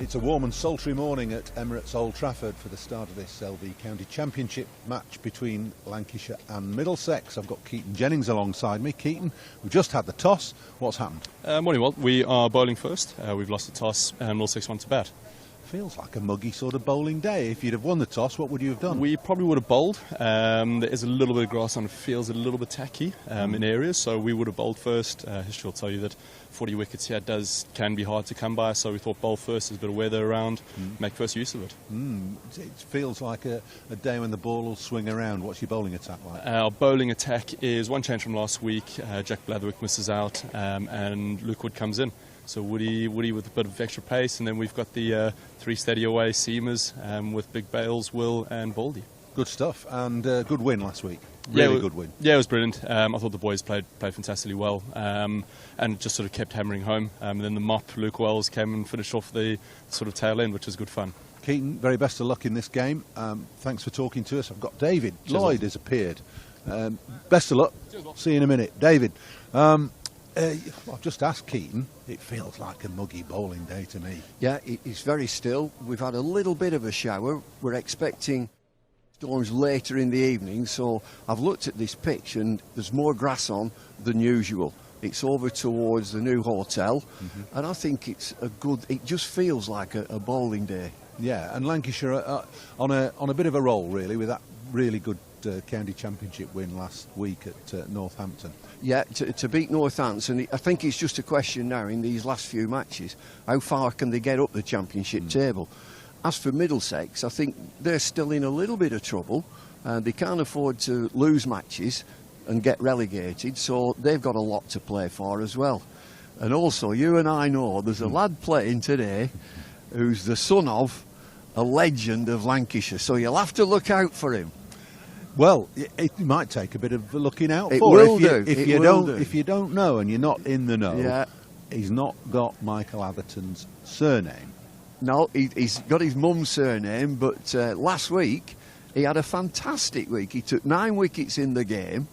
It's a warm and sultry morning at Emirates Old Trafford for the start of this LV County Championship match between Lancashire and Middlesex. I've got Keaton Jennings alongside me. Keaton, we've just had the toss. What's happened? Morning, Walt. We are bowling first. We've lost the toss and Middlesex won to bat. Feels like a muggy sort of bowling day. If you'd have won the toss, what would you have done? We probably would have bowled. There is a little bit of grass on it, feels a little bit tacky in areas, so we would have bowled first. History will tell you that 40 wickets here can be hard to come by, so we thought bowl first, there's a bit of weather around, make first use of it. It feels like a day when the ball will swing around. What's your bowling attack like? Our bowling attack is one change from last week. Jack Blatherwick misses out and Luke Wood comes in. So Woody with a bit of extra pace, and then we've got the three steady away seamers with Big Bales, Will and Baldy. Good stuff, and good win last week. Really good win. Yeah, it was brilliant. I thought the boys played fantastically well, and just sort of kept hammering home. And then the mop, Luke Wells, came and finished off the sort of tail end, which was good fun. Keaton, very best of luck in this game. Thanks for talking to us. I've got David. Lloyd has appeared. Best of luck. See you in a minute. David, I've just asked Keaton, it feels like a muggy bowling day to me. Yeah, it's very still. We've had a little bit of a shower. We're expecting storms later in the evening, so I've looked at this pitch and there's more grass on than usual. It's over towards the new hotel, and I think it just feels like a bowling day. Yeah, and Lancashire on a bit of a roll, really, with that really good county championship win last week at Northampton. Yeah, to beat Northampton, I think it's just a question now in these last few matches, how far can they get up the championship table? As for Middlesex, I think they're still in a little bit of trouble. They can't afford to lose matches and get relegated, so they've got a lot to play for as well. And also, you and I know there's a lad playing today who's the son of a legend of Lancashire, so you'll have to look out for him. Well, it might take a bit of looking out it for. Will If you don't know and you're not in the know, yeah. He's not got Michael Atherton's surname. No, he's got his mum's surname, but last week he had a fantastic week. He took 9 wickets in the game,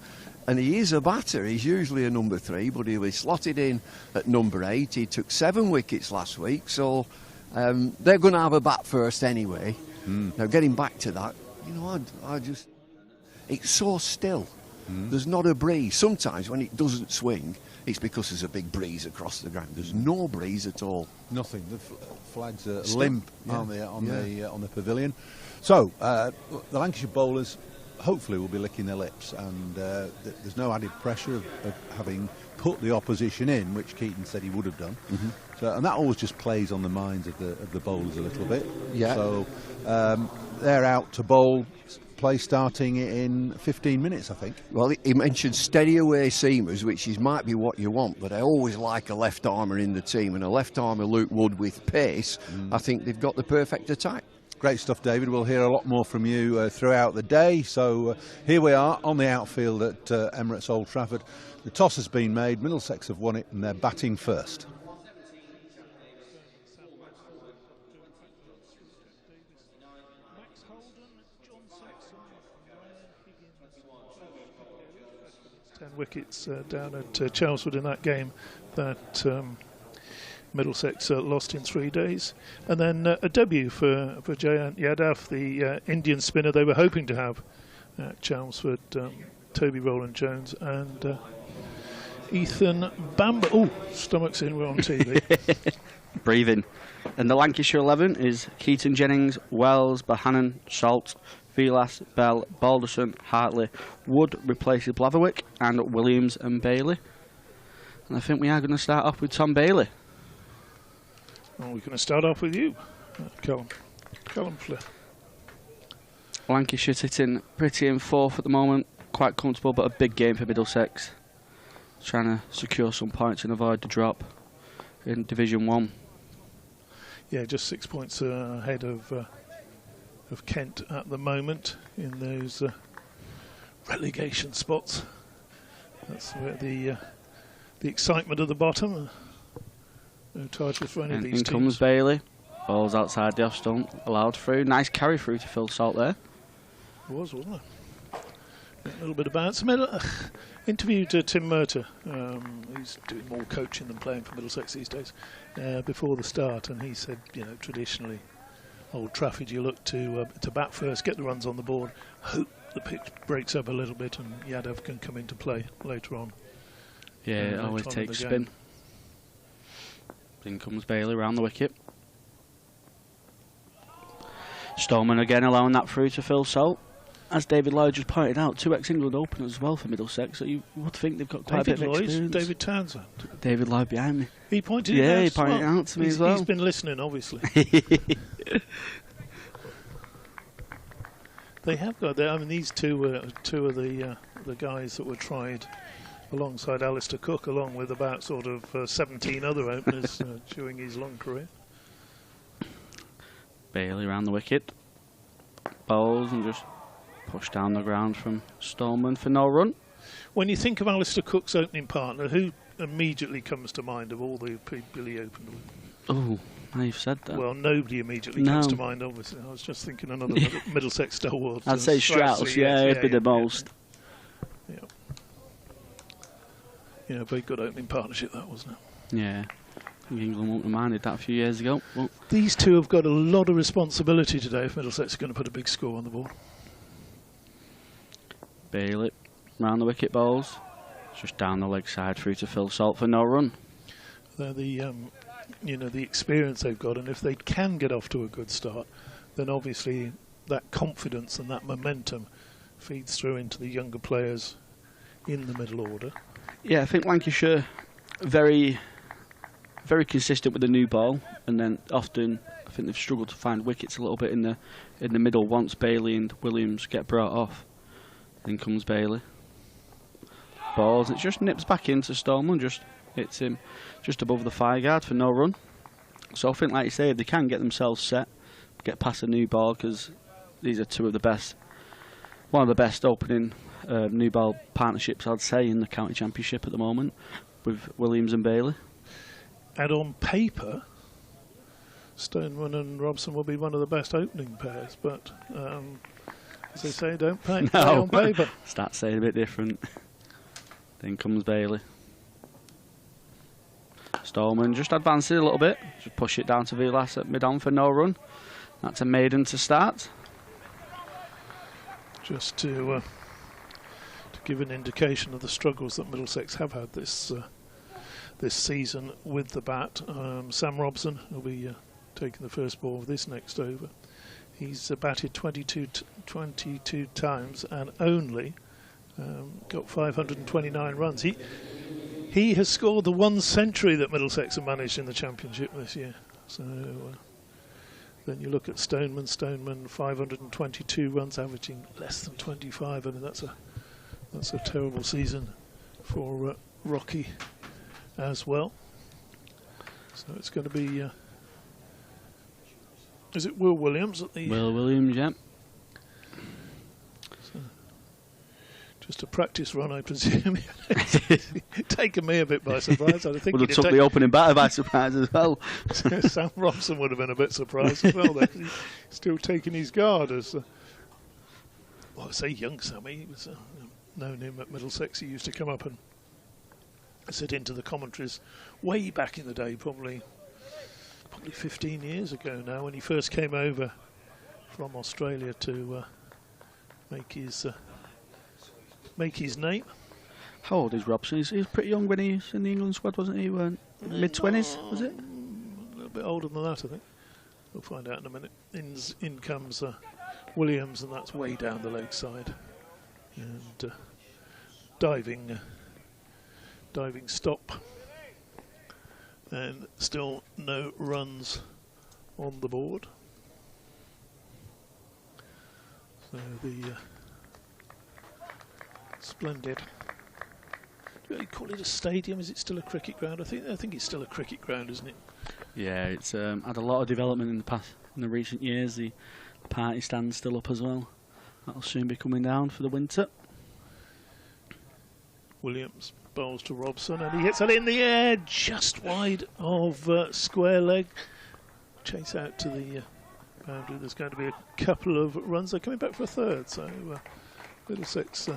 and he is a batter. He's usually a number 3, but he was slotted in at number 8. He took 7 wickets last week, so they're going to have a bat first anyway. Now, getting back to that, you know, it's so still. There's not a breeze. Sometimes when it doesn't swing, it's because there's a big breeze across the ground. There's no breeze at all. Nothing. The flags are limp, aren't they, on the pavilion? So the Lancashire bowlers hopefully will be licking their lips, and there's no added pressure of having put the opposition in, which Keaton said he would have done. So, and that always just plays on the minds of the bowlers a little bit. Yeah. So they're out to bowl. Play starting in 15 minutes, I think. Well, he mentioned steady away seamers, which might be what you want, but I always like a left armer in the team, and a left armer Luke Wood with pace. I think they've got the perfect attack. Great stuff, David. We'll hear a lot more from you throughout the day. So here we are on the outfield at Emirates Old Trafford. The toss has been made. Middlesex have won it, and they're batting first. Wickets down at Chelmsford in that game that Middlesex lost in 3 days, and then a debut for Jayant Yadav, the Indian spinner they were hoping to have at Chelmsford. Toby Rowland-Jones and Ethan Bamber. Oh, stomach's in, we're on TV. Breathing. And the Lancashire 11 is Keaton Jennings, Wells, Bohannon, Schultz, Vilas, Bell, Balderson, Hartley. Wood replaces Blatherwick, and Williams and Bailey. And I think we are going to start off with Tom Bailey. Well, we're going to start off with you, Callum Flynn. Lancashire sitting pretty in 4th at the moment, quite comfortable, but a big game for Middlesex. Trying to secure some points and avoid the drop in Division 1. Yeah, just 6 points ahead of Kent at the moment in those relegation spots. That's where the excitement at the bottom. No titles for any of these teams. In comes Bailey. Ball's outside the off stump. Allowed through. Nice carry through to Phil Salt there. It was, wasn't it? A little bit of bounce. Interviewed Tim Murter. He's doing more coaching than playing for Middlesex these days. Before the start, and he said, traditionally, Old Trafford, you look to bat first, get the runs on the board, hope the pitch breaks up a little bit, and Yadav can come into play later on. Yeah, it always takes spin. In comes Bailey round the wicket. Stoneman again allowing that through to Phil Salt. As David Lloyd just pointed out, 2 ex-England openers as well for Middlesex, so you would think they've got quite a bit of experience. David Townsend. David Lloyd behind me. He pointed it out. Yeah, he pointed it out to me as well. He's been listening, obviously. They have got there. I mean, these two of the guys that were tried alongside Alistair Cook, along with about sort of 17 other openers during his long career. Bailey round the wicket. Bowls and just push down the ground from Stoneman for no run. When you think of Alistair Cook's opening partner, who immediately comes to mind of all the people he opened with? Oh, now you've said that. Well, nobody immediately comes to mind, obviously. I was just thinking another Middlesex stalwart. I'd say Strauss, he'd be the most. Yeah, very good opening partnership that, wasn't it? Yeah. I think England won't have minded that a few years ago. Well, these two have got a lot of responsibility today if Middlesex are going to put a big score on the board. Bailey round the wicket bowls. Just down the leg side through to Phil Salt for no run. They're the experience they've got, and if they can get off to a good start, then obviously that confidence and that momentum feeds through into the younger players in the middle order. Yeah, I think Lancashire very consistent with the new ball, and then often I think they've struggled to find wickets a little bit in the middle once Bailey and Williams get brought off. Then comes Bailey. Balls, it just nips back into Stoneman, just hits him just above the 5 guard for no run. So I think, like you say, if they can get themselves set, get past the new ball, because these are two of the best, one of the best opening new ball partnerships, I'd say, in the county championship at the moment, with Williams and Bailey. And on paper, Stoneman and Robson will be one of the best opening pairs, but as they say, don't play on paper. Stats say a bit different. Then comes Bailey. Stoneman just advances a little bit, just push it down to Vilas at mid-on for no run. That's a maiden to start. Just to give an indication of the struggles that Middlesex have had this season with the bat. Sam Robson will be taking the first ball of this next over. He's batted 22 times and only got 529 runs. He has scored the 1 century that Middlesex have managed in the championship this year. So then you look at Stoneman, 522 runs, averaging less than 25. I mean, that's a terrible season for Rocky as well. So it's going to be. Is it Will Williams at the? Will Williams, yeah. So just a practice run, I presume. Taken me a bit by surprise. I think would have took the opening batter by surprise as well. Sam Robson would have been a bit surprised as well. He's still taking his guard as. I say young Sammy. He was known him at Middlesex. He used to come up and sit into the commentaries way back in the day, probably 15 years ago now, when he first came over from Australia to make his name. How old is Robson? He was pretty young when he was in the England squad, wasn't he? Mid-20s, was it? A little bit older than that, I think. We'll find out in a minute. In comes Williams, and that's way down the leg side. And diving stop. And still no runs on the board. So the splendid. Do you call it a stadium? Is it still a cricket ground? I think it's still a cricket ground, isn't it? Yeah, it's had a lot of development in the recent years. The party stand's still up as well. That'll soon be coming down for the winter. Williams bowls to Robson, and he hits it in the air just wide of square leg. Chase out to the boundary. There's going to be a couple of runs. They're coming back for a third, so Middlesex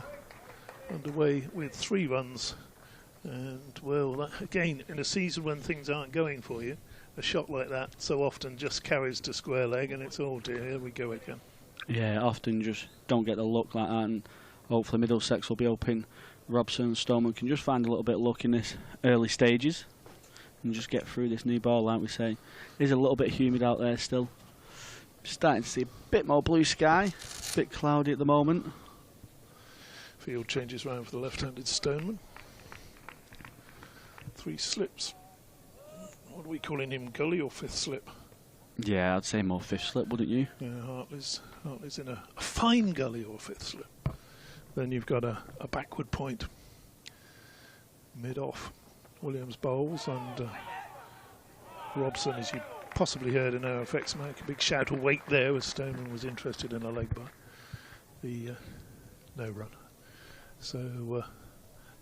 underway with 3 runs. And, well, that, again, in a season when things aren't going for you, a shot like that so often just carries to square leg, and it's, oh dear, here we go again. Yeah, often just don't get the luck like that, and hopefully Middlesex will be hoping Robson and Stoneman can just find a little bit of luck in this early stages and just get through this new ball, like we say. It is a little bit humid out there still. Starting to see a bit more blue sky, a bit cloudy at the moment. Field changes round for the left-handed Stoneman. 3 slips. What are we calling him, gully or 5th slip? Yeah, I'd say more 5th slip, wouldn't you? Yeah, Hartley's in a fine gully or 5th slip. Then you've got a backward point mid-off. Williams bowls, and Robson, as you possibly heard in our effects, make a big shout of wait there as Stoneman was interested in a leg by the no run. So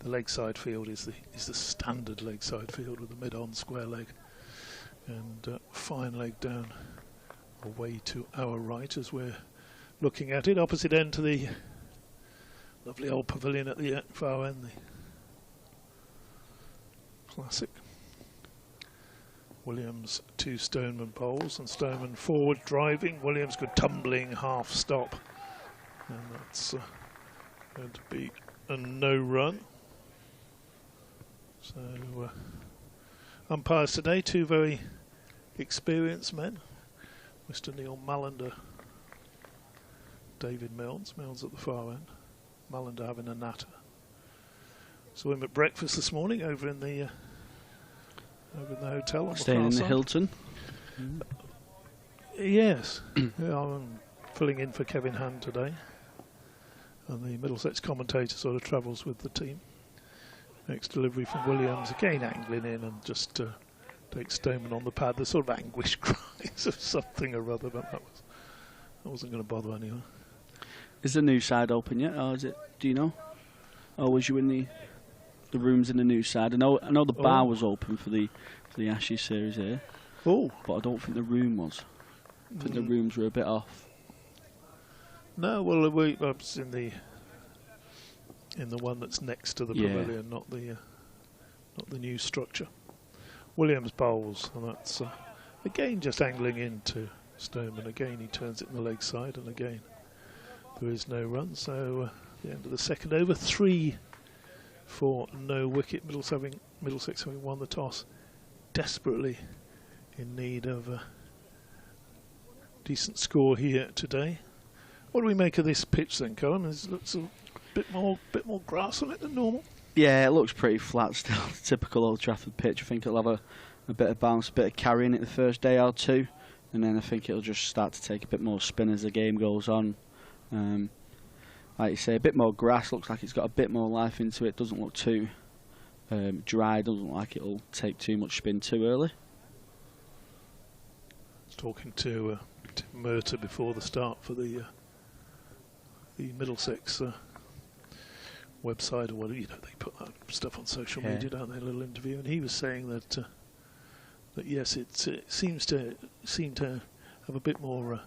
the leg side field is the standard leg side field with the mid-on square leg, and fine leg down away to our right as we're looking at it, opposite end to the lovely old pavilion at the far end, the classic. Williams 2 Stoneman bowls, and Stoneman forward driving. Williams good tumbling half stop, and that's going to be a no run. So umpires today, 2 very experienced men, Mr. Neil Mallander, David Milnes at the far end, Mallander having a natter. Saw him at breakfast this morning over in the hotel. Staying in the Hilton. Yes. Yeah, I'm filling in for Kevin Hand today, and the Middlesex commentator sort of travels with the team. Next delivery from Williams, again angling in, and just takes Stoneman on the pad. The sort of anguished cries of something or other, but that wasn't going to bother anyone. Is the new side open yet, or is it? Do you know? Or was you in the rooms in the new side? I know the bar was open for the Ashes series here. Oh, but I don't think the room was. I think the rooms were a bit off. No, well, I was in the one that's next to the pavilion, not the new structure. Williams bowls, and that's again just angling into Stoneman. Again, he turns it in the leg side, and again there is no run. So the end of the second over, 3 for no wicket. Middlesex having won the toss, desperately in need of a decent score here today. What do we make of this pitch then, Colin? It looks a bit more grass on it than normal. Yeah, it looks pretty flat still. Typical Old Trafford pitch. I think it'll have a bit of bounce, a bit of carry in it the first day or 2, and then I think it'll just start to take a bit more spin as the game goes on. Like you say, a bit more grass. Looks like it's got a bit more life into it. Doesn't look too dry. Doesn't look like it'll take too much spin too early. I was talking to Tim Murter before the start for the Middlesex website, or whatever, you know, they put that stuff on social media, don't they? A little interview, and he was saying that yes, it seems to have a bit more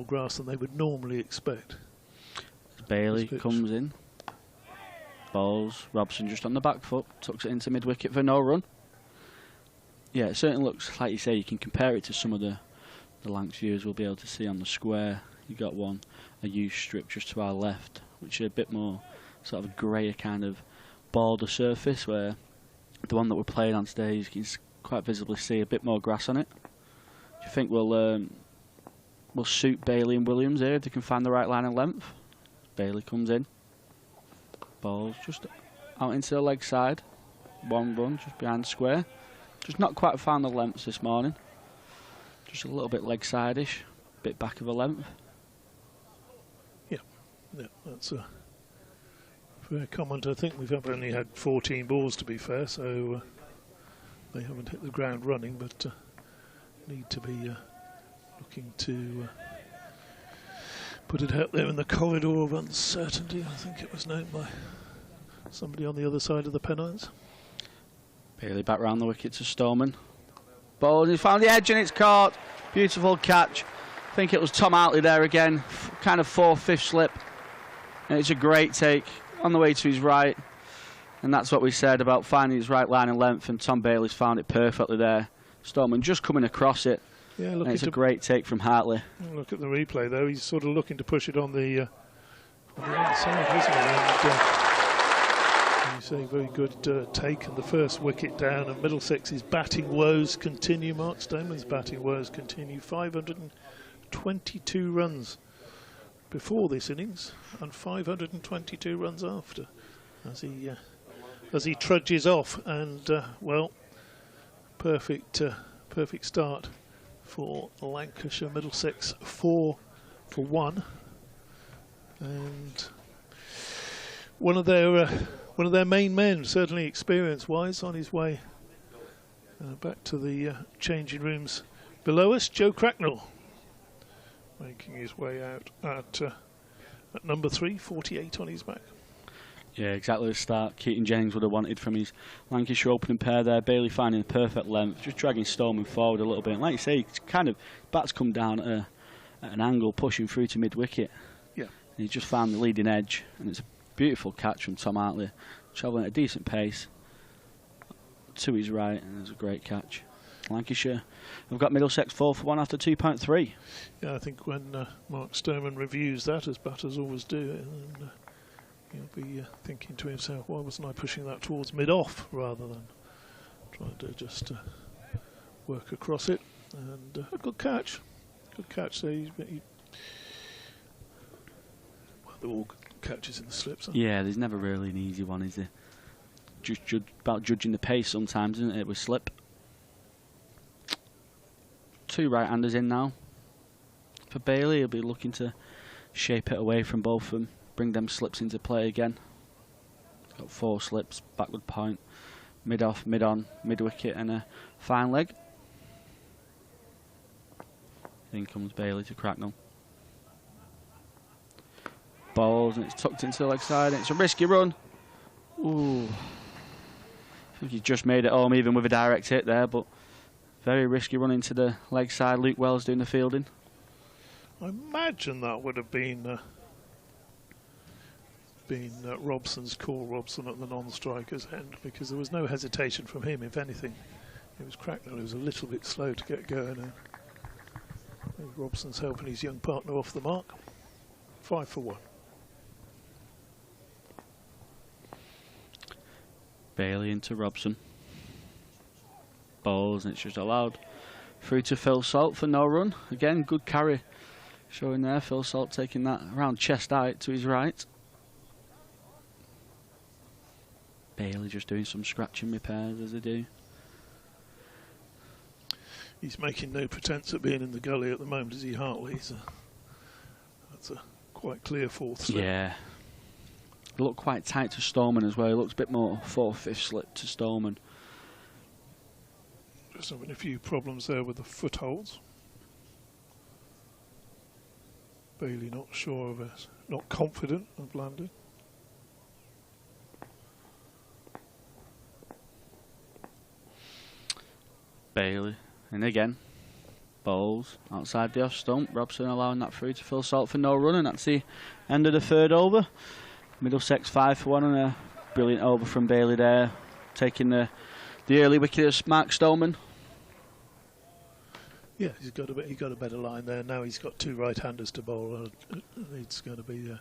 grass than they would normally expect. Bailey comes in, bowls. Robson just on the back foot, tucks it into mid wicket for no run. Yeah, it certainly looks like you say. You can compare it to some of the Lancs viewers will be able to see on the square. You got a U strip just to our left, which is a bit more sort of a greyer kind of border surface, where the one that we're playing on today, you can quite visibly see a bit more grass on it. Do you think we'll suit Bailey and Williams here if they can find the right line of length? Bailey comes in, balls just out into the leg side, 1 run just behind the square. Just not quite found the lengths this morning. Just a little bit leg side-ish, bit back of a length. Yeah, that's a fair comment. I think we've only had 14 balls, to be fair, so they haven't hit the ground running, but need to be looking to put it out there in the corridor of uncertainty. I think it was known by somebody on the other side of the Pennines. Bailey back round the wicket to Stoneman. Ball, and he found the edge and it's caught. Beautiful catch. I think it was Tom Hartley there again. Kind of 4th, 5th slip. And it's a great take. on the way to his right, and that's what we said about finding his right line and length, and Tom Bailey's found it perfectly there. Stoneman just coming across it. Yeah, and it's a great take from Hartley. Look at the replay though. He's sort of looking to push it on the inside, isn't he? And you say very good take, and the first wicket down. And Middlesex's batting woes continue. Mark Stoneman's batting woes continue. 522 runs before this innings, and 522 runs after, as he trudges off. And well, perfect start for Lancashire. Middlesex 4 for 1, and one of their main men, certainly experience-wise, on his way back to the changing rooms below us. Joe Cracknell making his way out at number 3, 48 on his back. Yeah, exactly the start Keaton Jennings would have wanted from his Lancashire opening pair there. Bailey finding the perfect length, just dragging Stoneman forward a little bit. And like you say, kind of bat's come down at an angle, pushing through to mid-wicket. Yeah. And he just found the leading edge, and it's a beautiful catch from Tom Hartley, travelling at a decent pace to his right, and it's a great catch. Lancashire have got Middlesex 4 for 1 after 2.3. Yeah, I think when Mark Stoneman reviews that, as batters always do, and he'll be thinking to himself, why wasn't I pushing that towards mid-off rather than trying to just work across it. And a good catch. Good catch there. Well, they're all good catches in the slips. Yeah, there's never really an easy one, is there? Just about judging the pace sometimes, isn't it, with slip. 2 right-handers in now. For Bailey, he'll be looking to shape it away from both of them. Bring them slips into play again. Got 4 slips, backward point, mid-off, mid-on, mid-wicket, and a fine leg. In comes Bailey to Cracknell. Balls, and it's tucked into the leg side. It's a risky run. Ooh. I think he just made it home, even with a direct hit there, but very risky run into the leg side. Luke Wells doing the fielding. I imagine that would have been Robson's call, Robson at the non-striker's end, because there was no hesitation from him. If anything, it was Cracknell who was a little bit slow to get going. And Robson's helping his young partner off the mark. 5 for 1. Bailey into Robson. Balls, and it's just allowed through to Phil Salt for no run. Again, good carry showing there. Phil Salt taking that around chest height to his right. Bailey just doing some scratching repairs as they do. He's making no pretence at being in the gully at the moment, is he, Hartley? That's a quite clear 4th slip. Yeah. He looked quite tight to Stoneman as well. He looks a bit more 4th, 5th slip to Stoneman. Just having a few problems there with the footholds. Bailey not sure of it, not confident of landing. Bailey, and again, bowls outside the off stump. Robson allowing that through to Phil Salt for no run, and that's the end of the 3rd over. Middlesex 5 for 1, and a brilliant over from Bailey there, taking the early wicket of Mark Stoneman. Yeah, he's got a better line there. Now he's got 2 right-handers to bowl. It's going to be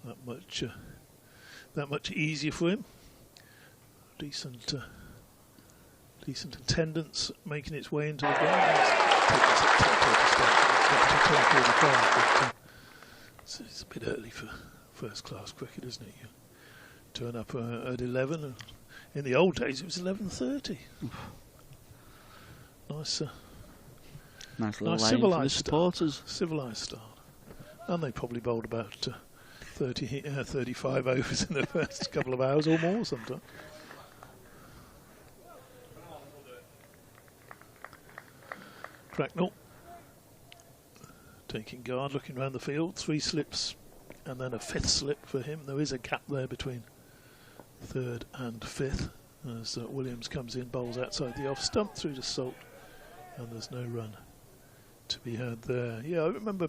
that much easier for him. Decent attendance making its way into the ground. It's a bit early for first-class cricket, isn't it? You turn up at 11, and in the old days it was 11:30. Nice little civilised for the supporters. Civilised start. And they probably bowled about 35 overs in the first couple of hours or more sometimes. Cracknell taking guard, looking around the field. 3 slips and then a 5th slip for him. There is a gap there between 3rd and 5th as Williams comes in, bowls outside the off stump through to Salt, and there's no run to be had there. Yeah, I remember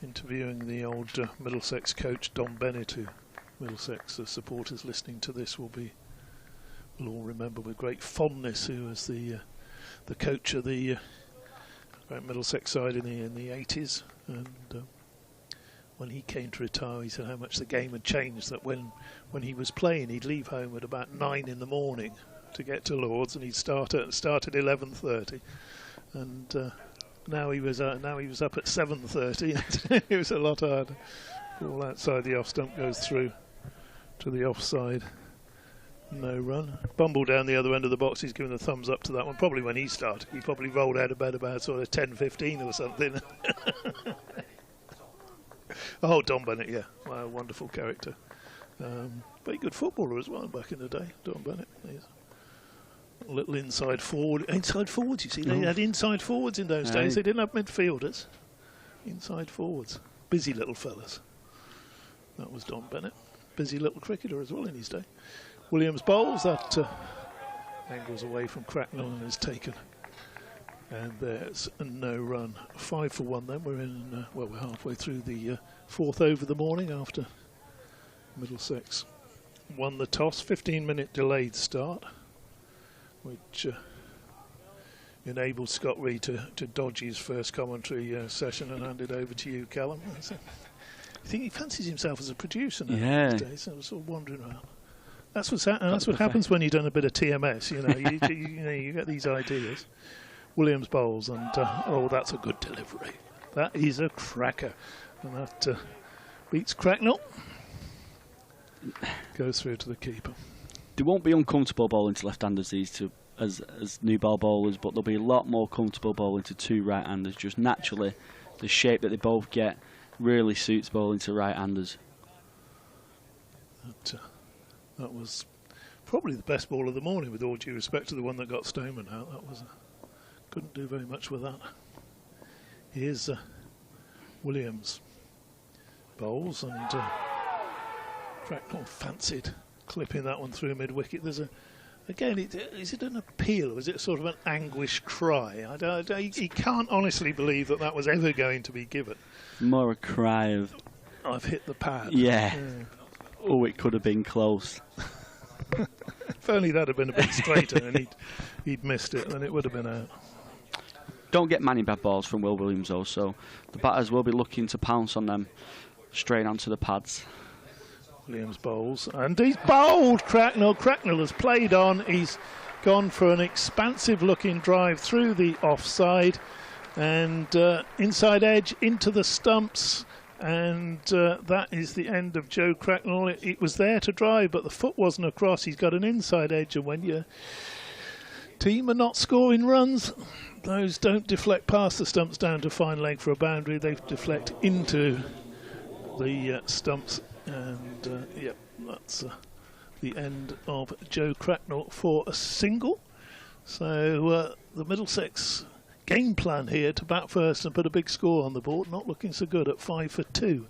interviewing the old Middlesex coach Don Bennett, who Middlesex supporters listening to this will all remember with great fondness who was the coach of the Middlesex side in the 80s, and when he came to retire, he said how much the game had changed. That when he was playing, he'd leave home at about 9 in the morning to get to Lords, and he'd start at 11:30, and now he was up at 7:30. It was a lot harder. Ball outside the off stump goes through to the offside. No run. Bumble down the other end of the box. He's given a thumbs up to that one. Probably when he started, he probably rolled out of bed about sort of 10:15 or something. Oh, Don Bennett, yeah, wow, wonderful character. Very good footballer as well back in the day. Don Bennett. He's a little inside forward. Inside forwards, you see, they had inside forwards in those days. They didn't have midfielders. Inside forwards, busy little fellas. That was Don Bennett. Busy little cricketer as well in his day. Williams bowls, that angles away from Cracknell and is taken. And there's a no run. 5 for 1 then. We're in, we're halfway through the 4th over of the morning after Middlesex won the toss. 15-minute delayed start, which enabled Scott Reed to dodge his first commentary session and hand it over to you, Callum. I think he fancies himself as a producer now these days. I was sort of wandering around. That's what happens when you've done a bit of TMS. You know, you get these ideas. Williams bowls, and oh, that's a good delivery. That is a cracker, and that beats Cracknell. Goes through to the keeper. They won't be uncomfortable bowling to left-handers, these two, as new ball bowlers, but they'll be a lot more comfortable bowling to two right-handers. Just naturally, the shape that they both get really suits bowling to right-handers. That was probably the best ball of the morning, with all due respect to the one that got Stoneman out. That was couldn't do very much with that. Here's Williams bowls, and Cracknell fancied clipping that one through mid-wicket. There's again, is it an appeal or is it sort of an anguish cry? He can't honestly believe that was ever going to be given. More a cry of, I've hit the pad. Yeah. Oh, it could have been close. If only that had been a bit straighter and he'd missed it, then it would have been out. Don't get many bad balls from Will Williams though, so the batters will be looking to pounce on them straight onto the pads. Williams bowls, and he's bowled Cracknell. Cracknell has played on. He's gone for an expansive looking drive through the offside and inside edge into the stumps, and that is the end of Joe Cracknell. It was there to drive, but the foot wasn't across. He's got an inside edge, and when your team are not scoring runs, those don't deflect past the stumps down to fine leg for a boundary. They deflect into the stumps, and yep, that's the end of Joe Cracknell for a single. So the Middlesex game plan here to bat first and put a big score on the board, not looking so good at 5 for 2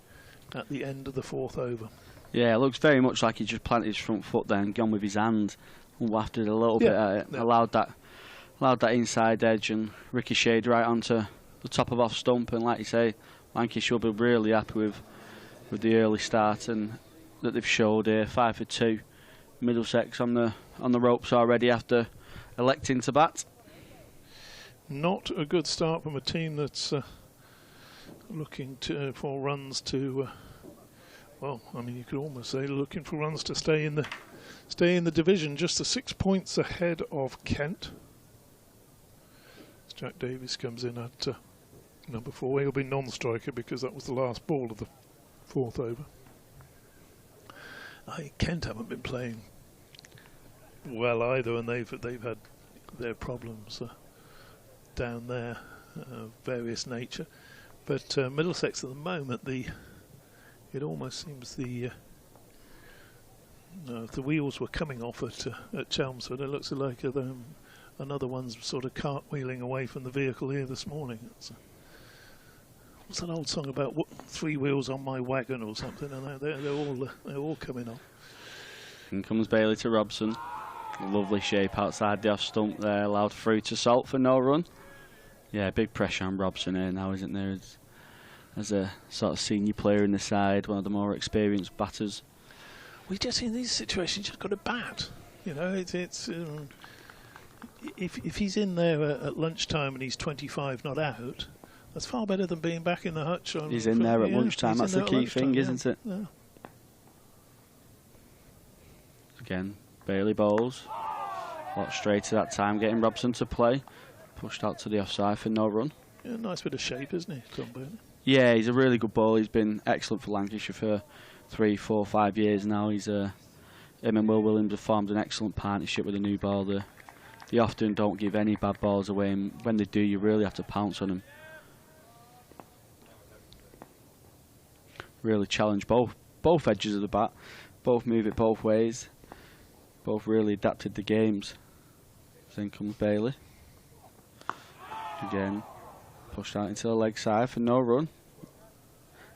at the end of the 4th over. Yeah, it looks very much like he just planted his front foot there and gone with his hand and wafted a little bit at it. Yeah. Allowed that inside edge and ricocheted right onto the top of off stump, and like you say, Lancashire will be really happy with the early start and that they've showed here. 5 for 2. Middlesex on the ropes already after electing to bat. Not a good start from a team that's looking for runs to well, I mean, you could almost say looking for runs to stay in the division, just the 6 points ahead of Kent. Jack Davies comes in at number 4. He'll be non-striker because that was the last ball of the 4th over. Kent haven't been playing well either, and they've had their problems down there, various nature. But Middlesex at the moment, it almost seems if the wheels were coming off at Chelmsford, it looks like another one's sort of cartwheeling away from the vehicle here this morning. What's that old song about? 3 wheels on my wagon or something? And they're all coming off. In comes Bailey to Robson. Lovely shape outside the off stump there, allowed through to Salt for no run. Yeah, big pressure on Robson here now, isn't there? As a sort of senior player in the side, one of the more experienced batters. We just, in these situations, just got to bat. You know, if he's in there at lunchtime and he's 25 not out, that's far better than being back in the hutch. He's in there at lunchtime. That's the key thing, isn't it? Yeah. Again, Bailey bowls. A lot straighter that time, getting Robson to play. Pushed out to the offside for no run. Yeah, nice bit of shape, isn't he, Tom Bailey? Yeah, he's a really good bowler. He's been excellent for Lancashire for 3, 4, 5 years now. Him and Will Williams have formed an excellent partnership with the new bowler. They often don't give any bad balls away, and when they do, you really have to pounce on them. Really challenge both edges of the bat, both move it both ways, both really adapted the games. Then comes Bailey. Again, pushed out into the leg side for no run.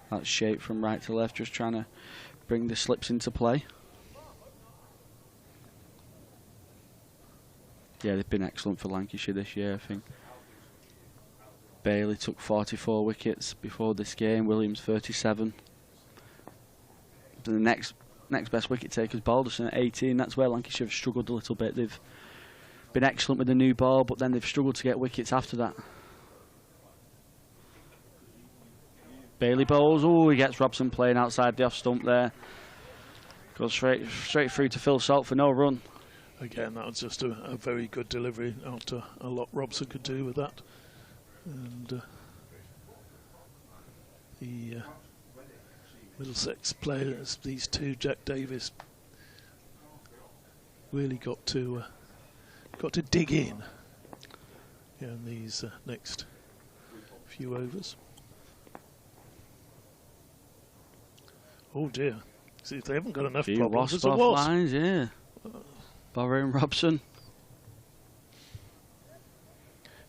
That's shape from right to left, just trying to bring the slips into play. Yeah, they've been excellent for Lancashire this year, I think. Bailey took 44 wickets before this game, Williams 37. The next best wicket taker is Balderson at 18. That's where Lancashire have struggled a little bit. They've been excellent with the new ball, but then they've struggled to get wickets after that. Bailey bowls. Oh, he gets Robson playing outside the off stump there. Goes straight through to Phil Salt for no run. Again, that was just a very good delivery after a lot Robson could do with that. And the Middlesex players, these two, Jack Davis, really got to dig in these next few overs. Oh dear! See, if they haven't got enough problems, it's a wasp. Lines, yeah. Borrowing Robson.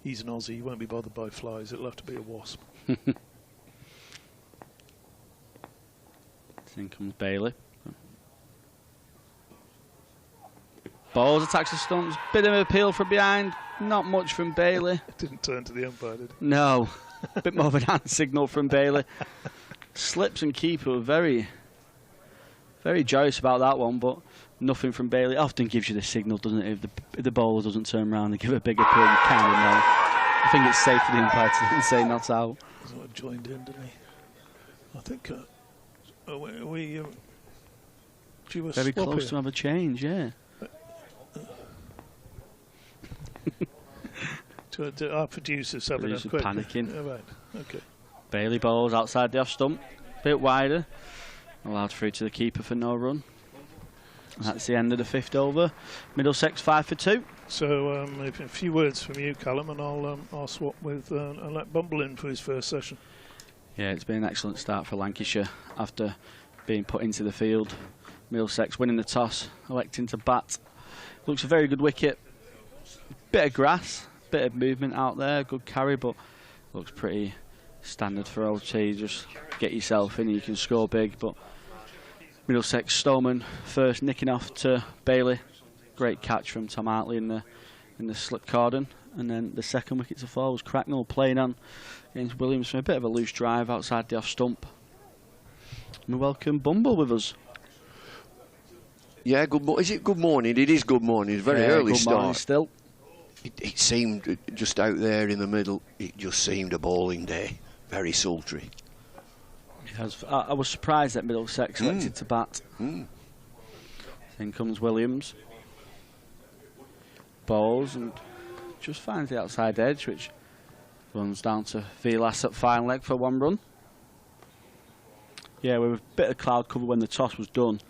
He's an Aussie. He won't be bothered by flies. It'll have to be a wasp. In comes Bailey. Balls, attacks the stumps. Bit of an appeal from behind. Not much from Bailey. Didn't turn to the umpire, did he? No. A bit more of an hand signal from Bailey. Slips and keeper were very, very joyous about that one, but nothing from Bailey. Often gives you the signal, doesn't it? If the bowler doesn't turn around and give a big appeal, you kind of know. I think it's safe for the umpire to say not out. Sort of joined in, didn't he? I think we were very close to have a change, yeah. Our producer's having a quick panicking. Oh, right. Okay. Bailey bowls outside the off stump, bit wider, allowed through to the keeper for no run. That's the end of the 5th over. Middlesex 5 for 2. So a few words from you, Callum, and I'll swap with and let Bumble in for his first session. Yeah, it's been an excellent start for Lancashire after being put into the field. Middlesex winning the toss, electing to bat. Looks a very good wicket. Bit of grass, bit of movement out there, good carry, but looks pretty standard for OT. Just get yourself in and you can score big. But Middlesex Stoneman first nicking off to Bailey. Great catch from Tom Hartley in the slip cordon. And then the second wicket to fall was Cracknell playing on against Williams from a bit of a loose drive outside the off stump. And we welcome Bumble with us. Yeah, is it good morning? It is good morning. It's very early good start. Morning still. It seemed just out there in the middle. It just seemed a bowling day. Very sultry. I was surprised that Middlesex elected to bat. Then comes Williams. Bowls and just finds the outside edge, which runs down to Vilas at fine leg for 1 run. Yeah, with a bit of cloud cover when the toss was done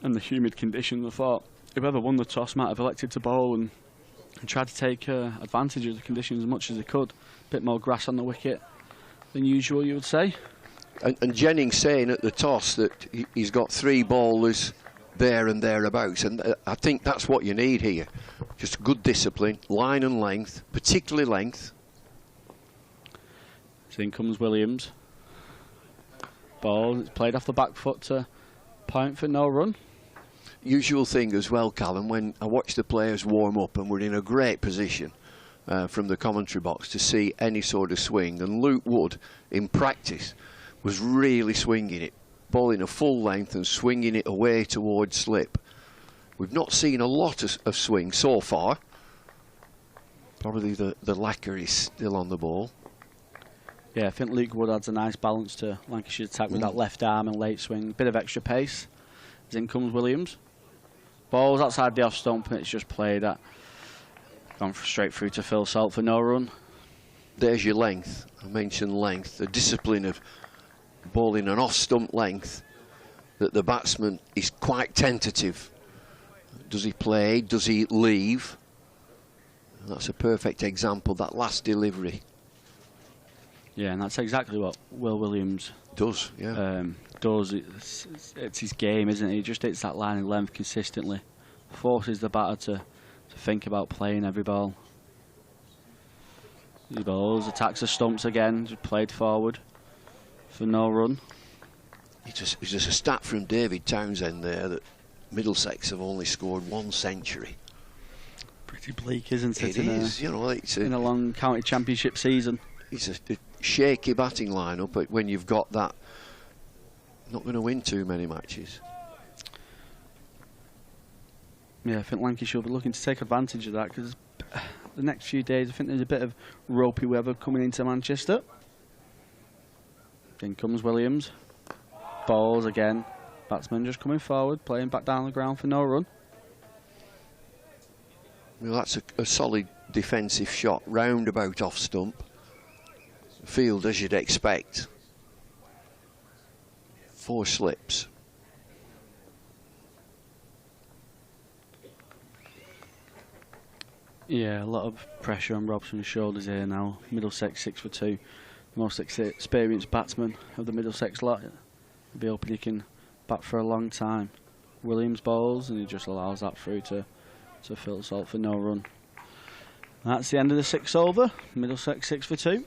and the humid conditions, I thought whoever won the toss might have elected to bowl and tried to take advantage of the conditions as much as they could. A bit more grass on the wicket than usual, you would say. And Jennings saying at the toss that he's got 3 bowlers there and thereabouts, and I think that's what you need here. Just good discipline, line and length, particularly length. So in comes Williams. Ball, it's played off the back foot to point for no run. Usual thing as well, Callum, when I watch the players warm up and we're in a great position from the commentary box to see any sort of swing, and Luke Wood in practice was really swinging it bowling a full length and swinging it away towards slip. We've not seen a lot of swing so far. Probably the lacquer is still on the ball. Yeah, I think Luke Wood adds a nice balance to Lancashire's attack with that left arm and late swing. Bit of extra pace. As in comes Williams. Ball's outside the off stump and it's just played at. Gone straight through to Phil Salt for no run. There's your length. I mentioned length. The discipline of bowling an off stump length, that the batsman is quite tentative. Does he play? Does he leave? And that's a perfect example, that last delivery. Yeah, and that's exactly what Will Williams does. Yeah. It's his game, isn't it? He just hits that line and length consistently. Forces the batter to think about playing every ball. He bowls, attacks the stumps again, just played forward for no run. It's just a stat from David Townsend there that Middlesex have only scored 1 century. Pretty bleak, isn't it? It is, you know, in a long county championship season. It's a shaky batting lineup, but when you've got that, not going to win too many matches. Yeah, I think Lancashire will be looking to take advantage of that because the next few days I think there's a bit of ropey weather coming into Manchester. In comes Williams. Balls again. Batsman just coming forward, playing back down the ground for no run. Well, that's a solid defensive shot, roundabout off stump. Field as you'd expect. 4 slips. Yeah, a lot of pressure on Robson's shoulders here now. Middlesex 6 for 2. The most experienced batsman of the Middlesex lot. He'll be hoping he can bat for a long time. Williams bowls and he just allows that through to Phil Salt for no run. That's the end of the 6th over. Middlesex 6 for 2.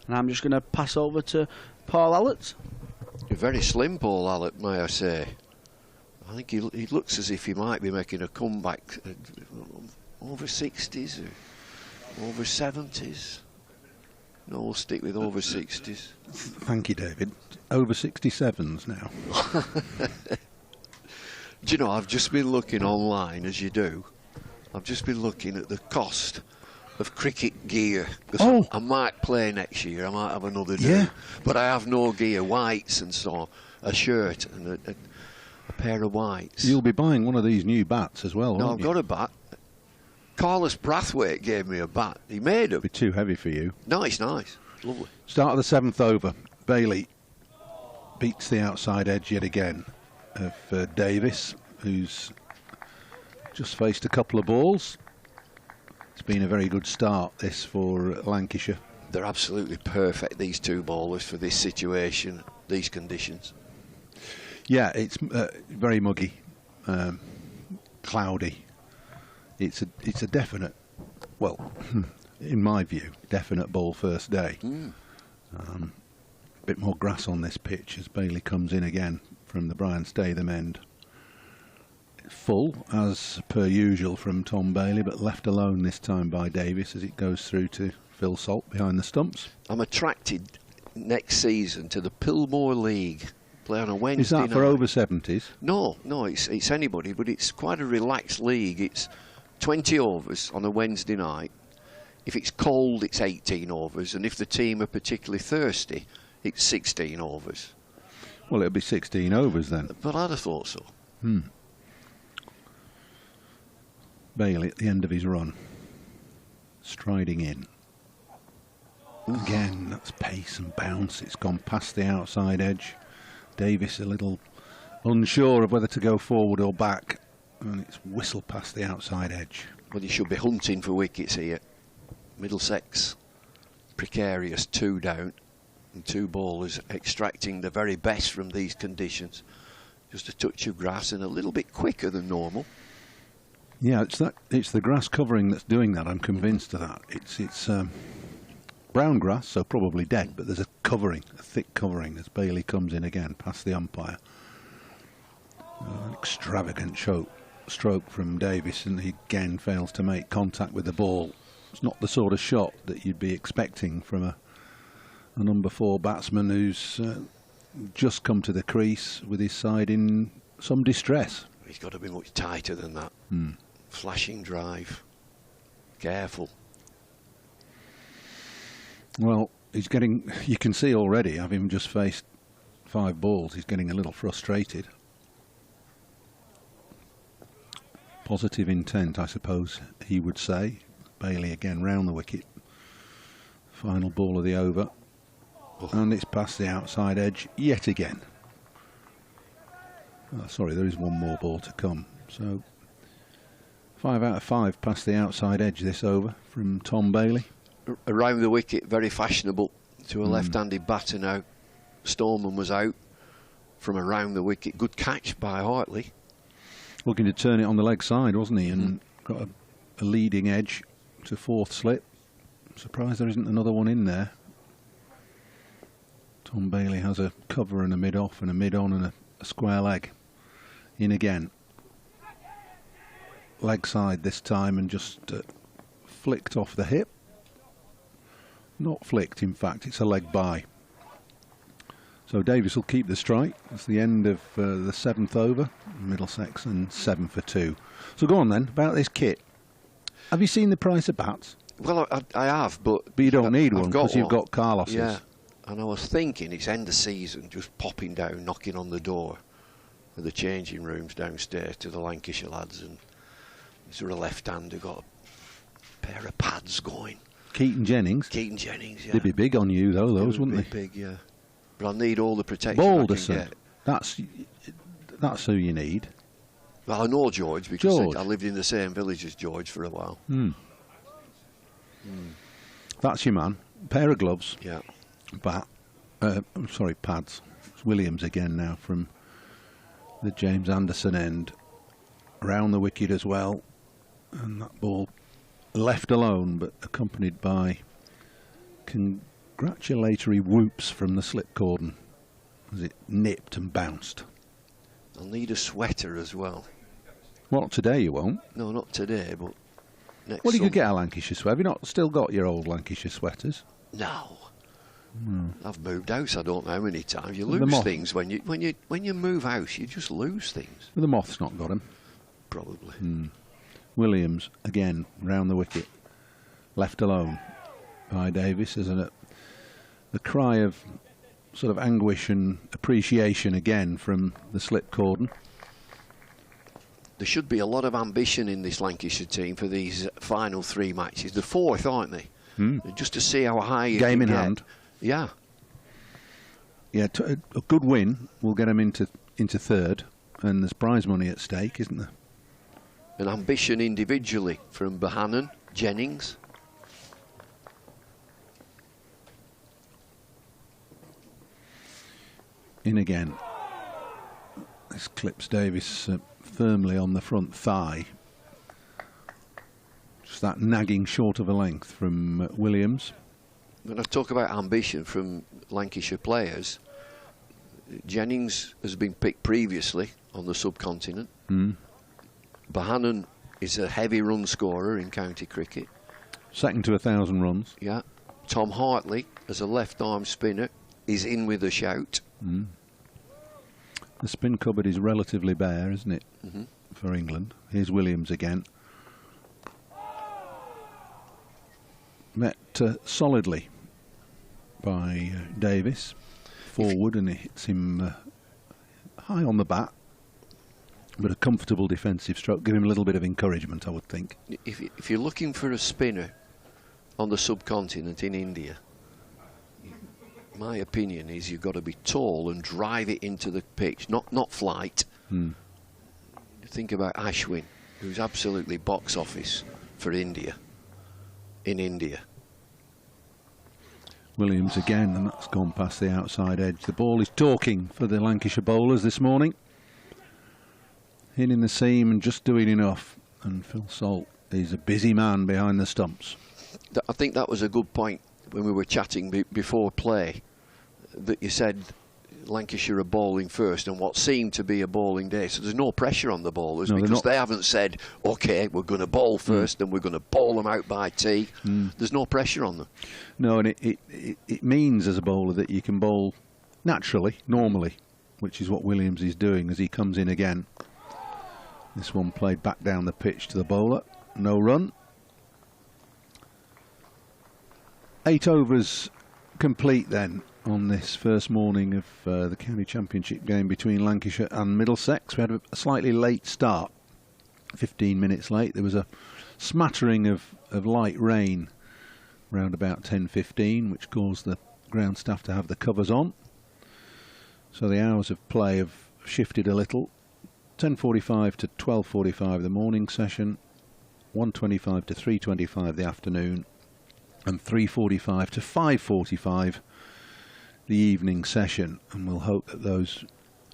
And I'm just going to pass over to Paul Allett. A very slim Paul Allett, may I say. I think he looks as if he might be making a comeback. Over 60s or over 70s. No, we'll stick with over 60s. Thank you, David. Over 67s now. Do you know, I've just been looking online, as you do. I've just been looking at the cost of cricket gear. Oh. I might play next year, I might have another do. Yeah. But I have no gear, whites and so on. A shirt and a pair of whites. You'll be buying one of these new bats as well, No, won't I've you? got a bat. Carlos Brathwaite gave me a bat. He made them. Be too heavy for you. Nice. Lovely. Start of the 7th over. Bailey beats the outside edge yet again of Davis, who's just faced a couple of balls. It's been a very good start, this, for Lancashire. They're absolutely perfect, these 2 bowlers, for this situation, these conditions. Yeah, it's very muggy, cloudy. It's a definite, well, in my view, definite ball first day. A bit more grass on this pitch as Bailey comes in again from the Brian Statham end. It's full, as per usual, from Tom Bailey, but left alone this time by Davis as it goes through to Phil Salt behind the stumps. I'm attracted next season to the Pillmore League. Play on a Wednesday Is that night. for over 70s? No, it's anybody, but it's quite a relaxed league. It's 20 overs on a Wednesday night. If it's cold, it's 18 overs, and if the team are particularly thirsty, it's 16 overs. Well, it'll be 16 overs then. But I'd have thought so. Bailey at the end of his run, striding in. Again, that's pace and bounce. It's gone past the outside edge. Davis a little unsure of whether to go forward or back, and it's whistled past the outside edge. Well, you should be hunting for wickets here. Middlesex, precarious, 2 down, and 2 bowlers extracting the very best from these conditions. Just a touch of grass and a little bit quicker than normal. Yeah, it's the grass covering that's doing that. I'm convinced of that. It's brown grass, so probably dead, but there's a covering, a thick covering, as Bailey comes in again past the umpire. An extravagant stroke from Davis, and he again fails to make contact with the ball. It's not the sort of shot that you'd be expecting from a number 4 batsman who's just come to the crease with his side in some distress. He's got to be much tighter than that. Flashing drive. Careful. Well, he's getting, you can see already, having just faced 5 balls, he's getting a little frustrated. Positive intent, I suppose he would say. Bailey again round the wicket. Final ball of the over. And it's past the outside edge yet again. Oh, sorry, there is one more ball to come. So 5 out of 5 past the outside edge this over from Tom Bailey. Around the wicket, very fashionable to a left-handed batter now. Storman was out from around the wicket. Good catch by Hartley. Looking to turn it on the leg side, wasn't he? And got a leading edge to 4th slip. Surprised there isn't another one in there. Tom Bailey has a cover and a mid-off and a mid-on and a square leg. In again. Leg side this time and just flicked off the hip. Not flicked, in fact, it's a leg by. So Davis will keep the strike. It's the end of the 7th over. Middlesex and 7 for 2. So go on then, about this kit. Have you seen the price of bats? Well, I have, but you don't need one because you've got Carlos's. Yeah, and I was thinking it's end of season, just popping down, knocking on the door of the changing rooms downstairs to the Lancashire lads, and is there a left-hander got a pair of pads going? Keaton Jennings. Keaton Jennings, yeah. They'd be big on you though, those, wouldn't they? Big, yeah. But I need all the protection Balderson. I can get. That's who you need. Well, I know George because I lived in the same village as George for a while. That's your man. Pair of gloves. Yeah. Bat. Sorry, pads. It's Williams again now from the James Anderson end. Around the wicket as well. And that ball left alone, but accompanied by congratulatory whoops from the slip cordon as it nipped and bounced. I'll need a sweater as well. What, today you won't? No, not today, but next Well, you summer. could get a Lancashire sweater. Have you not still got your old Lancashire sweaters? No. I've moved house I don't know how many times. You lose things when you move house, you just lose things. The moth's not got them. Probably. Williams again round the wicket, left alone by Davis. There's a cry of sort of anguish and appreciation again from the slip cordon. There should be a lot of ambition in this Lancashire team for these final 3 matches. The 4th, aren't they? Just to see how high you Game can in get. hand. Yeah. Yeah, a good win will get them into 3rd, and there's prize money at stake, isn't there? And ambition individually from Bohannon, Jennings. In again. This clips Davis firmly on the front thigh. Just that nagging short of a length from Williams. When I talk about ambition from Lancashire players, Jennings has been picked previously on the subcontinent. Bohannon is a heavy run scorer in county cricket. Second to 1,000 runs. Yeah. Tom Hartley, as a left-arm spinner, is in with a shout. The spin cupboard is relatively bare, isn't it, for England? Here's Williams again. Met solidly by Davis, forward, and it hits him high on the bat. But a comfortable defensive stroke. Give him a little bit of encouragement, I would think. If you're looking for a spinner on the subcontinent in India, my opinion is you've got to be tall and drive it into the pitch, not flight. Think about Ashwin, who's absolutely box office for India, in India. Williams again, and that's gone past the outside edge. The ball is talking for the Lancashire bowlers this morning. Hitting the seam and just doing enough. And Phil Salt is a busy man behind the stumps. I think that was a good point when we were chatting before play, that you said Lancashire are bowling first and what seemed to be a bowling day. So there's no pressure on the bowlers because they haven't said, OK, we're going to bowl first and we're going to bowl them out by tea. There's no pressure on them. No, and it means as a bowler that you can bowl naturally, normally, which is what Williams is doing as he comes in again. This one played back down the pitch to the bowler. No run. 8 overs complete then on this first morning of the County Championship game between Lancashire and Middlesex. We had a slightly late start, 15 minutes late. There was a smattering of light rain around about 10:15, which caused the ground staff to have the covers on. So the hours of play have shifted a little. 10:45 to 12:45 the morning session, 1:25 to 3:25 the afternoon, and 3:45 to 5:45 the evening session. And we'll hope that those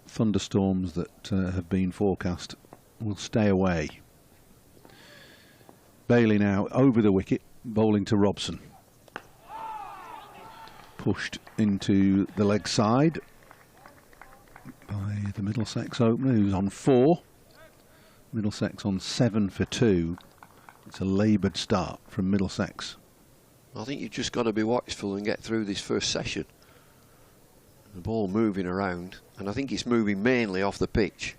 thunderstorms that have been forecast will stay away. Bailey now over the wicket, bowling to Robson. Pushed into the leg side by the Middlesex opener, who's on 4. Middlesex on 7 for 2. It's a laboured start from Middlesex. I think you've just got to be watchful and get through this first session. The ball moving around, and I think it's moving mainly off the pitch,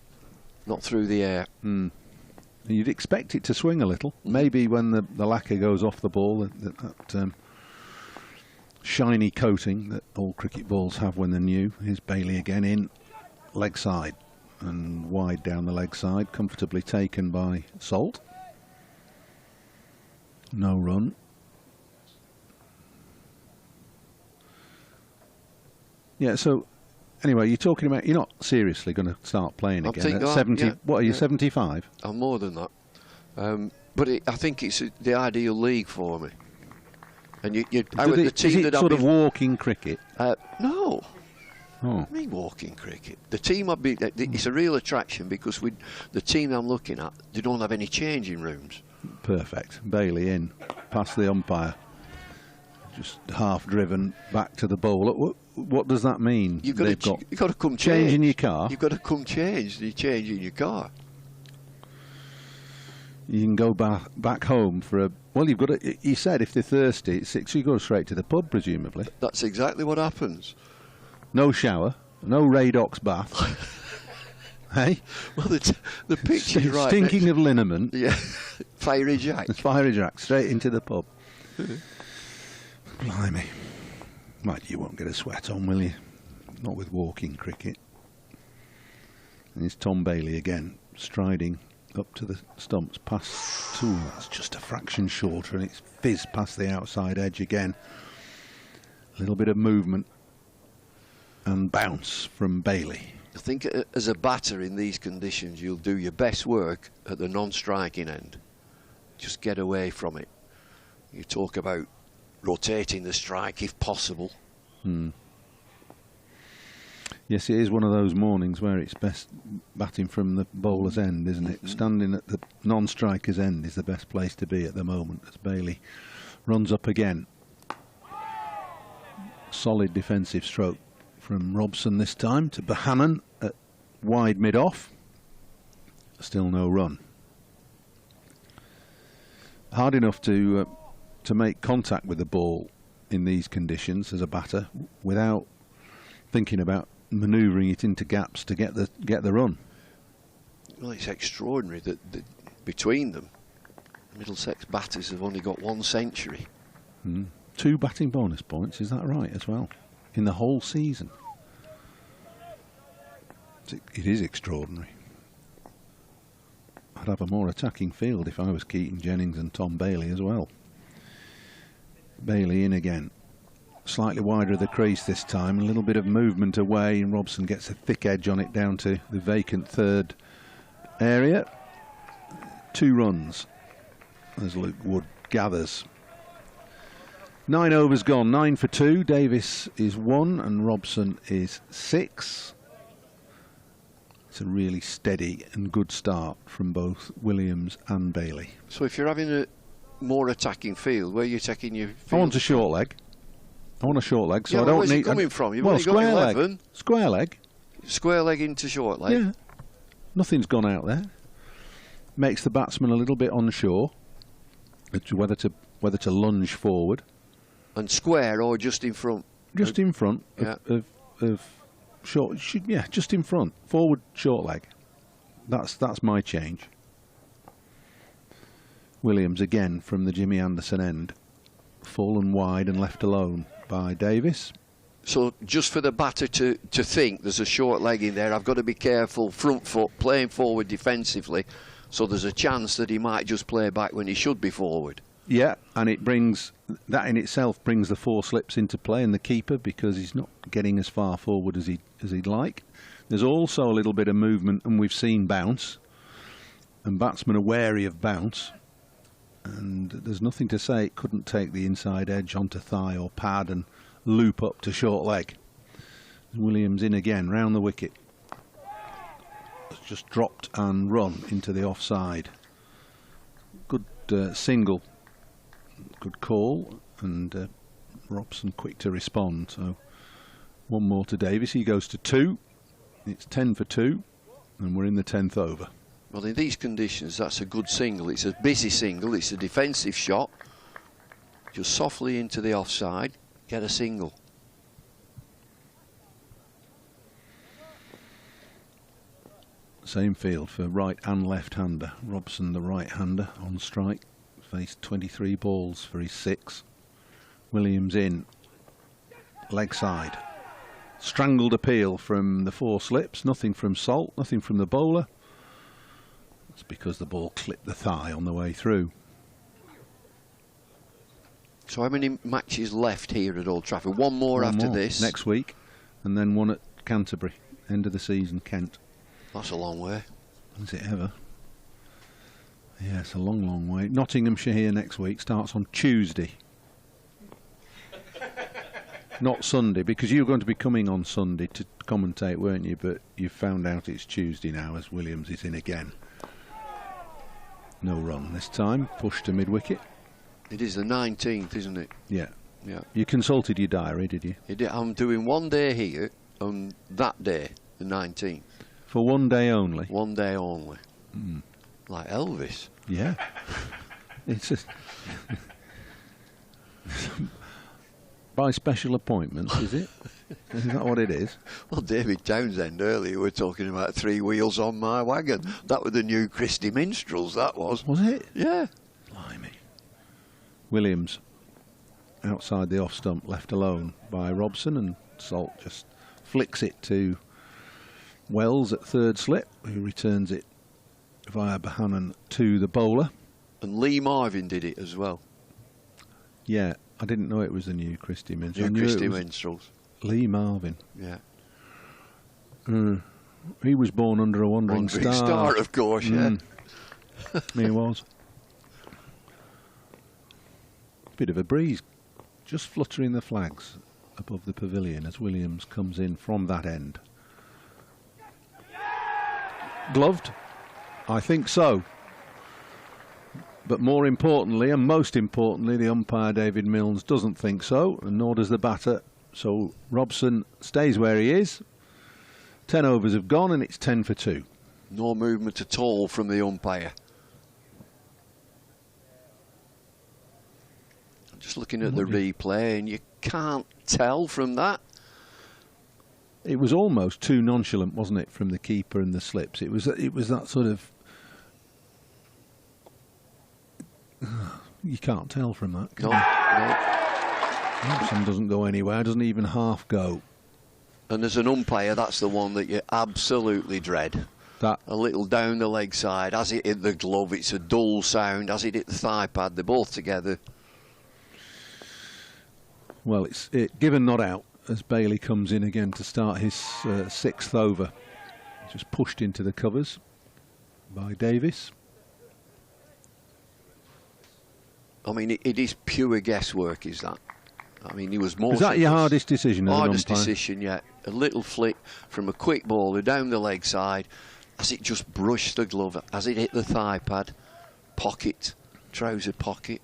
not through the air. You'd expect it to swing a little. Maybe when the lacquer goes off the ball, that shiny coating that all cricket balls have when they're new. Here's Bailey again in leg side and wide down the leg side, comfortably taken by Salt. No run. Yeah, so anyway, you're talking about you're not seriously going to start playing again at 70. What are you, 75? I'm more than that. But I think it's the ideal league for me. And the team is it sort of walking cricket? No. Oh. Me walking cricket. The team I'd be. It's a real attraction because the team I'm looking at, they don't have any changing rooms. Perfect. Bailey in, past the umpire, just half driven back to the bowler. What does that mean? You've got to come change in your car. You've got to come change. You change in your car. You can go back home for a. Well, you've got to. He said if they're thirsty at 6, you go straight to the pub, presumably. That's exactly what happens. No shower, no Radox bath. Hey? Well, the pitch is right. Stinking of liniment. Yeah. Fiery Jack. Fiery Jack, straight into the pub. Blimey. Right, you won't get a sweat on, will you? Not with walking cricket. And here's Tom Bailey again, striding up to the stumps, past 2. That's just a fraction shorter, and it's fizzed past the outside edge again. A little bit of movement and bounce from Bailey. I think as a batter in these conditions, you'll do your best work at the non-striking end. Just get away from it. You talk about rotating the strike if possible. Yes, it is one of those mornings where it's best batting from the bowler's end, isn't it? Standing at the non-striker's end is the best place to be at the moment as Bailey runs up again. Solid defensive stroke from Robson this time to Bohannon at wide mid-off. Still no run. Hard enough to make contact with the ball in these conditions as a batter without thinking about manoeuvring it into gaps to get the run. Well, it's extraordinary that between them, Middlesex batters have only got 1 century. 2 batting bonus points, is that right as well? In the whole season. It is extraordinary. I'd have a more attacking field if I was Keaton Jennings and Tom Bailey as well. Bailey in again. Slightly wider of the crease this time. A little bit of movement away, and Robson gets a thick edge on it down to the vacant third area. 2 runs as Luke Wood gathers. 9 overs gone, 9 for 2. Davis is 1 and Robson is 6. It's a really steady and good start from both Williams and Bailey. So if you're having a more attacking field, where are you taking your field? I want a short leg. I want a short leg, so yeah, I don't where's need. It coming from? You've well, only square got 11. leg. Square leg. Square leg into short leg. Yeah. Nothing's gone out there. Makes the batsman a little bit unsure as to whether to lunge forward. And square or just in front? Just in front of Short, yeah, just in front. Forward, short leg. That's my change. Williams again from the Jimmy Anderson end. Fallen wide and left alone by Davis. So just for the batter to think there's a short leg in there, I've got to be careful, front foot, playing forward defensively, so there's a chance that he might just play back when he should be forward. Yeah, and it brings, that in itself brings the 4 slips into play and the keeper, because he's not getting as far forward as he'd like. There's also a little bit of movement, and we've seen bounce, and batsmen are wary of bounce, and there's nothing to say it couldn't take the inside edge onto thigh or pad and loop up to short leg. Williams in again, round the wicket. It's just dropped and run into the offside. Good single, good call, and Robson quick to respond. So 1 more to Davis. He goes to 2. It's 10 for 2, and we're in the 10th over. Well, in these conditions, that's a good single. It's a busy single. It's a defensive shot. Just softly into the offside. Get a single. Same field for right and left-hander. Robson, the right-hander, on strike. Faced 23 balls for his 6. Williams in. Leg side. Strangled appeal from the 4 slips. Nothing from Salt, nothing from the bowler. It's because the ball clipped the thigh on the way through. So how many matches left here at Old Trafford? One more after this. Next week, and then one at Canterbury. End of the season, Kent. That's a long way. Is it ever? Yeah, it's a long, long way. Nottinghamshire here next week. Starts on Tuesday. Not Sunday, because you were going to be coming on Sunday to commentate, weren't you? But you've found out it's Tuesday now, as Williams is in again. No run this time. Push to mid-wicket. It is the 19th, isn't it? Yeah. Yeah. You consulted your diary, did you? I'm doing 1 day here on that day, the 19th. For 1 day only? 1 day only. Like Elvis. Yeah. It's just by special appointment, is it? Is that what it is? Well, David Townsend earlier were talking about 3 wheels on my wagon. That was the new Christy Minstrels, that was. Was it? Yeah. Blimey. Williams outside the off stump, left alone by Robson, and Salt just flicks it to Wells at 3rd slip, who returns it via Bohannon to the bowler. And Lee Marvin did it as well. Yeah, I didn't know it was the new Christy Minstrels. New Christy Minstrels. Lee Marvin. Yeah. He was born under a wandering star. Of course, yeah. He was. Bit of a breeze, just fluttering the flags above the pavilion as Williams comes in from that end. Gloved? I think so. But more importantly, and most importantly, the umpire David Milnes doesn't think so, and nor does the batter. So Robson stays where he is. 10 overs have gone, and it's 10 for 2. No movement at all from the umpire. I'm just looking at the replay, and you can't tell from that. It was almost too nonchalant, wasn't it, from the keeper and the slips? It was that sort of. You can't tell from that. No. Robson doesn't go anywhere. Doesn't even half go. And as an umpire, that's the one that you absolutely dread. That a little down the leg side. As it hit the glove, it's a dull sound. As it hit the thigh pad, they're both together. Well, it's given not out as Bailey comes in again to start his 6th over. Just pushed into the covers by Davis. I mean, it is pure guesswork, is that? I mean, he was more. Is that your hardest decision? Hardest decision, yeah. A little flick from a quick bowler down the leg side, as it just brushed the glove, as it hit the thigh pad, pocket, trouser pocket.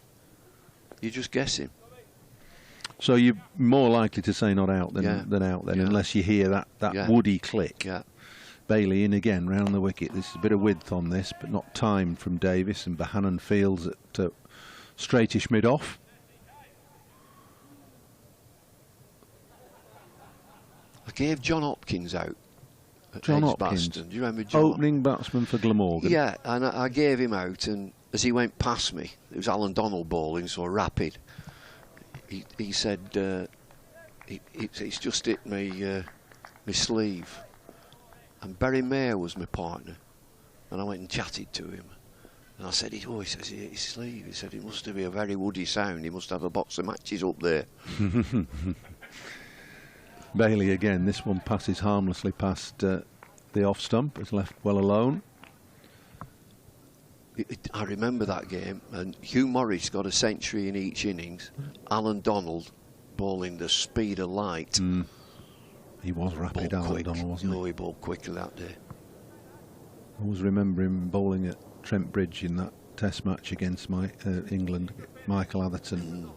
You're just guessing. So you're more likely to say not out than out then, yeah. unless you hear that woody click. Yeah. Bailey in again, round the wicket. There's a bit of width on this, but not timed from Davis, and Bohannon fields at straightish mid-off. I gave John Hopkins out at John Edgbaston. Hopkins? Do you remember John? Opening batsman for Glamorgan. Yeah, and I gave him out, and as he went past me, it was Alan Donald bowling, so rapid. He said, it's just hit me sleeve. And Barry Mayer was my partner, and I went and chatted to him. And I said, he says he hit his sleeve. He said, it must be a very woody sound. He must have a box of matches up there. Bailey again. This one passes harmlessly past the off stump. It's left well alone. I remember that game, and Hugh Morris got a century in each innings. Alan Donald bowling the speed of light. He was rapid, Alan Donald, wasn't he? Oh, he bowled quickly that day. I always remember him bowling at Trent Bridge in that Test match against England, Michael Atherton.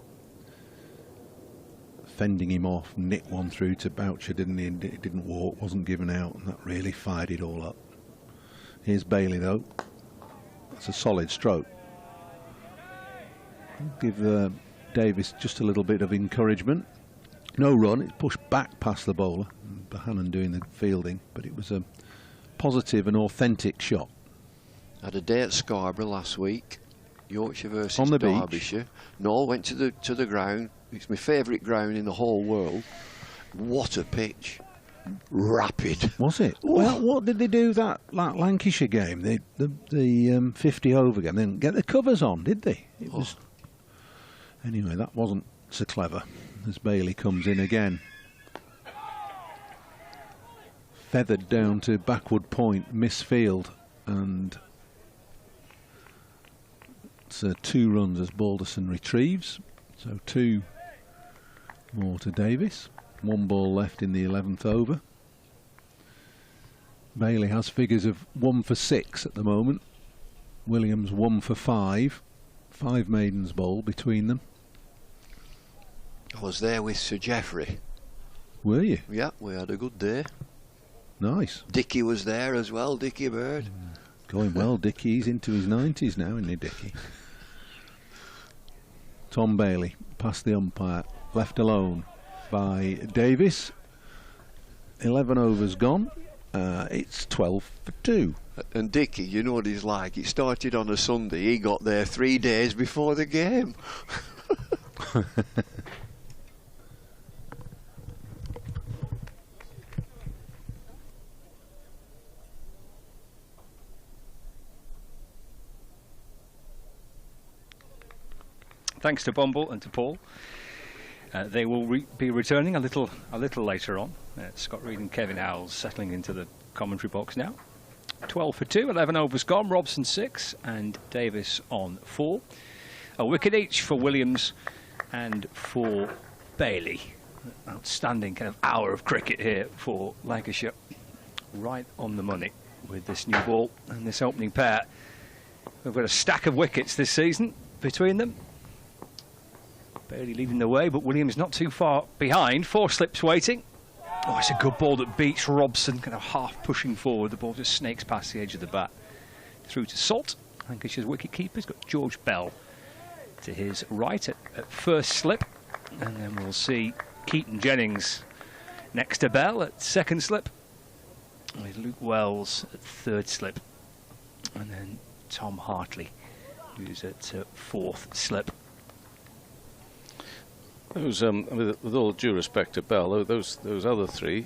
Fending him off, nicked one through to Boucher, didn't he? It didn't walk, wasn't given out, and that really fired it all up. Here's Bailey, though. That's a solid stroke. Give Davis just a little bit of encouragement. No run, it's pushed back past the bowler. Bohannon doing the fielding, but it was a positive and authentic shot. Had a day at Scarborough last week, Yorkshire versus On the Derbyshire. beach. No, went to the ground. It's my favourite ground in the whole world. What a pitch! Rapid. Was it? Oh. Well, what did they do that Lancashire game? The 50 over game. They didn't get the covers on, did they? It was. Anyway, that wasn't so clever. As Bailey comes in again. Feathered down to backward point, misfield, and it's 2 runs as Balderson retrieves. So 2 more to Davis. 1 ball left in the 11th over. Bailey has figures of 1 for 6 at the moment. Williams 1 for 5. 5 maidens bowled between them. I was there with Sir Geoffrey. Were you? Yeah, we had a good day. Nice. Dickie was there as well, Dickie Bird. Going well, Dickie. He's into his 90s now, isn't he, Dickie? Tom Bailey, past the umpire, left alone by Davis. 11 overs gone. It's 12 for 2. And Dickie, you know what he's like. It started on a Sunday. He got there 3 days before the game. Thanks to Bumble and to Paul. They will be returning a little later on. Scott Reed and Kevin Howells settling into the commentary box now. 12 for 2, 11 overs gone. Robson 6 and Davis on 4. A wicket each for Williams and for Bailey. Outstanding kind of hour of cricket here for Lancashire. Right on the money with this new ball and this opening pair. We've got a stack of wickets this season between them. Bailey leading the way, but Williams not too far behind. 4 slips waiting. Oh, it's a good ball that beats Robson, kind of half pushing forward. The ball just snakes past the edge of the bat. Through to Salt. Lancashire's wicket keeper's got George Bell to his right at first slip. And then we'll see Keaton Jennings next to Bell at second slip. With Luke Wells at third slip. And then Tom Hartley, who's at fourth slip. Those, with all due respect to Bell, those other three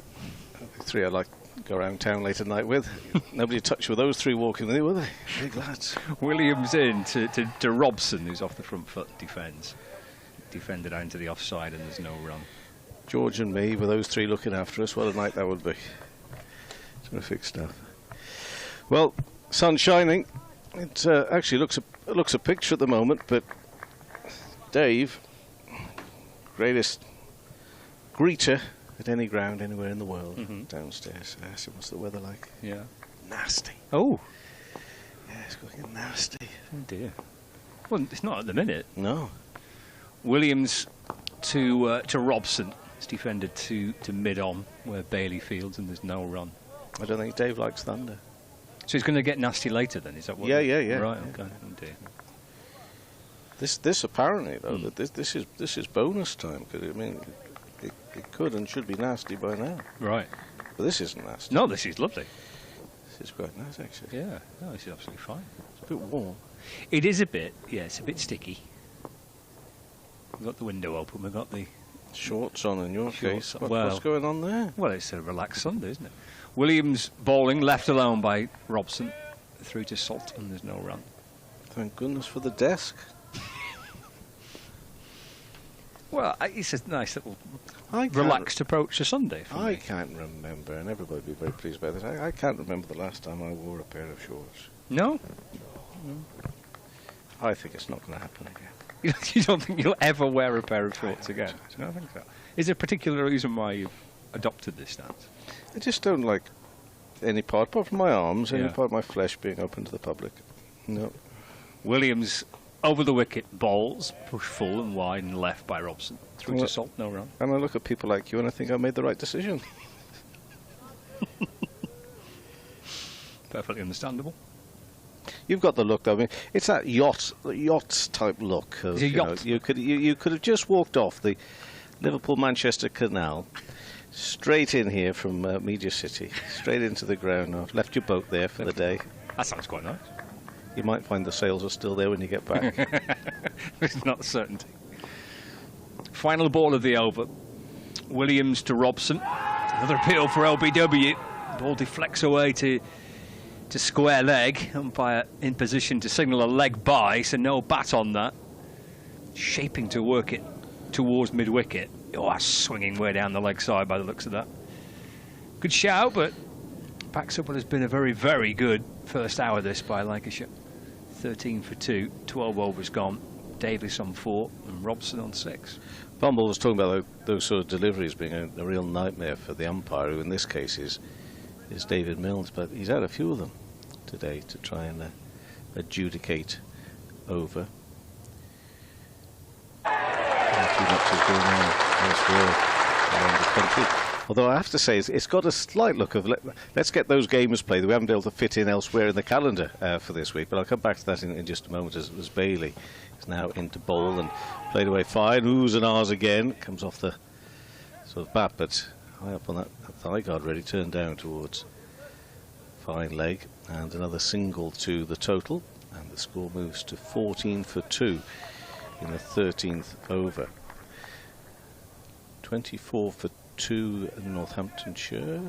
I'd like to go around town late at night with. Nobody touched with those 3 walking with you, were they? Big lads. Williams in to Robson, who's off the front foot, defends. Defended out into the offside and there's no run. George and me, with those 3 looking after us, what a night that would be. Terrific stuff. Well, sun's shining. It actually looks a picture at the moment, but Dave, greatest greeter at any ground anywhere in the world, downstairs. I asked him, what's the weather like? Yeah. Nasty. Oh. Yeah, it's going to get nasty. Oh dear. Well, it's not at the minute. No. Williams to Robson. It's defended to mid-on where Bailey fields and there's no run. I don't think Dave likes thunder. So he's going to get nasty later then, is that what? Yeah. Right, okay. Oh dear. This apparently though, that this is bonus time, because I mean it could and should be nasty by now. Right. But this isn't nasty. No, this is lovely. This is quite nice, actually. Yeah, no, this is absolutely fine. It's a bit warm. It is a bit, yeah, it's a bit sticky. We've got the window open, we've got the... Shorts on in your Shorts case. on. Well, What's going on there? Well, it's a relaxed Sunday, isn't it? Williams bowling, left alone by Robson, through to Salt, and there's no run. Thank goodness for the desk. Well, it's a nice little relaxed approach to Sunday for I me. can't remember, and everybody will be very pleased about this. I can't remember the last time I wore a pair of shorts. No? I think it's not going to happen again. You don't think you'll ever wear a pair of shorts again? I don't think so. Is there a particular reason why you've adopted this stance? I just don't like any part, apart from my arms, any Yeah. part of my flesh being open to the public. No. Williams over the wicket, bowls, push full and wide and left by Robson. Through Well, to Salt, no run. And I look at people like you and I think I made the right decision. Perfectly understandable. You've got the look, though. I mean, it's that yacht type look. Of, It's a you know, yacht. you could have just walked off the Liverpool-Manchester Canal, straight in here from Media City, straight into the ground. Or left your boat there for the day. That sounds quite nice. You might find the sails are still there when you get back. It's not a certainty. Final ball of the over. Williams to Robson. Another appeal for LBW. Ball deflects away to square leg. Umpire in position to signal a leg by, so no bat on that. Shaping to work it towards mid-wicket. Oh, that's swinging way down the leg side by the looks of that. Good shout, but backs up what has been a very, very good first hour this by Lancashire. 13 for 2, 12 overs gone. Davis on 4 and Robson on 6. Bumble was talking about those sort of deliveries being a real nightmare for the umpire, who in this case is David Mills, but he's had a few of them today to try and adjudicate over. Not too much is going on elsewhere around the country. Although I have to say, it's got a slight look of let's get those games played that we haven't been able to fit in elsewhere in the calendar for this week. But I'll come back to that in just a moment as Bailey is now into bowl and played away fine. Oohs and ahs again. Comes off the sort of bat, but high up on that thigh guard, ready, turned down towards fine leg. And another single to the total. And the score moves to 14 for 2 in the 13th over. 24 for 2 Northamptonshire.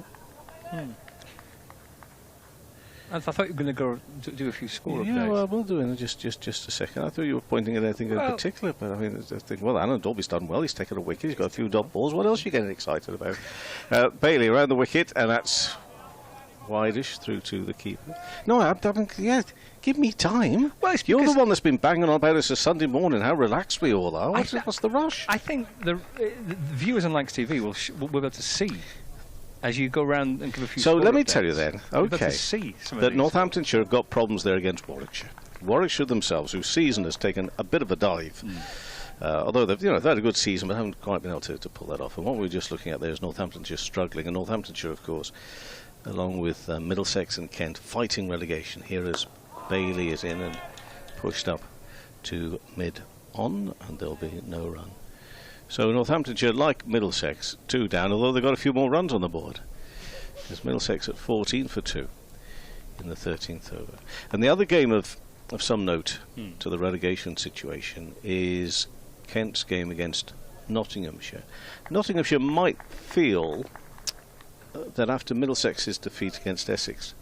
I thought you were going to go do a few score updates. Yeah, well, we'll do in just a second. I thought you were pointing at anything in particular, but I mean, I think, well, Alan Dolby's done well. He's taken a wicket. He's got a few dot balls. What else are you getting excited about? Bailey around the wicket, and that's wide-ish through to the keeper. No, I haven't. Yeah, give me time. Well, you're the one that's been banging on about us a Sunday morning. How relaxed we all are. What's the rush? I think the viewers on Lancs TV will be able to see as you go around and give a few. So let me updates. tell you then, You'll be able okay, to see some of that these. Northamptonshire have got problems there against Warwickshire. Warwickshire themselves, whose season has taken a bit of a dive. Although they've had a good season, but haven't quite been able to pull that off. And what we're just looking at there is Northamptonshire struggling, and Northamptonshire, of course, along with Middlesex and Kent, fighting relegation. Here as Bailey is in and pushed up to mid-on, and there'll be no run. So Northamptonshire, like Middlesex, 2 down, although they've got a few more runs on the board. There's Middlesex at 14 for 2 in the 13th over. And the other game of some note to the relegation situation is Kent's game against Nottinghamshire. Nottinghamshire might feel that after Middlesex's defeat against Essex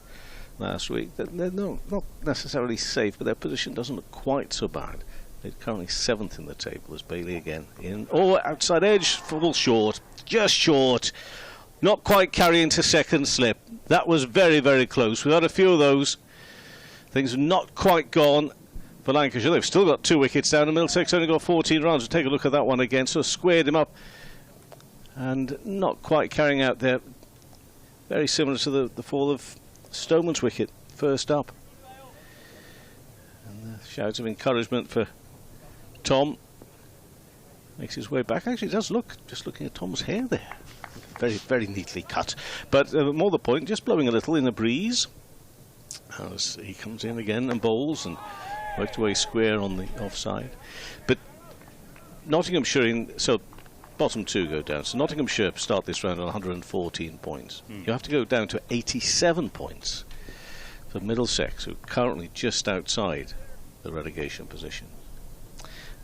last week, that they're not necessarily safe, but their position doesn't look quite so bad. They're currently 7th in the table as Bailey again in. Oh, outside edge, full short, just short. Not quite carrying to second slip. That was very, very close. We've had a few of those. Things have not quite gone for Lancashire. They've still got 2 wickets down, and Middlesex only got 14 runs. We'll take a look at that one again. So squared him up and not quite carrying out there. Very similar to the fall of Stoneman's wicket, first up. And the shouts of encouragement for Tom. Makes his way back. Actually, it does look, just looking at Tom's hair there, very, very neatly cut. But more the point, just blowing a little in a breeze. As he comes in again and bowls and worked away square on the offside. But Nottinghamshire, so bottom two go down. So Nottinghamshire start this round on 114 points. You have to go down to 87 points for Middlesex, who are currently just outside the relegation position.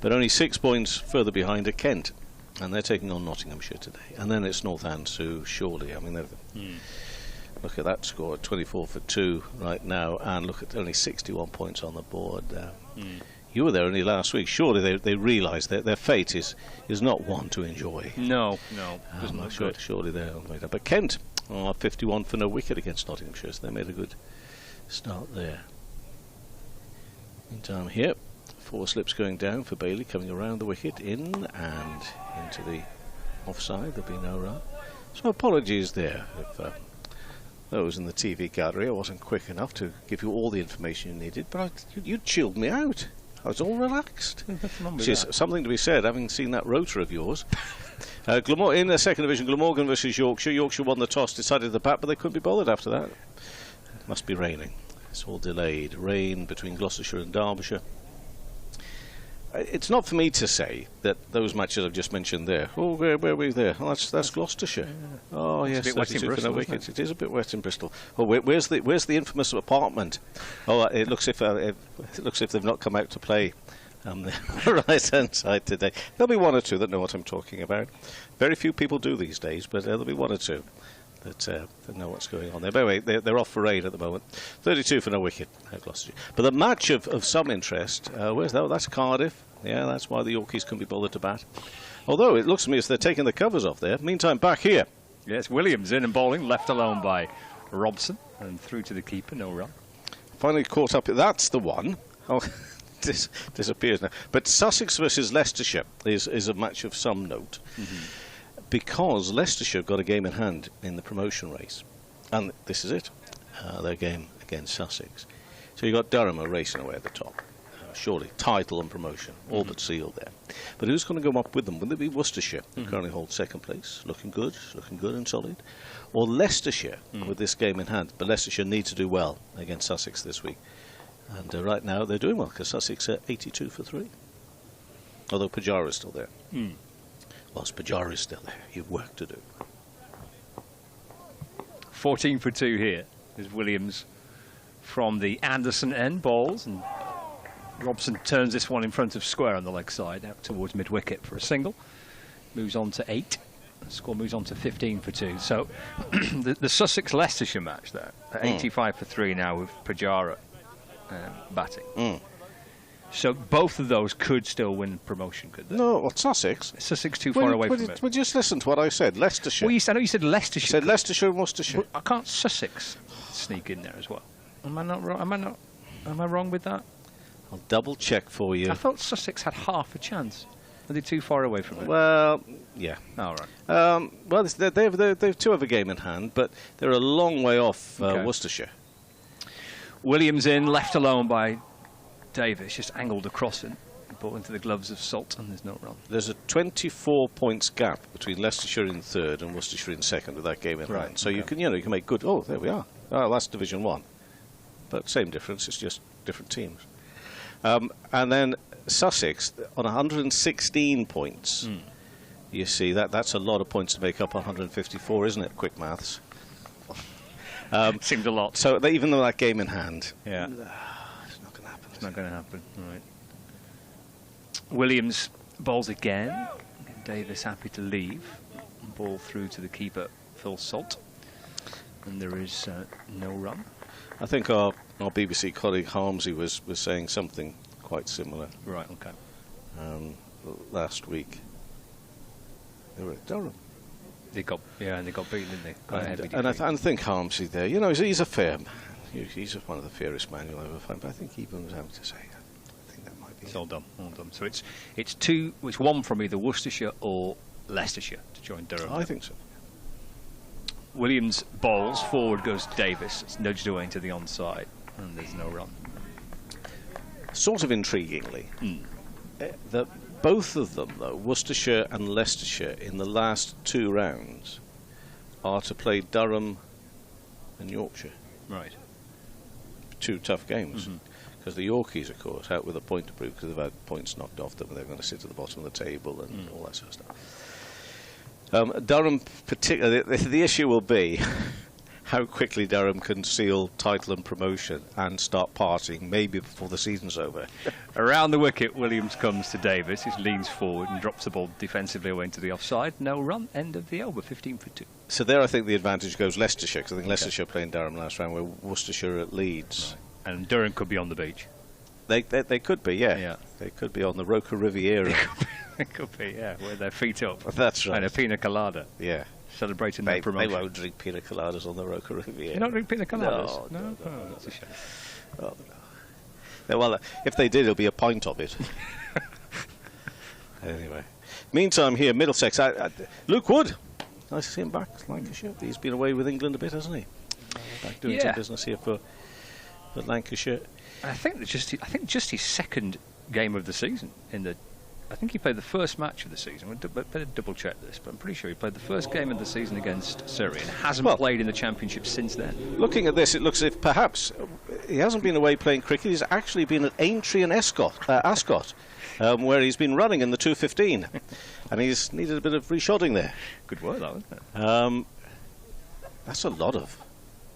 But only 6 points further behind are Kent, and they're taking on Nottinghamshire today. And then it's Northants, who surely, I mean, look at that score, 24 for 2 right now, and look at only 61 points on the board. You were there only last week. Surely they realise that their fate is not one to enjoy. No, doesn't look good. Surely they're on the way down. But Kent are 51 for no wicket against Nottinghamshire, so they made a good start there. Meantime here, 4 slips going down for Bailey, coming around the wicket, in and into the offside. There'll be no run. So apologies there if those in the TV gallery. I wasn't quick enough to give you all the information you needed, but you chilled me out. I was all relaxed. Which is something to be said, having seen that rotor of yours. In the second division, Glamorgan versus Yorkshire. Yorkshire won the toss, decided the bat, but they couldn't be bothered after that. It must be raining. It's all delayed. Rain between Gloucestershire and Derbyshire. It's not for me to say that those matches I've just mentioned there. Oh, where were we there? Oh, that's Gloucestershire. Oh, yes, it's a bit wet in Bristol, wickets. It is a bit wet in Bristol. Oh, where's the infamous apartment? Oh, it looks if they've not come out to play the right-hand side today. There'll be one or two that know what I'm talking about. Very few people do these days, but there'll be one or two that know what's going on there. But anyway, they're off for rain at the moment. 32 for no wicket, Gloucestershire. But the match of some interest, where's that? That's Cardiff. Yeah, that's why the Yorkies couldn't be bothered to bat. Although it looks to me as they're taking the covers off there. Meantime, back here. Yes, Williams in and bowling, left alone by Robson, and through to the keeper, no run. Finally caught up. That's the one. Oh, disappears now. But Sussex versus Leicestershire is a match of some note. Because Leicestershire got a game in hand in the promotion race. And this is it, their game against Sussex. So you got Durham racing away at the top. Surely, title and promotion, all but sealed there. But who's going to go up with them? Will it be Worcestershire, who currently holds second place, looking good and solid? Or Leicestershire, with this game in hand? But Leicestershire need to do well against Sussex this week. And right now they're doing well, because Sussex are 82 for 3. Although Pajara is still there. Whilst Pajara is still there, you've work to do. 14 for 2 here is Williams from the Anderson end, bowls, and Robson turns this one in front of square on the leg side out towards mid-wicket for a single. Moves on to 8. The score moves on to 15 for 2. So the Sussex-Leicestershire match there, at 85 for 3 now with Pajara batting. So both of those could still win promotion, could they? No, what, Sussex? Sussex too far away from it. Well, just listen to what I said. Leicestershire. Well, I know you said Leicestershire. I said Leicestershire and Worcestershire. Well, I can't Sussex sneak in there as well. Am I not wrong? Am I wrong with that? I'll double check for you. I thought Sussex had half a chance. Are they too far away from it? Well, yeah. All right. Well, they've 2 have a game in hand, but they're a long way off Worcestershire. Williams in, left alone by Davis, just angled across it, ball into the gloves of Salt, and there's no run. There's a 24 points gap between Leicestershire in third and Worcestershire in second with that game in hand. So you can make good. Oh, there we are. Oh, that's Division 1, but same difference. It's just different teams. And then Sussex on 116 points. You see that's a lot of points to make up 154, isn't it? Quick maths. Seemed a lot. So even though that game in hand, yeah. It's not going to happen. It's not going to happen. Right. Williams bowls again. Davis happy to leave. Ball through to the keeper, Phil Salt. And there is no run. I think our BBC colleague Harmsey was saying something quite similar. Right, okay. Last week. They were at Durham. They got beaten, didn't they? And I think Harmsey there, he's a fair man. He's one of the fairest men you'll ever find. But I think even was having to say that. I think that might be. It's all done. So it's one from either Worcestershire or Leicestershire to join Durham. I think so. Williams bowls, forward goes Davis. It's nudged away into the onside, and there's no run. Sort of intriguingly, that both of them, though, Worcestershire and Leicestershire, in the last 2 rounds, are to play Durham and Yorkshire. Right. 2 tough games. Because the Yorkies, of course, out with a point to prove because they've had points knocked off them and they're going to sit at the bottom of the table and all that sort of stuff. Durham, particularly, the issue will be how quickly Durham can seal title and promotion and start partying, maybe before the season's over. Around the wicket, Williams comes to Davis. He leans forward and drops the ball defensively away into the offside. No run, end of the over, 15 for 2. So there I think the advantage goes Leicestershire, because I think Leicestershire playing Durham last round, where Worcestershire at Leeds. Right. And Durham could be on the beach. They could be, yeah. They could be on the Roca Riviera. It could be, yeah, with their feet up. That's right. And a pina colada. Yeah. Celebrating their promotion. They won't drink pina coladas on the Roca Riviera. You don't drink pina coladas? No. Oh, that's a shame. Oh, no. Well, if they did, it'll be a pint of it. Anyway. Meantime, here, Middlesex. Luke Wood. Nice to see him back, Lancashire. He's been away with England a bit, hasn't he? Back doing some business here for Lancashire. I think just his second game of the season I think he played the first match of the season. We'll better double check this, but I'm pretty sure he played the first game of the season against Surrey and hasn't played in the Championship since then. Looking at this, it looks as if perhaps he hasn't been away playing cricket. He's actually been at Aintree and Ascot, where he's been running in the 215, and he's needed a bit of reshodding there. Good work, that, wasn't it? That's a lot of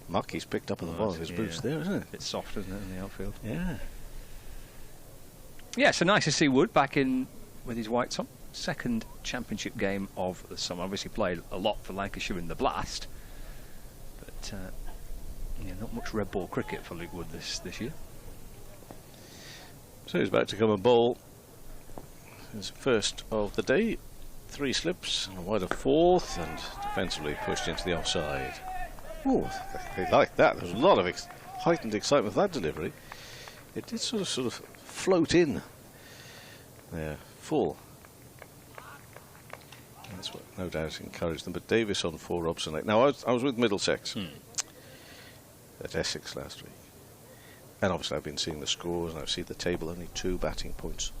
muck he's picked up in the ball of his boots there, isn't it? It's soft, isn't it, in the outfield? Yeah. Yeah, so nice to see Wood back in with his whites on. Second Championship game of the summer. Obviously played a lot for Lancashire in the Blast, but not much red ball cricket for Luke Wood this year. So he's about to come and bowl his first of the day. 3 slips and a wide of fourth, and defensively pushed into the offside. Oh, they like that. There was a lot of heightened excitement with that delivery. It did sort of float in there, full. That's what no doubt encouraged them. But Davis on 4, Robson 8. Now I was with Middlesex at Essex last week, and obviously I've been seeing the scores, and I've seen the table, only 2 batting points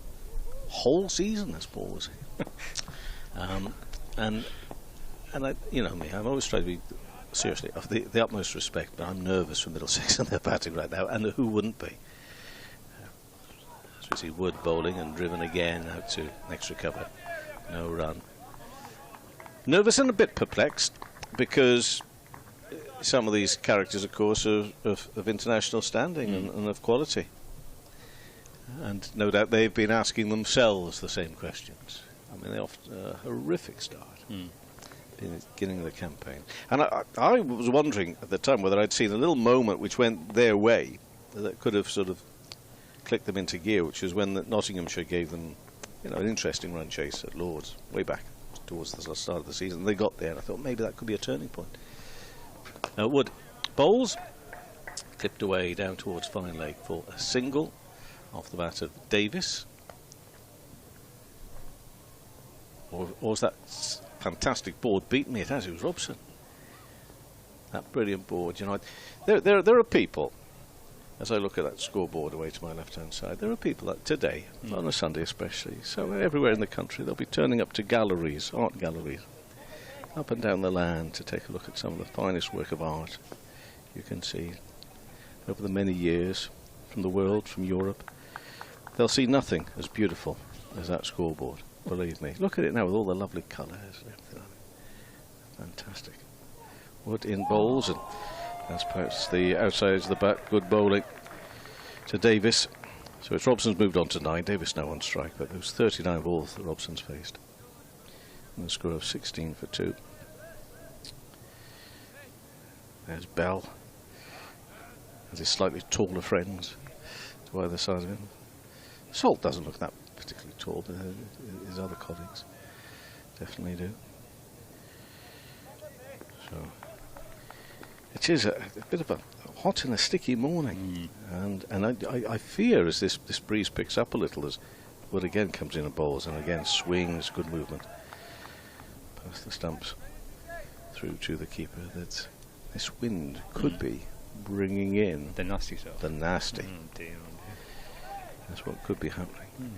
whole season, as Paul was saying. And I, you know me, I'm always trying to be seriously of the utmost respect, but I'm nervous for Middlesex and their batting right now, and who wouldn't be? So we see Wood bowling and driven again out to next recover, no run. Nervous and a bit perplexed, because some of these characters, of course, are of international standing and of quality, and no doubt they've been asking themselves the same questions. I mean, they often a horrific start in the beginning of the campaign. And I was wondering at the time whether I'd seen a little moment which went their way that could have sort of clicked them into gear, which was when Nottinghamshire gave them, an interesting run chase at Lords way back towards the start of the season. They got there, and I thought maybe that could be a turning point. Wood bowls, clipped away down towards fine leg for a single off the bat of Davis. Or was that fantastic board beaten me? It has. It was Robson. That brilliant board. There are people, as I look at that scoreboard away to my left-hand side, there are people that today, on a Sunday especially, so everywhere in the country, they'll be turning up to galleries, art galleries, up and down the land to take a look at some of the finest work of art you can see over the many years from the world, from Europe. They'll see nothing as beautiful as that scoreboard. Believe me. Look at it now with all the lovely colours and everything. Fantastic. Wood in bowls, and that's perhaps the outsides of the bat. Good bowling to Davis. So it's Robson's moved on to 9. Davis now on strike, but those 39 balls that Robson's faced. And a score of 16 for 2. There's Bell and his slightly taller friends to either side of him. Salt doesn't look that particularly tall, but his other colleagues definitely do. So it is a bit of a hot and a sticky morning, and I fear as this breeze picks up a little, as Wood again comes in and bowls and again swings, good movement past the stumps through to the keeper, that this wind could be bringing in the nasty stuff. The nasty. Dear. That's what could be happening.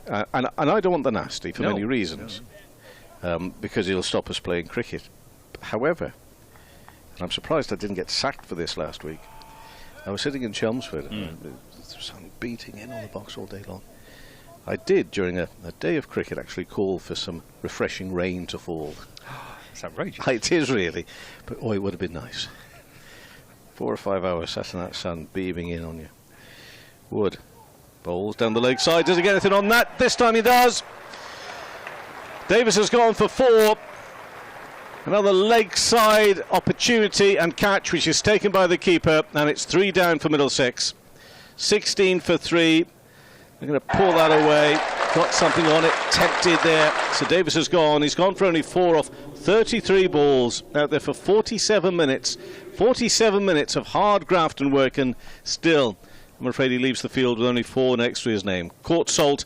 And I don't want the nasty for many reasons, because it'll stop us playing cricket. However, and I'm surprised I didn't get sacked for this last week. I was sitting in Chelmsford, and the sun beating in on the box all day long, I did, during a day of cricket, actually call for some refreshing rain to fall. It's outrageous. It is really, but it would have been nice. 4 or 5 hours sat in that sun beaming in on you. Wood bowls down the leg side. Does he get anything on that? This time he does. Davis has gone for 4. Another leg side opportunity and catch, which is taken by the keeper, and it's 3 down for Middlesex. 16 for 3. They're going to pull that away. Got something on it, tempted there. So Davis has gone. He's gone for only 4 off 33 balls out there for 47 minutes. 47 minutes of hard graft and work, and still, I'm afraid he leaves the field with only 4 next to his name. Caught Salt,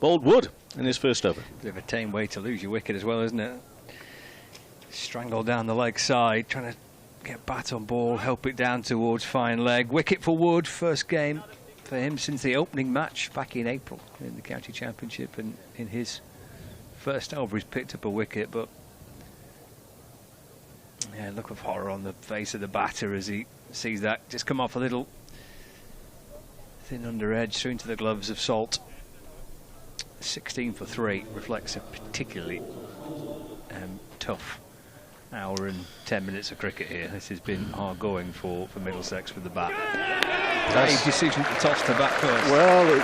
bowled Wood in his first over. Bit of a tame way to lose your wicket as well, isn't it? Strangled down the leg side, trying to get bat on ball, help it down towards fine leg. Wicket for Wood, first game for him since the opening match back in April in the county championship, and in his first over he's picked up a wicket, but yeah, look of horror on the face of the batter as he sees that just come off a little thin under edge through into the gloves of Salt. 16 for 3 reflects a particularly tough hour and 10 minutes of cricket here. This has been hard going for Middlesex with the bat. That's a decision to toss the bat first. Well,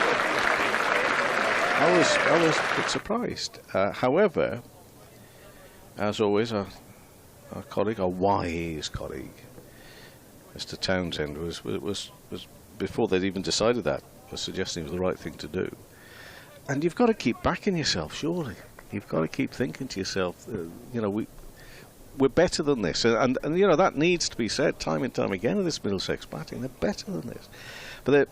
I was a bit surprised. However, as always, our colleague, our wise colleague, Mr. Townsend, was before they'd even decided that, was suggesting it was the right thing to do. And you've got to keep backing yourself, surely. You've got to keep thinking to yourself, you know, we're better than this, and you know that needs to be said time and time again of this Middlesex batting. They're better than this, but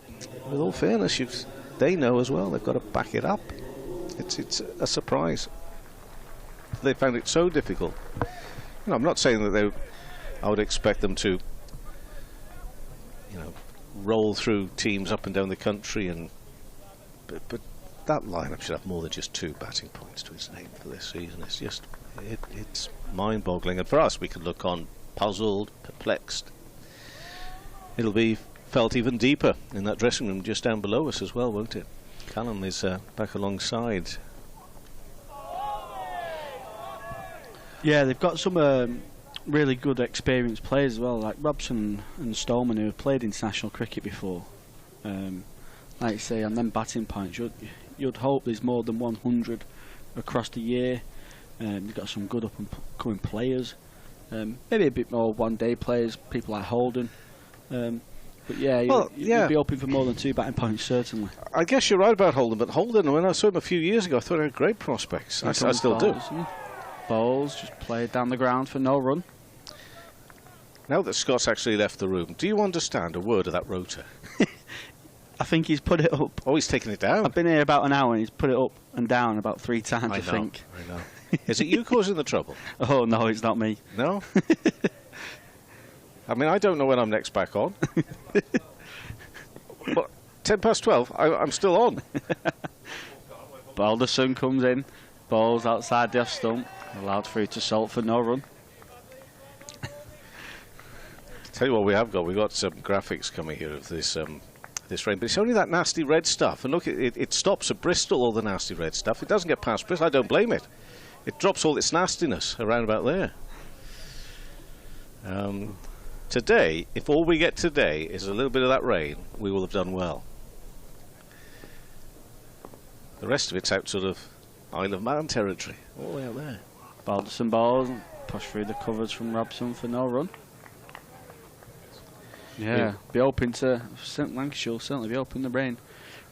with all fairness, they know as well. They've got to back it up. It's a surprise. They found it so difficult. You know, I'm not saying that I would expect them to, you know, roll through teams up and down the country, but that lineup should have more than just 2 batting points to its name for this season. It's just. It's mind-boggling, and for us we can look on puzzled, perplexed. It'll be felt even deeper in that dressing room just down below us as well, won't it? Callum is back alongside. Yeah, they've got some really good experienced players as well, like Robson and Stolman, who have played international cricket before. Like you say, and then batting points, you'd hope there's more than 100 across the year. You've got some good up-and-coming players, maybe a bit more one-day players, people like Holden. But yeah, you'd be hoping for more than 2 batting points, certainly. I guess you're right about Holden, but Holden, when I saw him a few years ago, I thought he had great prospects. I still do. Bowls, just played down the ground for no run. Now that Scott's actually left the room, do you understand a word of that rotor? I think he's put it up. Oh, he's taken it down. I've been here about an hour and he's put it up and down about 3 times, I think. I know. Is it you causing the trouble? Oh, no, it's not me. No? I mean, I don't know when I'm next back on. But 12, I'm still on. Balderson comes in, balls outside the off stump, allowed through to Salt for no run. Tell you what we have got. We've got some graphics coming here of this rain, but it's only that nasty red stuff. And look, it stops at Bristol, all the nasty red stuff. It doesn't get past Bristol. I don't blame it. It drops all its nastiness around about there. Today, if all we get today is a little bit of that rain, we will have done well. The rest of it's out sort of Isle of Man territory, all the way out there. Balderson balls, push through the covers from Robson for no run. Yeah, be open to Lancashire. Will certainly be open the rain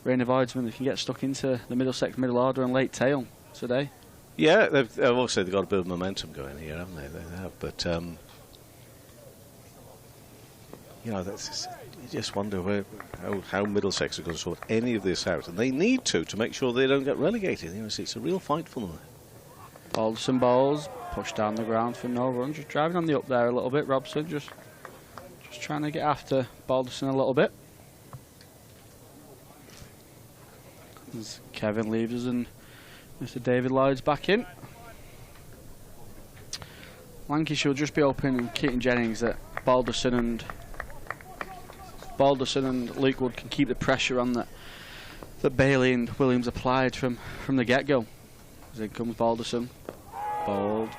avoids when they can get stuck into the Middlesex middle order and late tail today. Yeah, they've obviously got a bit of momentum going here, haven't they? They have, but you know, you just wonder how Middlesex are going to sort any of this out, and they need to make sure they don't get relegated. You know, it's a real fight for them. Balderson balls, push down the ground for no run, just driving on the up there a little bit. Robson just trying to get after Balderson a little bit. As Kevin leaves us and Mr. David Lloyd's back in. Lancashire will just be open, and Keaton Jennings that Balderson and Luke Wood can keep the pressure on that that Bailey and Williams applied from the get-go. Then comes Balderson, bowled,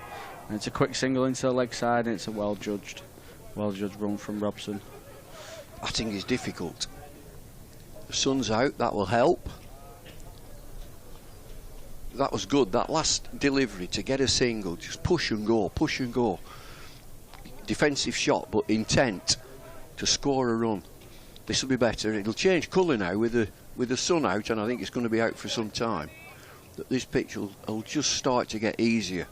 and it's a quick single into the leg side, and it's a well-judged run from Robson. Batting is difficult. The sun's out, that will help. That was good, that last delivery to get a single, just push and go, push and go. Defensive shot, but intent to score a run. This will be better. It'll change colour now with the sun out, and I think it's going to be out for some time. That this pitch will just start to get easier.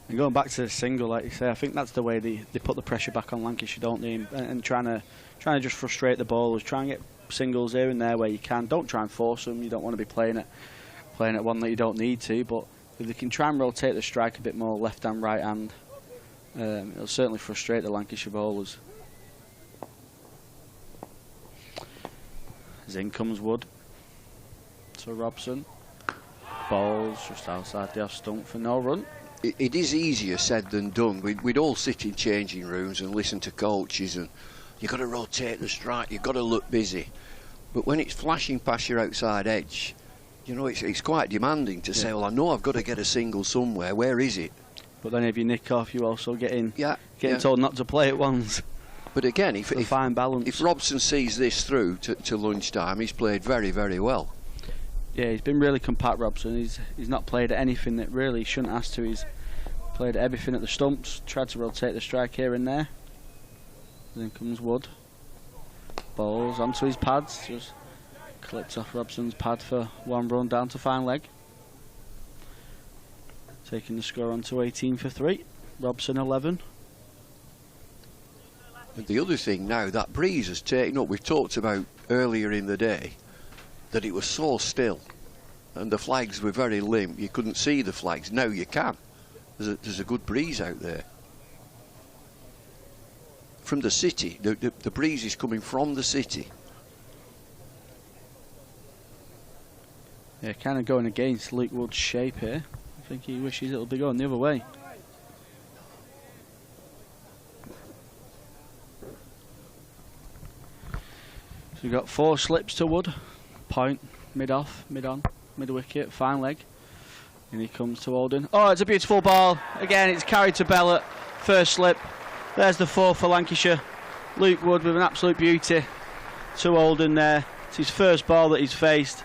And going back to the single, like you say, I think that's the way they put the pressure back on Lancashire, don't they? And trying to just frustrate the bowlers, try and get singles here and there where you can. Don't try and force them. You don't want to be playing at one that you don't need to. But if they can try and rotate the strike a bit more, left hand, right hand, it'll certainly frustrate the Lancashire bowlers. As in comes Wood to Robson. Balls just outside the off stump for no run. It is easier said than done. We'd all sit in changing rooms and listen to coaches, and you've got to rotate the strike, you've got to look busy. But when it's flashing past your outside edge, you know, it's quite demanding to say, well, I know I've got to get a single somewhere, where is it? But then if you nick off, you also getting told not to play it once. But again, if fine balance. If Robson sees this through to lunchtime, he's played very, very well. Yeah, he's been really compact, Robson. He's not played at anything that really shouldn't have to. He's played at everything at the stumps, tried to rotate the strike here and there. And then comes Wood. Balls onto his pads, just clipped off Robson's pad for one run down to fine leg. Taking the score on to 18 for 3. Robson 11. And the other thing now, that breeze has taken up. We've talked about earlier in the day that it was so still and the flags were very limp. You couldn't see the flags. Now you can. There's a good breeze out there. From the city, the breeze is coming from the city. Yeah, kind of going against Luke Wood's shape here. I think he wishes it would be going the other way. So we've got 4 slips to Wood. Point, mid-off, mid-on, mid-wicket, fine leg. And he comes to Alden. Oh, it's a beautiful ball. Again, it's carried to Bellot. First slip. There's the 4 for Lancashire. Luke Wood with an absolute beauty to Alden there. It's his first ball that he's faced.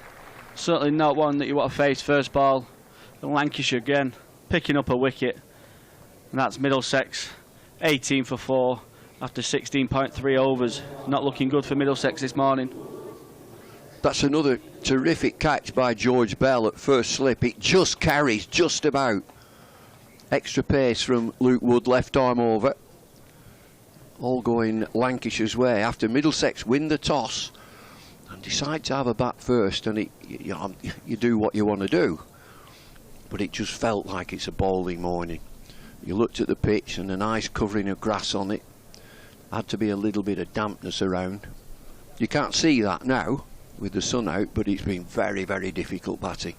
Certainly not one that you want to face first ball. And Lancashire again picking up a wicket. And that's Middlesex 18 for 4 after 16.3 overs. Not looking good for Middlesex this morning. That's another terrific catch by George Bell at first slip. It just carries just about. Extra pace from Luke Wood, left arm over. All going Lancashire's way after Middlesex win the toss and decide to have a bat first, and you do what you want to do. But it just felt like it's a bowling morning. You looked at the pitch and a nice covering of grass on it. Had to be a little bit of dampness around. You can't see that now with the sun out, but it's been very, very difficult batting.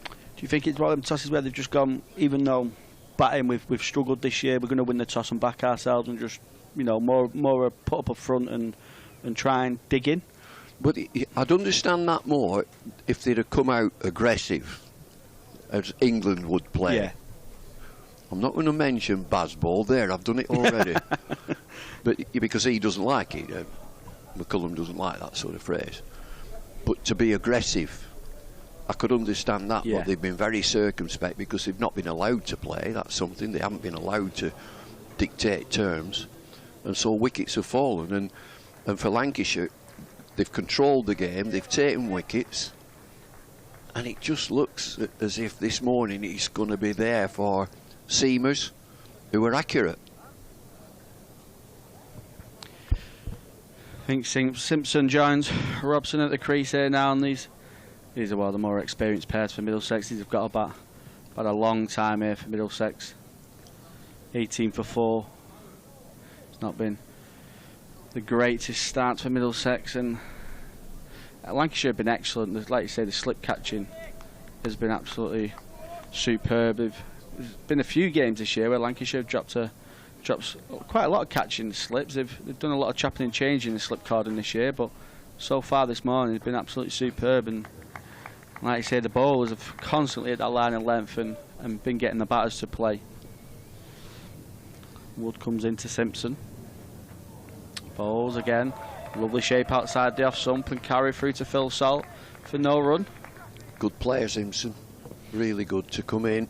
Do you think it's one of them tosses where they've just gone, even though batting we've struggled this year, we're going to win the toss and back ourselves and just, you know, more put up a front and try and dig in? But I'd understand that more if they'd have come out aggressive, as England would play. Yeah. I'm not going to mention Bazball there, I've done it already. But because he doesn't like it, McCullum doesn't like that sort of phrase. But to be aggressive, I could understand that, but they've been very circumspect because they've not been allowed to play. That's something. They haven't been allowed to dictate terms. And so wickets have fallen. And for Lancashire, they've controlled the game, they've taken wickets. And it just looks as if this morning it's going to be there for seamers who are accurate. I think Simpson joins Robson at the crease here now, and these are one of the more experienced pairs for Middlesex. These have got about a long time here for Middlesex. 18 for 4. It's not been the greatest start for Middlesex, and Lancashire have been excellent. Like you say, the slip catching has been absolutely superb. There's been a few games this year where Lancashire have dropped quite a lot of catching slips. They've done a lot of chopping and changing the slip cordon this year, but so far this morning has been absolutely superb, and like you say, the bowlers have constantly hit that line of length and been getting the batters to play. Wood comes into Simpson. Bowls again. Lovely shape outside the off stump and carry through to Phil Salt for no run. Good player, Simpson. Really good to come in.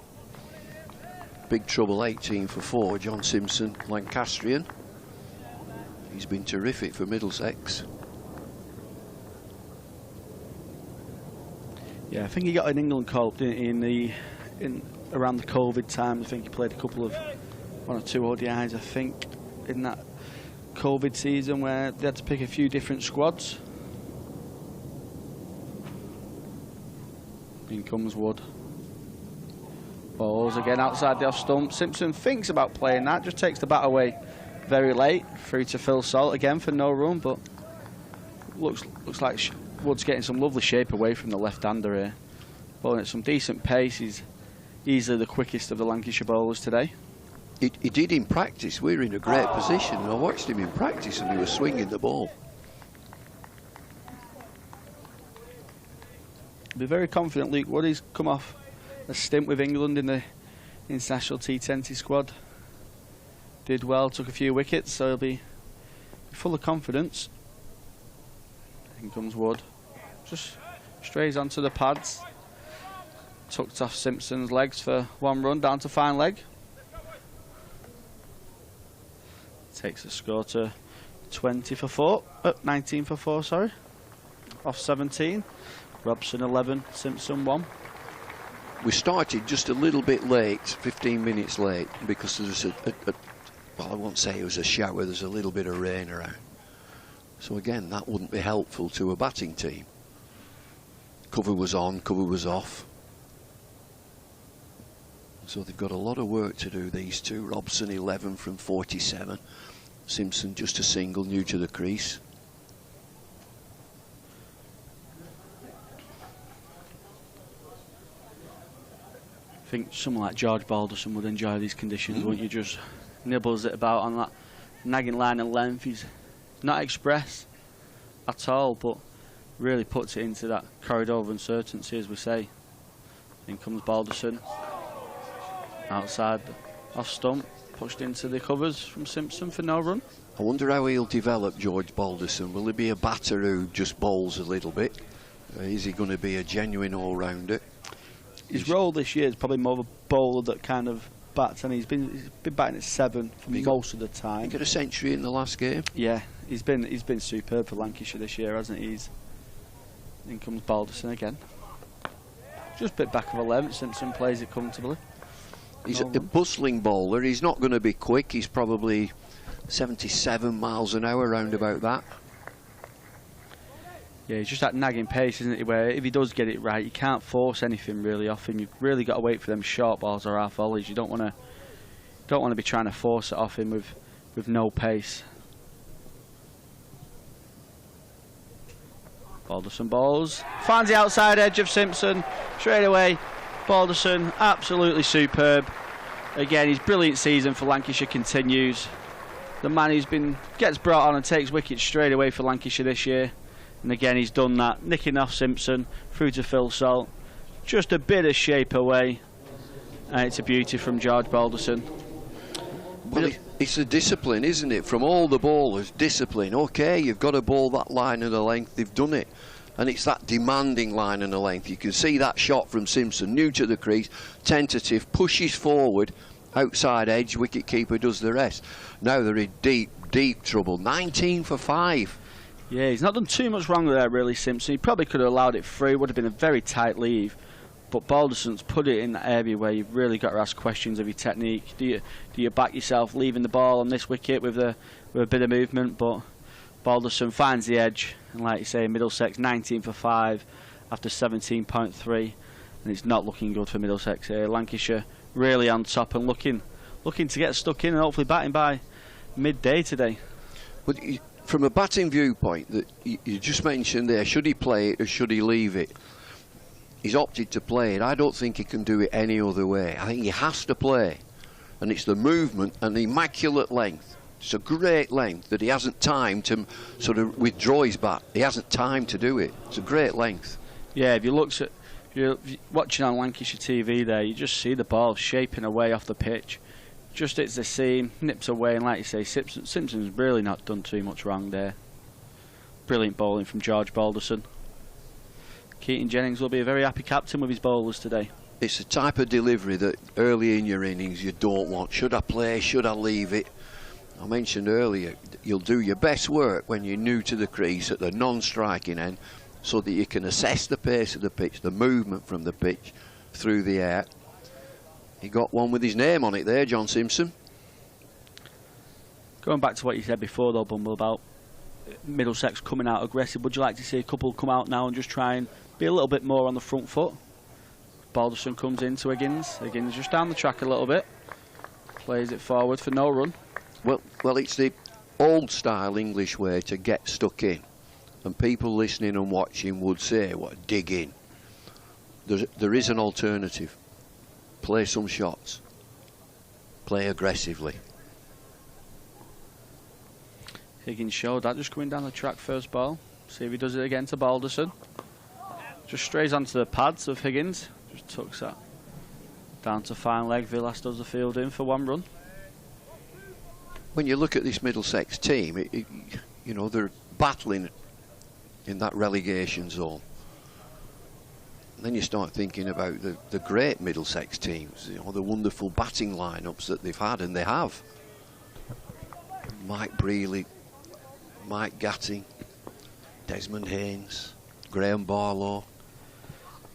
Big trouble, 18 for 4. John Simpson, Lancastrian. He's been terrific for Middlesex. Yeah, I think he got an England call up in around the COVID time. I think he played a couple of 1 or 2 ODIs, I think, in that COVID season where they had to pick a few different squads. In comes Wood. Balls again outside the off stump. Simpson thinks about playing that, just takes the bat away very late. Through to Phil Salt again for no run, but looks like Wood's getting some lovely shape away from the left-hander here. Bowling at some decent pace. He's easily the quickest of the Lancashire bowlers today. He did in practice. We're in a great position, and I watched him in practice and he was swinging the ball. Be very confident Luke Wood. He's come off a stint with England in the international T20 squad. Did well, took a few wickets, so he'll be full of confidence. In comes Wood. Just strays onto the pads. Tucked off Simpson's legs for 1 run, down to fine leg. Takes the score to 19 for 4, sorry. Off 17. Robson 11, Simpson 1. We started just a little bit late, 15 minutes late, because there was well, I won't say it was a shower, there's a little bit of rain around. So again, that wouldn't be helpful to a batting team. Cover was on, cover was off. So they've got a lot of work to do, these two. Robson 11 from 47. Simpson just a single, new to the crease. I think someone like George Balderson would enjoy these conditions, wouldn't you? Just nibbles it about on that nagging line of length. He's not express at all, but really puts it into that corridor of uncertainty, as we say. In comes Balderson. Outside, off stump, pushed into the covers from Simpson for no run. I wonder how he'll develop, George Balderson. Will he be a batter who just bowls a little bit? Is he going to be a genuine all-rounder? His role this year is probably more of a bowler that kind of bats, and he's been batting at 7 for most of the time. He got a century in the last game. Yeah, he's been superb for Lancashire this year, hasn't he? In comes Balderson again. Just a bit back of 11. Simpson plays it comfortably. He's a bustling bowler. He's not going to be quick. He's probably 77 miles an hour, round about that. Yeah, he's just that nagging pace, isn't it? Where if he does get it right, you can't force anything really off him. You've really got to wait for them short balls or half volleys. You don't want to be trying to force it off him with no pace. Balderson bowls, finds the outside edge of Simpson straight away. Balderson absolutely superb. Again, his brilliant season for Lancashire continues. The man who's gets brought on and takes wickets straight away for Lancashire this year. And again, he's done that, nicking off Simpson through to Phil Salt. Just a bit of shape away, and it's a beauty from George Balderson. Well, it's a discipline, isn't it? From all the bowlers, discipline. OK, you've got to bowl that line and the length. They've done it. And it's that demanding line and the length. You can see that shot from Simpson, new to the crease, tentative, pushes forward, outside edge, wicket-keeper does the rest. Now they're in deep, deep trouble. 19 for 5. Yeah, he's not done too much wrong there, really, Simpson. He probably could have allowed it through. It would have been a very tight leave. But Balderson's put it in that area where you've really got to ask questions of your technique. Do you back yourself leaving the ball on this wicket with a bit of movement? But Balderson finds the edge, and like you say, Middlesex 19 for 5 after 17.3, and it's not looking good for Middlesex here. Lancashire really on top and looking to get stuck in and hopefully batting by midday today. But from a batting viewpoint, that you just mentioned there, should he play it or should he leave it? He's opted to play it. I don't think he can do it any other way. I think he has to play, and it's the movement and the immaculate length It's a great length that he hasn't time to sort of withdraw his bat. He hasn't time to do it. It's a great length. Yeah, if you're watching on Lancashire TV there, you just see the ball shaping away off the pitch. Just hits the seam, nips away, and like you say, Simpson's really not done too much wrong there. Brilliant bowling from George Balderson. Keaton Jennings will be a very happy captain with his bowlers today. It's the type of delivery that early in your innings you don't want. Should I play? Should I leave it? I mentioned earlier, you'll do your best work when you're new to the crease at the non-striking end, so that you can assess the pace of the pitch, the movement from the pitch through the air. He got one with his name on it there, John Simpson. Going back to what you said before though, Bumble, about Middlesex coming out aggressive, would you like to see a couple come out now and just try and be a little bit more on the front foot? Balderson comes into Higgins. Higgins just down the track a little bit. Plays it forward for no run. Well, it's the old-style English way to get stuck in. And people listening and watching would say, what, dig in. There is an alternative. Play some shots. Play aggressively. Higgins showed that, just coming down the track first ball. See if he does it again to Balderson. Just strays onto the pads of Higgins. Just tucks that down to fine leg. Villas does the field in for 1 run. When you look at this Middlesex team, you know, they're battling in that relegation zone. And then you start thinking about the great Middlesex teams, you know, the wonderful batting lineups that they've had, and they have. Mike Brealey, Mike Gatting, Desmond Haynes, Graham Barlow.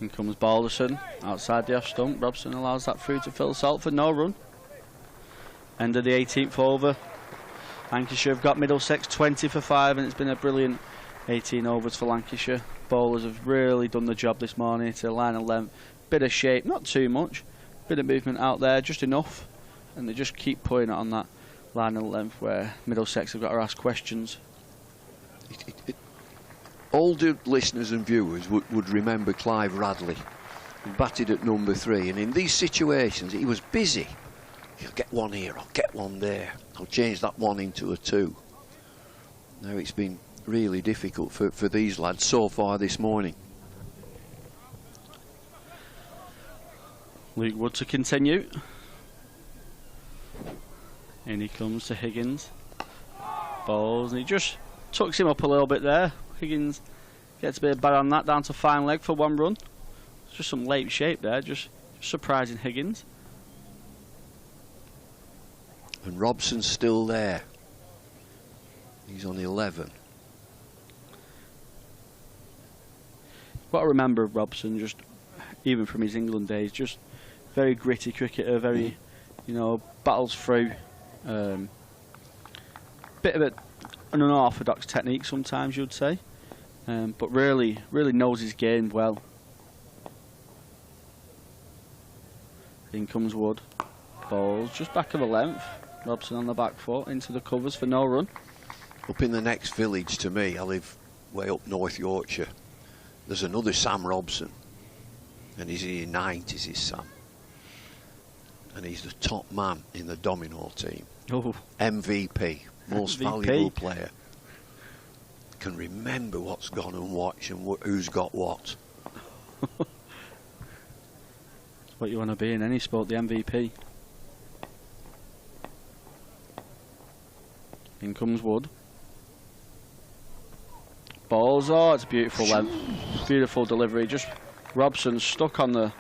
In comes Balderson outside the off stump. Robson allows that through to Phil Salt for no run. End of the 18th over. Lancashire have got Middlesex 20 for 5, and it's been a brilliant 18 overs for Lancashire. Bowlers have really done the job this morning to line and length. Bit of shape, not too much. Bit of movement out there, just enough. And they just keep putting it on that line and length where Middlesex have got to ask questions. Older listeners and viewers would remember Clive Radley, who batted at number 3, and in these situations he was busy. He'll get one here, I'll get one there, I'll change that one into a 2. Now it's been really difficult for these lads so far this morning. Luke Wood to continue. In he comes to Higgins. Bowls, and he just tucks him up a little bit there. Higgins gets a bit of bat on that, down to fine leg for 1 run. It's just some late shape there, just surprising Higgins. And Robson's still there. He's on 11. What I remember of Robson, just even from his England days, just very gritty cricketer, very, you know, battles through. Bit of an unorthodox technique sometimes, you'd say, but really knows his game well. In comes Wood. Balls just back of the length. Robson on the back foot into the covers for no run. Up in the next village to me, I live way up North Yorkshire. There's another Sam Robson, and he's in his 90s, his Sam. And he's the top man in the domino team. Oh. MVP, most valuable player. Can remember what's gone and watch and who's got what. What you want to be in any sport, the MVP. In comes Wood. Balls, oh, it's beautiful length, beautiful delivery. Just Robson stuck on the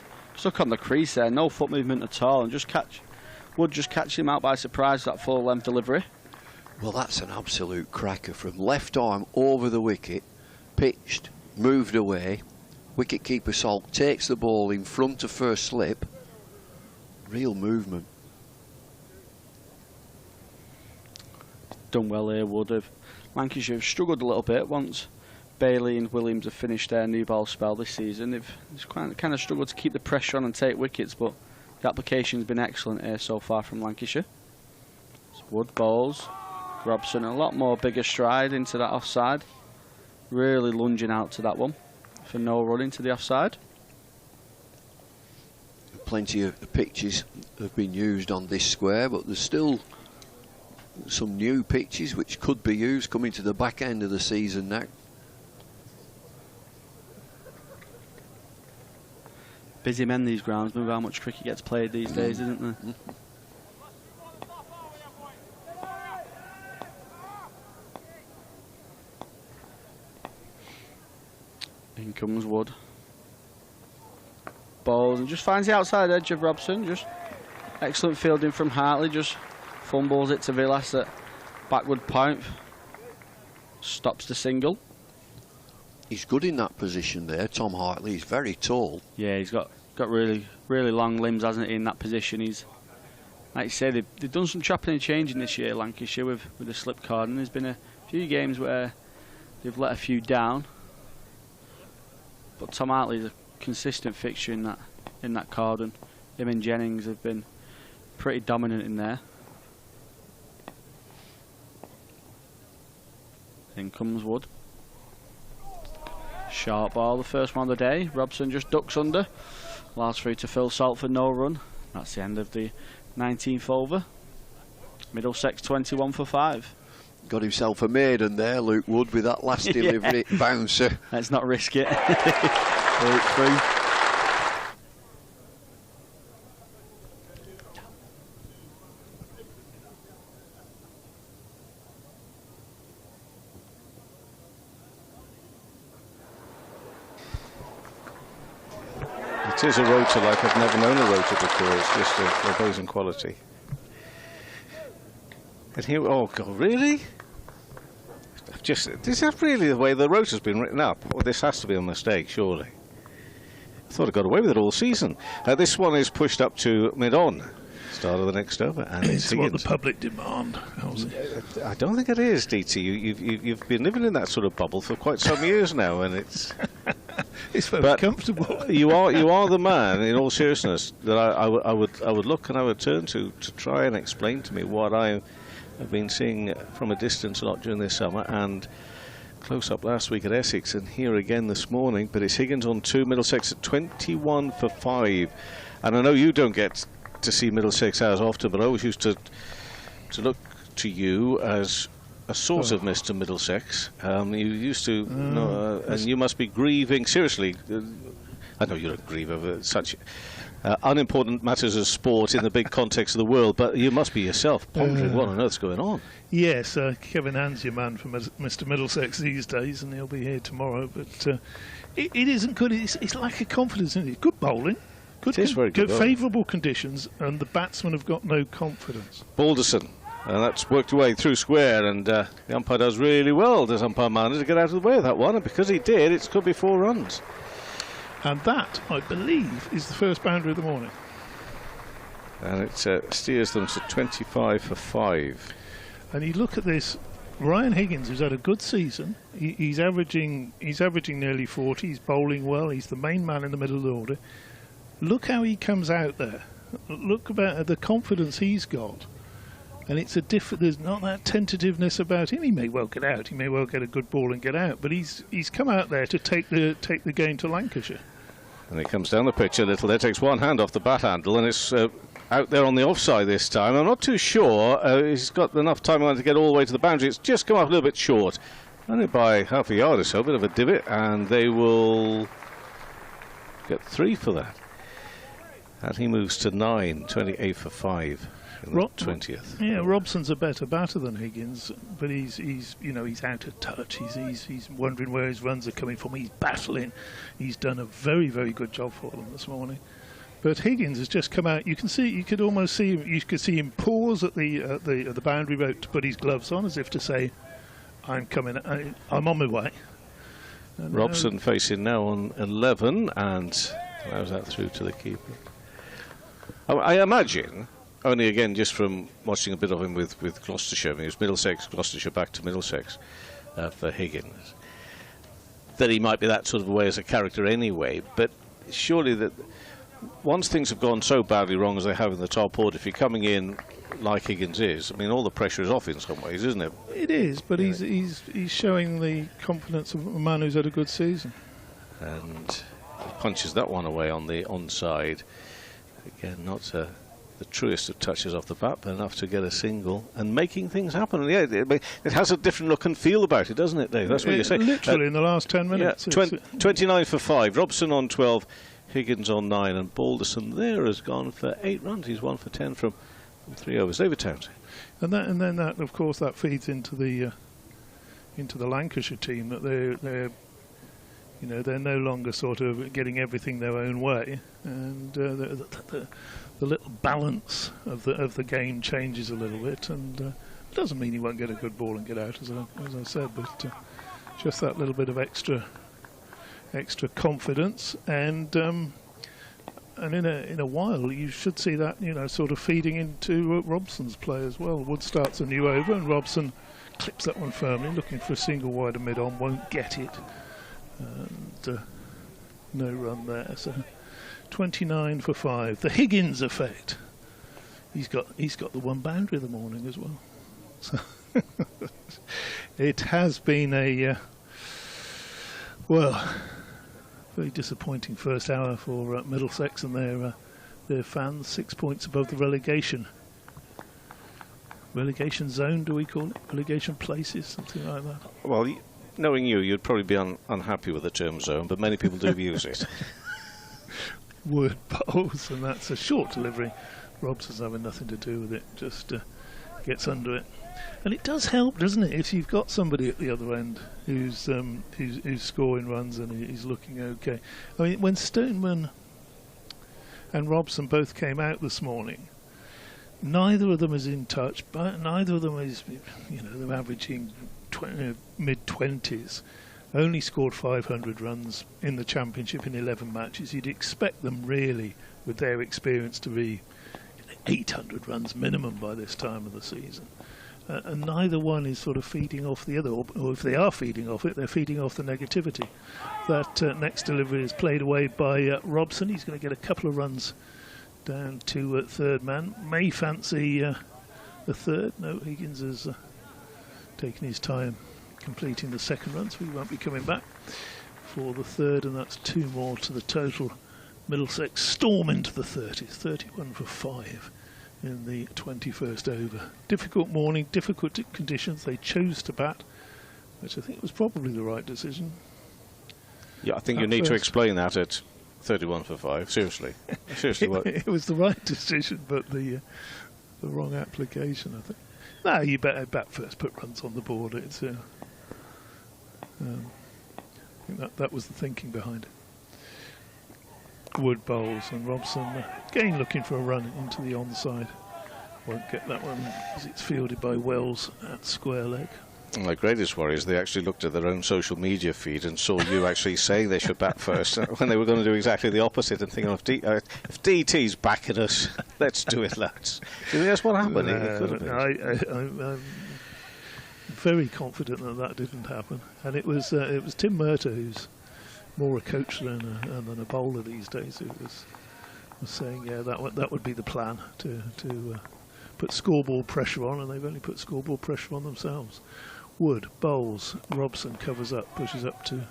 crease there, no foot movement at all, and Wood just catch him out by surprise, that full length delivery. Well, that's an absolute cracker from left arm over the wicket, pitched, moved away. Wicket keeper Salt takes the ball in front of first slip. Real movement. Done well here, Wood. Lancashire have struggled a little bit once Bailey and Williams have finished their new ball spell this season. They've kind of struggled to keep the pressure on and take wickets, but the application's been excellent here so far from Lancashire. It's Wood balls. Robson a lot more bigger stride into that offside. Really lunging out to that one for no run into the offside. Plenty of the pitches have been used on this square, but there's still some new pitches which could be used coming to the back end of the season now. Busy men, these grounds, with how much cricket gets played these days, isn't there? In comes Wood. Balls and just finds the outside edge of Robson. Just excellent fielding from Hartley. Just fumbles it to Villas at backward point. Stops the single. He's good in that position there, Tom Hartley. He's very tall. Yeah, he's got really long limbs, hasn't he, in that position. He's, like you say, they've done some chopping and changing this year, Lancashire, with the slip card, and there's been a few games where they've let a few down. But Tom Hartley's a consistent fixture in that card, and him and Jennings have been pretty dominant in there. In comes Wood. Sharp ball, the first one of the day. Robson just ducks under. Last through to Phil Salt for no run. That's the end of the 19th over. Middlesex 21 for 5. Got himself a maiden there, Luke Wood, with that last delivery bouncer. Let's not risk it. Break through. It is a rotor like I've never known a rotor before. It's just a opposing quality. And here, oh God, really? Is that really the way the rotor's been written up? Well, this has to be a mistake, surely. I thought I got away with it all season. This one is pushed up to mid-on. Start of the next over, and it's what the public demand. I don't think it is, DT. You've been living in that sort of bubble for quite some years now, and it's it's very comfortable. you are the man, in all seriousness, that I would look and I would turn to try and explain to me what I have been seeing from a distance a lot during this summer, and close up last week at Essex, and here again this morning. But it's Higgins on 2, Middlesex at 21 for 5, and I know you don't get to see Middlesex as often, but I always used to look to you as a sort of Mr. Middlesex. You used to know, and you must be grieving seriously. I know you don't grieve over such unimportant matters as sport in the big context of the world, but you must be yourself pondering what on earth's going on. Yes, Kevin Hand's your man for Mr. Middlesex these days, and he'll be here tomorrow. But it isn't good. It's lack of confidence, isn't it? Good bowling. Good favourable conditions, and the batsmen have got no confidence. Balderson, and that's worked away through square, and the umpire does really well, does umpire Marner, to get out of the way of that one, and because he did, it could be 4 runs. And that, I believe, is the first boundary of the morning. And it steers them to 25 for 5. And you look at this, Ryan Higgins, who's had a good season. He's averaging nearly 40. He's bowling well. He's the main man in the middle of the order. Look how he comes out there. Look about the confidence he's got, and it's there's not that tentativeness about him. He may well get out. He may well get a good ball and get out. But he's come out there to take the game to Lancashire. And he comes down the pitch a little there, takes one hand off the bat handle, and it's out there on the offside this time. I'm not too sure he's got enough time to get all the way to the boundary. It's just come up a little bit short, only by half a yard or so, a bit of a divot, and they will get 3 for that. And he moves to 9, 28 for 5 in the 20th. Yeah, Robson's a better batter than Higgins, but he's out of touch. He's wondering where his runs are coming from. He's battling. He's done a very, very good job for them this morning. But Higgins has just come out. You could see him pause at the boundary rope to put his gloves on, as if to say, "I'm coming. I'm on my way." And Robson facing now on 11, and allows that through to the keeper. I imagine, only again just from watching a bit of him with Gloucestershire, I mean, it was Middlesex, Gloucestershire back to Middlesex for Higgins, that he might be that sort of way as a character anyway, but surely that once things have gone so badly wrong as they have in the top order, if you're coming in like Higgins is, I mean, all the pressure is off in some ways, isn't it? It is, but he's showing the confidence of a man who's had a good season. And he punches that one away on the onside. Again, not the truest of touches off the bat, but enough to get a single and making things happen. And yeah, it has a different look and feel about it, doesn't it, Dave? That's what you're saying. Literally in the last 10 minutes. Yeah, 29 for 5. Robson on 12, Higgins on 9, and Balderson there has gone for 8 runs. He's 1 for 10 from 3 overs. David Townsend. And then that, of course, that feeds into the Lancashire team, that they're no longer sort of getting everything their own way, and the little balance of the game changes a little bit, and it doesn't mean you won't get a good ball and get out, as I said, but just that little bit of extra confidence, and in a while you should see that sort of feeding into Robson's play as well. Wood starts a new over, and Robson clips that one firmly, looking for a single wide and mid on, won't get it, and no run there. So 29 for 5. The Higgins effect. He's got the one boundary of the morning as well. So it has been a very disappointing first hour for Middlesex and their fans. 6 points above the relegation zone, do we call it? Relegation places, something like that. Well, knowing you'd probably be unhappy with the term zone, but many people do use it. Word bowls, and that's a short delivery. Robson's having nothing to do with it, just gets under it. And it does help, doesn't it, if you've got somebody at the other end who's scoring runs and he's looking okay. I mean, when Stoneman and Robson both came out this morning, neither of them is in touch, but neither of them is, they're averaging mid-20s. Only scored 500 runs in the Championship in 11 matches. You'd expect them really, with their experience, to be 800 runs minimum by this time of the season. And neither one is sort of feeding off the other, or if they are feeding off it, they're feeding off the negativity. That next delivery is played away by Robson. He's going to get a couple of runs down to third man. May fancy the third. No, Higgins has taken his time completing the second run, so he won't be coming back for the third, and that's 2 more to the total. Middlesex storm into the 30s, 31 for 5 in the 21st over. Difficult morning, difficult conditions. They chose to bat, which I think was probably the right decision. Yeah, I think you need to explain that at 31 for 5. Seriously. It was the right decision, but the wrong application, I think. No, you better bat first, put runs on the board. It's I think that was the thinking behind it. Wood bowls, and Robson again looking for a run into the onside. Won't get that one as it's fielded by Wells at square leg. My greatest worry is they actually looked at their own social media feed and saw you actually saying they should bat first when they were going to do exactly the opposite, and thinking, if DT's backing us, let's do it, lads. Do you think that's what happened? It could have been. I'm very confident that didn't happen, and it was Tim Murtagh, who's more a coach than a bowler these days, who was saying, yeah, that would be the plan, to put scoreboard pressure on, and they've only put scoreboard pressure on themselves. Wood bowls, Robson covers up, pushes up to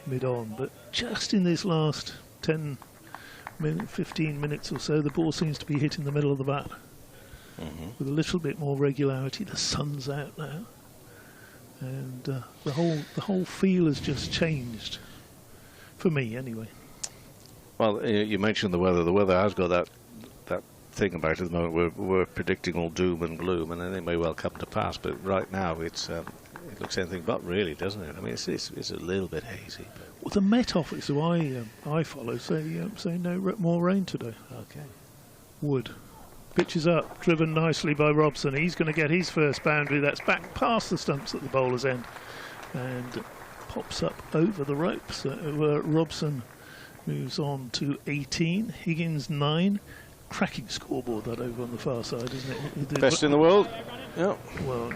mid-on, but just in this last 15 minutes or so, the ball seems to be hitting the middle of the bat with a little bit more regularity. The sun's out now, and the whole feel has just changed, for me anyway. Well, you mentioned the weather. The weather has got that thing about it at the moment. We're predicting all doom and gloom, and then it may well come to pass. But right now, it looks anything but, really, doesn't it? I mean, it's a little bit hazy. Well, the Met Office, who I follow, say no more rain today. Okay. Wood pitches up, driven nicely by Robson. He's going to get his first boundary. That's back past the stumps at the bowler's end, and pops up over the ropes. Robson moves on to 18. Higgins 9. Cracking scoreboard, that over on the far side, isn't it? Best in the world? Yeah. Well,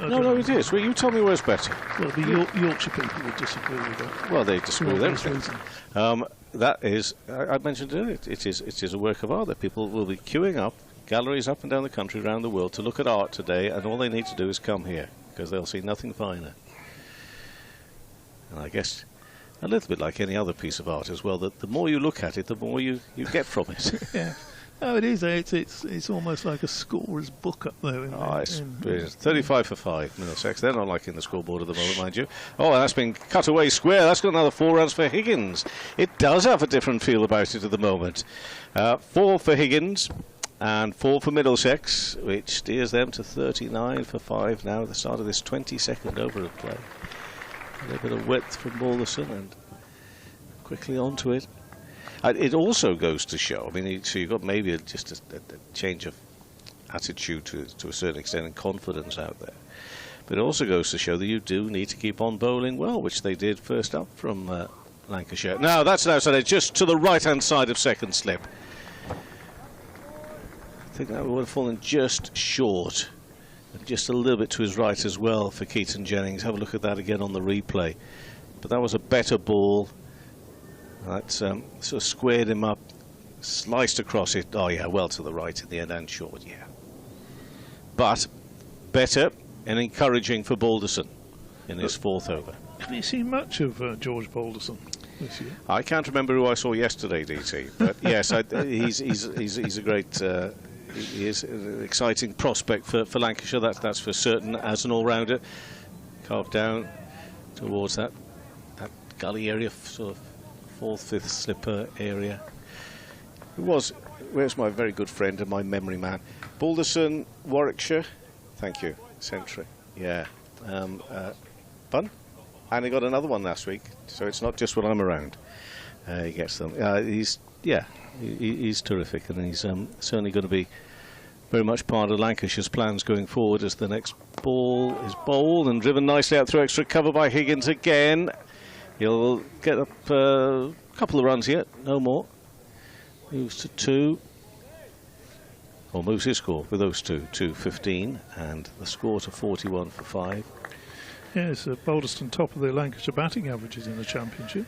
no, it is. Well, you tell me where's better. Well, the Yorkshire people would disagree with that. Well, they disagree with everything. That is, I mentioned earlier, it is a work of art that people will be queuing up, galleries up and down the country, around the world, to look at art today, and all they need to do is come here, because they'll see nothing finer. And I guess a little bit like any other piece of art as well, that the more you look at it, the more you get from it. Yeah. Oh, it is. It's almost like a scorer's book up there. It's 35 for 5, Middlesex. They're not liking the scoreboard at the moment, mind you. Oh, and that's been cut away square. That's got another 4 runs for Higgins. It does have a different feel about it at the moment. 4 for Higgins and 4 for Middlesex, which steers them to 39 for 5 now at the start of this 22nd over of play. A little bit of width from Balderson and quickly onto it. It also goes to show, I mean, so you've got maybe just a change of attitude to a certain extent and confidence out there. But it also goes to show that you do need to keep on bowling well, which they did first up from Lancashire. Now, that's an outside edge, just to the right-hand side of second slip. I think that would have fallen just short. And just a little bit to his right as well for Keaton Jennings. Have a look at that again on the replay. But that was a better ball. That sort of squared him up, sliced across it. Oh, yeah, well to the right in the end and short, yeah. But better and encouraging for Balderson in his 4th over. Have you seen much of George Balderson this year? I can't remember who I saw yesterday, DT, but yes, he's a great... he is an exciting prospect for Lancashire, that's for certain, as an all-rounder. Carved down towards that gully area, sort of 4th, 5th slipper area. Where's my very good friend and my memory man? Balderson, Warwickshire. Thank you. Century. Yeah. Fun. And he got another one last week, so it's not just when I'm around. He gets them. He's terrific, and he's certainly going to be very much part of Lancashire's plans going forward as the next ball is bowled and driven nicely out through extra cover by Higgins again. He'll get up a couple of runs here, no more. Moves to 2. Or moves his score with those two, 2-15, and the score to 41 for 5. Yes, Balderston top of the Lancashire batting averages in the Championship,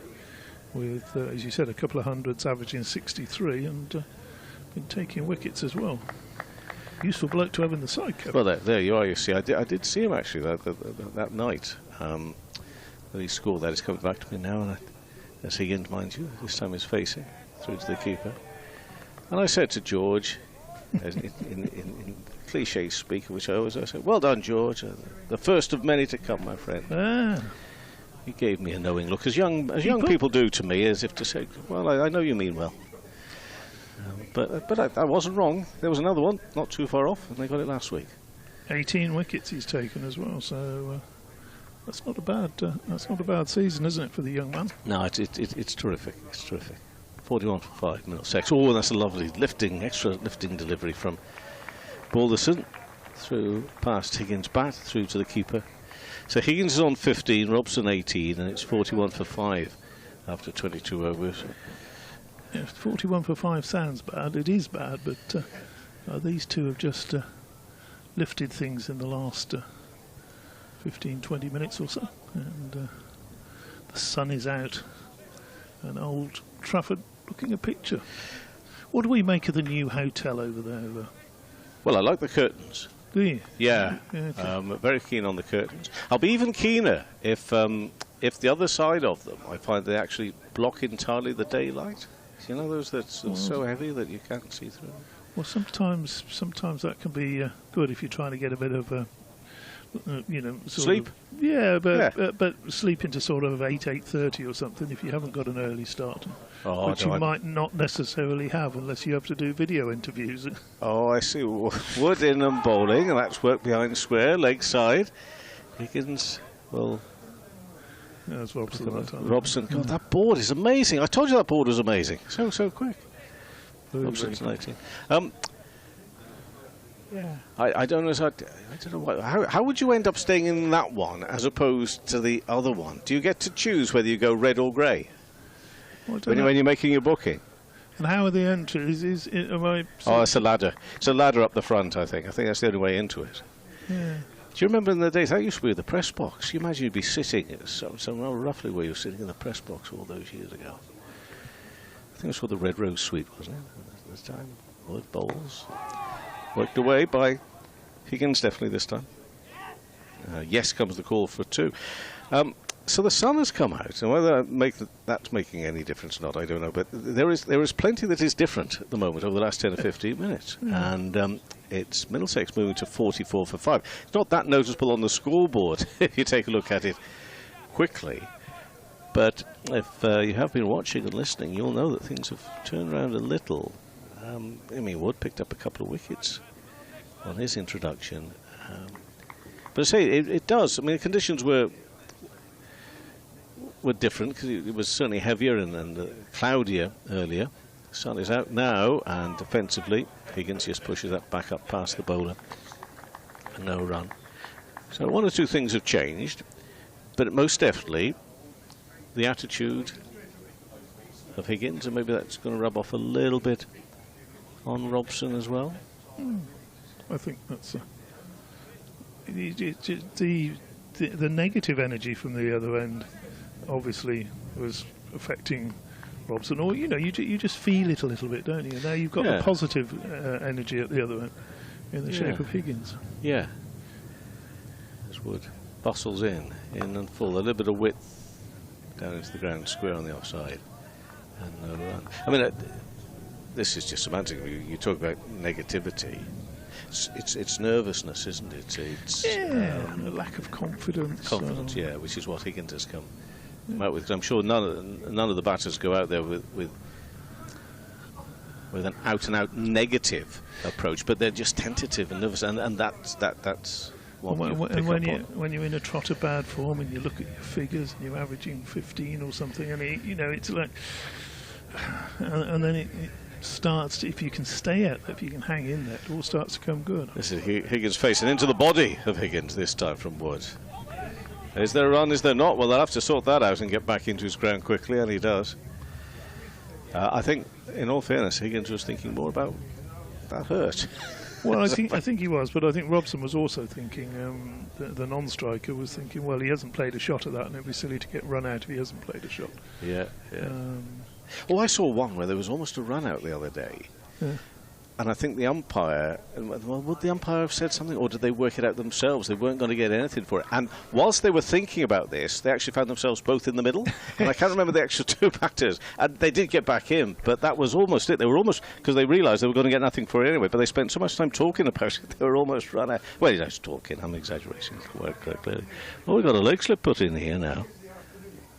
with, as you said, a couple of hundreds, averaging 63, and been taking wickets as well. Useful bloke to have in the side, Kevin. Well, there you are, you see. I did see him actually that night. That he scored that. He's coming back to me now, and as Higgins, mind you, this time he's facing through to the keeper. And I said to George, in cliche speak, which I said, well done, George, the first of many to come, my friend. Ah. He gave me a knowing look, as young people do to me, as if to say, well, I know you mean well. But I wasn't wrong. There was another one, not too far off, and they got it last week. 18 wickets he's taken as well, so that's not a bad season, isn't it, for the young man? No, it's terrific. It's terrific. 41 for 5, Middlesex. Oh, that's a lovely extra lifting delivery from Balderson through past Higgins' bat through to the keeper. So Higgins is on 15, Robson 18, and it's 41 for 5 after 22 overs. Yeah, 41 for 5 sounds bad. It is bad, but these two have just lifted things in the last 15-20 minutes or so, and the sun is out, and Old Trafford looking a picture. What do we make of the new hotel over there? Well, I like the curtains. Do you? Yeah, okay. Very keen on the curtains. I'll be even keener if the other side of them, I find they actually block entirely the daylight. You know, those that's so heavy that you can't see through. Well, sometimes that can be good if you're trying to get a bit of sleep. But sleep into sort of 8:30 or something if you haven't got an early start, which you might not necessarily have unless you have to do video interviews. Oh, I see. Wood in and bowling, and that's work behind square, leg side. Higgins, well. Yeah, it's Robson that time. Robson, God, that board is amazing. I told you that board was amazing. So quick. Robson's 19. Yeah. I don't know. I don't know what, how would you end up staying in that one as opposed to the other one? Do you get to choose whether you go red or grey when you're making your booking? And how are the entries? It's a ladder. It's a ladder up the front. I think that's the only way into it. Yeah. Do you remember in the days that used to be the press box? You imagine you'd be sitting somewhere roughly where you were sitting in the press box all those years ago. I think that's what the Red Rose Suite, wasn't it? This time, Wood bowls. Worked away by Higgins, definitely this time. Yes comes the call for 2. So the sun has come out, and whether that's making any difference or not, I don't know. But there is plenty that is different at the moment over the last 10 or 15 minutes. And it's Middlesex moving to 44 for 5. It's not that noticeable on the scoreboard if you take a look at it quickly. But if you have been watching and listening, you'll know that things have turned around a little. Wood picked up a couple of wickets on his introduction. But I say, it does. I mean, the conditions were different because it was certainly heavier and cloudier earlier. The sun is out now, and defensively, Higgins just pushes that back up past the bowler. No run. So 1 or 2 things have changed, but most definitely the attitude of Higgins, and maybe that's going to rub off a little bit on Robson as well. I think that's the negative energy from the other end obviously was affecting Robson, or you just feel it a little bit, don't you? Now you've got the positive energy at the other end in the shape of Higgins. Yeah. As Wood bustles in and full, a little bit of width down into the ground, square on the offside, and no run. I mean, this is just semantic. You talk about negativity. It's nervousness, isn't it? It's a lack of confidence. Confidence, which is what Higgins has come out with. 'Cause I'm sure none of the batters go out there with an out-and-out negative approach, but they're just tentative and nervous, and that's what when you're in a trot of bad form and you look at your figures and you're averaging 15 or something, and it's like, and then it starts to, if you can stay at that, if you can hang in there, it all starts to come good. This is Higgins facing into the body of Higgins this time from Wood. Is there a run? Is there not? Well, they'll have to sort that out and get back into his ground quickly, and he does. I think, in all fairness, Higgins was thinking more about that hurt. Well, I think he was, but I think Robson was also thinking, the non-striker was thinking, well, he hasn't played a shot at that, and it'd be silly to get run out if he hasn't played a shot. Yeah. I saw one where there was almost a run out the other day. Yeah. And I think the umpire, well, would the umpire have said something, or did they work it out themselves? They weren't going to get anything for it. And whilst they were thinking about this, they actually found themselves both in the middle. And I can't remember the extra 2 batters. And they did get back in, but that was almost it. They were almost, because they realised they were going to get nothing for it anyway, but they spent so much time talking about it, they were almost run out. Well, he was talking, I'm exaggerating, clearly. Oh, we've got a leg slip put in here now.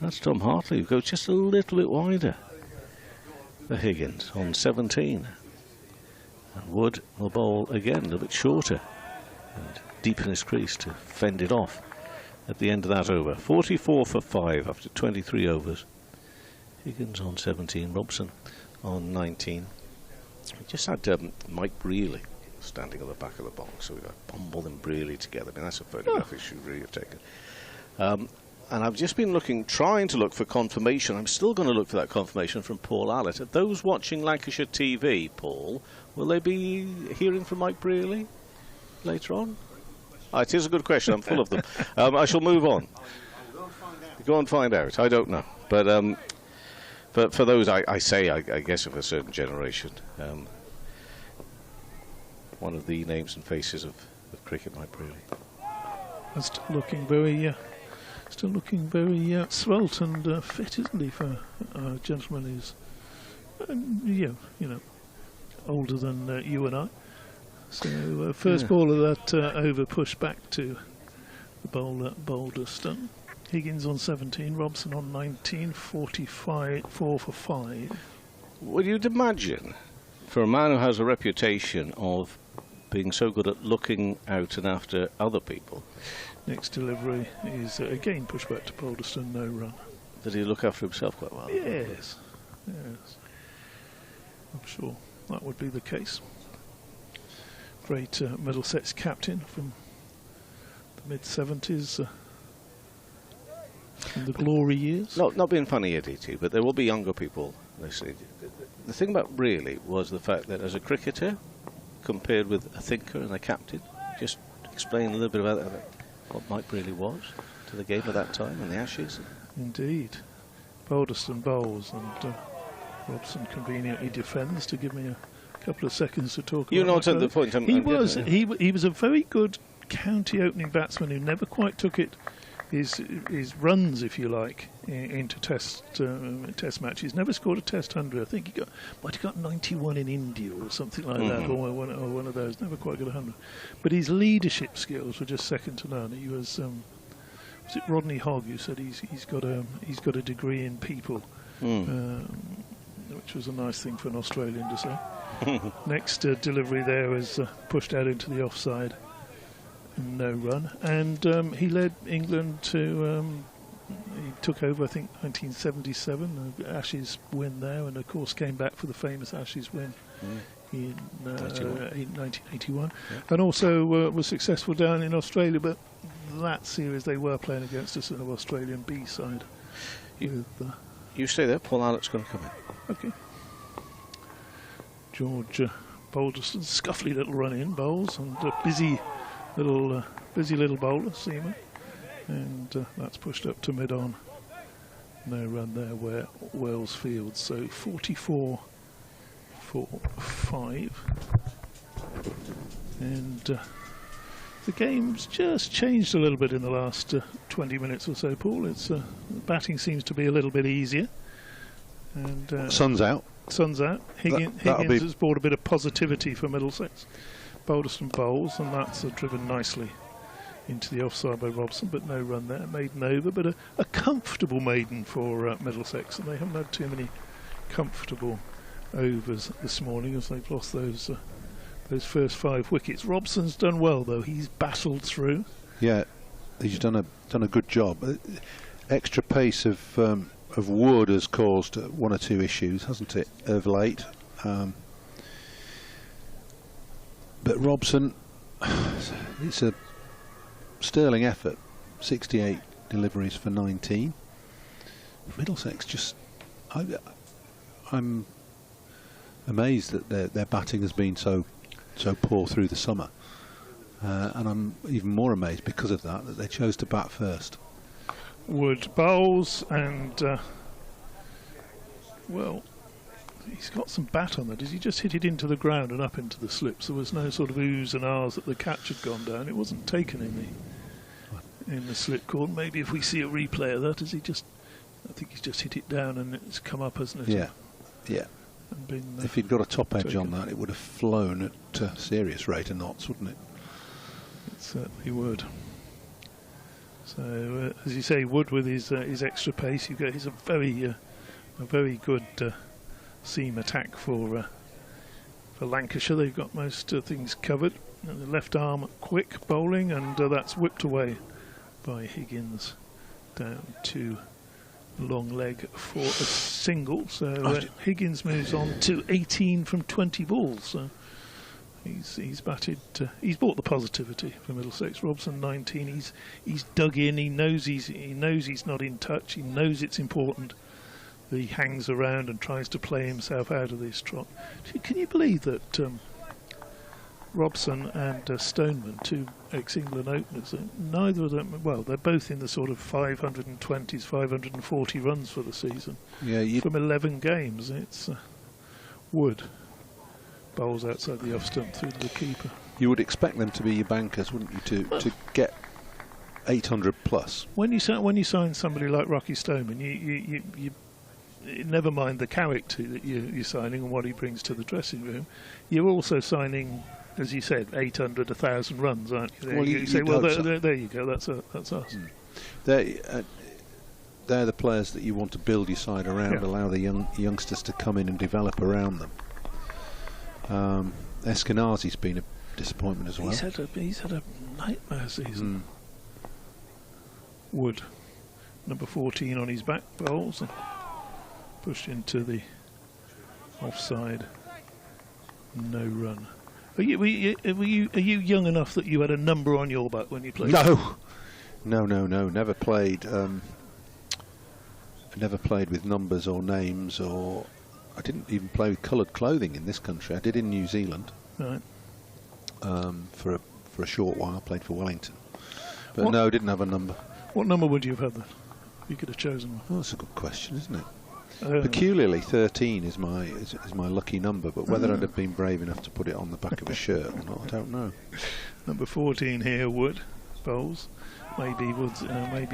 That's Tom Hartley, who goes just a little bit wider. The Higgins on 17. And Wood will bowl again, a little bit shorter and deep in his crease to fend it off at the end of that over. 44 for 5 after 23 overs. Higgins on 17, Robson on 19. We just had Mike Brealey standing on the back of the box, so we've got Bumble and Brealey together. I mean, that's a photograph we should really have taken. And I've just been trying to look for confirmation. I'm still going to look for that confirmation from Paul Allett. Are those watching Lancashire TV, Paul, will they be hearing from Mike Brealey later on? It is a good question. I'm full of them. I shall move on. Go and find out. I don't know. But for those, I guess of a certain generation, one of the names and faces of cricket, Mike Brealey. That's looking very... Still looking very svelte and fit, isn't he, for a gentleman who's, older than you and I. So first ball of that over pushed back to the bowler Balderston. Higgins on 17, Robson on 19, 45, 4 for 5. Well, you'd imagine, for a man who has a reputation of being so good at looking out and after other people. Next delivery is again pushed back to Balderston, no run. Did he look after himself quite well? Yes. I'm sure that would be the case. Great Middlesex captain from the mid-70s, in the glory years. Not being funny here, DT, but there will be younger people listening. The thing about Brealey was the fact that as a cricketer, compared with a thinker and a captain, just explain a little bit about that. What Mike Brealey was to the game at that time in the Ashes. Indeed. Balderston bowls and Robson conveniently defends to give me a couple of seconds to talk about. You noted the point. He was a very good county opening batsman who never quite took his runs, if you like, into test matches. Never scored a Test 100. I think he might have got 91 in India or something like that, or one of those. Never quite got 100. But his leadership skills were just second to none. He was it Rodney Hogg who said he's got a degree in people, which was a nice thing for an Australian to say. Next delivery there was pushed out into the offside. No run, and he led England to. He took over, I think, 1977, the Ashes win there, and of course came back for the famous Ashes win in 1981, and also was successful down in Australia. But that series they were playing against a sort of Australian B side. You stay there. Paul Allen's going to come in. Okay. George Balderston, scuffly little run in bowls, and busy little bowler, Seaman, and that's pushed up to mid-on. No run there where Wales fields, so 44 for 5. And the game's just changed a little bit in the last 20 minutes or so, Paul. It's batting seems to be a little bit easier. And sun's out. Sun's out. Higgins has brought a bit of positivity for Middlesex. Balderston bowls, and that's driven nicely into the offside by Robson, but no run there. Maiden over, but a comfortable maiden for Middlesex, and they haven't had too many comfortable overs this morning as they've lost those first 5 wickets. Robson's done well though; he's battled through. Yeah, he's done a good job. Extra pace of Wood has caused 1 or 2 issues, hasn't it, of late? But Robson, it's a sterling effort. 68 deliveries for 19. Middlesex just, I'm amazed that their batting has been so poor through the summer, and I'm even more amazed because of that they chose to bat first. Wood bowls, and well, he's got some bat on there. Does he just hit it into the ground and up into the slips? There was no sort of oohs and ahs that the catch had gone down. It wasn't taken in the slip corner. Maybe if we see a replay of that, I think he's just hit it down and it's come up, hasn't it? Yeah. And been, if he'd got a top edge on that, it would have flown at a serious rate of knots, wouldn't it? It certainly would. So, as you say, Wood with his extra pace, he's a very good seam attack for Lancashire. They've got most things covered. And the left arm quick bowling, and that's whipped away by Higgins down to long leg for a single. So Higgins moves on to 18 from 20 balls. So he's batted. He's brought the positivity for Middlesex. Robson 19. He's dug in. He knows he's not in touch. He knows it's important. He hangs around and tries to play himself out of this trot. Can you believe that Robson and Stoneman, 2 ex-England openers, neither of them, well, they're both in the sort of 520s, 540 runs for the season. Yeah, from 11 games. It's Wood bowls outside the off stump through to the keeper. You would expect them to be your bankers, wouldn't you, to get 800 plus? When you sign somebody like Rocky Stoneman, you never mind the character that you're signing and what he brings to the dressing room. You're also signing, as you said, 800, 1,000 runs, aren't you? Well, you say, well, there you go. That's us. They're the players that you want to build your side around. Allow the youngsters to come in and develop around them. Eskenazi's been a disappointment as well. He's had a nightmare season. Wood, number 14 on his back, bowls and pushed into the offside. No run. Are you young enough that you had a number on your back when you played? No. Never played. Never played with numbers or names, or I didn't even play with coloured clothing in this country. I did in New Zealand. Right. For a short while, played for Wellington. But didn't have a number. What number would you have had then? You could have chosen one. Well, that's a good question, isn't it? Peculiarly, 13 is my lucky number, but whether I'd have been brave enough to put it on the back of a shirt or not, I don't know. Number 14 here, Wood, bowls. Maybe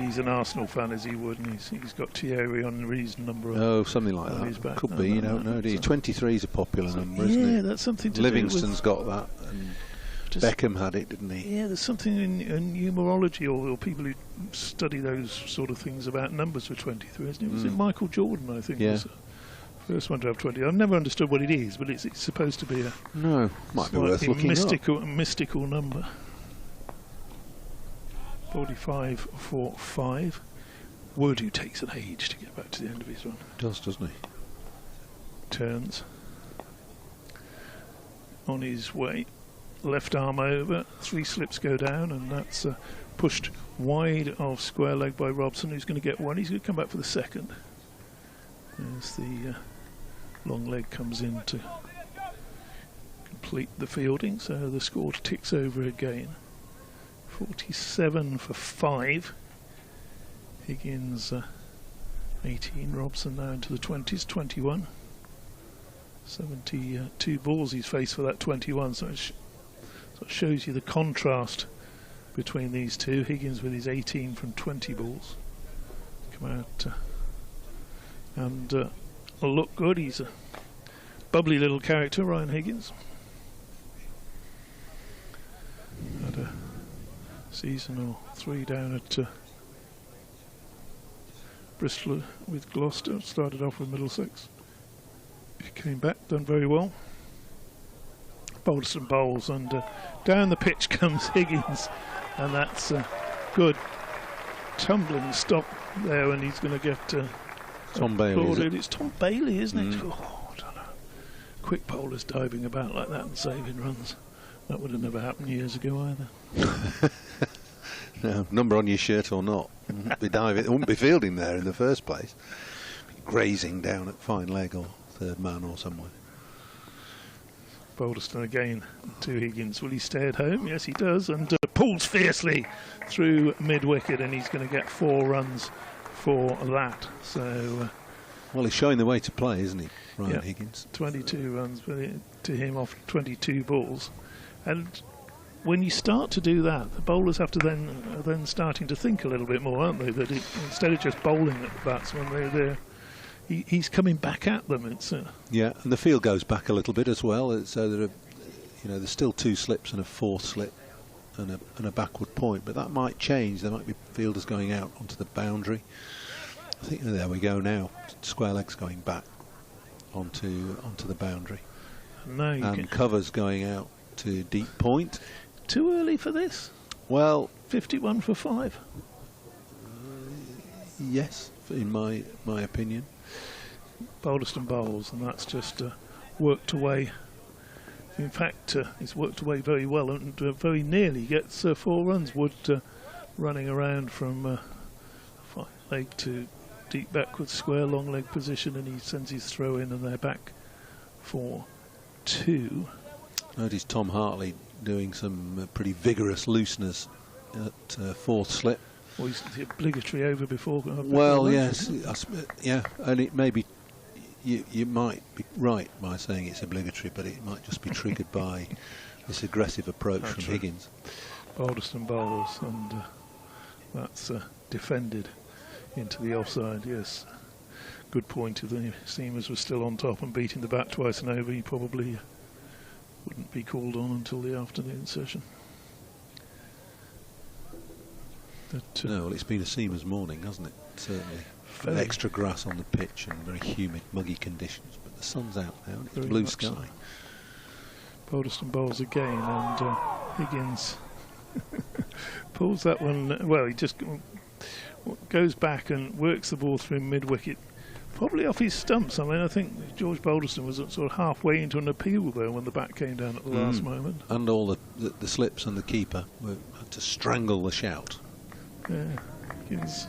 he's an Arsenal fan, as he would, and he's got Thierry on his number. Oh, something like that. Could be, you don't know, do you? 23 is a popular number, isn't it? Yeah, that's something to Livingston's do with... got that, and Beckham had it, didn't he? Yeah, there's something in numerology or people who study those sort of things about numbers for 23, isn't it? Was it Michael Jordan, I think, was the first one to have 20? I've never understood what it is, but it's supposed to be a might be worth looking mystical number. 45 for 5. Wood, who takes an age to get back to the end of his run. Does, doesn't he? Turns. On his way. Left arm over. 3 slips go down, and that's pushed wide of square leg by Robson, who's going to get 1. He's going to come back for the second. As the long leg comes in to complete the fielding, so the score ticks over again. 47 for 5. Higgins 18. Robson now into the 20s, 21. 72 balls he's faced for that 21, so it shows you the contrast between these two. Higgins with his 18 from 20 balls. Come out and look good. He's a bubbly little character, Ryan Higgins. Had a season or 3 down at Bristol with Gloucester. Started off with Middlesex. He came back, done very well. Balderson bowls, and down the pitch comes Higgins, and that's a good tumbling stop there, and he's going to get Tom Bailey. It's Tom Bailey, isn't it? Oh, I don't know. Quick bowlers diving about like that and saving runs. That would have never happened years ago either. No, number on your shirt or not, it wouldn't be fielding there in the first place. Grazing down at fine leg or third man or somewhere. Balderston again to Higgins. Will he stay at home? Yes, he does, and pulls fiercely through mid-wicket, and he's going to get 4 runs for that. So, well, he's showing the way to play, isn't he, Ryan Higgins? 22 runs to him off 22 balls, and when you start to do that, the bowlers have to then starting to think a little bit more, aren't they? That instead of just bowling at the batsman, he's coming back at them. Yeah, and the field goes back a little bit as well. So there's still 2 slips and a 4th slip and a backward point, but that might change. There might be fielders going out onto the boundary. I think there we go now. Square legs going back onto the boundary, and covers going out to deep point. Too early for this? Well, 51 for 5. Yes, in my opinion. Balderston bowls, and that's just worked away. In fact, it's worked away very well, and very nearly gets 4 runs. Wood running around from fine leg to deep backward square long leg position, and he sends his throw in, and they're back for 2. Notice Tom Hartley doing some pretty vigorous looseners at 4th slip. Well, he's the obligatory over before. Well, yes, yeah, and it may be. You might be right by saying it's obligatory, but it might just be triggered by this aggressive approach from Higgins. Balderston bowls, and that's defended into the offside. Yes, good point. If the seamers were still on top and beating the bat twice and over, he probably wouldn't be called on until the afternoon session. But, no, well, it's been a seamer's morning, hasn't it? Certainly. Extra grass on the pitch and very humid, muggy conditions, but the sun's out now and it's blue sky. So. Balderston bowls again, and Higgins pulls that one. Well, he just goes back and works the ball through mid-wicket, probably off his stumps. I mean, I think George Balderston was sort of halfway into an appeal there when the bat came down at the last moment. And all the slips and the keeper had to strangle the shout. Yeah, Higgins.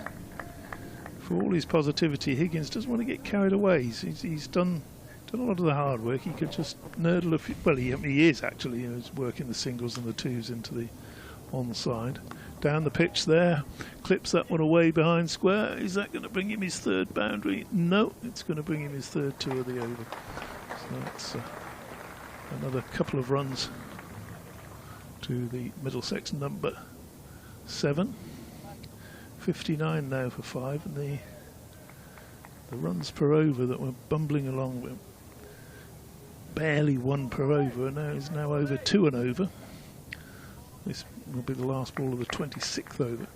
For all his positivity, Higgins doesn't want to get carried away. He's done a lot of the hard work. He could just nurdle a few. Well, he is actually. He's working the singles and the 2s into the onside. Down the pitch there, clips that one away behind square. Is that going to bring him his third boundary? No, it's going to bring him his third 2 of the over. So that's another couple of runs to the Middlesex number 7. 59 now for 5, and the runs per over that were bumbling along with barely 1 per over, and now is now over 2 and over. This will be the last ball of the 26th over,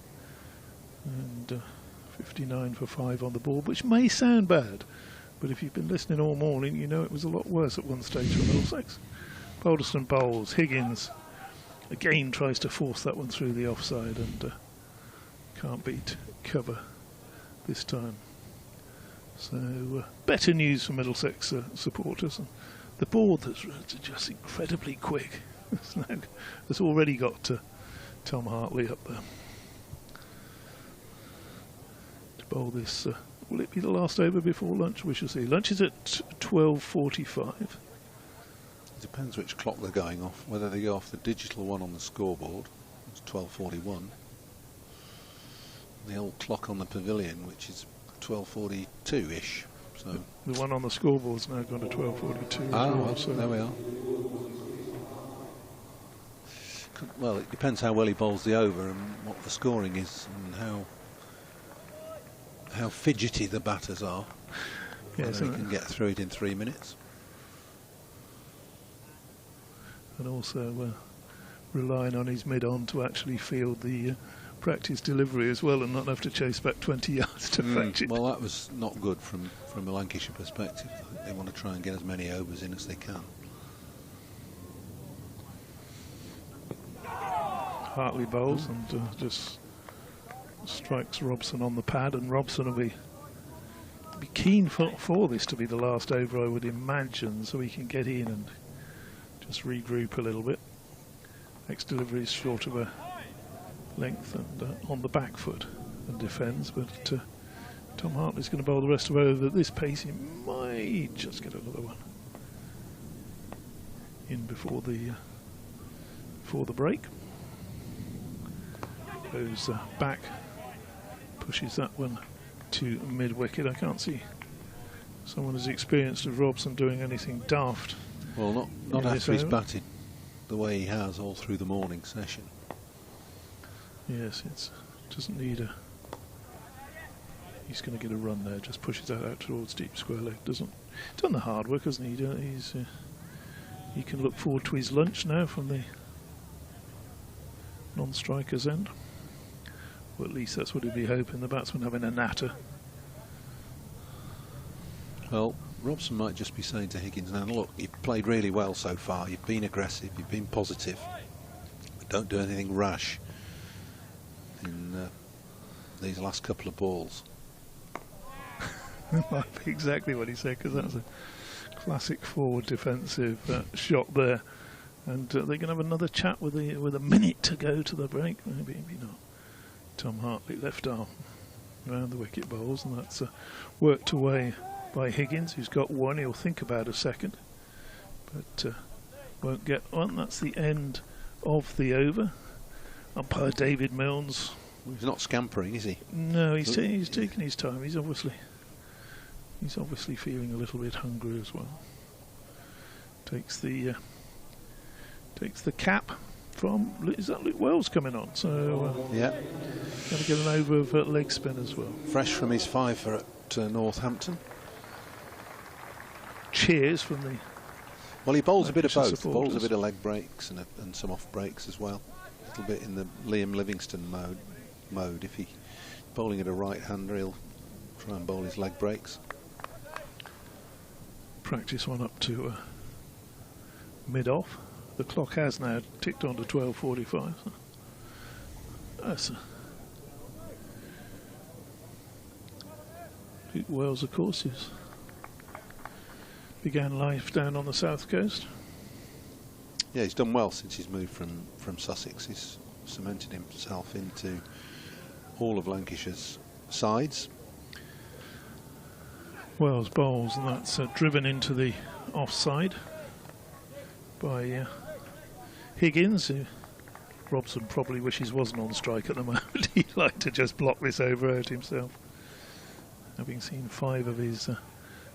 and 59 for 5 on the board, which may sound bad, but if you've been listening all morning, you know it was a lot worse at one stage for Middlesex. Balderson bowls. Higgins again tries to force that one through the offside, and can't beat cover this time. So better news for Middlesex supporters. The board that's just incredibly quick. It's already got Tom Hartley up there to bowl this. Will it be the last over before lunch? We shall see. Lunch is at 12:45. It depends which clock they're going off. Whether they go off the digital one on the scoreboard, it's 12:41. The old clock on the pavilion, which is 12:42-ish. So the one on the scoreboard's now gone to 12:42. Well, so there we are. Well, it depends how well he bowls the over and what the scoring is, and how fidgety the batters are. Yes, whether he can get through it in 3 minutes. And also relying on his mid-on to actually field the practice delivery as well, and not have to chase back 20 yards to fetch it. Well, that was not good from a Lancashire perspective. They want to try and get as many overs in as they can. Hartley bowls and just strikes Robson on the pad, and Robson will be keen for this to be the last over, I would imagine, so he can get in and just regroup a little bit. Next delivery is short of a length and on the back foot and defends, but Tom Hartley's going to bowl the rest of over at this pace. He might just get another one in before the break. Goes back, pushes that one to mid-wicket. I can't see someone as experienced as Robson doing anything daft. Well, not after he's batted the way he has all through the morning session. Yes, it doesn't need a... He's going to get a run there, just pushes that out towards deep square leg. Done the hard work, hasn't he? He can look forward to his lunch now from the non-striker's end. Well, at least that's what he'd be hoping, the batsman having a natter. Well, Robson might just be saying to Higgins now, look, you've played really well so far, you've been aggressive, you've been positive, but don't do anything rash in these last couple of balls. That might be exactly what he said, because that's a classic forward defensive shot there. And they're going to have another chat with a minute to go to the break. Maybe not. Tom Hartley left arm around the wicket bowls, and that's worked away by Higgins, who's got one. He'll think about a second, but won't get one. That's the end of the over. Umpire David Milnes. He's not scampering, is he? No, he's taking his time. He's obviously feeling a little bit hungry as well. Takes the cap from, is that Luke Wells coming on? So yeah, going to get an over of leg spin as well. Fresh from his fifer at Northampton. Cheers from the... Well, he bowls a bit of both. Supporters. Bowls a bit of leg breaks and some off breaks as well. A little bit in the Liam Livingston mode. If he's bowling at a right-hander, he'll try and bowl his leg breaks. Practice one up to mid-off. The clock has now ticked on to 12:45. That's Luke Wells, of course, began life down on the south coast. Yeah, he's done well since he's moved from Sussex. He's cemented himself into all of Lancashire's sides. Wells bowls, and that's driven into the offside by Higgins, who Robson probably wishes wasn't on strike at the moment. He'd like to just block this over out himself. Having seen 5 of his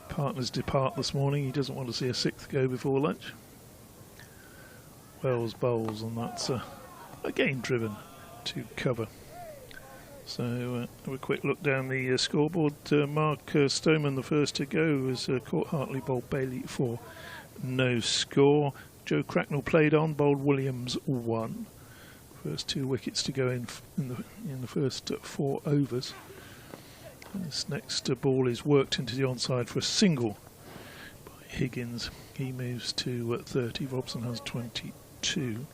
partners depart this morning, he doesn't want to see a 6th go before lunch. Wells bowls, and that's again driven to cover. So have a quick look down the scoreboard. Mark Stoneman, the first to go, has caught Hartley, bowled Bailey for no score. Joe Cracknell played on, bowled Williams 1. First 2 wickets to go in the first 4 overs. And this next ball is worked into the onside for a single by Higgins. He moves to 30. Robson has 22.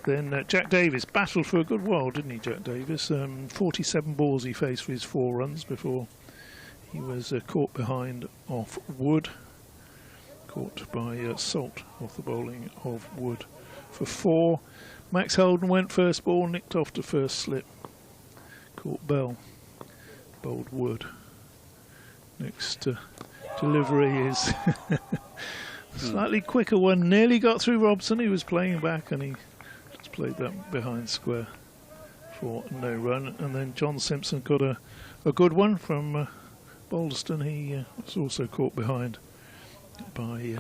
Then Jack Davis battled for a good while, didn't he, Jack Davis? 47 balls he faced for his 4 runs before he was caught behind off Wood. Caught by Salt off the bowling of Wood for 4. Max Holden went first ball, nicked off to first slip. Caught Bell, bowled Wood. Next delivery is slightly quicker one. Nearly got through Robson. He was playing back and he just played that behind square for no run. And then John Simpson got a good one from Balderston. He was also caught behind by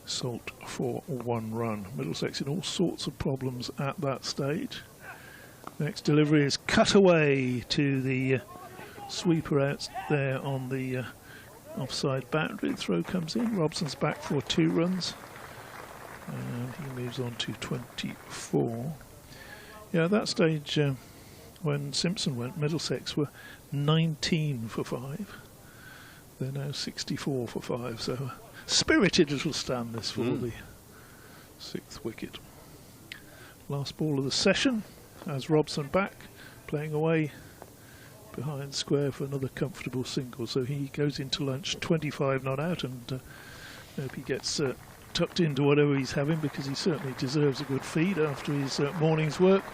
Salt for 1 run. Middlesex in all sorts of problems at that stage. Next delivery is cut away to the sweeper out there on the offside boundary. Throw comes in. Robson's back for 2 runs. And he moves on to 24. Yeah, at that stage when Simpson went, Middlesex were 19 for 5. They're now 64 for 5, so a spirited little stand this for the 6th wicket. Last ball of the session has Robson back, playing away behind square for another comfortable single. So he goes into lunch 25 not out, and hope he gets tucked into whatever he's having, because he certainly deserves a good feed after his morning's work.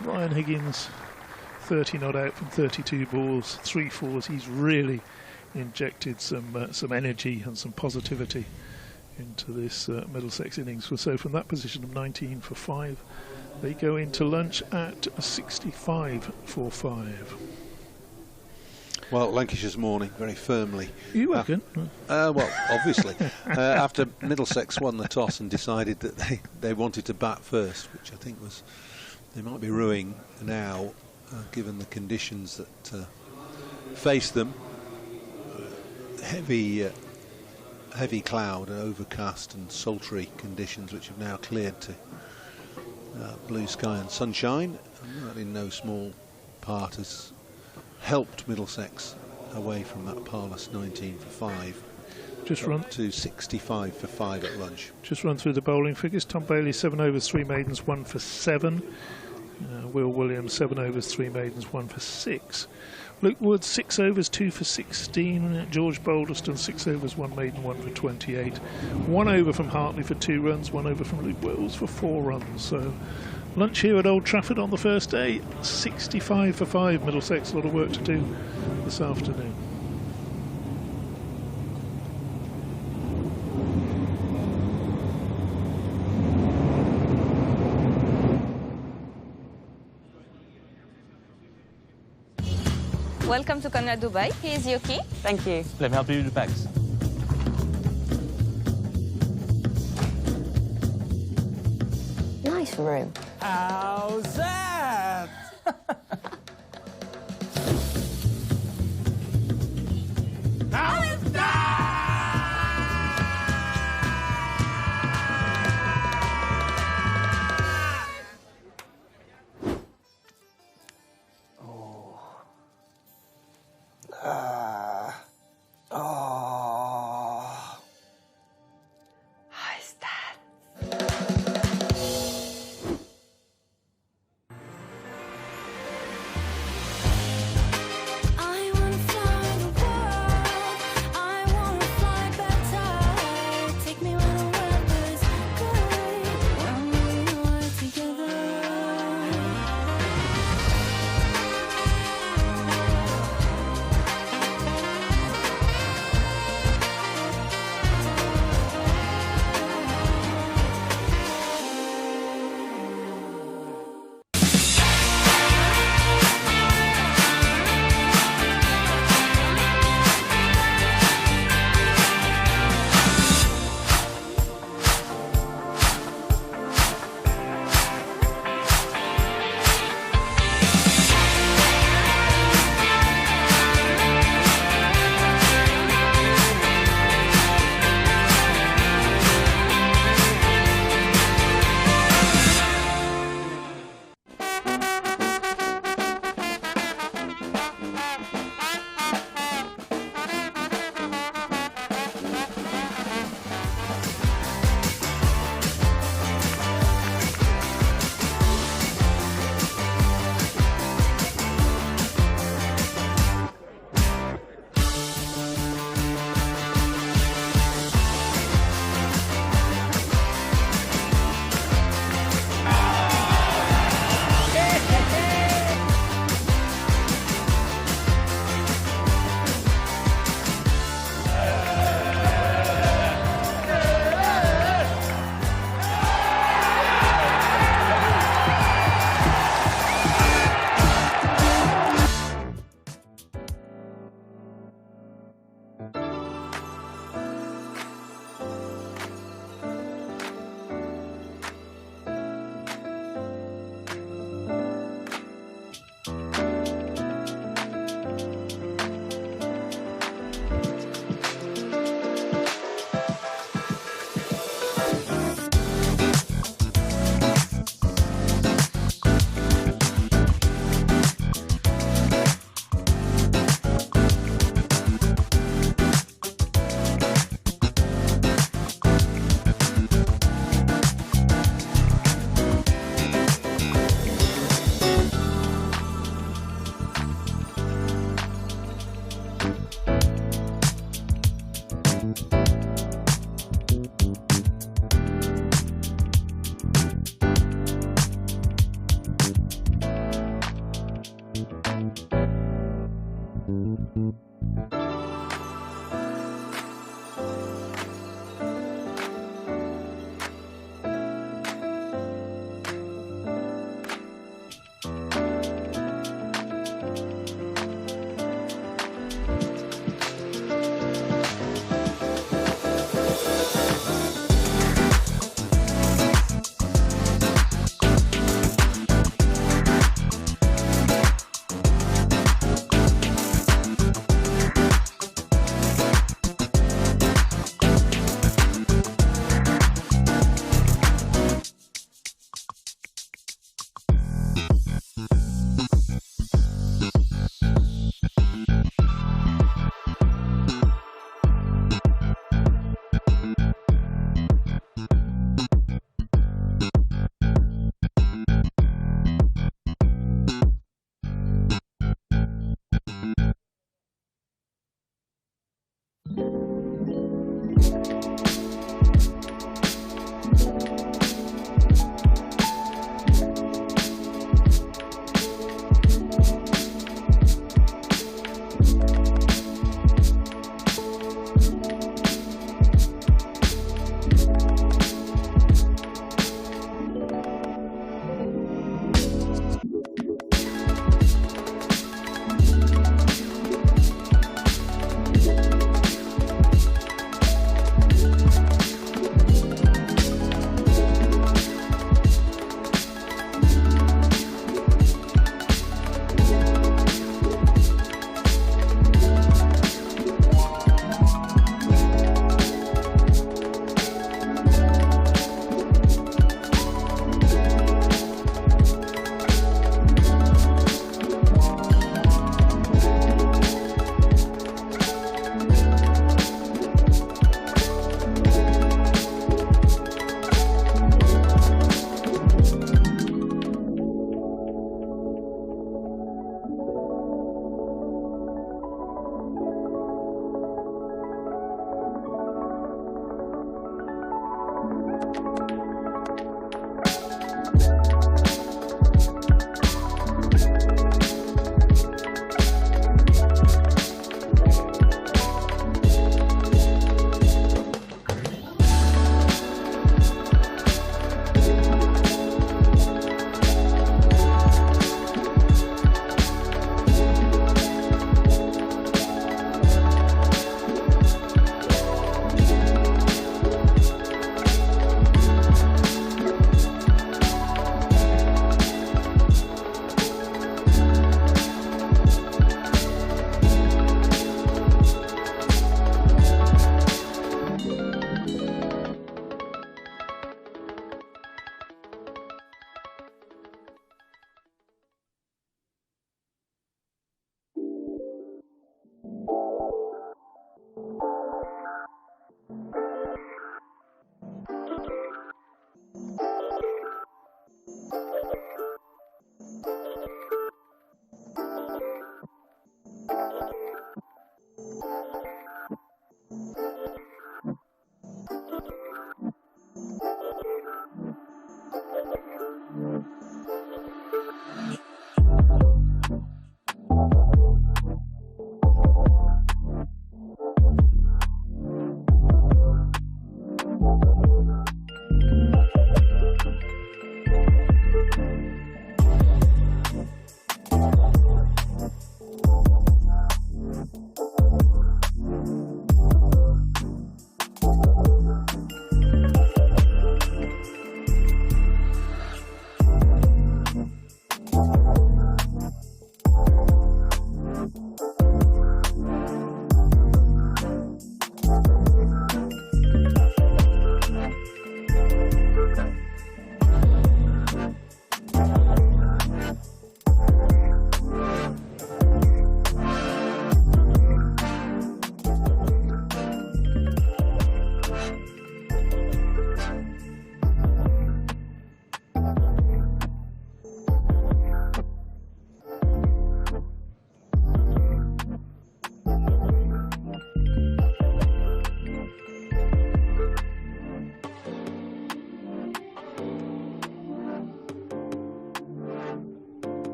Ryan Higgins 30 not out from 32 balls, 3 fours. He's really injected some energy and some positivity into this Middlesex innings. So from that position of 19 for 5, they go into lunch at 65 for 5. Well, Lancashire's morning very firmly. You reckon? Well, obviously. After Middlesex won the toss and decided that they wanted to bat first, which I think was, they might be ruining now, given the conditions that face them. Heavy cloud and overcast and sultry conditions, which have now cleared to blue sky and sunshine, and that in no small part has helped Middlesex away from that parlous 19 for 5. Just run to 65 for 5 at lunch. Just run through the bowling figures. Tom Bailey 7 overs 3 maidens 1 for 7. Will Williams 7 overs 3 maidens 1 for 6. Luke Wood 6 overs 2 for 16. George Balderston 6 overs 1 maiden 1 for 28. 1 over from Hartley for 2 runs. 1 over from Luke Wells for 4 runs. So lunch here at Old Trafford on the first day, 65 for 5. Middlesex, a lot of work to do this afternoon. Welcome to Conrad Dubai. Here's your key. Thank you. Let me help you with the bags. Nice room. How's that? How's that?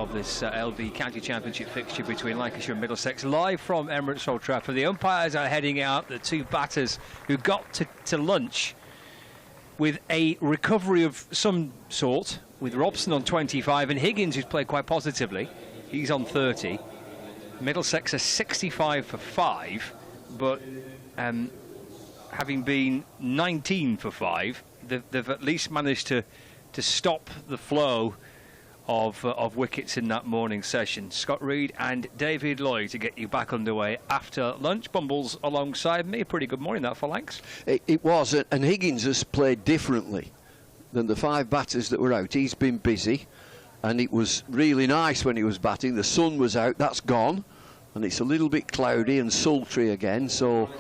of this LD County Championship fixture between Lancashire and Middlesex, live from Emirates Old Trafford. The umpires are heading out, the two batters who got to lunch with a recovery of some sort, with Robson on 25 and Higgins, who's played quite positively. He's on 30. Middlesex are 65 for 5, but having been 19 for 5, they've at least managed to stop the flow of wickets in that morning session. Scott Reed and David Lloyd to get you back underway after lunch. Bumbles alongside me. A pretty good morning that for Lancs. It was, and Higgins has played differently than the 5 batters that were out. He's been busy, and it was really nice when he was batting. The sun was out, that's gone, and it's a little bit cloudy and sultry again, so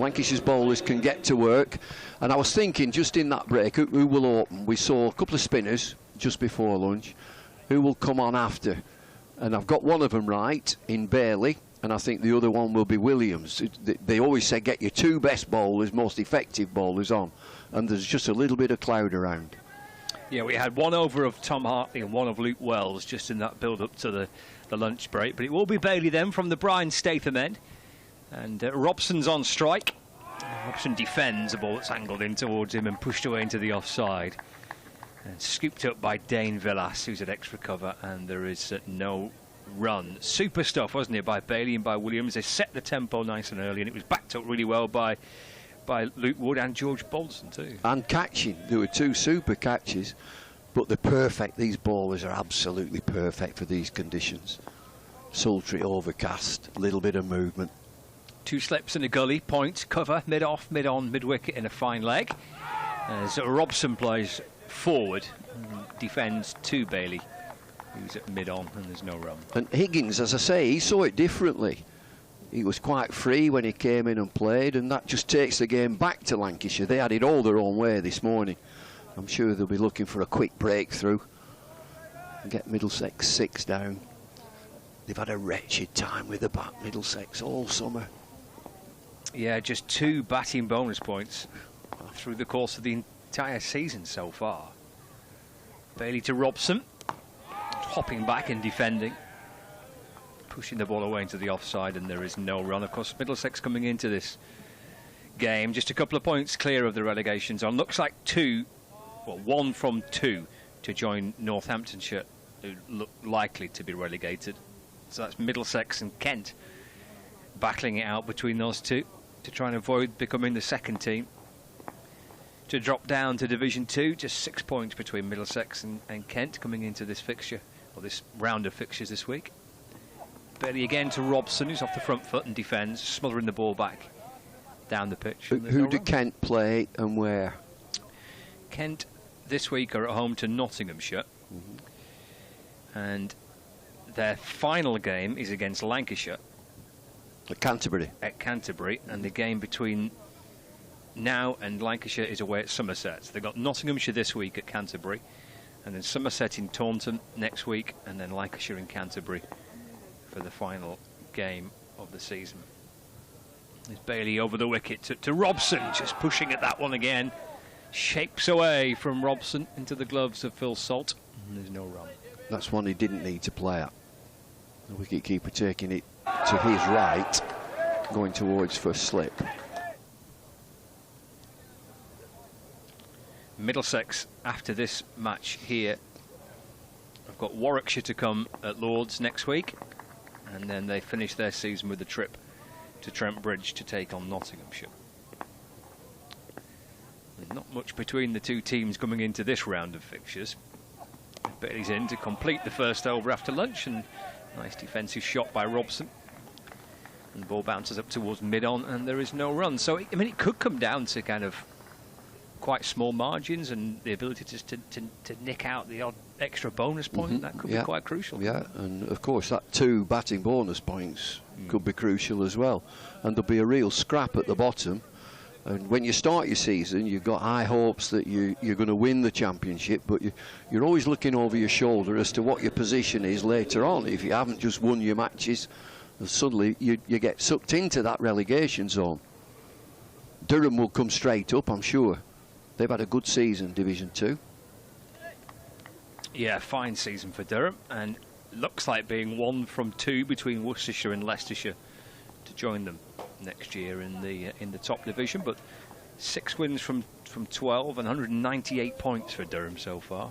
Lancashire's bowlers can get to work. And I was thinking, just in that break, who will open? We saw a couple of spinners just before lunch. Who will come on after? And I've got one of them right in Bailey, and I think the other one will be Williams. They always say get your 2 best bowlers, most effective bowlers on, and there's just a little bit of cloud around. Yeah, we had 1 over of Tom Hartley and 1 of Luke Wells just in that build-up to the lunch break. But it will be Bailey then from the Brian Statham end. And Robson's on strike. Robson defends a ball that's angled in towards him and pushed away into the offside. And scooped up by Dane Villas, who's at extra cover, and there is no run. Super stuff, wasn't it, by Bailey and by Williams. They set the tempo nice and early, and it was backed up really well by Luke Wood and George Bolton too. And catching. There were 2 super catches, but they're perfect. These bowlers are absolutely perfect for these conditions. Sultry, overcast, a little bit of movement. 2 slips in a gully, point, cover, mid-off, mid-on, mid-wicket in a fine leg. As Robson plays forward and defends to Bailey, who's at mid-on, and there's no run. And Higgins, as I say, he saw it differently. He was quite free when he came in and played, and that just takes the game back to Lancashire. They had it all their own way this morning. I'm sure they'll be looking for a quick breakthrough and get Middlesex 6 down. They've had a wretched time with the bat, Middlesex, all summer. Yeah, just 2 batting bonus points through the course of the entire season so far. Bailey to Robson, hopping back and defending, pushing the ball away into the offside, and there is no run. Of course, Middlesex coming into this game just a couple of points clear of the relegation zone. Looks like 1 from 2 to join Northamptonshire, who look likely to be relegated. So that's Middlesex and Kent battling it out between those two to try and avoid becoming the second team to drop down to Division 2. Just 6 points between Middlesex and Kent coming into this fixture, or this round of fixtures this week. Bailey again to Robson, who's off the front foot and defends, smothering the ball back down the pitch. Who do Kent play and where? Kent this week are at home to Nottinghamshire. And their final game is against Lancashire. At Canterbury. At Canterbury, and the game between now and Lancashire is away at Somerset. So they've got Nottinghamshire this week at Canterbury, and then Somerset in Taunton next week, and then Lancashire in Canterbury for the final game of the season. There's Bailey over the wicket to Robson, just pushing at that one again. Shapes away from Robson into the gloves of Phil Salt, and there's no run. That's one he didn't need to play at. The wicket-keeper taking it to his right, going towards first slip. Middlesex, after this match here, I've got Warwickshire to come at Lords next week, and then they finish their season with a trip to Trent Bridge to take on Nottinghamshire. There's not much between the two teams coming into this round of fixtures. Bailey's in to complete the first over after lunch, and nice defensive shot by Robson. And the ball bounces up towards mid-on, and there is no run. So, I mean, it could come down to kind of quite small margins and the ability to nick out the odd extra bonus point. That could be quite crucial. Yeah, and of course that 2 batting bonus points could be crucial as well. And there'll be a real scrap at the bottom. And when you start your season, you've got high hopes that you're going to win the championship, but you're always looking over your shoulder as to what your position is later on. If you haven't just won your matches, suddenly you get sucked into that relegation zone. Durham will come straight up, I'm sure. They've had a good season, Division 2. Yeah, fine season for Durham, and looks like being 1 from 2 between Worcestershire and Leicestershire to join them next year in the top division. But 6 wins from 12 and 198 points for Durham so far.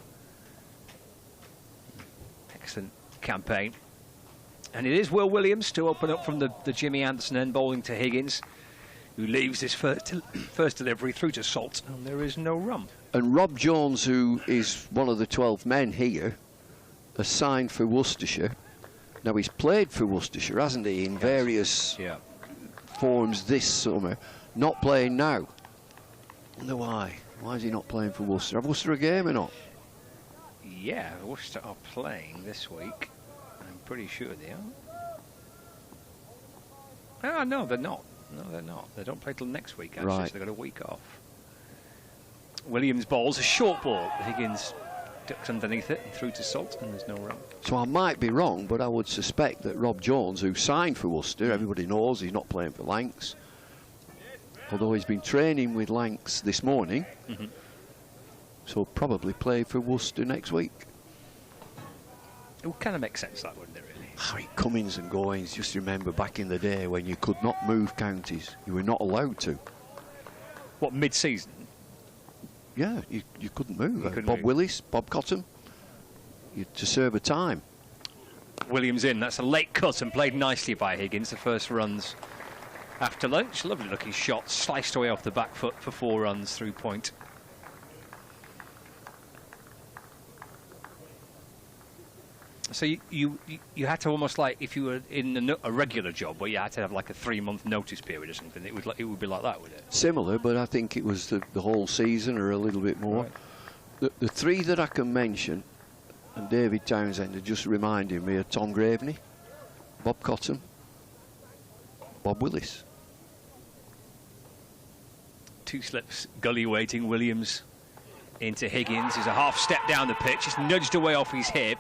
Excellent campaign. And it is Will Williams to open up from the Jimmy Anderson end, bowling to Higgins, who leaves his first delivery through to Salt, and there is no run. And Rob Jones, who is one of the 12 men here, has signed for Worcestershire. Now, he's played for Worcestershire, hasn't he, in various forms this summer. Not playing now. I wonder why. Why is he not playing for Worcester? Have Worcester a game or not? Yeah, Worcester are playing this week. I'm pretty sure they are. Oh, no, they're not. No, they're not. They don't play till next week, actually, right. So they've got a week off. Williams bowls a short ball. Higgins ducks underneath it and through to Salt, and there's no run. So I might be wrong, but I would suspect that Rob Jones, who signed for Worcester, everybody knows he's not playing for Lancs, although he's been training with Lancs this morning, so probably play for Worcester next week. It would kind of make sense, that, wouldn't it, really? Comings and goings. Just remember back in the day when you could not move counties. You were not allowed to. What, mid-season? Yeah, you couldn't move. You couldn't Bob move. Willis, Bob Cotton, to serve a time. Williams in. That's a late cut and played nicely by Higgins. The first runs after lunch. Lovely looking shot. Sliced away off the back foot for 4 runs through point. So you had to almost, like, if you were in a regular job where you had to have like a 3-month notice period or something, it would be like that, would it? Similar, but I think it was the whole season or a little bit more. Right. The 3 that I can mention, and David Townsend are just reminding me, are Tom Graveney, Bob Cotton, Bob Willis. 2 slips, gully waiting. Williams into Higgins. There's a half step down the pitch. Just nudged away off his hip.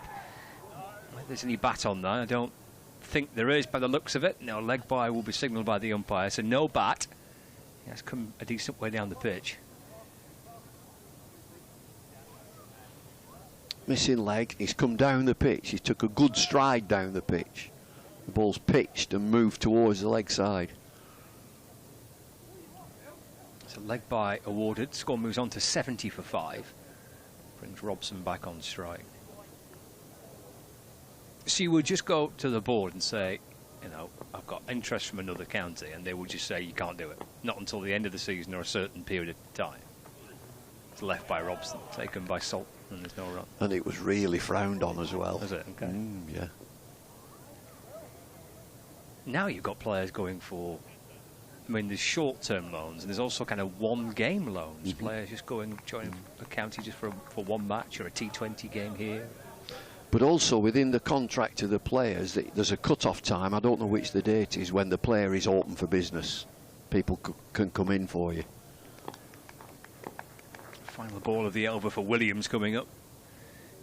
There's any bat on there? I don't think there is by the looks of it. No, leg by will be signalled by the umpire, so no bat. He has come a decent way down the pitch. Missing leg. He's come down the pitch. He took a good stride down the pitch. The ball's pitched and moved towards the leg side. So leg by awarded. Score moves on to 70 for 5. Brings Robson back on strike. So you would just go to the board and say, you know, I've got interest from another county, and they would just say you can't do it. Not until the end of the season or a certain period of time. It's left by Robson, taken by Salt, and there's no run. And it was really frowned on as well. Is it? Okay. Yeah. Now you've got players going for, I mean, there's short-term loans, and there's also kind of one-game loans. Players just joining a county just for 1 match or a T20 game here. But also within the contract of the players, there's a cut-off time. I don't know which the date is when the player is open for business. People can come in for you. Final ball of the over for Williams coming up.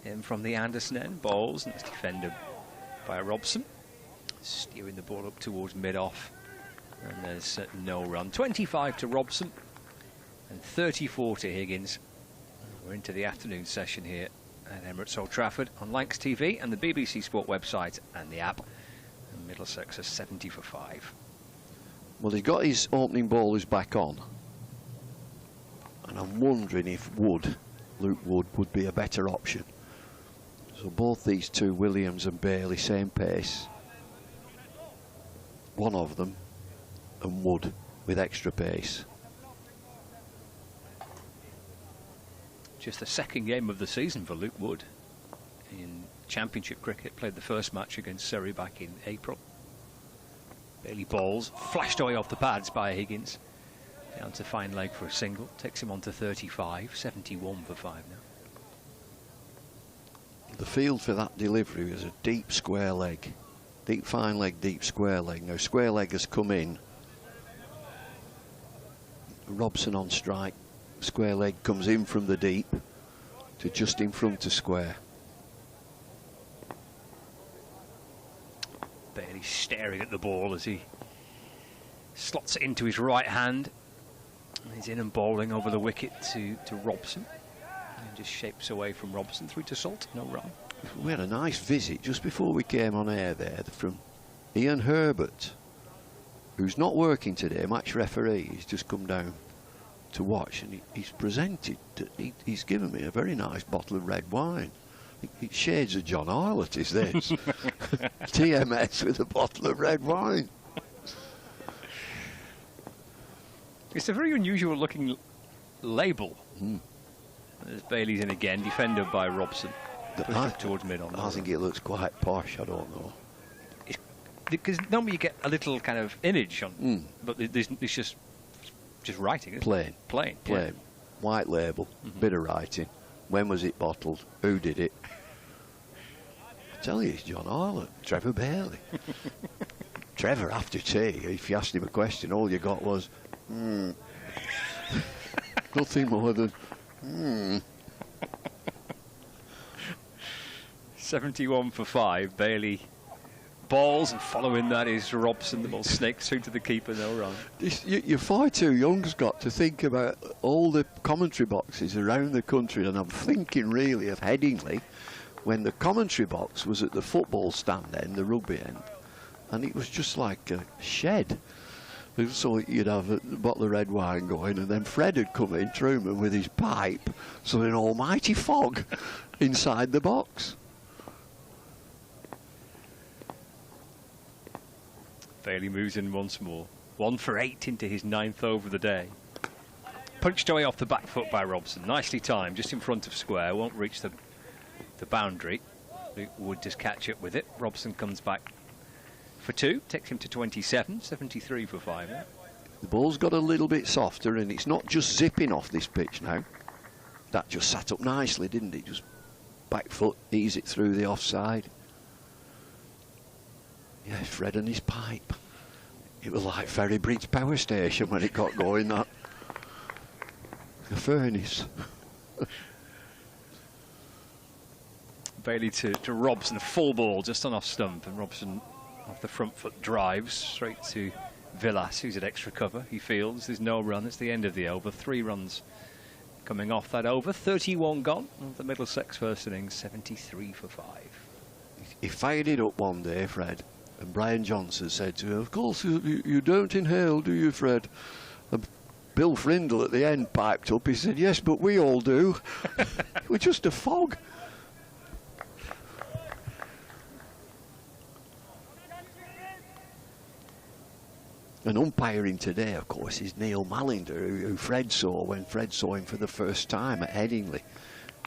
In from the Anderson end, bowls, and it's defended by Robson. Steering the ball up towards mid-off. And there's no run. 25 to Robson and 34 to Higgins. We're into the afternoon session here at Emirates Old Trafford on Lancs TV and the BBC Sport website and the app. And Middlesex are 70 for 5. Well, he's got his opening bowlers back on. And I'm wondering if Luke Wood, would be a better option. So both these two, Williams and Bailey, same pace. One of them, and Wood, with extra pace. Just the second game of the season for Luke Wood in Championship cricket. Played the first match against Surrey back in April. Bailey balls, flashed away off the pads by Higgins. Down to fine leg for a single. Takes him on to 35, 71 for 5 now. The field for that delivery was a deep square leg. Deep fine leg, deep square leg. Now square leg has come in. Robson on strike. Square leg comes in from the deep to just in front of square. Bailey staring at the ball as he slots it into his right hand. He's in and bowling over the wicket to Robson. And just shapes away from Robson through to Salt. No run. we had a nice visit just before we came on air there from Ian Herbert, who's not working today, match referee. He's just come down to watch, and he's presented, he's given me a very nice bottle of red wine. It's shades of John Arlott, is this? TMS with a bottle of red wine. It's a very unusual looking label. There's Bailey's in again, defended by Robson. Pushed up towards mid on. I think it looks quite posh, I don't know. Because normally you get a little kind of image on, but it's just writing, isn't it? Plain. Yeah. White label, bit of writing. When was it bottled? Who did it? I tell you, it's John Arlott, Trevor Bailey. Trevor, after tea, if you asked him a question, all you got was, nothing more than, 71 for 5. Bailey balls, and following that is Robson. The ball snakes through to the keeper, no run. You're far too young, Scott, to think about all the commentary boxes around the country, and I'm thinking really of Headingley, when the commentary box was at the football stand end, the rugby end, and it was just like a shed. So you'd have a bottle of red wine going, and then Fred would come in, Truman, with his pipe, so an almighty fog inside the box. Bailey moves in once more. 1 for 8 into his 9th over of the day. Punched away off the back foot by Robson. Nicely timed, just in front of square. Won't reach the boundary. Wood just catch up with it. Robson comes back for 2. Takes him to 27. 73 for 5. Yeah? The ball's got a little bit softer, and it's not just zipping off this pitch now. That just sat up nicely, didn't it? Just back foot, ease it through the offside. Yeah, Fred and his pipe. It was like Ferrybridge Power Station when it got going, that. The furnace. Bailey to Robson, full ball just on off stump, and Robson off the front foot drives straight to Villas, who's at extra cover. He fields, there's no run, it's the end of the over. 3 runs coming off that over. 31 gone. The Middlesex first innings, 73 for 5. He fired it up one day, Fred. And Brian Johnson said to him, of course you don't inhale, do you, Fred? And Bill Frindle at the end piped up. He said, yes, but we all do. It was just a fog. And umpiring today, of course, is Neil Mallender, who Fred saw when Fred saw him for the first time at Headingley.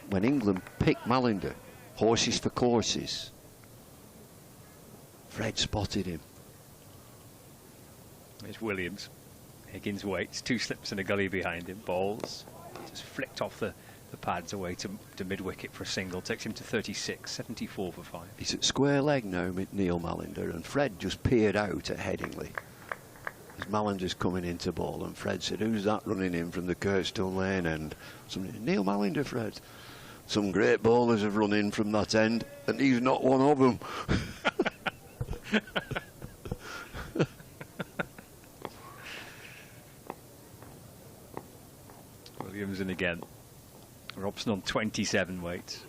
When England picked Mallender, horses for courses. Fred spotted him. There's Williams. Higgins waits. 2 slips and a gully behind him. Balls. Just flicked off the pads away to mid-wicket for a single. Takes him to 36. 74 for 5. He's at square leg now, Neil Mallender, and Fred just peered out at Headingley. As Mallinder's coming into ball, and Fred said, who's that running in from the Kirkstone Lane end? Somebody, Neil Mallender, Fred. Some great bowlers have run in from that end, and he's not one of them. Williams in again. Robson on 27 weights.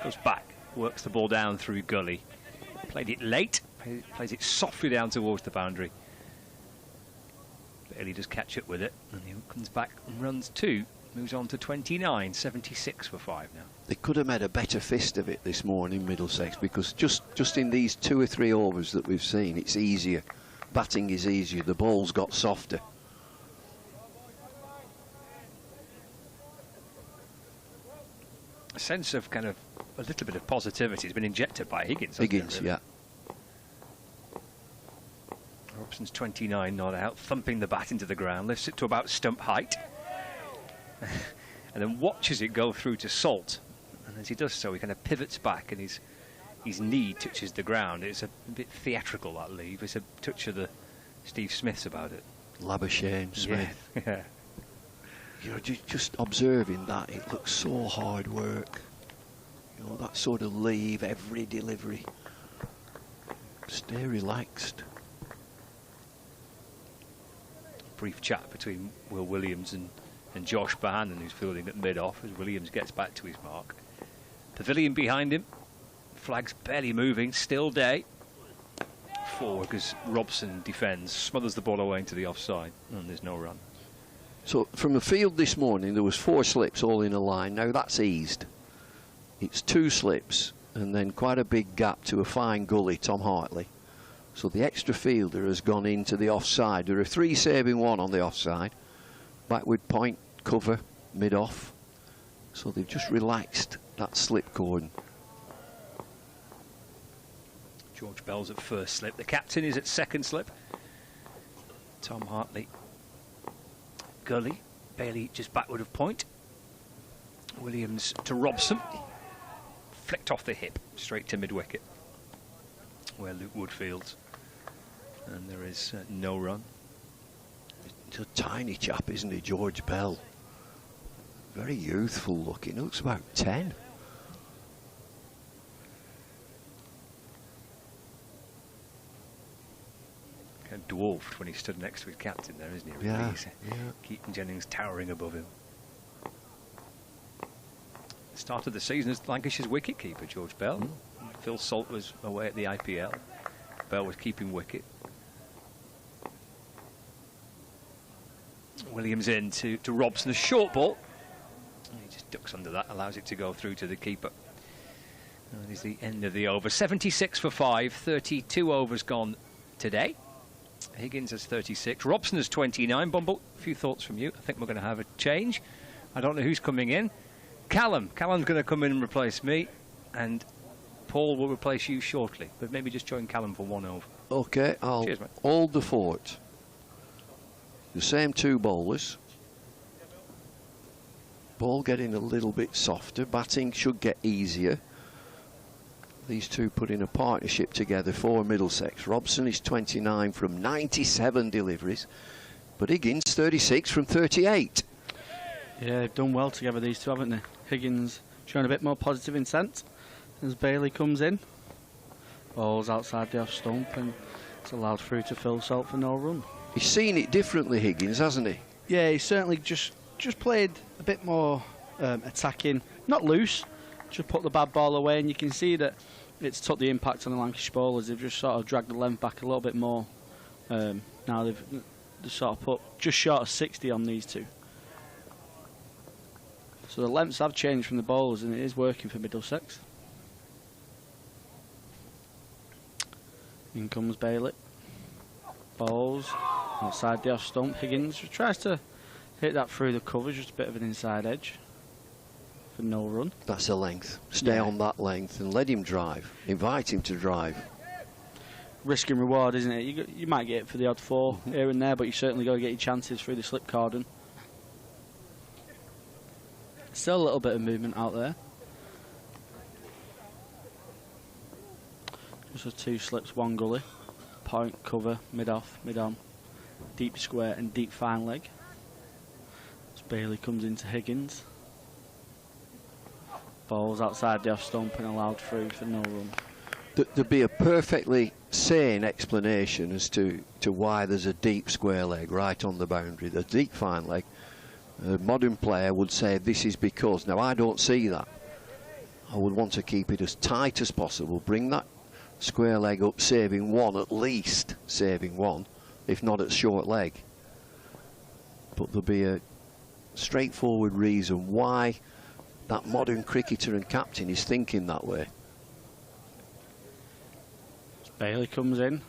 Goes back, works the ball down through gully. Played it late, plays it softly down towards the boundary. Bailey does catch up with it, and he comes back and runs 2. Moves on to 29, 76 for 5 now. They could have made a better fist of it this morning, Middlesex, because just in these 2 or 3 overs that we've seen, it's easier. Batting is easier, the ball's got softer. A sense of kind of a little bit of positivity has been injected by Higgins. Higgins, really? Yeah. Robson's 29 not out, thumping the bat into the ground, lifts it to about stump height. And then watches it go through to Salt, and as he does so he kind of pivots back and his knee touches the ground. It's a bit theatrical, that leave. It's a touch of the Steve Smiths about it. Labuschagne, Smith. Yeah. You know, just observing that, it looks so hard work. You know, that sort of leave, every delivery. Stay relaxed. Brief chat between Will Williams and Josh Bohannon, who's fielding at mid-off as Williams gets back to his mark. Pavilion behind him, Flag's barely moving, still day. Forward because Robson defends, smothers the ball away into the offside, and there's no run. So from the field this morning, there was 4 slips all in a line. Now that's eased. It's 2 slips and then quite a big gap to a fine gully, Tom Hartley. So the extra fielder has gone into the offside. There are 3 saving 1 on the offside. Backward point, cover, mid-off. So they've just relaxed that slip cordon. George Bell's at first slip. The captain is at second slip. Tom Hartley. Gully. Bailey just backward of point. Williams to Robson. Flicked off the hip, straight to mid-wicket, where Luke Wood fields. And there is no run. He's a tiny chap, isn't he, George Bell? Very youthful looking. Looks about 10. Kind of dwarfed when he stood next to his captain there, isn't he? Yeah. Keaton Jennings towering above him. Started the season as Lancashire's wicket-keeper, George Bell. Phil Salt was away at the IPL. Bell was keeping wicket. Williams in to Robson, a short ball. He just ducks under that, allows it to go through to the keeper. And that is the end of the over. 76 for 5, 32 overs gone today. Higgins has 36, Robson has 29. Bumble, a few thoughts from you. I think we're going to have a change. I don't know who's coming in. Callum's going to come in and replace me, and Paul will replace you shortly, but maybe just join Callum for 1 over. Okay, I'll Cheers, mate. hold the fort. The same 2 bowlers. Ball getting a little bit softer. Batting should get easier. These 2 put in a partnership together for Middlesex. Robson is 29 from 97 deliveries, but Higgins 36 from 38. Yeah, they've done well together, these 2, haven't they? Higgins showing a bit more positive intent as Bailey comes in. Ball's outside the off stump and it's allowed through to Phil Salt for no run. He's seen it differently, Higgins, hasn't he? Yeah, he's certainly just played a bit more attacking, not loose, just put the bad ball away, and you can see that it's took the impact on the Lancashire bowlers. They've just sort of dragged the length back a little bit more. Now they've sort of put just short of 60 on these 2. So the lengths have changed from the bowlers, and it is working for Middlesex. In comes Bailey. Balls outside the off stump. Higgins tries to hit that through the cover, just a bit of an inside edge for no run. That's a length. Stay on that length and let him drive. Invite him to drive. Risk and reward, isn't it? You might get it for the odd 4 here and there, but you certainly got to get your chances through the slip cordon. Still a little bit of movement out there. Just a 2 slips, 1 gully. Point, cover, mid-off, mid-on. Deep square and deep fine leg. As Bailey comes into Higgins. Ball's outside the off stump and allowed through for no run. There'd be a perfectly sane explanation as to why there's a deep square leg right on the boundary. The deep fine leg. A modern player would say this is because. Now I don't see that. I would want to keep it as tight as possible. Bring that square leg up, saving 1 at least. Saving 1, if not at short leg. But there'll be a straightforward reason why that modern cricketer and captain is thinking that way. Bailey comes in.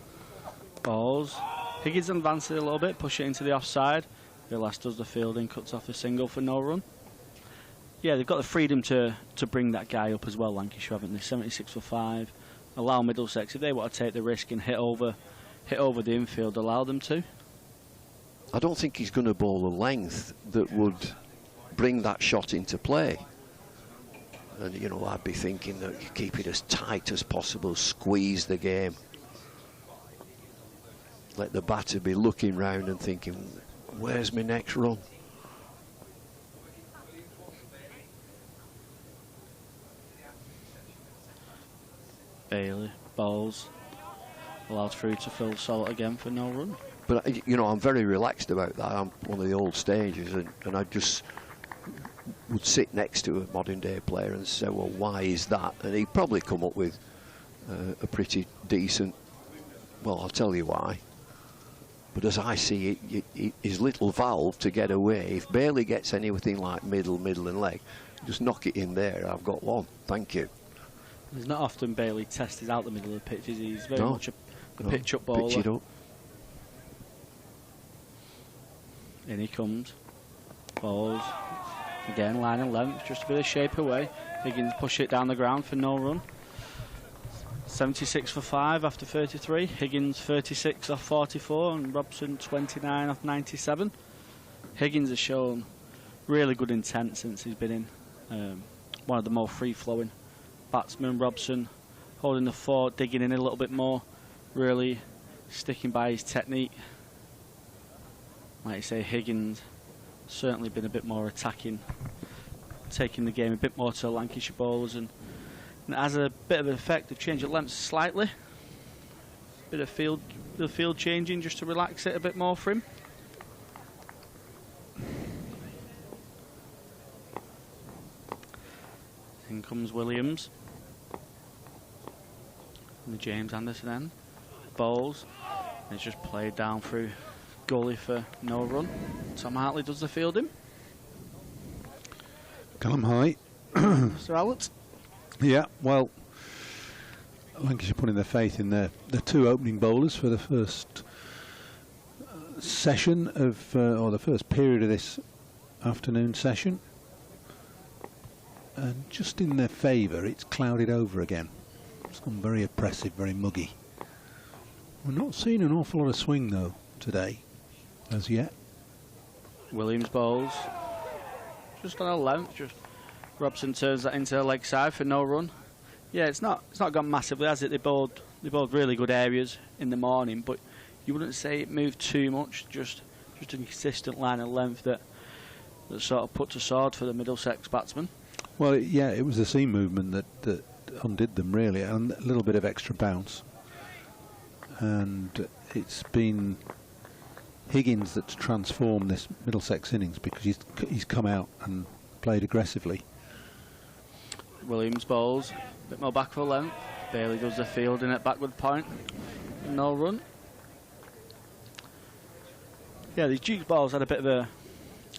Balls. Higgins advances a little bit, push it into the offside. Vilas does the fielding, cuts off a single for no run. Yeah, they've got the freedom to bring that guy up as well, Lancashire, haven't they? 76 for 5. Allow Middlesex, if they want to take the risk and hit over the infield, allow them to. I don't think he's going to bowl a length that would bring that shot into play. And, you know, I'd be thinking that you keep it as tight as possible, squeeze the game. Let the batter be looking round and thinking, where's my next run? Bailey, balls, allowed through to Phil Salt again for no run. But, you know, I'm very relaxed about that. I'm one of the old stages, and I just would sit next to a modern day player and say, well, why is that? And he'd probably come up with a pretty decent, well, I'll tell you why. But as I see it, his little valve to get away, if Bailey gets anything like middle and leg, just knock it in there, I've got one, thank you. It's not often Bailey tested out the middle of the pitch, is he? He's very much a pitch-up bowler. Pitch it up. In he comes. Balls. Again, line and length, just a bit of shape away. Higgins push it down the ground for no run. 76 for 5 after 33. Higgins 36 off 44 and Robson 29 off 97. Higgins has shown really good intent since he's been in. One of the more free-flowing batsmen. Robson holding the fort, digging in a little bit more, really sticking by his technique. Like you say, Higgins certainly been a bit more attacking, taking the game a bit more to Lancashire bowlers, and as a bit of an effect of change of length slightly. Bit of field changing just to relax it a bit more for him. In comes Williams. And the James Anderson end. Bowls. It's just played down through gully for no run. Tom Hartley does the fielding. Callum High. Sir Howlett. Yeah, well, Lancashire putting their faith in the two opening bowlers for the first session of, or the first period of this afternoon session. And just in their favour, it's clouded over again. It's gone very oppressive, very muggy. We're not seeing an awful lot of swing though today, as yet. Williams bowls. Just on a length, just Robson turns that into a leg side for no run. Yeah, it's not gone massively, has it? They bowled really good areas in the morning, but you wouldn't say it moved too much. Just a consistent line of length that sort of put to sword for the Middlesex batsman. Well, yeah, it was the seam movement that undid them really, and a little bit of extra bounce. And it's been Higgins that's transformed this Middlesex innings, because he's come out and played aggressively. Williams bowls, a bit more back for length. Bailey does the fielding at backward point. No run. Yeah, these Dukes balls had a bit of a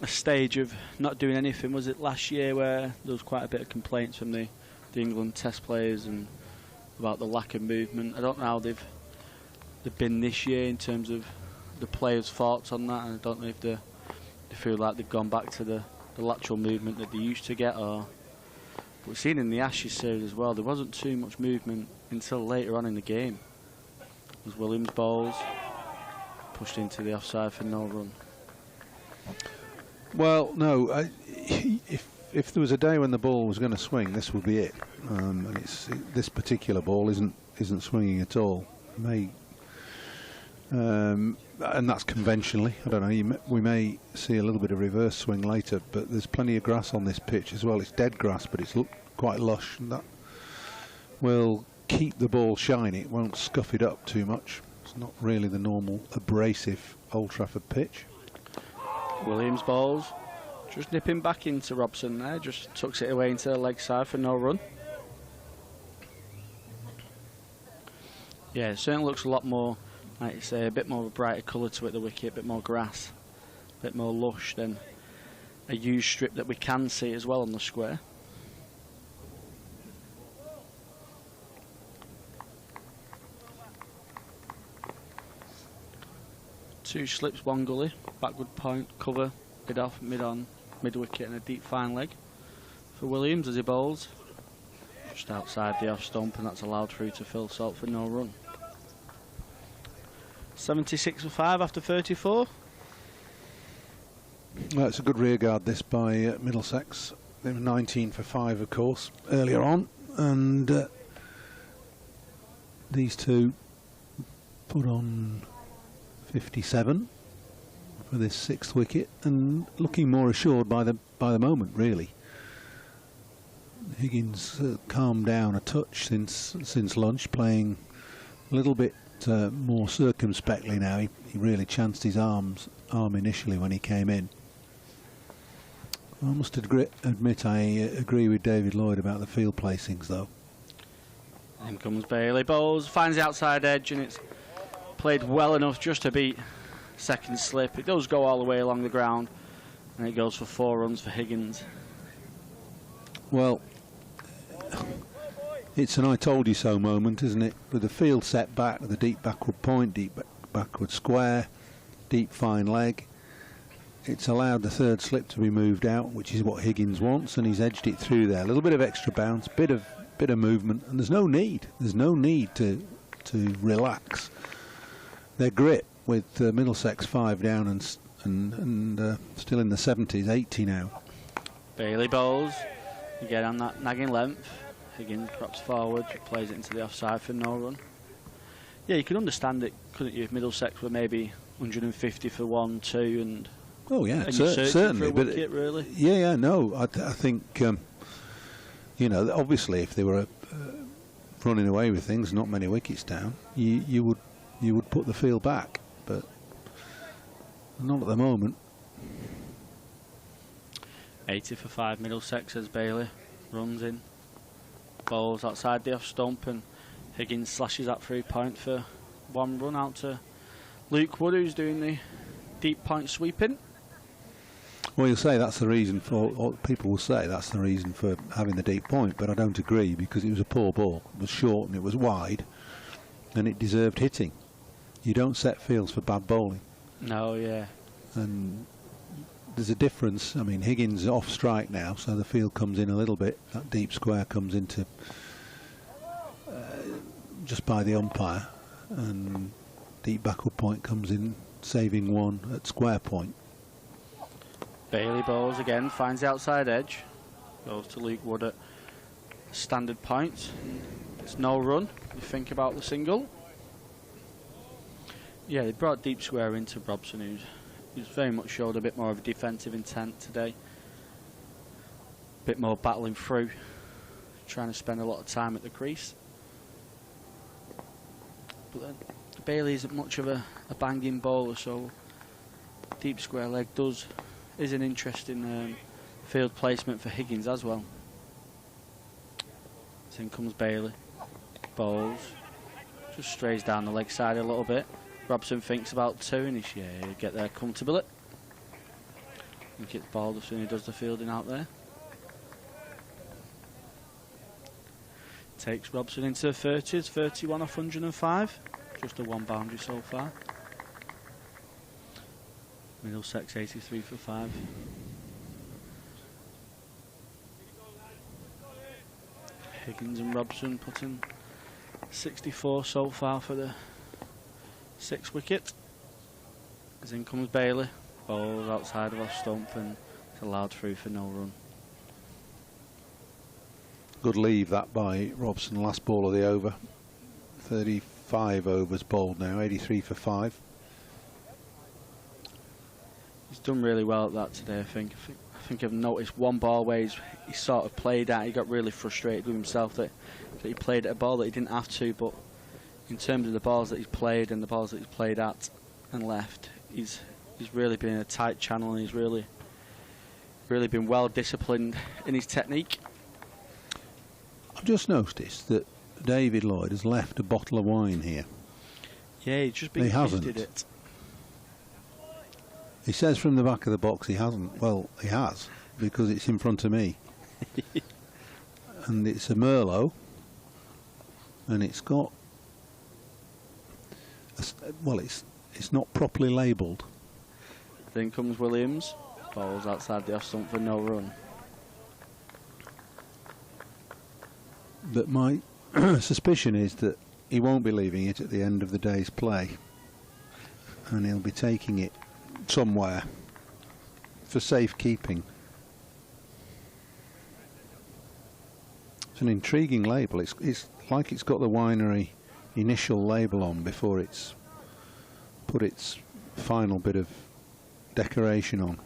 stage of not doing anything. Was it last year where there was quite a bit of complaints from the England Test players and about the lack of movement? I don't know how they've been this year in terms of the players' thoughts on that, and I don't know if they feel like they've gone back to the lateral movement that they used to get, or we've seen in the Ashes series as well, there wasn't too much movement until later on in the game. As Williams bowls, pushed into the offside for no run. Well, no, if there was a day when the ball was going to swing, this would be it. And this particular ball isn't swinging at all. And that's conventionally. I don't know. We may see a little bit of reverse swing later, but there's plenty of grass on this pitch as well. It's dead grass, but it's quite lush, and that will keep the ball shiny. It won't scuff it up too much. It's not really the normal abrasive Old Trafford pitch. Williams bowls, just nipping back into Robson there, just tucks it away into the leg side for no run. Yeah, it certainly looks a lot more, like you say, a bit more of a brighter colour to it, the wicket, a bit more grass, a bit more lush than a used strip that we can see as well on the square. Two slips, one gully, backward point, cover, mid off, mid on, mid wicket and a deep fine leg for Williams as he bowls. Just outside the off stump, and that's allowed through to Phil Salt for no run. 76 for 5 after 34. Well, it's a good rearguard this by Middlesex. They were 19 for 5 of course earlier on, and these two put on 57 for this 6th wicket, and looking more assured by the moment really. Higgins calmed down a touch since lunch, playing a little bit more circumspectly now. He really chanced his arm initially when he came in. I must admit I agree with David Lloyd about the field placings, though. In comes Bailey, bowls, finds the outside edge, and it's played well enough just to beat second slip. It does go all the way along the ground, and it goes for 4 runs for Higgins. Well, it's an I told you so moment, isn't it? With the field set back to the deep backward point, deep backward square, deep fine leg. It's allowed the third slip to be moved out, which is what Higgins wants, and he's edged it through there. A little bit of extra bounce, bit of movement, and there's no need. There's no need to relax their grip with Middlesex 5 down and still in the 70s, 80 now. Bailey bowls. Again on that nagging length. Higgins drops forward, plays it into the offside for no run. Yeah, you could understand it, couldn't you, if Middlesex were maybe 150 for 1, 2, and oh yeah, and certainly. For a wicket, really. Yeah, no. I think you know, obviously, if they were running away with things, not many wickets down, you would put the field back, but not at the moment. 80 for 5 Middlesex as Bailey runs in, bowls outside the off stump, and Higgins slashes that 3 point for 1 run out to Luke Wood, who's doing the deep point sweeping. Well, you'll say that's the reason for, or people will say that's the reason for having the deep point, but I don't agree, because it was a poor ball. It was short and it was wide, and it deserved hitting. You don't set fields for bad bowling. No, yeah. And there's a difference. I mean, Higgins is off strike now, so the field comes in a little bit. That deep square comes into just by the umpire, and deep backward point comes in, saving 1 at square point. Bailey bowls again, finds the outside edge, goes to Luke Wood at standard point. It's no run. You think about the single. Yeah, they brought deep square into Robson, who's very much showed a bit more of a defensive intent today. A bit more battling through, trying to spend a lot of time at the crease. But then Bailey isn't much of a banging bowler, so deep square leg is an interesting field placement for Higgins as well. So in comes Bailey, bowls, just strays down the leg side a little bit. Robson thinks about 2, and he'll get there comfortably. I think it's balled as soon as he does the fielding out there. Takes Robson into the 30s, 31 off 105. Just a 1 boundary so far. Middlesex 83 for 5. Higgins and Robson putting 64 so far for the 6th wicket. As in comes Bailey, bowls outside of off stump, and it's allowed through for no run. Good leave that by Robson, last ball of the over. 35 overs bowled now, 83 for 5. He's done really well at that today, I think. I think I've noticed one ball where he sort of played at, he got really frustrated with himself that he played at a ball that he didn't have to, but in terms of the balls that he's played and the balls that he's played at and left, he's really been in a tight channel, and he's really been well disciplined in his technique. I've just noticed that David Lloyd has left a bottle of wine here. Yeah, he's just been gifted it. He says from the back of the box he hasn't. Well, he has, because it's in front of me. And it's a Merlot, and it's got well, it's not properly labelled. Then comes Williams, bowls outside the off stump for no run. But my suspicion is that he won't be leaving it at the end of the day's play, and he'll be taking it somewhere for safekeeping. It's an intriguing label. It's like it's got the winery initial label on before it's put its final bit of decoration on.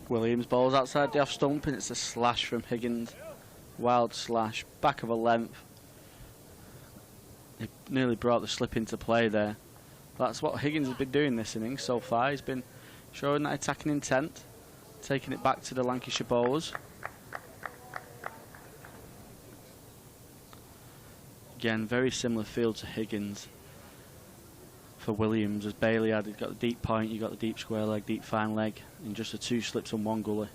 Williams bowls outside the off stump, and it's a slash from Higgins. Wild slash, back of a length. He nearly brought the slip into play there. That's what Higgins has been doing this innings so far. He's been showing that attacking intent, taking it back to the Lancashire bowlers. Again, very similar field to Higgins for Williams, as Bailey had. He's got the deep point, you got the deep square leg, deep fine leg, and just the 2 slips on 1 gully.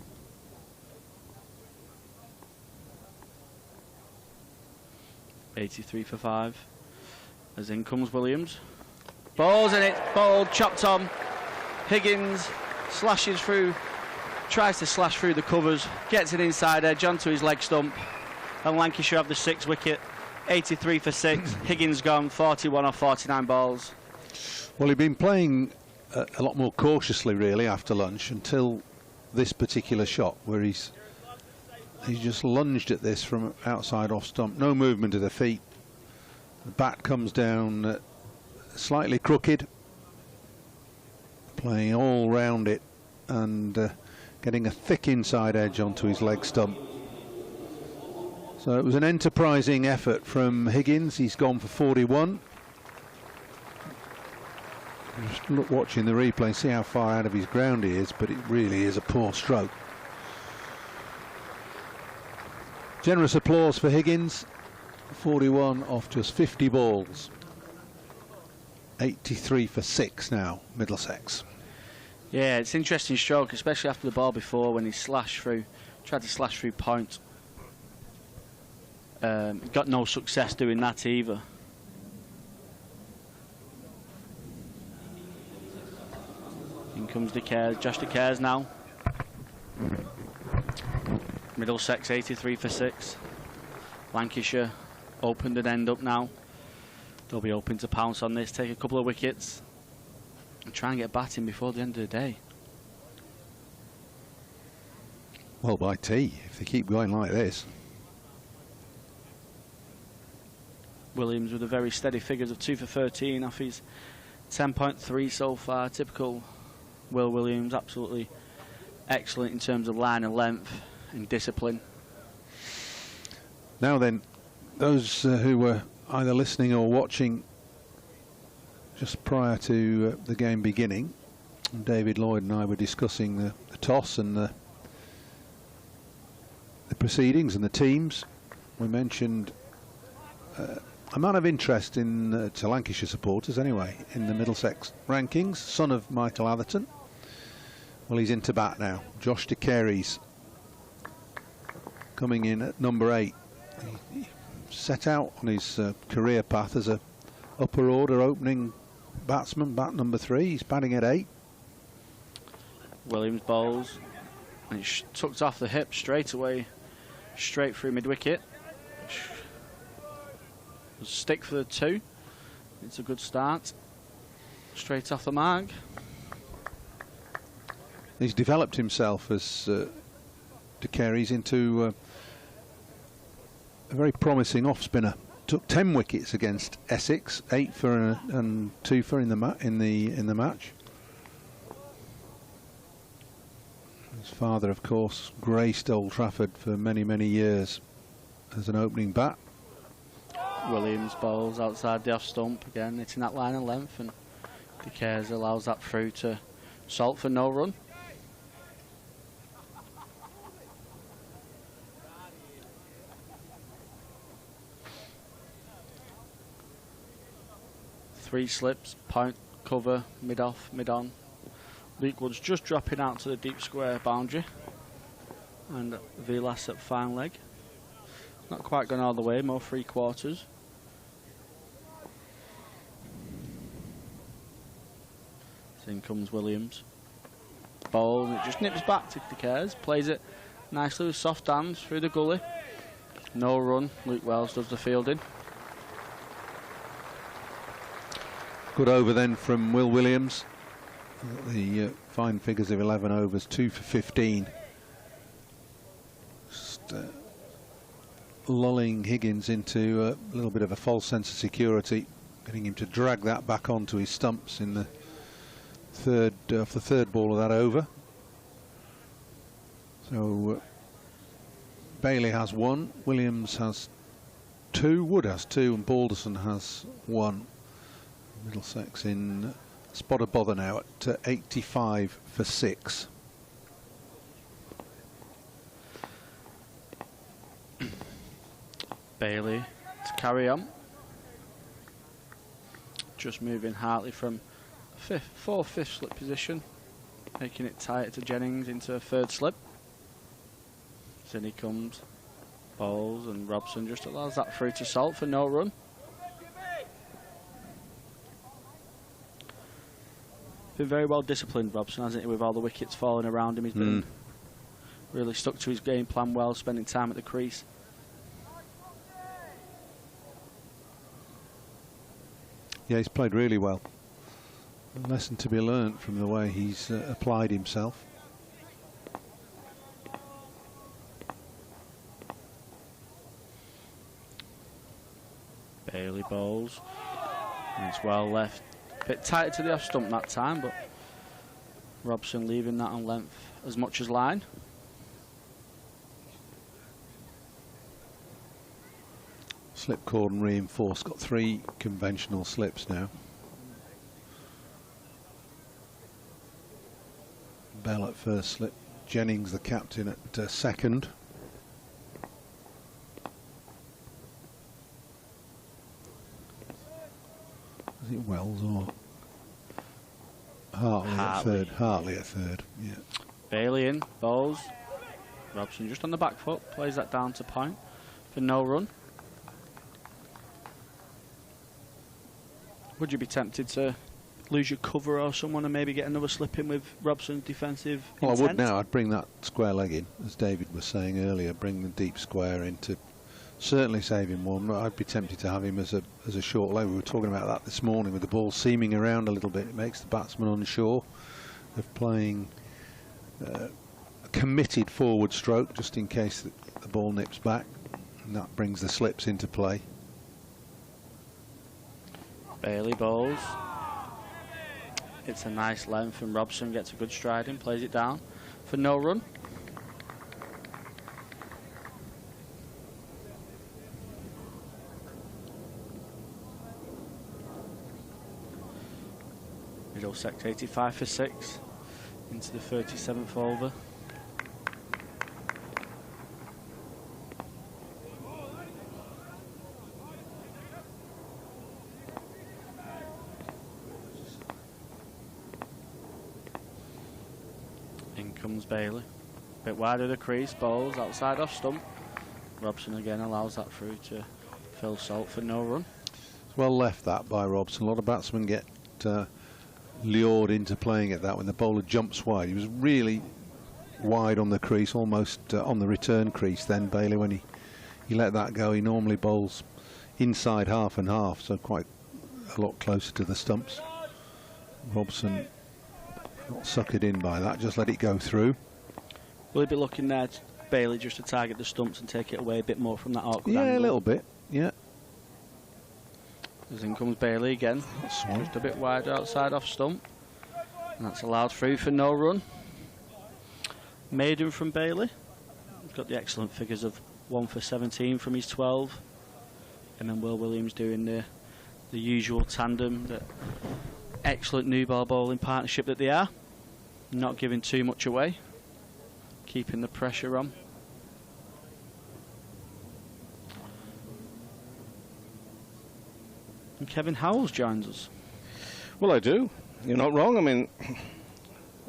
.83 for 5. As in comes Williams. Balls in it, bowled, chopped on. Higgins slashes through, tries to slash through the covers, gets an inside edge onto his leg stump, and Lancashire have the 6th wicket. 83 for 6. Higgins gone, 41 off 49 balls. Well, he'd been playing a lot more cautiously, really, after lunch, until this particular shot, where he's just lunged at this from outside off stump. No movement of the feet. The bat comes down slightly crooked, playing all round it and getting a thick inside edge onto his leg stump. So it was an enterprising effort from Higgins. He's gone for 41. Just look, watching the replay, see how far out of his ground he is, but it really is a poor stroke. Generous applause for Higgins. 41 off just 50 balls. 83 for 6 now, Middlesex. Yeah, it's an interesting stroke, especially after the ball before when he slashed through, tried to slash through point. Got no success doing that either. In comes Josh De Cares now. Middlesex 83 for 6. Lancashire opened and end up now. They'll be hoping to pounce on this, take a couple of wickets, and try and get batting before the end of the day. Well, by tea, if they keep going like this. Williams with a very steady figures of 2 for 13 off his 10.3 so far. Typical Will Williams, absolutely excellent in terms of line and length and discipline. Now then, those who were either listening or watching just prior to the game beginning, David Lloyd and I were discussing the toss and the proceedings and the teams. We mentioned amount of interest in to Lancashire supporters anyway in the Middlesex rankings. Son of Michael Atherton. Well, he's into bat now. Josh De Cares coming in at number 8. He set out on his career path as a upper order opening batsman, bat number 3. He's batting at 8. Williams bowls and he tucked off the hip straight away, straight through mid wicket. Stick for the 2. It's a good start. Straight off the mark. He's developed himself as De Cares into a very promising off spinner. Took 10 wickets against Essex, 8 for and 2 for in the match. His father, of course, graced Old Trafford for many years as an opening bat. Williams bowls outside the off stump again, hitting that line of length, and De Cares allows that through to Salt for no run. Three slips, point, cover, mid off, mid on. Luke Wood's just dropping out to the deep square boundary, and Vilas at fine leg. Not quite gone all the way, more 3/4. So in comes Williams. Ball, and it just nips back to De Cares. Plays it nicely with soft hands through the gully. No run. Luke Wells does the fielding. Good over then from Will Williams. The fine figures of 11 overs, 2 for 15. Just lulling Higgins into a little bit of a false sense of security, getting him to drag that back onto his stumps in the third ball of that over. So Bailey has 1, Williams has 2, Wood has 2, and Balderson has 1. Middlesex in Spot of bother now at 85 for 6. Bailey to carry on. Just moving Hartley from fifth slip position, making it tight to Jennings into a third slip. So in he comes, bowls, and Robson just allows that through to Salt for no run. Been very well disciplined, Robson, hasn't he, with all the wickets falling around him. He's been really stuck to his game plan well, spending time at the crease. Yeah, he's played really well. A lesson to be learnt from the way he's applied himself. Bailey bowls. And it's well left. A bit tighter to the off stump that time, but Robson leaving that on length as much as line. Slip cordon reinforced. Got 3 conventional slips now. Bell at first slip. Jennings, the captain, at second. Is it Wells or Hartley at third? Hartley at third, yeah. Bailey in, bowls. Robson just on the back foot, plays that down to point for no run. Would you be tempted to lose your cover or someone and maybe get another slip in with Robson's defensive intent? Well, I would now. I'd bring that square leg in, as David was saying earlier, bring the deep square in to certainly save him one. I'd be tempted to have him as a short leg. We were talking about that this morning with the ball seaming around a little bit. It makes the batsman unsure of playing a committed forward stroke just in case the ball nips back, and that brings the slips into play. Bailey bowls. It's a nice length and Robson gets a good stride in, plays it down for no run. Middlesex 85 for 6 into the 37th over. In comes Bailey. Bit wider the crease, bowls outside off stump. Robson again allows that through to Phil Salt for no run. Well left that by Robson. A lot of batsmen get lured into playing it that when the bowler jumps wide. He was really wide on the crease, almost on the return crease then, Bailey, when he let that go. He normally bowls inside half and half, so quite a lot closer to the stumps. Robson not suckered in by that, just let it go through. Will he be looking there, Bailey, just to target the stumps and take it away a bit more from that awkward angle? Yeah, a little bit, yeah. As in comes Bailey again, just a bit wider outside off stump, and that's allowed through for no run. Maiden from Bailey, he's got the excellent figures of 1 for 17 from his 12, and then Will Williams doing the usual tandem, the excellent new ball bowling partnership that they are, not giving too much away, keeping the pressure on. And Kevin Howells joins us. Well, I do. You're not wrong. I mean,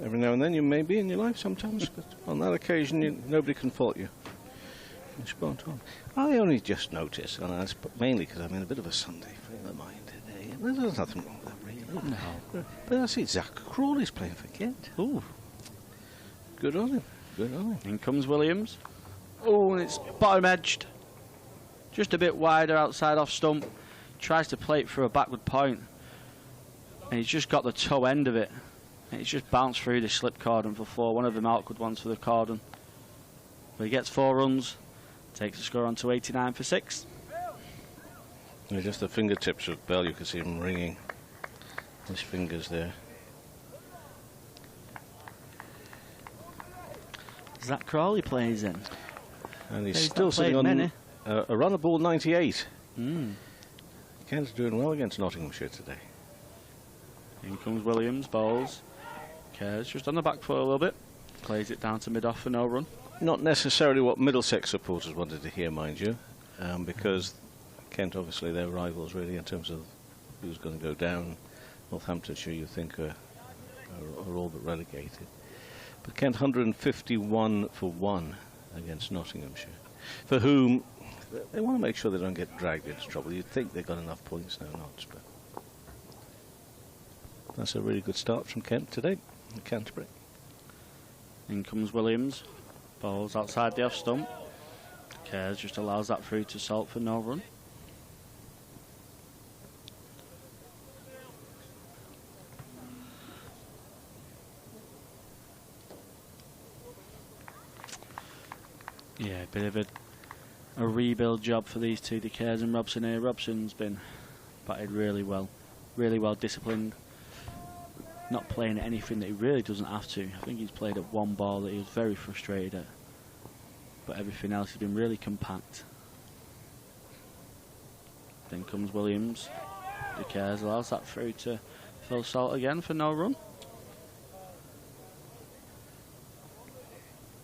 every now and then you may be in your life sometimes, but on that occasion nobody can fault you. You're spot on. I only just noticed, and that's mainly because I'm in a bit of a Sunday frame of mind today, and there's nothing wrong with that really. No. But I see Zach Crawley's playing for Kent. Ooh. Good on him. Good on him. In comes Williams. Oh, and it's bottom edged. Just a bit wider outside off stump. Tries to play it for a backward point, and he's just got the toe end of it, and it's just bounced through the slip cordon for 4. One of them awkward ones for the cordon. But he gets 4 runs, takes the score on to 89 for 6. Yeah, just the fingertips of Bell, you can see him ringing his fingers there. Zach Crawley plays in, and he's still sitting on a run of ball 98. Kent's doing well against Nottinghamshire today. In comes Williams, bowls. Cares just on the back foot a little bit. Plays it down to mid-off for no run. Not necessarily what Middlesex supporters wanted to hear, mind you, because Kent, obviously, they're rivals really in terms of who's going to go down. Northamptonshire, you think, are all but relegated. But Kent 151 for 1 against Nottinghamshire, for whom they want to make sure they don't get dragged into trouble. You'd think they've got enough points now, not, but that's a really good start from Kent today in Canterbury. In comes Williams, bowls outside the off stump. Cares just allows that through to Salt for no run. Yeah, a bit of a rebuild job for these two, the Cares and Robson here. Robson's been batted really well disciplined, not playing at anything that he really doesn't have to. I think he's played at one ball that he was very frustrated at, but everything else has been really compact. Then comes Williams, the Cares allows that through to Phil Salt again for no run.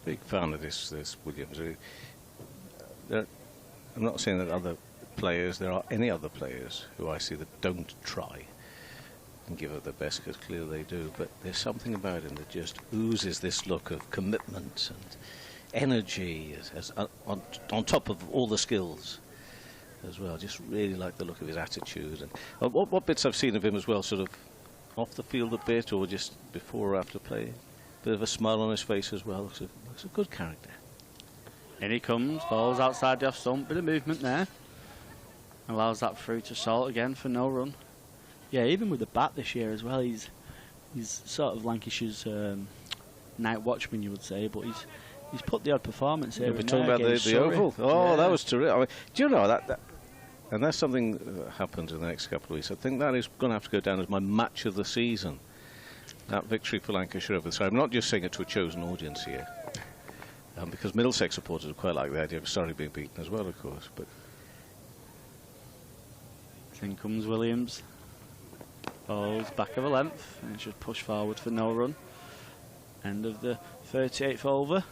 Big fan of this Williams. I'm not saying that there are any other players who I see that don't try and give it their best, because clearly they do, but there's something about him that just oozes this look of commitment and energy on top of all the skills as well. Just really like the look of his attitude. And what bits I've seen of him as well, sort of off the field a bit or just before or after play, bit of a smile on his face as well. Looks a good character. In he comes, balls outside the off stump, bit of movement there. Allows that through to Salt again for no run. Yeah, even with the bat this year as well, he's sort of Lancashire's night watchman, you would say, but he's put the odd performance here. We're talking about the Oval. Oh, yeah. That was terrific. I mean, do you know that and that's something that happens in the next couple of weeks. I think that is going to have to go down as my match of the season. That victory for Lancashire over the Surrey. I'm not just saying it to a chosen audience here, because Middlesex supporters quite like the idea of Surrey being beaten as well, of course. But in comes Williams. Bowls back of a length and should push forward for no run. End of the 38th over.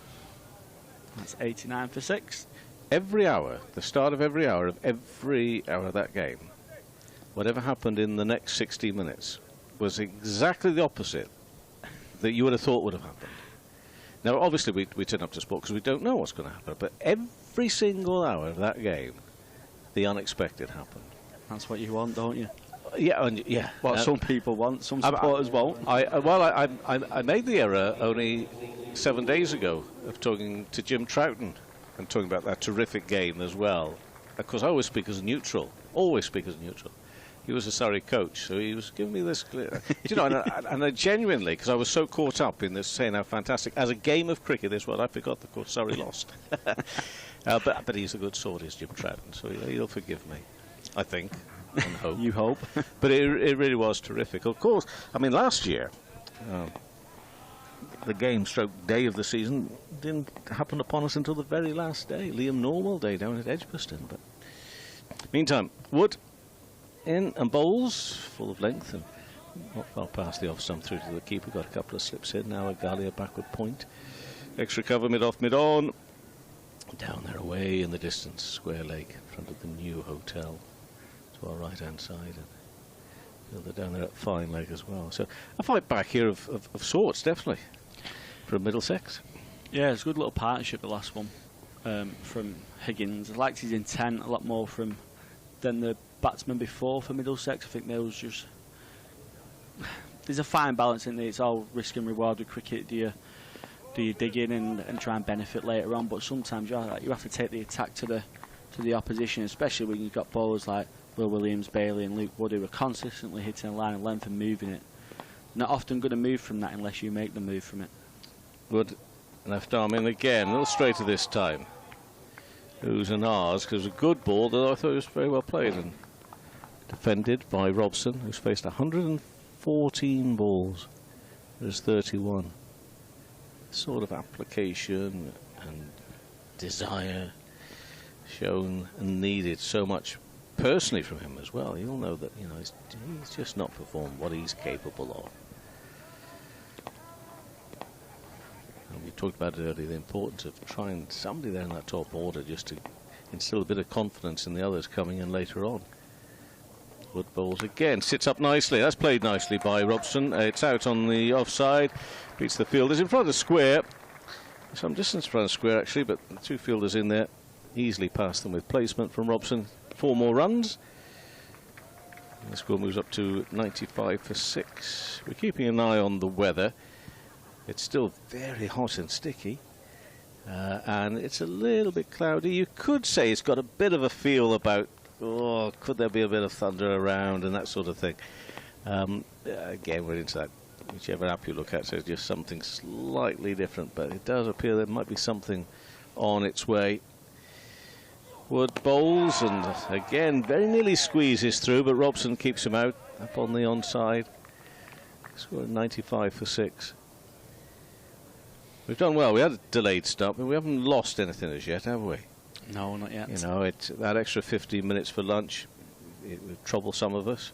That's 89 for 6. Every hour, the start of every hour of that game, whatever happened in the next 60 minutes was exactly the opposite that you would have thought would have happened. Now, obviously, we turn up to sport because we don't know what's going to happen, but every single hour of that game, the unexpected happened. That's what you want, don't you? Yeah, What some people want, some supporters won't. I made the error only 7 days ago of talking to Jim Troughton and talking about that terrific game as well. Of course, I always speak as a neutral. He was a Surrey coach, so he was giving me this clear. You know, and I genuinely, because I was so caught up in this saying how fantastic, as a game of cricket, this one, I forgot the course Surrey lost. But he's a good sort, is Jim Troughton, so he'll forgive me, I think. And hope. You hope. But it really was terrific. Of course, I mean, last year, the day of the season didn't happen upon us until the very last day, Liam Normal Day down at Edgbaston. But meantime, Wood in and bowls full of length and not far past the off stump through to the keeper. Got a couple of slips in. Now a Galia backward point. Extra cover mid off, mid on. Down there away in the distance, square leg in front of the new hotel to our right hand side. And they're down there at fine leg as well. So a fight back here of sorts, definitely, from Middlesex. Yeah, it's a good little partnership, the last one, from Higgins. I liked his intent a lot more than the batsman before for Middlesex. I think there was just... There's a fine balance in there. It's all risk and reward with cricket. Do you dig in and try and benefit later on? But sometimes you have to take the attack to the opposition, especially when you've got bowlers like Will Williams, Bailey and Luke Wood who are consistently hitting a line of length and moving it. Not often going to move from that unless you make them move from it. Wood left arm in again, a little straighter this time. Who's an ours, because it was a good ball, though I thought it was very well played and defended by Robson, who's faced 114 balls. There's 31. Sort of application and desire shown and needed so much personally from him as well. You'll know that he's just not performed what he's capable of. And we talked about it earlier, the importance of trying somebody there in that top order just to instill a bit of confidence in the others coming in later on. Wood bowls again, sits up nicely. That's played nicely by Robson. It's out on the offside, beats the fielders in front of the square. Some distance in front of the square actually, but the two fielders in there easily past them with placement from Robson. 4 more runs. And the score moves up to 95 for 6. We're keeping an eye on the weather. It's still very hot and sticky, and it's a little bit cloudy. You could say it's got a bit of a feel about, oh, could there be a bit of thunder around and that sort of thing. Again, we're into that. Whichever app you look at says just something slightly different, but it does appear there might be something on its way. Wood bowls, and again, very nearly squeezes through, but Robson keeps him out, up on the onside. Scored 95 for 6. We've done well. We had a delayed start, but we haven't lost anything as yet, have we? No, not yet. It's that extra 15 minutes for lunch. It would trouble some of us.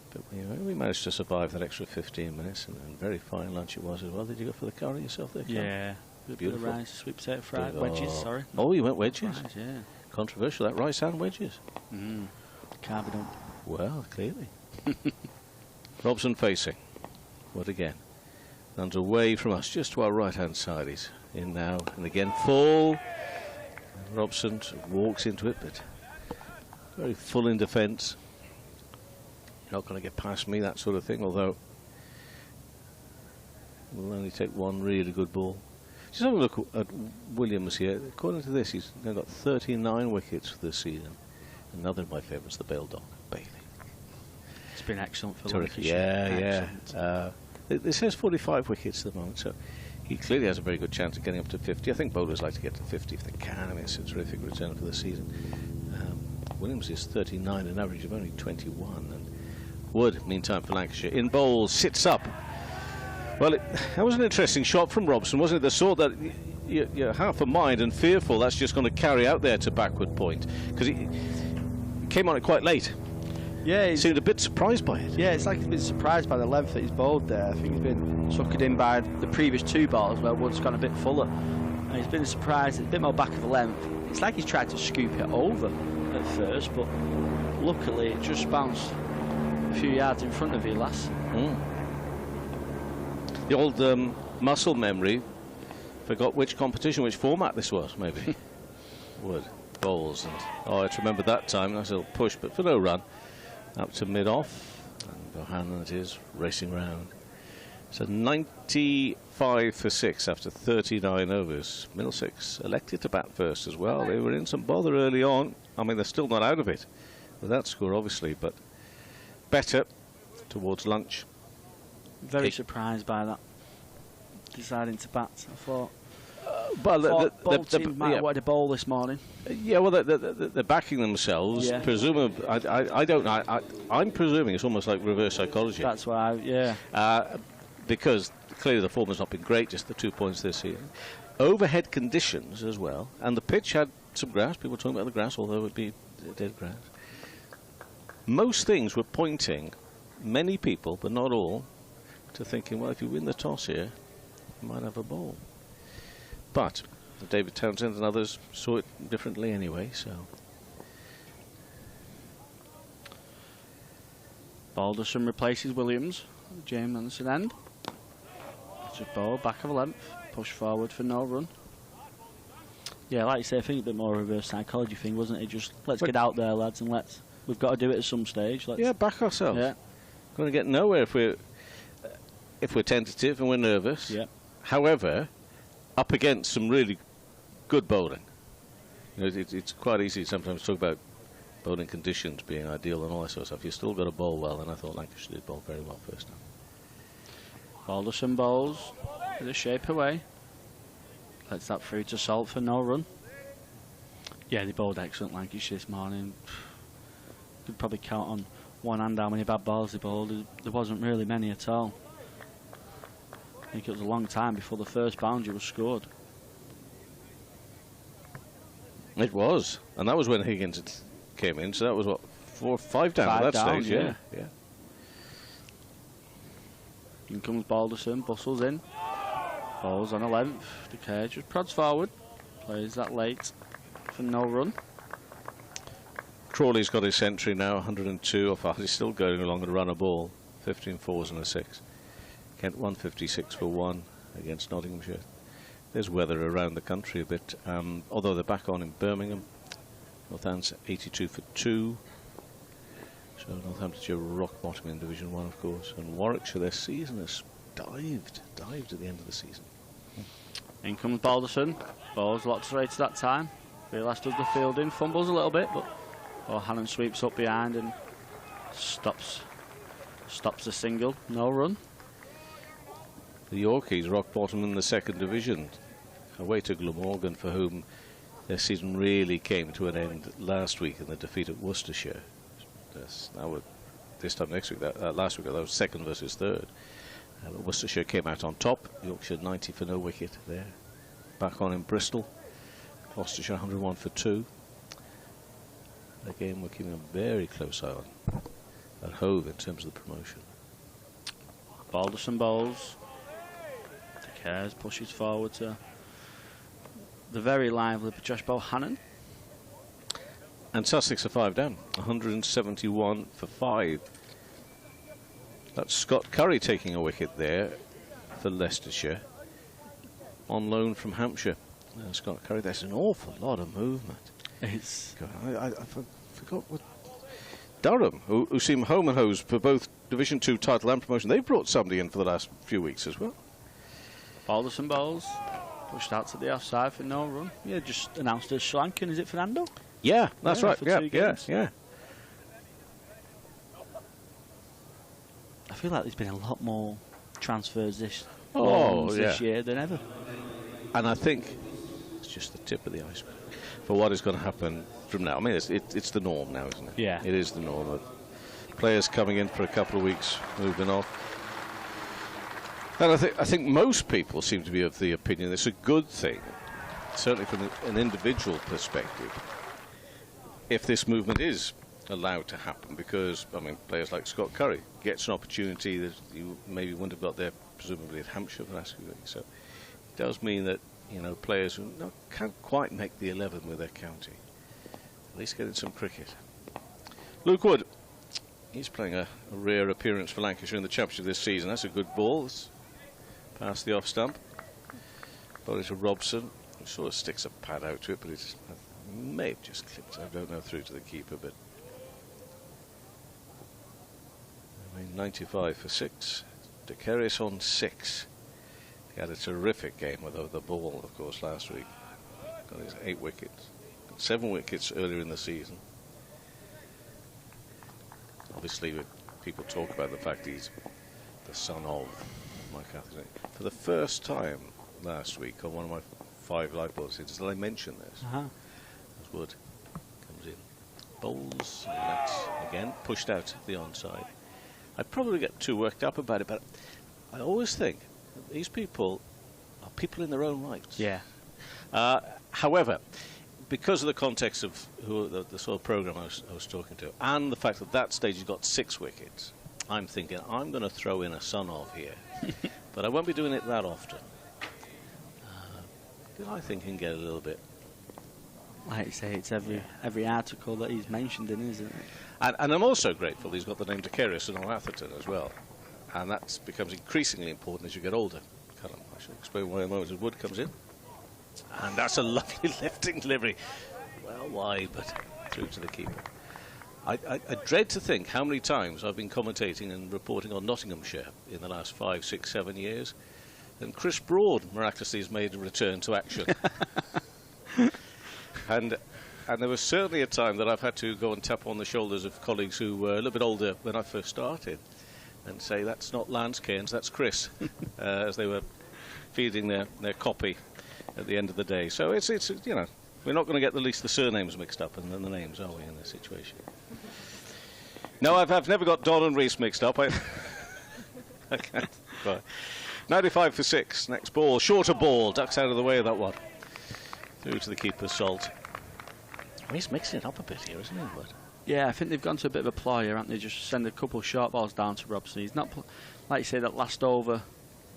But we managed to survive that extra 15 minutes, and very fine lunch it was as well. Did you go for the curry yourself there, Cal? Yeah. Beautiful. Rice, sweet potato fried, wedges, sorry. Oh, you went wedges? Rice, yeah. Controversial, that rice and wedges. Can't be done. Well, clearly. Robson facing. Wood again. And away from us, just to our right-hand side. He's in now, and again full. Robson walks into it, but very full in defence. You're not going to get past me, that sort of thing, although we'll only take one really good ball. Just have a look at Williams here. According to this, he's now got 39 wickets for this season. Another of my favourites, the buildup, Bailey. It's been excellent for Terrific. Lancashire. Yeah. It says 45 wickets at the moment, so he clearly has a very good chance of getting up to 50. I think bowlers like to get to 50 if they can. I mean, it's a terrific return for the season. Williams is 39, an average of only 21. And Wood, meantime, for Lancashire, in bowls, sits up. Well, that was an interesting shot from Robson, wasn't it? The sort that you're half a mind and fearful that's just going to carry out there to backward point, because he came on it quite late. Yeah, he seemed a bit surprised by it. Yeah, it's like he's been surprised by the length that he's bowled there. I think he's been suckered in by the previous 2 balls where Wood's gone a bit fuller. And he's been surprised, it's a bit more back of the length. It's like he's tried to scoop it over at first, but luckily it just bounced a few yards in front of Vilas. The old muscle memory forgot which competition, which format this was, maybe. Wood, bowls, and I remember that time, nice little push, but for no run. Up to mid-off, and Bohannon it is, racing round. So 95 for 6 after 39 overs. Middlesex elected to bat first as well. They were in some bother early on. I mean, they're still not out of it with that score, obviously, but better towards lunch. Very surprised by that, deciding to bat. I thought both teams might have wanted to bowl this morning. Yeah, well, they're backing themselves. Yeah. Presumably, I'm presuming it's almost like reverse psychology. That's why, because clearly the form has not been great, just the 2 points this year. Overhead conditions as well, and the pitch had some grass. People were talking about the grass, although it would be dead grass. Most things were pointing, many people, but not all, to thinking, well, if you win the toss here, you might have a bowl. But David Townsend and others saw it differently anyway, so. Balderson replaces Williams. James Anderson end. Just ball, back of a length, push forward for no run. Yeah, like you say, I think a bit more reverse psychology thing, wasn't it? Just let's get out there, lads, and we've got to do it at some stage. Yeah, back ourselves. Yeah. Going to get nowhere if we're tentative and we're nervous. Yeah. However, up against some really good bowling. It's quite easy to sometimes talk about bowling conditions being ideal and all that sort of stuff. You've still got to bowl well, and I thought Lancashire did bowl very well first time. Balderson bowls with a shape away. Lets that through to Salt for no run. Yeah, they bowled excellent Lancashire this morning. Could probably count on one hand how many bad balls they bowled. There wasn't really many at all. I think it was a long time before the first boundary was scored. It was, and that was when Higgins came in, so that was what, 4 or 5 down at that down, stage. Yeah. In comes Balderson, bustles in, falls on a length. De Care just prods forward, plays that late for no run. Crawley's got his century now, 102 off. He's still going along and run a ball, 15 fours and a 6. Kent 156 for 1 against Nottinghamshire. There's weather around the country a bit, although they're back on in Birmingham. Northampton's 82 for 2. So Northamptonshire rock bottom in Division 1, of course. And Warwickshire, their season has dived at the end of the season. In comes Balderson, balls a lot straight at that time. Vilas does the fielding, fumbles a little bit, but Hannon sweeps up behind and stops the single, no run. The Yorkies rock bottom in the 2nd Division, away to Glamorgan, for whom their season really came to an end last week in the defeat at Worcestershire. This time next week, last week, that was 2nd versus 3rd. Worcestershire came out on top. Yorkshire 90 for no wicket there. Back on in Bristol. Gloucestershire 101 for 2. Again, we're keeping a very close eye on at Hove in terms of the promotion. Balderson bowls. De Cares pushes forward to the very lively Josh Bohannon. And Sussex are 5 down, 171 for 5. That's Scott Curry taking a wicket there for Leicestershire, on loan from Hampshire. Scott Curry, there's an awful lot of movement. I forgot what. Durham, who seem home and hose for both Division 2 title and promotion, they've brought somebody in for the last few weeks as well. Balderson bowls, pushed out to the offside for no run. Yeah, just announced as Sri Lankan. Is it Fernando? Yeah, that's right. For 2 games. Yeah. I feel like there's been a lot more transfers this year than ever. And I think it's just the tip of the iceberg for what is going to happen from now. I mean, it's the norm now, isn't it? Yeah. It is the norm of players coming in for a couple of weeks, moving off. And I think most people seem to be of the opinion it's a good thing, certainly from an individual perspective, if this movement is allowed to happen, because, I mean, players like Scott Curry gets an opportunity that you maybe wouldn't have got there, presumably at Hampshire for the last few weeks. So it does mean that, you know, players who can't quite make the 11 with their county, at least getting some cricket. Luke Wood, he's playing a rare appearance for Lancashire in the Championship this season. That's a good ball. It's past the off stump. Bowled to Robson, who sort of sticks a pad out to it, but it may have just clipped, I don't know, through to the keeper, but 95 for 6. De Keris on 6. He had a terrific game with the ball, of course, last week. Got his 8 wickets. Got 7 wickets earlier in the season. Obviously, people talk about the fact he's the son of Mike Atherton. For the first time last week on one of my 5 live balls, did I mention this? As Wood comes in, bowls, and that's again pushed out the onside. I probably get too worked up about it, but I always think that these people are people in their own rights. Yeah. However, because of the context of the sort of programme I was talking to, and the fact that that stage has got 6 wickets, I'm thinking I'm going to throw in a son of here, but I won't be doing it that often. I think he can get a little bit. Like you say, it's every article that he's mentioned in, isn't it? And I'm also grateful he's got the name De Keris and on Atherton as well. And that becomes increasingly important as you get older. I shall explain why in a moment as Wood comes in. And that's a lovely lifting delivery. Well wide, but through to the keeper. I dread to think how many times I've been commentating and reporting on Nottinghamshire in the last 5, 6, 7 years. And Chris Broad miraculously has made a return to action. And there was certainly a time that I've had to go and tap on the shoulders of colleagues who were a little bit older when I first started and say, that's not Lance Cairns, that's Chris, as they were feeding their copy at the end of the day. So it's you know, we're not going to get at least the surnames mixed up and then the names, are we, in this situation? No, I've never got Don and Reese mixed up. I can't. Right. 95 for 6. Next ball, shorter ball, ducks out of the way of that one. Through to the keeper, Salt. He's mixing it up a bit here, isn't he? But yeah, I think they've gone to a bit of a ploy here, haven't they? Just send a couple of short balls down to Robson. He's not, like you say, that last over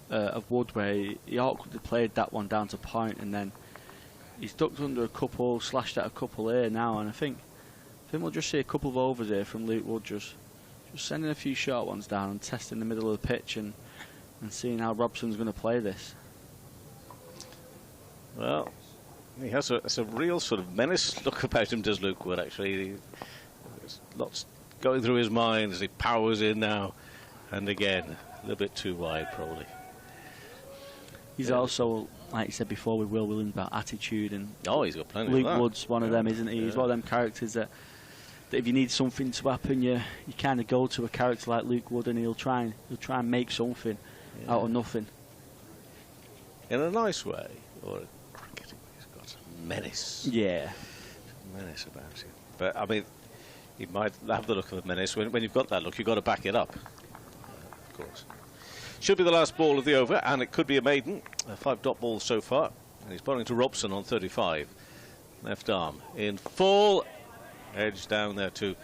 of Wood where he awkwardly played that one down to point, and then he's ducked under a couple, slashed at a couple here now, and I think we'll just see a couple of overs here from Luke Wood, just sending a few short ones down and testing the middle of the pitch and seeing how Robson's going to play this. Well, he has a real sort of menace look about him, does Luke Wood, actually. There's lots going through his mind as he powers in now, and again, a little bit too wide, probably. He's also, like you said before with Will Williams, about attitude, and he's got plenty Luke of that. Wood's one of them, isn't he? He's one of them characters that if you need something to happen, you kind of go to a character like Luke Wood, and he'll try and make something out of nothing. In a nice way, or cricketing, he's got a menace. Yeah, menace about him. But I mean, he might have the look of a menace. When you've got that look, you've got to back it up. Of course. Should be the last ball of the over, and it could be a maiden. 5 dot balls so far. And he's bowling to Robson on 35. Left arm in full. Edge down there to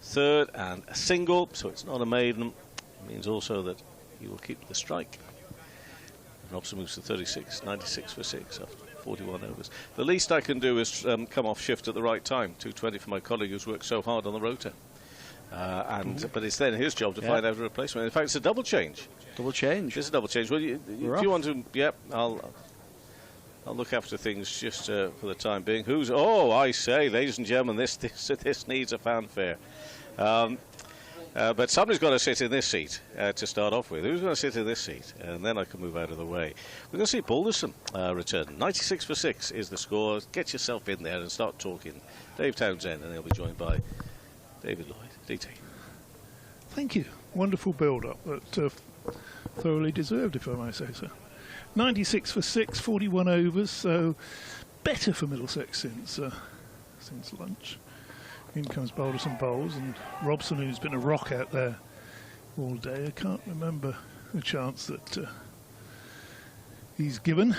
third, and a single, so it's not a maiden. It means also that he will keep the strike. Robson moves to 36, 96 for 6 after 41 overs. The least I can do is come off shift at the right time. 220 for my colleague who's worked so hard on the rotor. But it's then his job to find out a replacement. In fact, it's a double change. Double change? It's a double change. Well, if you want to, I'll look after things just for the time being. I say, ladies and gentlemen, this needs a fanfare. But somebody's got to sit in this seat to start off with. Who's going to sit in this seat? And then I can move out of the way. We're going to see Balderson return. 96 for 6 is the score. Get yourself in there and start talking. Dave Townsend, and he'll be joined by David Lloyd. DT. Thank you. Wonderful build-up, but thoroughly deserved, if I may say so. 96 for 6, 41 overs, so better for Middlesex since lunch. In comes Balderson bowls, and Robson, who's been a rock out there all day. I can't remember a chance that he's given.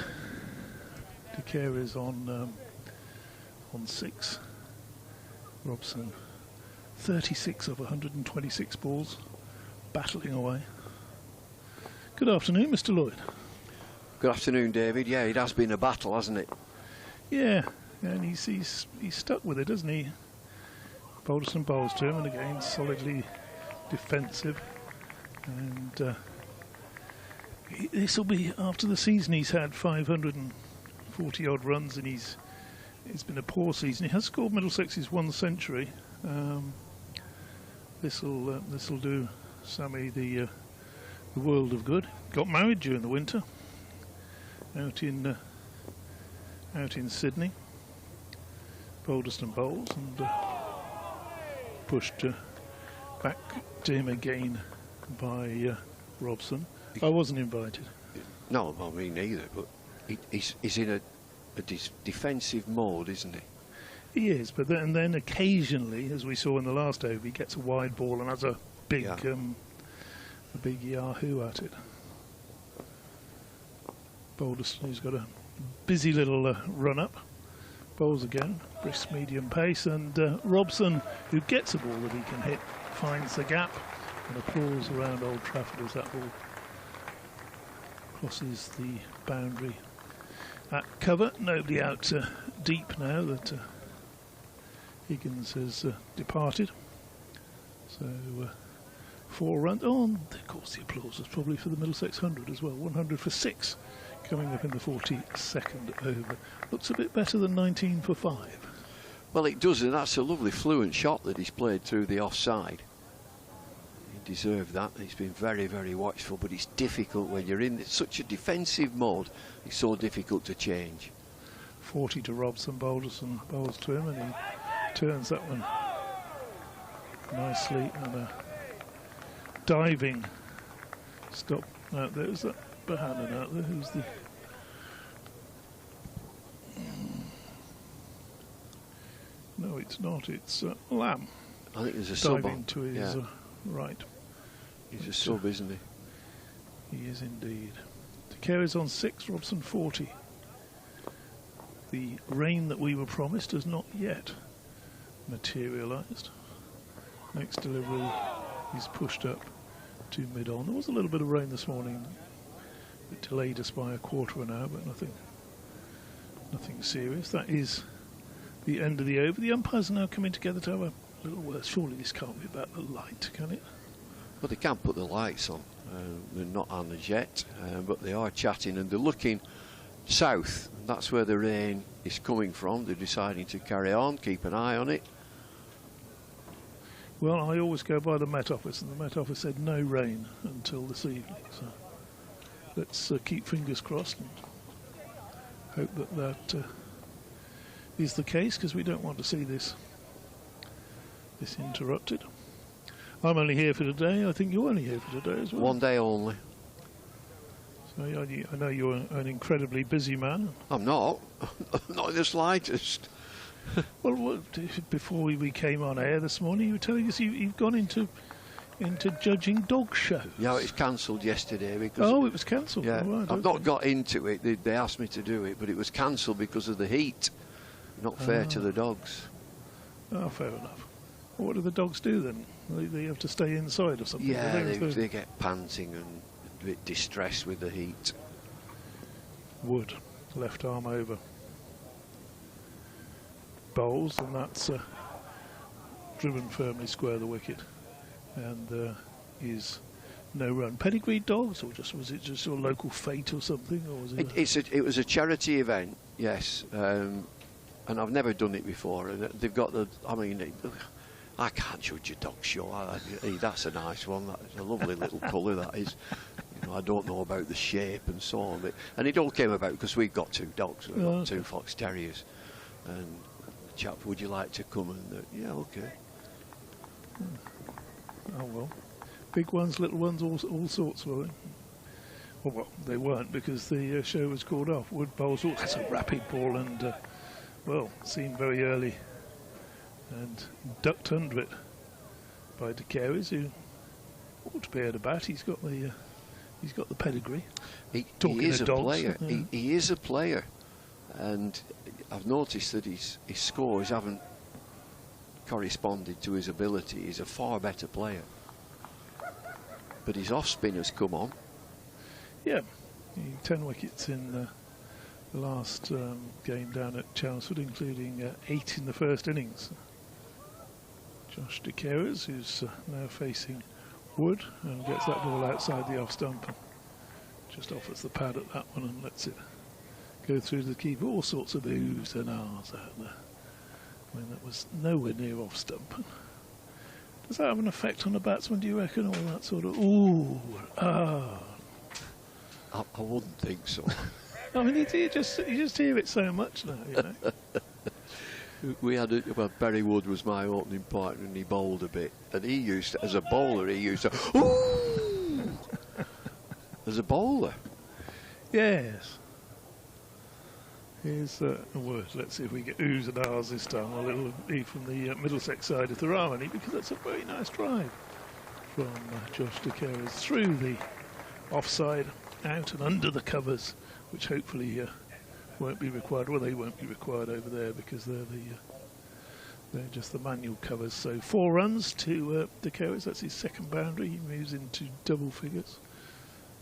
Decare is on 6. Robson 36 of 126 balls, battling away. Good afternoon, Mr. Lloyd. Good afternoon, David. Yeah, it has been a battle, hasn't it? Yeah, and he's stuck with it, hasn't he? Balderson bowls to him, and again solidly defensive. And this will be after the season. He's had 540 odd runs, and it's been a poor season. He has scored Middlesex's 1 century. This'll do Sammy the world of good. Got married during the winter out in Sydney. Balderson bowls and pushed back to him again by Robson. I wasn't invited. No, well, me neither. But he's in a defensive mode, isn't he? He is, but then occasionally, as we saw in the last over, he gets a wide ball and has a big yahoo at it. Balderson, who's got a busy little run-up, bowls again, brisk medium pace, and Robson, who gets a ball that he can hit, finds the gap, and applause around Old Trafford as that ball crosses the boundary at cover. Nobody out deep now that Higgins has departed. So 4 runs. Oh, and of course the applause was probably for the Middlesex 100 as well. 100 for 6 coming up in the 42nd over. Looks a bit better than 19 for 5. Well, it does, and that's a lovely fluent shot that he's played through the offside. He deserved that. He's been very, very watchful, but it's difficult when you're in such a defensive mode. It's so difficult to change. 40 to Robson. Balderson bowls to him, and he turns that one nicely, and a diving stop out there. Is that Bohannon out there? Who's the... No, it's not. It's Lamb. I think there's a sub diving on. To his right. He's a sub, isn't he? He is indeed. Decare is on 6, Robson 40. The rain that we were promised has not yet materialised. Next delivery is pushed up to mid-on. There was a little bit of rain this morning. It delayed us by a quarter of an hour, but nothing serious. That is the end of the over. The umpires are now coming together to have a little word. Surely this can't be about the light, can it? Well, they can't put the lights on. They're not on as yet, but they are chatting and they're looking south. That's where the rain is coming from. They're deciding to carry on, keep an eye on it. Well, I always go by the Met Office, and the Met Office said no rain until this evening. So let's keep fingers crossed and hope that is the case, because we don't want to see this interrupted. I'm only here for today. I think you're only here for today as well. One day only. So I know you're an incredibly busy man. I'm not. Not in the slightest. Well, before we came on air this morning, you were telling us you've gone into judging dog shows. Yeah, it's cancelled yesterday because... Oh, it was cancelled. Yeah, right, I've not got into it. They asked me to do it, but it was cancelled because of the heat. Not fair to the dogs. Oh, fair enough. Well, what do the dogs do then? They have to stay inside or something? Yeah, they get panting and a bit distressed with the heat. Wood, left arm over. Bowls, and that's driven firmly square the wicket, and is no run. Pedigreed dogs, or was it just your local fate or something, or was it? It was a charity event, yes, and I've never done it before. And they've got the. I mean, I can't judge a dog show. That's a nice one. That's a lovely little colour. That is. You know, I don't know about the shape and so on, and it all came about because we've got two dogs. We've got two fox terriers, and. Chap, would you like to come? And yeah, okay. Oh well, big ones, little ones, all sorts were they? Well, they weren't, because the show was called off. Wood bowls. Oh, that's a rapid ball, and well, seen very early, and ducked under it by De Carys, who ought to be able to bat. He's got the pedigree. He is a player. He is a player, and I've noticed that his scores haven't corresponded to his ability. He's a far better player. But his off-spin has come on. Yeah, 10 wickets in the last game down at Chelmsford, including 8 in the first innings. Josh De Carys, who's now facing Wood, and gets that ball outside the off stump, and just offers the pad at that one and lets it go through the keeper. All sorts of oohs and ahs out there. I mean, that was nowhere near off stump. Does that have an effect on the batsman, do you reckon? All that sort of ooh, ah. I wouldn't think so. I mean, you just hear it so much now, you know. We had Barry Wood was my opening partner, and he bowled a bit, and he used to, as a bowler, he used to ooh as a bowler. Yes. Here's a word. Let's see if we get oohs and ahs this time. A little E from the Middlesex side if there are any, because that's a very nice drive from Josh De Carys through the offside, out and under the covers, which hopefully won't be required. Well, they won't be required over there because they're just the manual covers. So 4 runs to De Carys. That's his second boundary. He moves into double figures.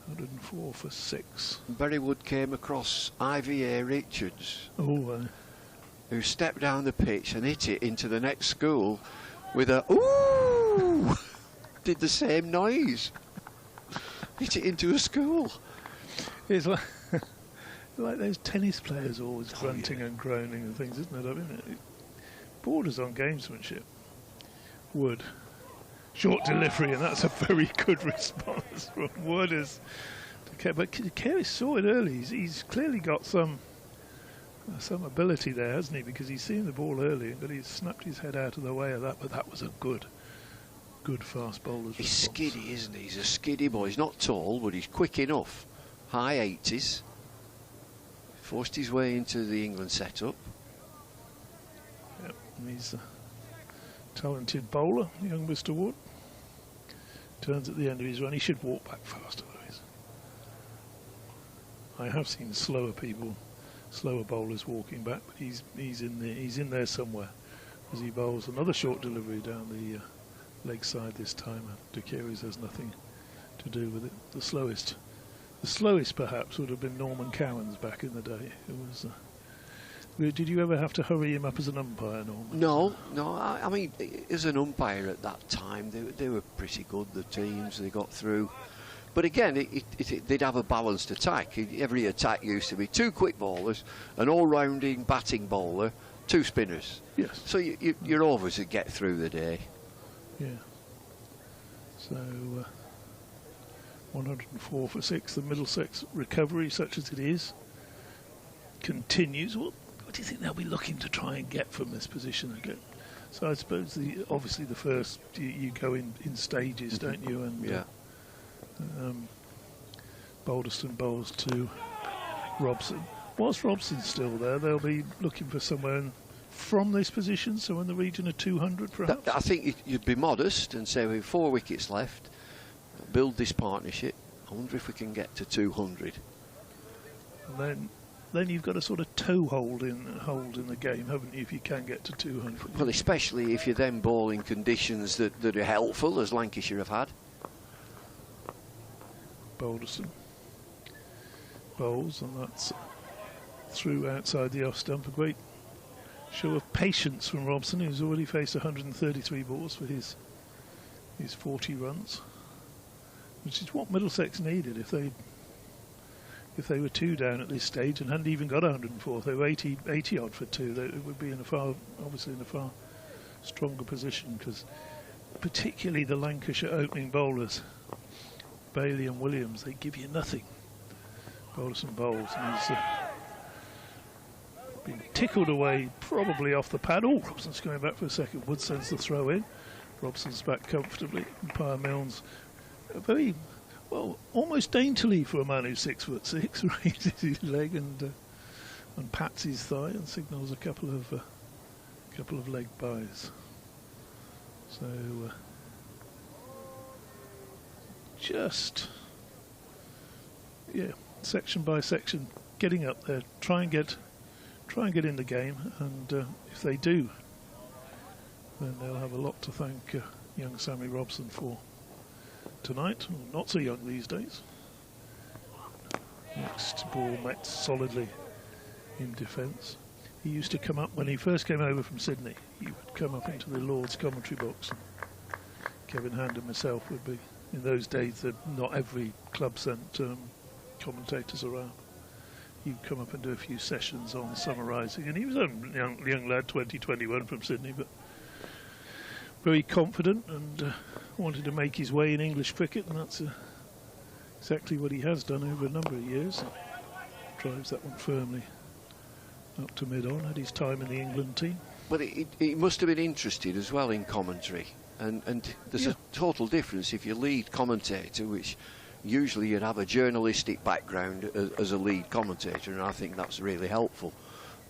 104 for 6. Barry Wood came across IVA Richards, who stepped down the pitch and hit it into the next school with a ooh. Did the same noise. Hit it into a school. It's like those tennis players always grunting and groaning and things, isn't it? I mean, it borders on gamesmanship. Wood. Short delivery, and that's a very good response from Wood. But Carey saw it early. He's clearly got some ability there, hasn't he? Because he's seen the ball early, but he's snapped his head out of the way of that. But that was a good fast bowler's He's response. skiddy, isn't he? He's a skiddy boy. He's not tall, but he's quick enough. High 80s. Forced his way into the England setup. Yep, and he's a talented bowler, young Mr. Wood. Turns at the end of his run. He should walk back faster, though. I have seen slower people slower bowlers walking back, but he's in there somewhere as he bowls another short delivery down the leg side this time. De Keris has nothing to do with it. The slowest perhaps would have been Norman Cowan's back in the day. It was. Did you ever have to hurry him up as an umpire, Norman? No. I mean, as an umpire at that time, they were pretty good. The teams they got through. But again, they'd have a balanced attack. Every attack used to be 2 quick bowlers, an all-rounding batting bowler, 2 spinners. Yes. So your overs would get through the day. Yeah. So 104 for 6. The Middlesex recovery, such as it is, continues. What do you think they'll be looking to try and get from this position again? So I suppose obviously the first you go in stages, don't you? And yeah. Balderston bowls to Robson. Whilst Robson's still there, they'll be looking for somewhere from this position, so in the region of 200 perhaps? I think you'd be modest and say with 4 wickets left, build this partnership. I wonder if we can get to 200. And then you've got a sort of toe hold in the game, haven't you, if you can get to 200? Well, especially if you're then bowling conditions that are helpful, as Lancashire have had. Balderson bowls, and that's through outside the off stump. A great show of patience from Robson, who's already faced 133 balls for his 40 runs, which is what Middlesex needed. If they were 2 down at this stage and hadn't even got 104, if they were 80 odd for 2, it would be obviously in a far stronger position, because particularly the Lancashire opening bowlers, Bailey and Williams, they give you nothing. Balderson bowls, and he's been tickled away, probably off the pad. Oh, Robson's coming back for a second. Wood sends the throw in. Robson's back comfortably. Umpire Milnes, very well, almost daintily for a man who's 6'6", raises his leg and pats his thigh and signals a couple of leg byes. So just section by section, getting up there, try and get in the game, and if they do, then they'll have a lot to thank young Sammy Robson for tonight. Not so young these days. Next ball met solidly in defence. He used to come up when he first came over from Sydney. He would come up into the Lord's commentary box. Kevin Hand and myself would be, in those days that not every club sent commentators around. He'd come up and do a few sessions on summarising, and he was a young lad, 20, 21 from Sydney, but very confident and wanted to make his way in English cricket, and that's exactly what he has done over a number of years. Drives that one firmly up to mid-on, had his time in the England team. But he must have been interested as well in commentary, and there's a total difference if you lead commentator, which usually you'd have a journalistic background as a lead commentator, and I think that's really helpful.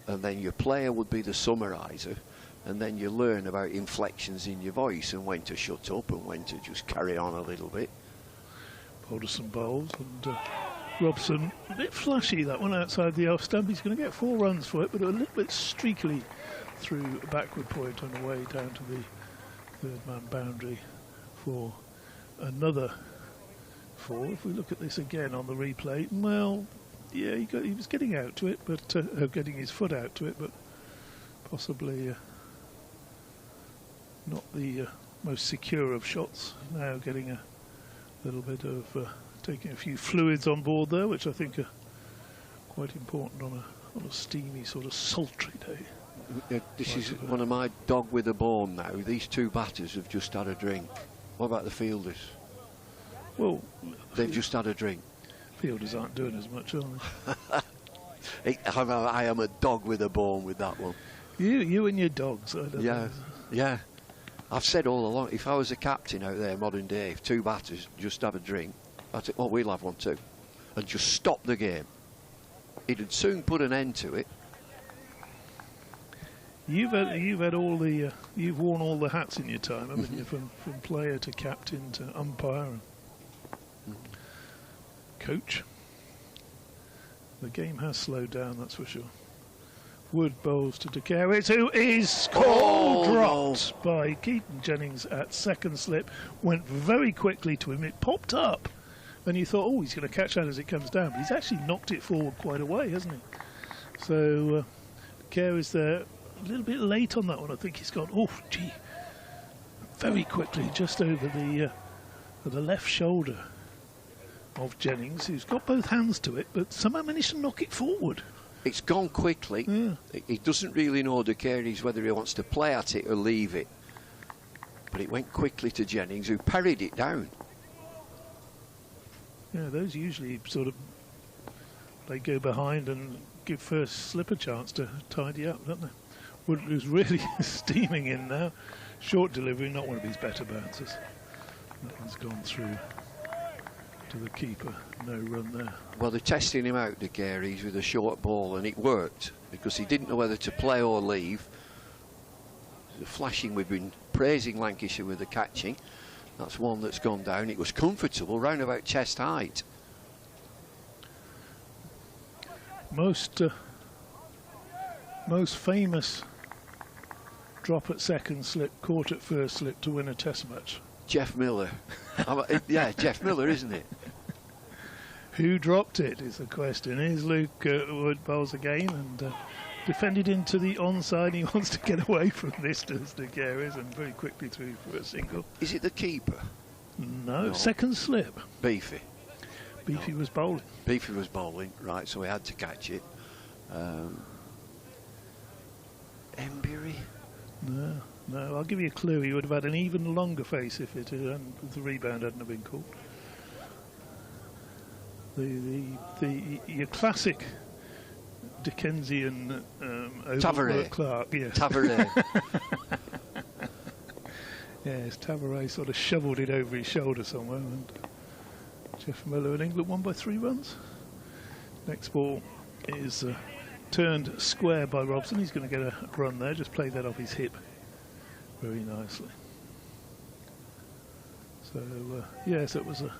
And then your player would be the summariser, and then you learn about inflections in your voice and when to shut up and when to just carry on a little bit. Balderson bowls, and Robson, a bit flashy that one outside the off stump. He's going to get 4 runs for it, but a little bit streakily through a backward point on the way down to the third-man boundary for another 4. If we look at this again on the replay, well, yeah, he was getting out to it, but getting his foot out to it, but possibly not the most secure of shots. Now getting a little bit of taking a few fluids on board there, which I think are quite important on a steamy sort of sultry day. This is one of my dog with a bone now. These 2 batters have just had a drink. What about the fielders? Well, they've just had a drink. Fielders aren't doing as much, are they? I am a dog with a bone with that one. You and your dogs. I don't know. Yeah. I've said all along, if I was a captain out there modern day, if 2 batters just have a drink, I'd say, oh, we'll have one too, and just stop the game. It'd soon put an end to it. You've worn all the hats in your time, haven't you? From player to captain to umpire and coach. The game has slowed down, that's for sure. Wood bowls to De Caris, who is dropped by Keaton Jennings at second slip. Went very quickly to him. It popped up, and you thought, oh, he's going to catch that as it comes down. But he's actually knocked it forward quite a way, hasn't he? So De Caris there a little bit late on that one. I think he's gone, oh, gee, very quickly, just over the left shoulder of Jennings, who's got both hands to it, but somehow managed to knock it forward. It's gone quickly. Yeah. He doesn't really know De Caris whether he wants to play at it or leave it. But it went quickly to Jennings, who parried it down. Yeah, those usually sort of, they go behind and give first slip a chance to tidy up, don't they? Wood was really steaming in now. Short delivery, not one of his better bounces. That one's gone through to the keeper. No run there. Well, they're testing him out, De Caris, with a short ball, and it worked because he didn't know whether to play or leave. The flashing, we've been praising Lancashire with the catching. That's one that's gone down. It was comfortable, round about chest height. Most famous drop at second slip, caught at first slip to win a test match. Jeff Miller. Yeah, Jeff Miller, isn't it? Who dropped it is the question. Here's Luke Wood bowls again and defended into the onside. He wants to get away from this, does De Caris, and very quickly through for a single. Is it the keeper? No, second slip. Beefy. Beefy was bowling. Beefy was bowling, right, so he had to catch it. Embury? No, I'll give you a clue. He would have had an even longer face if the rebound hadn't have been caught. Your classic Dickensian overworked Clark, yes. Tavares. Yes, Tavares sort of shoveled it over his shoulder somewhere, and Jeff Miller and England won by 3 runs. Next ball is turned square by Robson. He's going to get a run there. Just play that off his hip very nicely. So yes, it was a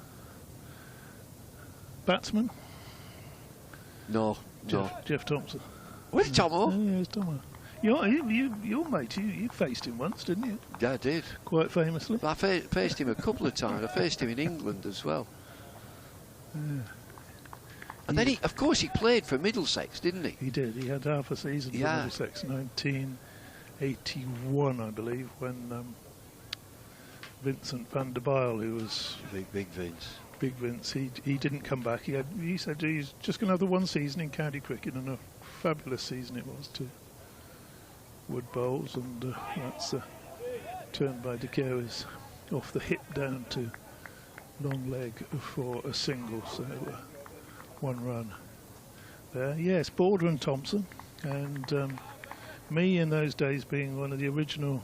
batsman. No. Jeff Thompson. Was it Tomo? Yeah, it's Tomo. Your mate, you faced him once, didn't you? Yeah, I did. Quite famously. I faced him a couple of times. I faced him in England as well. Yeah. And then, of course, he played for Middlesex, didn't he? He did. He had half a season for Middlesex, 1981, I believe, when Vincent van der Bijl, who was... Big Vince. Big Vince, he didn't come back. He said he's just going to have the one season in county cricket, and a fabulous season it was too. Wood bowls, and that's turned by De Caris off the hip down to long leg for a single, so 1 run there. Yes, Border and Thompson, and me in those days being one of the original,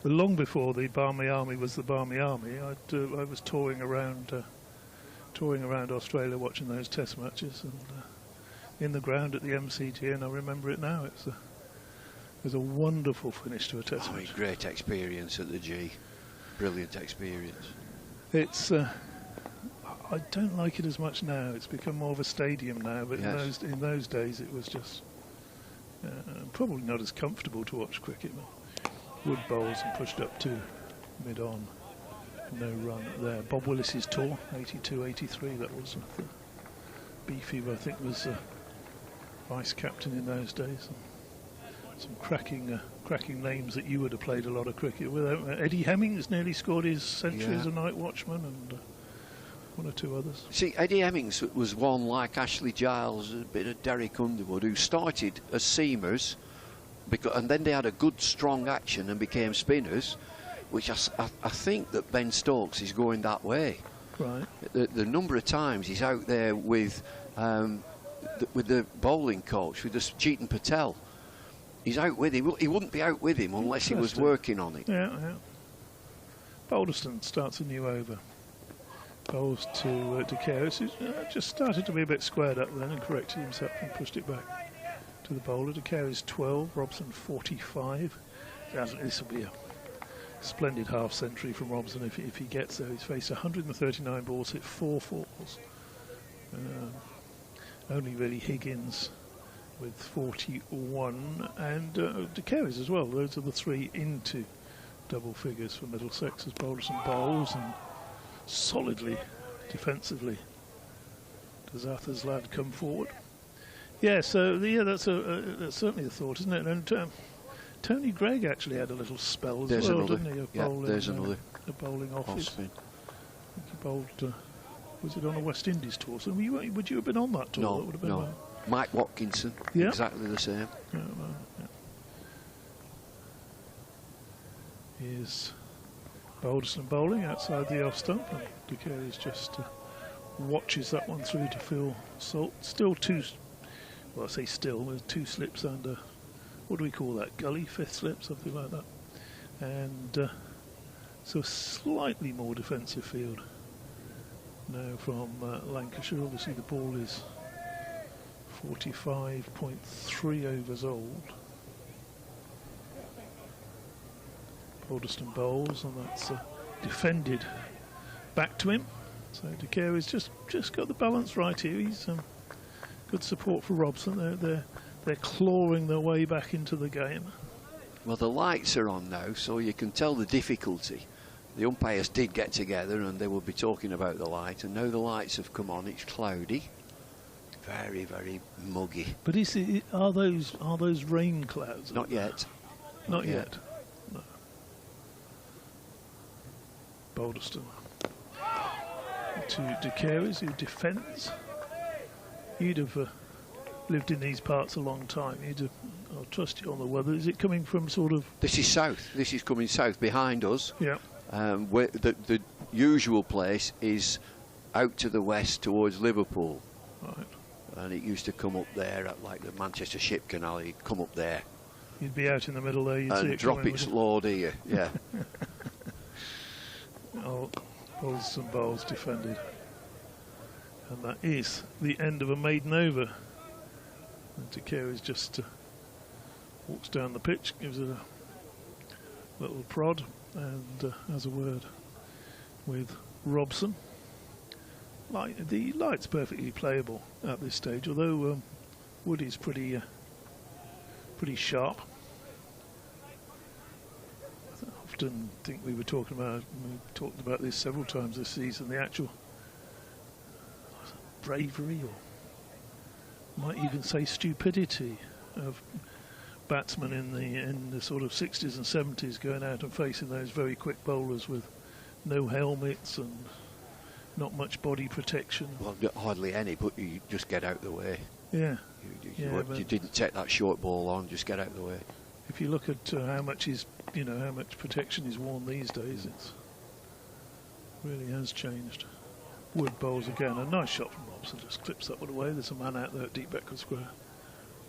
long before the Barmy Army was the Barmy Army, I was touring around Australia watching those test matches, and in the ground at the MCG, and I remember it now. It was a wonderful finish to a test match. Great experience at the G. Brilliant experience. It's I don't like it as much now. It's become more of a stadium now, but yes, in those days it was just probably not as comfortable to watch cricket. Wood bowls and pushed up to mid-on. No run there. Bob Willis's tour, 82-83, that was. Beefy, I think, was vice captain in those days. Some cracking names that you would have played a lot of cricket with. Eddie Hemmings nearly scored his century as a night watchman, and 1 or 2 others. See, Eddie Hemmings was one like Ashley Giles, a bit of Derek Underwood, who started as seamers, and then they had a good strong action and became spinners, which I think that Ben Stokes is going that way. Right. The number of times he's out there with the bowling coach, with Chetan Patel. He's out with him. He wouldn't be out with him unless he was working on it. Yeah. Balderston starts a new over. Bowls to De Caris, who just started to be a bit squared up then and corrected himself and pushed it back to the bowler. De Caris 12, Robson 45. This will be a splendid half century from Robson if he gets there. He's faced 139 balls, hit 4 fours. only really Higgins with 41, and De Carey's as well. Those are the three into double figures for Middlesex as Balderson bowls, and solidly defensively does Arthur's lad come forward. Yeah, so that's certainly a thought, isn't it? And Tony Gregg actually had a little spell as there's well, another. didn't he? Yeah, there's another. A bowling off spin. I think he bowled. Was it on a West Indies tour? So would you have been on that tour? No, That would have been no. Mike Watkinson, yeah. exactly the same. Yeah, well, yeah. Here's Balderson bowling outside the off stump, and De Carey's just watches that one through to Phil Salt. Still two, well, I say still, there's 2 slips under, what do we call that, gully, 5th slip, something like that. And so slightly more defensive field now from Lancashire. Obviously the ball is 45.3 overs old. Balderson bowls, and that's defended back to him. So De Carey's just got the balance right here. He's good support for Robson. They're clawing their way back into the game. Well, the lights are on now, so you can tell the difficulty. The umpires did get together and they will be talking about the light, and now the lights have come on. It's cloudy, very, very muggy. But are those rain clouds? Not yet. Not yet. No. Balderson to De Carey's, who defends. You'd have lived in these parts a long time. I'll trust you on the weather. Is it coming from sort of? This is south. This is coming south behind us. Yeah. Where the usual place is out to the west towards Liverpool. Right. And it used to come up there at like the Manchester Ship Canal. You'd come up there. You'd be out in the middle there. You'd and see it drop coming, its load here. Yeah. Oh, balls and bowls defended. And that is the end of a maiden over. And De Carey's just walks down the pitch, gives it a little prod, and has a word with Robson. The light's perfectly playable at this stage, although Woody's pretty sharp. I often think we talked about this several times this season, the actual bravery, or might even say stupidity, of batsmen in the sort of 60s and 70s going out and facing those very quick bowlers with no helmets and not much body protection. Well, hardly any, but you just get out the way. Yeah. You didn't take that short ball on, just get out the way. If you look at how much protection is worn these days, it really has changed. Wood bowls again, a nice shot from Robson, just clips that one away. There's a man out there at deep backward square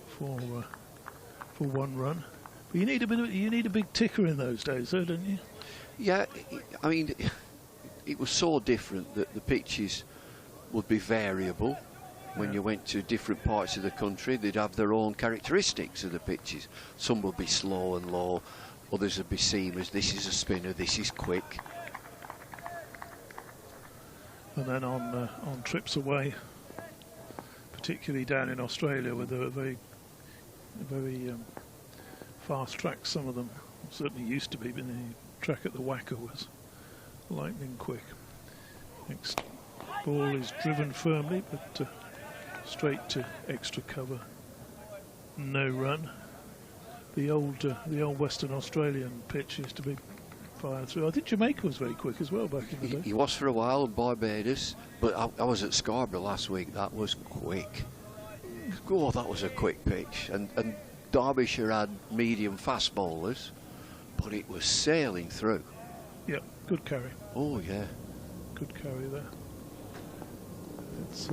for 1 run. But you need a big ticker in those days, though, don't you? Yeah, I mean, it was so different that the pitches would be variable. When you went to different parts of the country, they'd have their own characteristics of the pitches. Some would be slow and low, others would be seamers. This is a spinner, this is quick. And then on trips away, particularly down in Australia, where they're very fast tracks, some of them certainly used to be, but the track at the Wacker was lightning quick. Next ball is driven firmly, but straight to extra cover. No run. The old Western Australian pitch used to be fired through. I think Jamaica was very quick as well back in the day. He was for a while, Barbados, but I was at Scarborough last week. That was quick. Oh, that was a quick pitch. And Derbyshire had medium fast bowlers, but it was sailing through. Yep, good carry. Oh yeah, good carry there. It's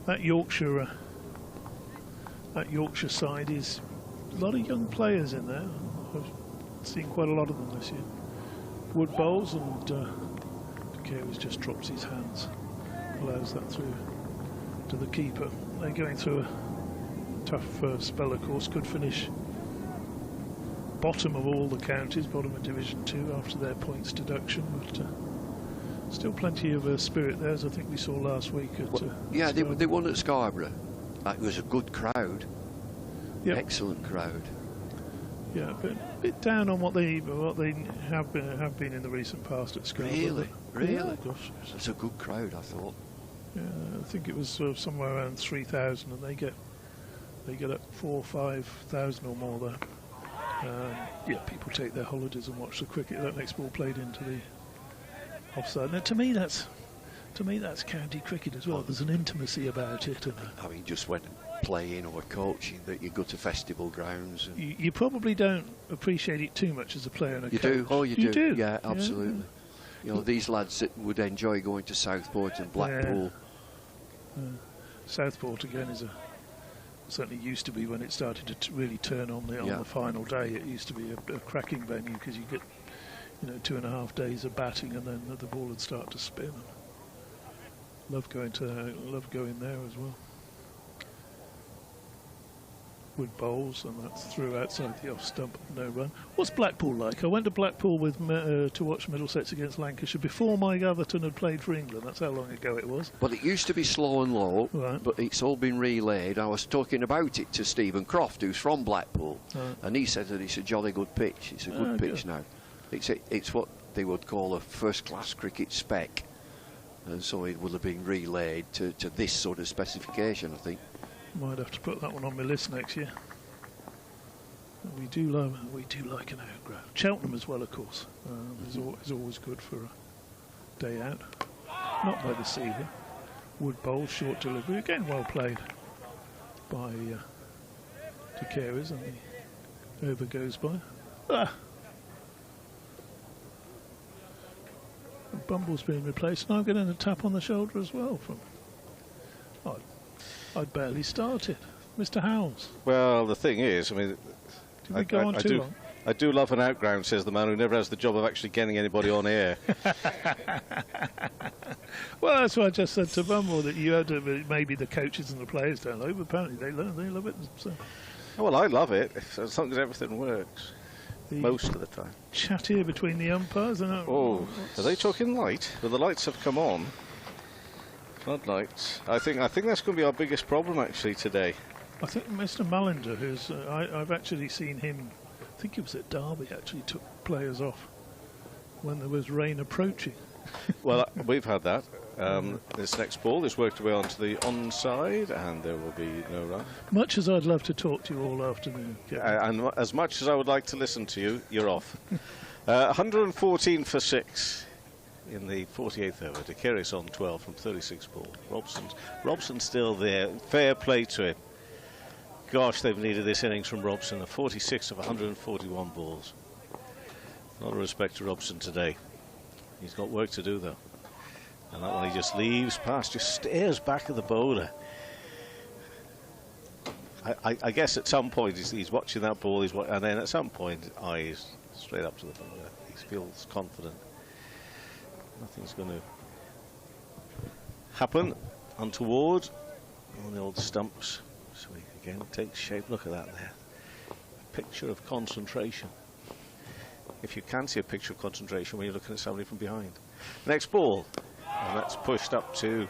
that Yorkshire side is a lot of young players in there. I've seen quite a lot of them this year. Wood bowls, and De Carey's just drops his hands, allows that through to the keeper. They're going through a tough spell, of course. Could finish bottom of all the counties, bottom of Division 2 after their points deduction, but Still plenty of spirit there, as I think we saw last week. Yeah, they won at Scarborough. It was a good crowd. Yep. Excellent crowd. Yeah, but a bit down on what they have been in the recent past at Scarborough. Really? Yeah, gosh. It's a good crowd, I thought. Yeah, I think it was somewhere around 3,000, and they get up 4,000 or 5,000 or more there. Yeah, people take their holidays and watch the cricket. That next ball played into the offside. Now, to me, that's county cricket as well. There's an intimacy about it. And I mean, just when playing or coaching, that you go to festival grounds. And you probably don't appreciate it too much as a player and a coach. You do? Oh, you do? Yeah, absolutely. Yeah. You know, these lads that would enjoy going to Southport and Blackpool. Yeah. Southport again certainly used to be, when it started to really turn on the final day. It used to be a cracking venue, because you get 2.5 days of batting, and then the ball would start to spin. Love going there as well. Wood bowls, and that's through outside the off stump, no run. What's Blackpool like? I went to Blackpool to watch Middlesex against Lancashire before Mike Atherton had played for England. That's how long ago it was. Well, it used to be slow and low, right, but it's all been relayed. I was talking about it to Stephen Croft, who's from Blackpool, right, and he said that it's a jolly good pitch. It's a good pitch now. It's what they would call a first-class cricket spec, and so it will have been relayed to this sort of specification, I think. Might have to put that one on my list next year. We do like an outground. Cheltenham as well, of course. Is always good for a day out. Not by the sea here. Wood bowl, short delivery. Again, well played by De Carey's, and the over goes by. And Bumble's being replaced, and I'm getting a tap on the shoulder as well from. I'd barely started. Mr. Howells. Well, the thing is, I mean, did we go on too long? I do love an outground, says the man who never has the job of actually getting anybody on air. Well, that's what I just said to Bumble, that you had to, maybe the coaches and the players don't know, but apparently they love it. So. Oh, well, I love it, as long as everything works. Most of the time. Chat here between the umpires. Are they talking light? Well, the lights have come on. Floodlights. I think that's going to be our biggest problem actually today. I think Mr. Mallender, who's I've actually seen him. I think it was at Derby. Actually, took players off when there was rain approaching. Well, we've had that. This next ball is worked away onto the onside, and there will be no run. Much as I'd love to talk to you all afternoon, and as much as I would like to listen to you, you're off. 114 for 6. In the 48th over, De Carey's on 12 from 36 ball. Robson's still there. Fair play to him. Gosh, they've needed this innings from Robson. A 46 of 141 balls. A lot of respect to Robson today. He's got work to do though. And that one he just leaves past, just stares back at the bowler. I guess at some point he's watching that ball, and then at some point his eyes straight up to the bowler. He feels confident. Nothing's going to happen untoward on the old stumps. So he again takes shape. Look at that there. A picture of concentration. If you can see a picture of concentration when you're looking at somebody from behind. Next ball. And that's pushed up to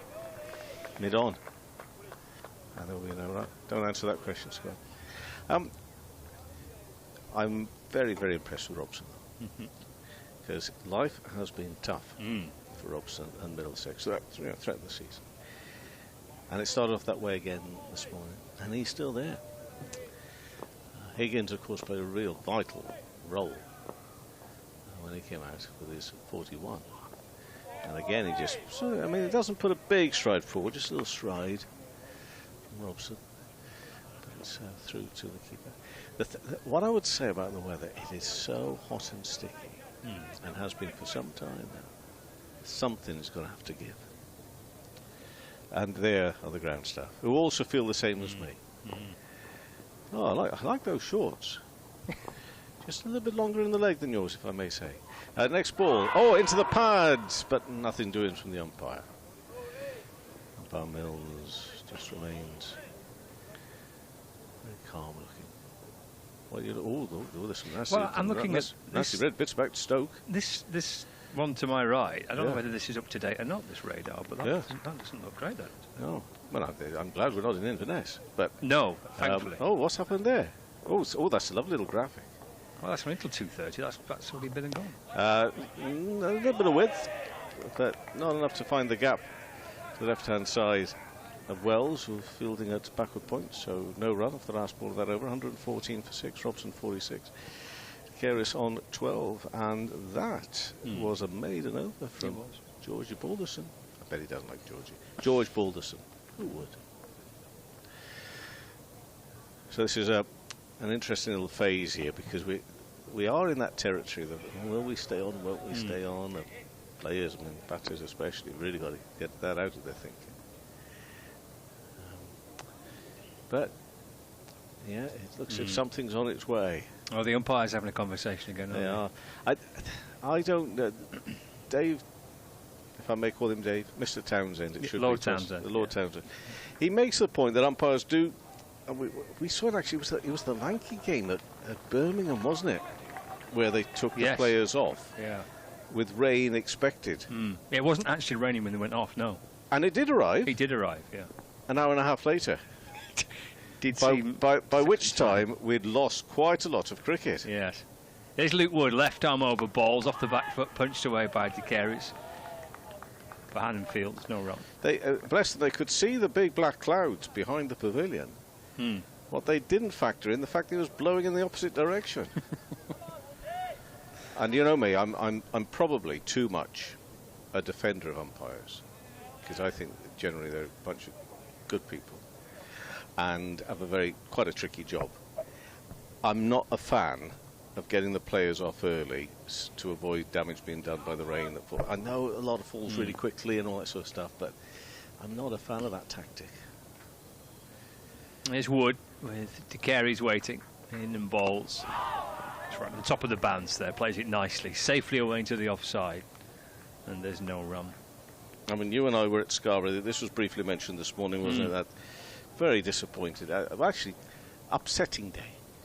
mid-on. And there will be no run. Don't answer that question, Scott. I'm very, very impressed with Robson. Because life has been tough for Robson and Middlesex throughout the season. And it started off that way again this morning, and he's still there. Higgins, of course, played a real vital role when he came out with his 41. And again, he doesn't put a big stride forward, just a little stride from Robson. But it's through to the keeper. What I would say about the weather, it is so hot and sticky. And has been for some time now. Something's going to have to give. And there are the ground staff, who also feel the same as me. Oh, I like those shorts. Just a little bit longer in the leg than yours, if I may say. Next ball. Oh, into the pads, but nothing doing from the umpire. Umpire Mills just remains very calm looking. Well, there's some nasty, I'm looking at nasty red bits back to Stoke. This one to my right. I don't know whether this is up to date or not, this radar, but that doesn't look great, that. No. Well, I'm glad we're not in Inverness. But no, thankfully. Oh, what's happened there? Oh, that's a lovely little graphic. Well, that's only until 2:30. That's already been and gone. A little bit of width, but not enough to find the gap to the left-hand side of Wells, who are fielding at backward points. So no run off the last ball of that over. 114 for 6. Robson 46. Keris on 12, and that was a maiden over from Georgie Balderson. I bet he doesn't like Georgie. George Balderson. Who would? So this is an interesting little phase here, because we are in that territory that will we stay on, won't we stay on? The players, I mean batters especially, really got to get that out of their thinking. But yeah, it looks as if something's on its way. Oh, the umpire's having a conversation again. They are. I don't. Dave, if I may call him Dave, Mr. Townsend. It should Lord be Townsend. Lord Townsend. He makes the point that umpires do. And we saw it actually. It was the Lanky game at Birmingham, wasn't it, where they took the players off. Yeah. With rain expected. It wasn't actually raining when they went off. No. And it did arrive. It did arrive. Yeah. An hour and a half later. By which time we'd lost quite a lot of cricket. Yes. There's Luke Wood, left arm over balls, off the back foot, punched away by De Keris. Behind Fields, no run. They, bless them, they could see the big black clouds behind the pavilion. What they didn't factor in, the fact that it was blowing in the opposite direction. And you know me, I'm probably too much a defender of umpires, because I think that generally they're a bunch of good people and have quite a tricky job. I'm not a fan of getting the players off early to avoid damage being done by the rain that falls. I know a lot of falls really quickly and all that sort of stuff, but I'm not a fan of that tactic. There's Wood with De Keris waiting in and balls. It's right at the top of the bounce there, plays it nicely, safely away into the offside, and there's no run. I mean, you and I were at Scarborough. This was briefly mentioned this morning, wasn't it? That very disappointed. Actually, upsetting day.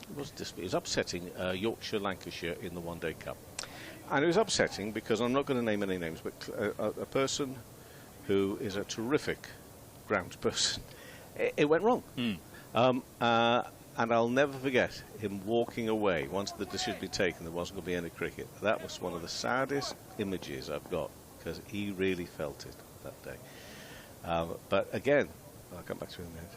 It was upsetting Yorkshire, Lancashire in the One Day Cup. And it was upsetting because I'm not going to name any names, but a person who is a terrific grounds person, it went wrong. And I'll never forget him walking away once the decision had been taken there wasn't going to be any cricket. That was one of the saddest images I've got, because he really felt it that day. But again, I'll come back to him in a minute.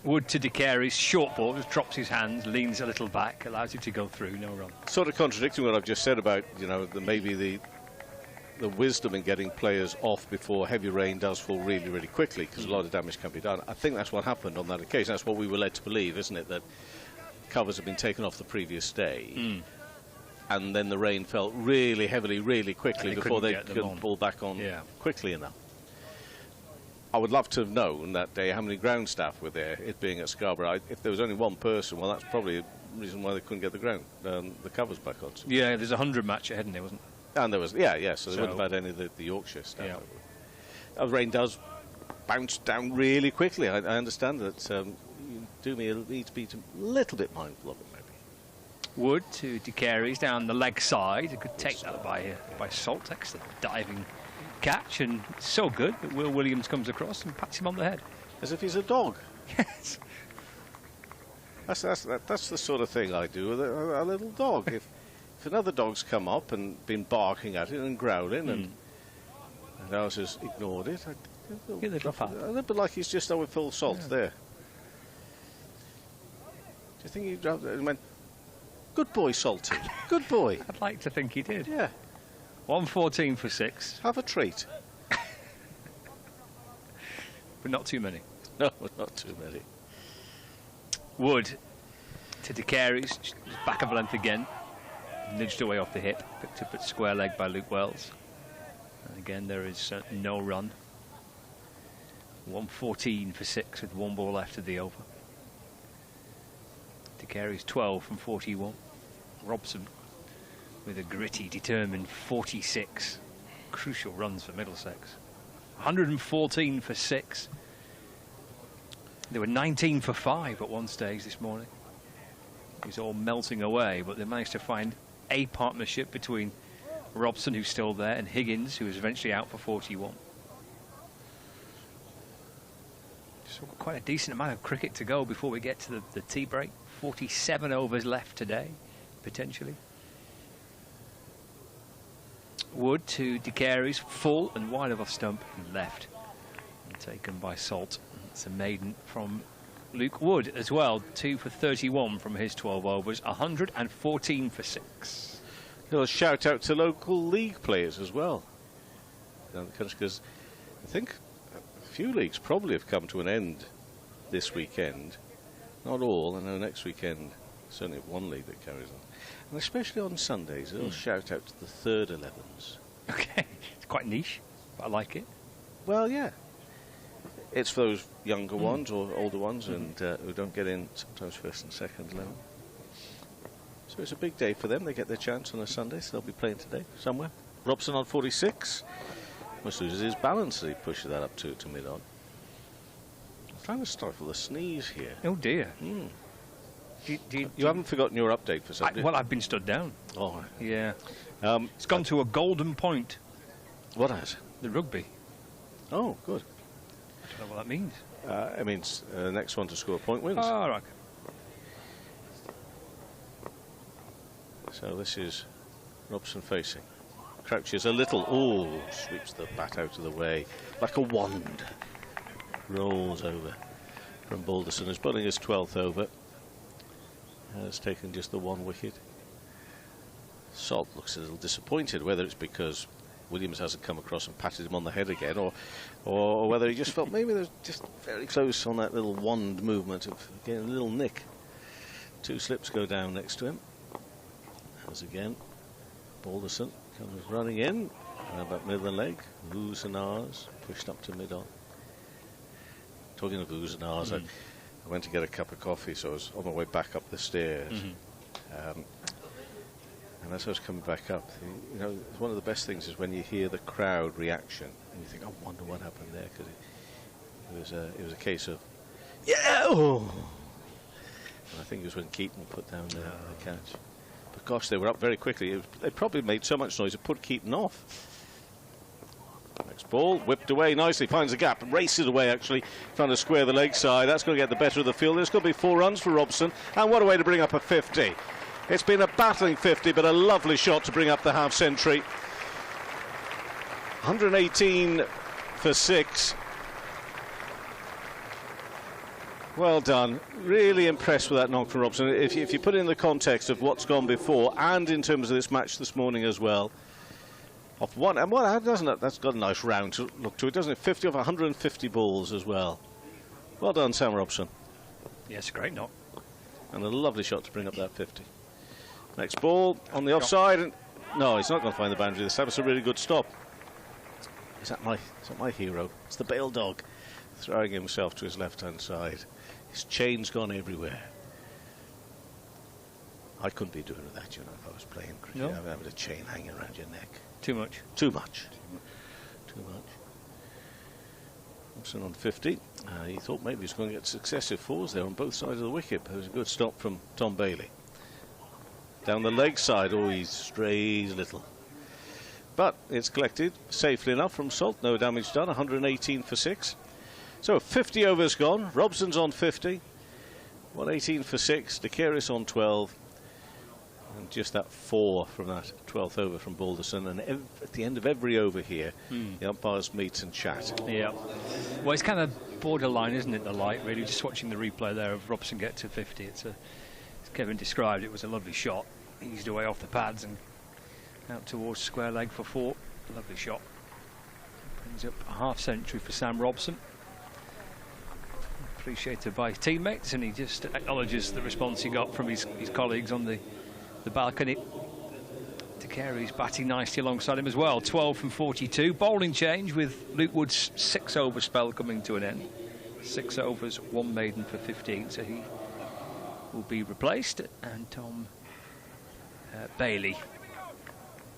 Wood to De Keris, short ball, just drops his hands, leans a little back, allows it to go through, no run. Sort of contradicting what I've just said about, you know, maybe the wisdom in getting players off before heavy rain does fall really, really quickly, because a lot of damage can be done. I think that's what happened on that occasion. That's what we were led to believe, isn't it, that covers had been taken off the previous day, and then the rain fell really heavily, really quickly before they could pull back on quickly enough. I would love to have known that day how many ground staff were there, it being at Scarborough. If there was only one person, well, that's probably a reason why they couldn't get the covers back on. Yeah, there's a 100 match ahead, there wasn't? And there was, so they wouldn't have had any of the Yorkshire staff. The rain does bounce down really quickly. I understand that you need to be a little bit mindful of it, maybe. Wood to De Keris down the leg side. A good take that by Salt. Excellent diving catch, and so good that Will Williams comes across and pats him on the head. As if he's a dog. Yes. That's the sort of thing I do with a little dog. If another dog's come up and been barking at it and growling and ours has ignored it, a little bit like he's just with full salt there. Do you think he went, good boy, Salty, good boy? I'd like to think he did. Yeah. 114 for 6. Have a treat. But not too many. No, not too many. Wood to De Keris, back of length again. Nudged away off the hip, picked up at square leg by Luke Wells. And again, there is no run. 114 for 6 with one ball left of the over. De Keris 12 from 41. Robson with a gritty, determined 46. Crucial runs for Middlesex. 114 for 6. They were 19 for 5 at one stage this morning. It was all melting away, but they managed to find a partnership between Robson, who's still there, and Higgins, who was eventually out for 41. So quite a decent amount of cricket to go before we get to the tea break. 47 overs left today, potentially. Wood to De Carey's, full and wide of off stump and left. And taken by Salt. It's a maiden from Luke Wood as well. 2 for 31 from his 12 overs. 114 for 6. A little shout out to local league players as well down the country, because I think a few leagues probably have come to an end this weekend. Not all. I know next weekend certainly one league that carries on. And especially on Sundays, a little shout out to the third 11s. Okay, it's quite niche, but I like it. Well, yeah. It's for those younger ones or older ones and who don't get in sometimes first and second 11. So it's a big day for them. They get their chance on a Sunday, so they'll be playing today somewhere. Robson on 46. Must lose his balance as he pushes that up to mid-on. I'm trying to stifle a sneeze here. Oh, dear. You haven't forgotten your update for something? Well, I've been stood down. Oh, right. Yeah. It's gone to a golden point. What has? The rugby. Oh, good. I don't know what that means. It means the next one to score a point wins. Oh, right. So this is Robson facing. Crouches a little. Oh, sweeps the bat out of the way like a wand. Rolls over from Balderson. Is bowling his 12th over. Has taken just the 1 wicket. Salt looks a little disappointed, whether it's because Williams hasn't come across and patted him on the head again, or whether he just felt maybe they're just very close on that little wand movement of getting a little nick. 2 slips go down next to him. As again, Balderson comes running in, about middle of the leg. Woos and ahs, pushed up to mid-on. Talking of woos and ahs, I went to get a cup of coffee, so I was on my way back up the stairs. And as I was coming back up, you know, one of the best things is when you hear the crowd reaction, and you think, I wonder what happened there, because it was a case of, yeah! Oh! And I think it was when Keaton put down the catch. But gosh, they were up very quickly. They probably made so much noise it put Keaton off. Next ball, whipped away nicely, finds a gap, races away actually, trying to square the leg side. That's going to get the better of the field. There's going to be 4 runs for Robson, and what a way to bring up a 50. It's been a battling 50, but a lovely shot to bring up the half century. 118 for 6. Well done. Really impressed with that knock from Robson. If you put it in the context of what's gone before, and in terms of this match this morning as well. Off one, and what doesn't it? That's got a nice round to look to it, doesn't it? 50 off 150 balls as well. Well done, Sam Robson. Yes, great knock. And a lovely shot to bring up that 50. Next ball on the offside, and no, he's not going to find the boundary this time. It's a really good stop. Is that my hero? It's the Bale dog, throwing himself to his left-hand side. His chain's gone everywhere. I couldn't be doing that, you know, if I was playing cricket. No. Having a chain hanging around your neck. Too much. Too much. Too much. Robson on 50. He thought maybe he was going to get successive 4s there on both sides of the wicket. But it was a good stop from Tom Bailey. Down the leg side, oh, he strays a little. But it's collected safely enough from Salt. No damage done. 118 for 6. So 50 overs gone. Robson's on 50. 118 for 6. De Carey's on 12. And just that 4 from that 12th over from Balderson. And at the end of every over here, the umpires meet and chat. Yeah. Well, it's kind of borderline, isn't it, the light, really? Just watching the replay there of Robson get to 50. It's as Kevin described, it was a lovely shot. Eased away off the pads and out towards square leg for 4. Lovely shot. Brings up a half century for Sam Robson. Appreciated by his teammates, and he just acknowledges the response he got from his colleagues on the balcony. De Carey's batting nicely alongside him as well. 12 from 42. Bowling change with Luke Wood's 6-over spell coming to an end. 6 overs, 1 maiden for 15. So he will be replaced, and Tom Bailey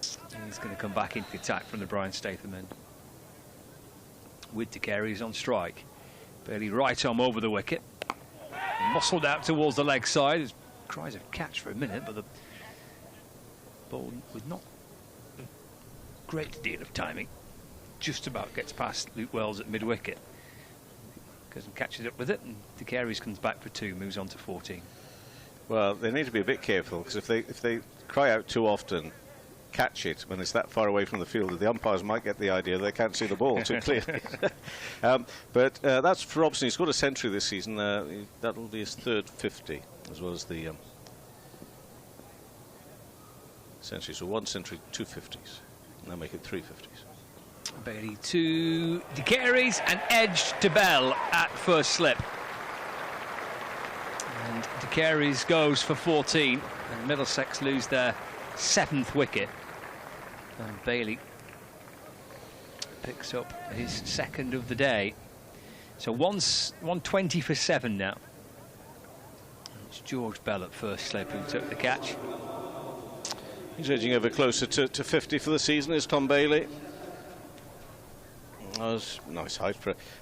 is going to come back into the attack from the Brian Statham end. With De Carey's on strike. Bailey right arm over the wicket. Muscled out towards the leg side. There's cries of catch for a minute, but the ball was not great deal of timing. Just about gets past Luke Wells at mid-wicket. Goes and catches up with it, and De Carey's comes back for 2, moves on to 14. Well, they need to be a bit careful, because if they cry out too often, catch it when it's that far away from the field, the umpires might get the idea they can't see the ball too clearly. But that's for Robson. He's got a century this season. That'll be his 3rd 50, as well as the century. So 1 century, 2 50s. And they'll make it 3 50s. Bailey to De Carey's and edge to Bell at first slip. And De Carey's goes for 14, and Middlesex lose their 7th wicket. And Bailey picks up his 2nd of the day. So 120 for 7 now. It's George Bell at first slip who took the catch. He's edging over closer to 50 for the season, is Tom Bailey. That was nice height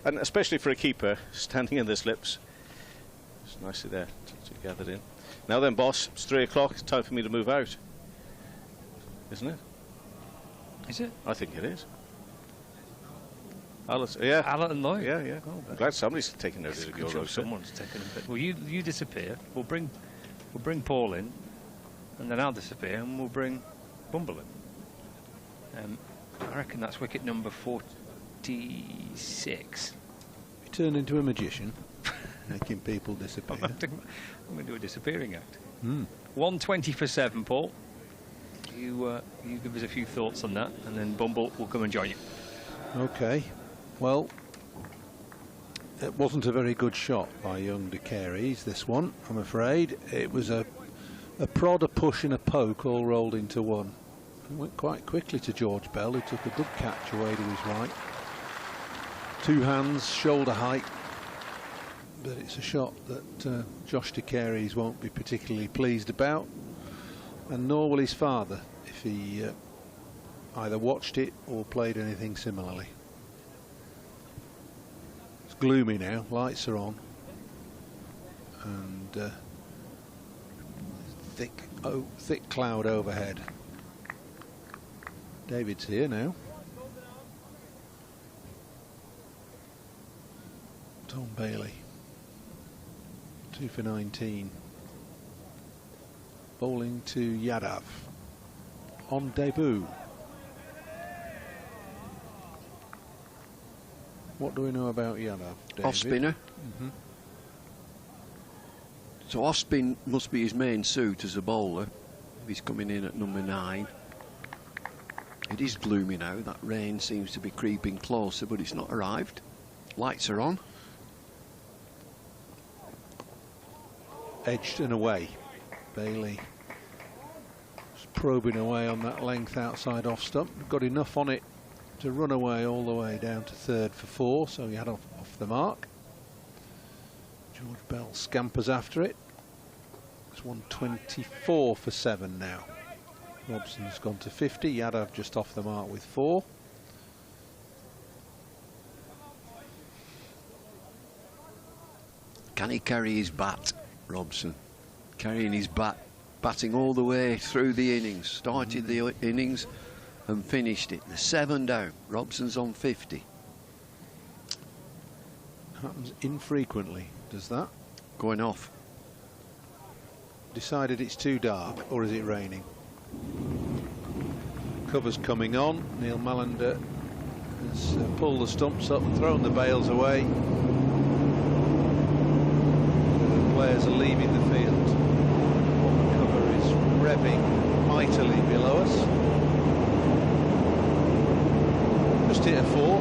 and especially for a keeper standing in the slips. It's nicely there to gathered in. Now then, boss, it's 3 o'clock. It's time for me to move out, isn't it? Is it? I think it is. Yeah. Alan and Lloyd. Yeah. Oh, I'm glad somebody's taking notice of your roster. Someone's taken a bit. Well, you disappear. We'll bring Paul in, and then I'll disappear, and we'll bring Bumble in. I reckon that's wicket number 46. You turn into a magician, making people disappear. I'm going to do a disappearing act. 120 for 7, Paul. You give us a few thoughts on that, and then Bumble will come and join you. Okay. Well, it wasn't a very good shot by young De Carey's, this one, I'm afraid. It was a prod, a push and a poke all rolled into one. It went quite quickly to George Bell, who took a good catch away to his right. 2 hands, shoulder height. But it's a shot that Josh De Carey's won't be particularly pleased about, and nor will his father if he either watched it or played anything similarly. It's gloomy now, lights are on, and thick cloud overhead. David's here now. Tom Bailey, 2 for 19. Bowling to Yadav on debut. What do we know about Yadav, David? Off spinner. So off spin must be his main suit as a bowler. He's coming in at number 9. It is gloomy now. That rain seems to be creeping closer, but it's not arrived. Lights are on. Edged and away. Bailey was probing away on that length outside off stump. Got enough on it to run away all the way down to 3rd for 4, so he had off the mark. George Bell scampers after it. It's 124 for 7 now. Robson's gone to 50. Yadav just off the mark with 4. Can he carry his bat, Robson? Carrying his bat, batting all the way through the innings. Started the innings and finished it. The 7 down. Robson's on 50. Happens infrequently, does that? Going off. Decided it's too dark, or is it raining? Cover's coming on. Neil Mallender has pulled the stumps up and thrown the bails away. The players are leaving the field. The cover is revving mightily below us. Just hit a 4.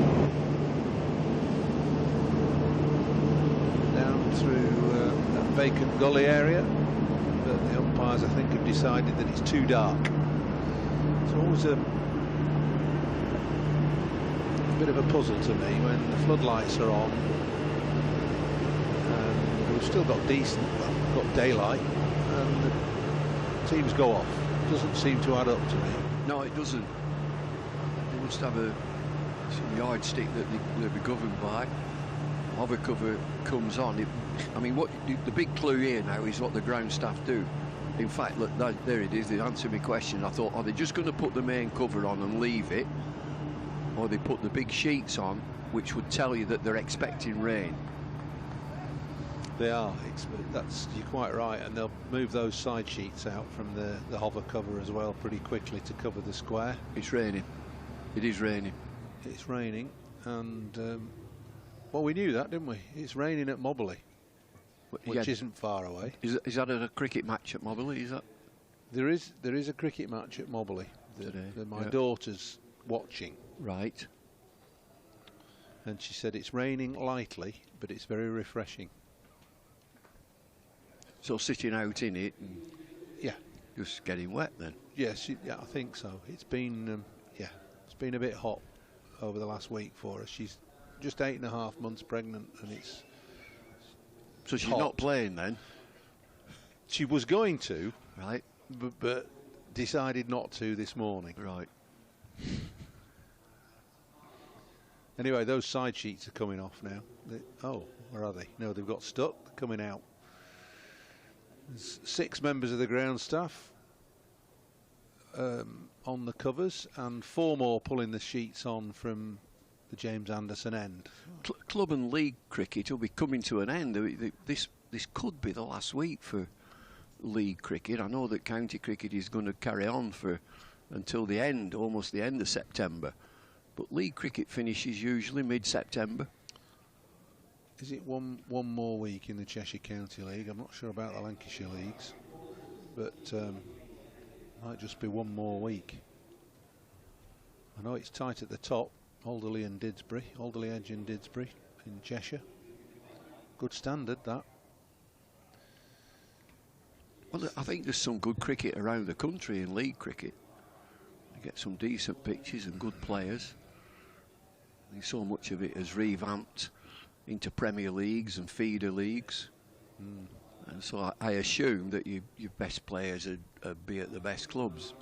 Down through that vacant gully area. But the umpires, I think, have decided that it's too dark. It's always a bit of a puzzle to me when the floodlights are on. And we've still got got daylight, and the teams go off. It doesn't seem to add up to me. No, it doesn't. They must have some yardstick that they'll be governed by. Hover cover comes on. I mean, the big clue here now is what the ground staff do. In fact, look, there it is. They answered my question. I thought, are they just going to put the main cover on and leave it, or they put the big sheets on, which would tell you that they're expecting rain? They are. You're quite right, and they'll move those side sheets out from the hover cover as well pretty quickly to cover the square. It's raining. It is raining. It's raining, and well, we knew that, didn't we? It's raining at Moberley, which isn't far away. Is that a cricket match at Moberley? Is that? There is a cricket match at Moberley that my daughter's watching. Right. And she said it's raining lightly, but it's very refreshing. So sitting out in it, and yeah, just getting wet then. Yes, yeah, I think so. It's been it's been a bit hot over the last week for her. She's just 8.5 months pregnant, and it's so she's hot. Not playing then. She was going to, right, but decided not to this morning. Right. Anyway, those side sheets are coming off now. Where are they? No, they've got stuck. They're coming out. There's 6 members of the ground staff on the covers, and 4 more pulling the sheets on from the James Anderson end. Club and league cricket will be coming to an end. This could be the last week for league cricket. I know that county cricket is going to carry on until the end, almost the end of September. But league cricket finishes usually mid-September. Is it one more week in the Cheshire County League? I'm not sure about the Lancashire leagues, but might just be one more week. I know it's tight at the top. Alderley and Didsbury, Alderley Edge and Didsbury in Cheshire. Good standard, that. Well, I think there's some good cricket around the country in league cricket. You get some decent pitches and good players. I think so much of it has revamped into Premier Leagues and feeder leagues. And so I assume that your best players would be at the best clubs.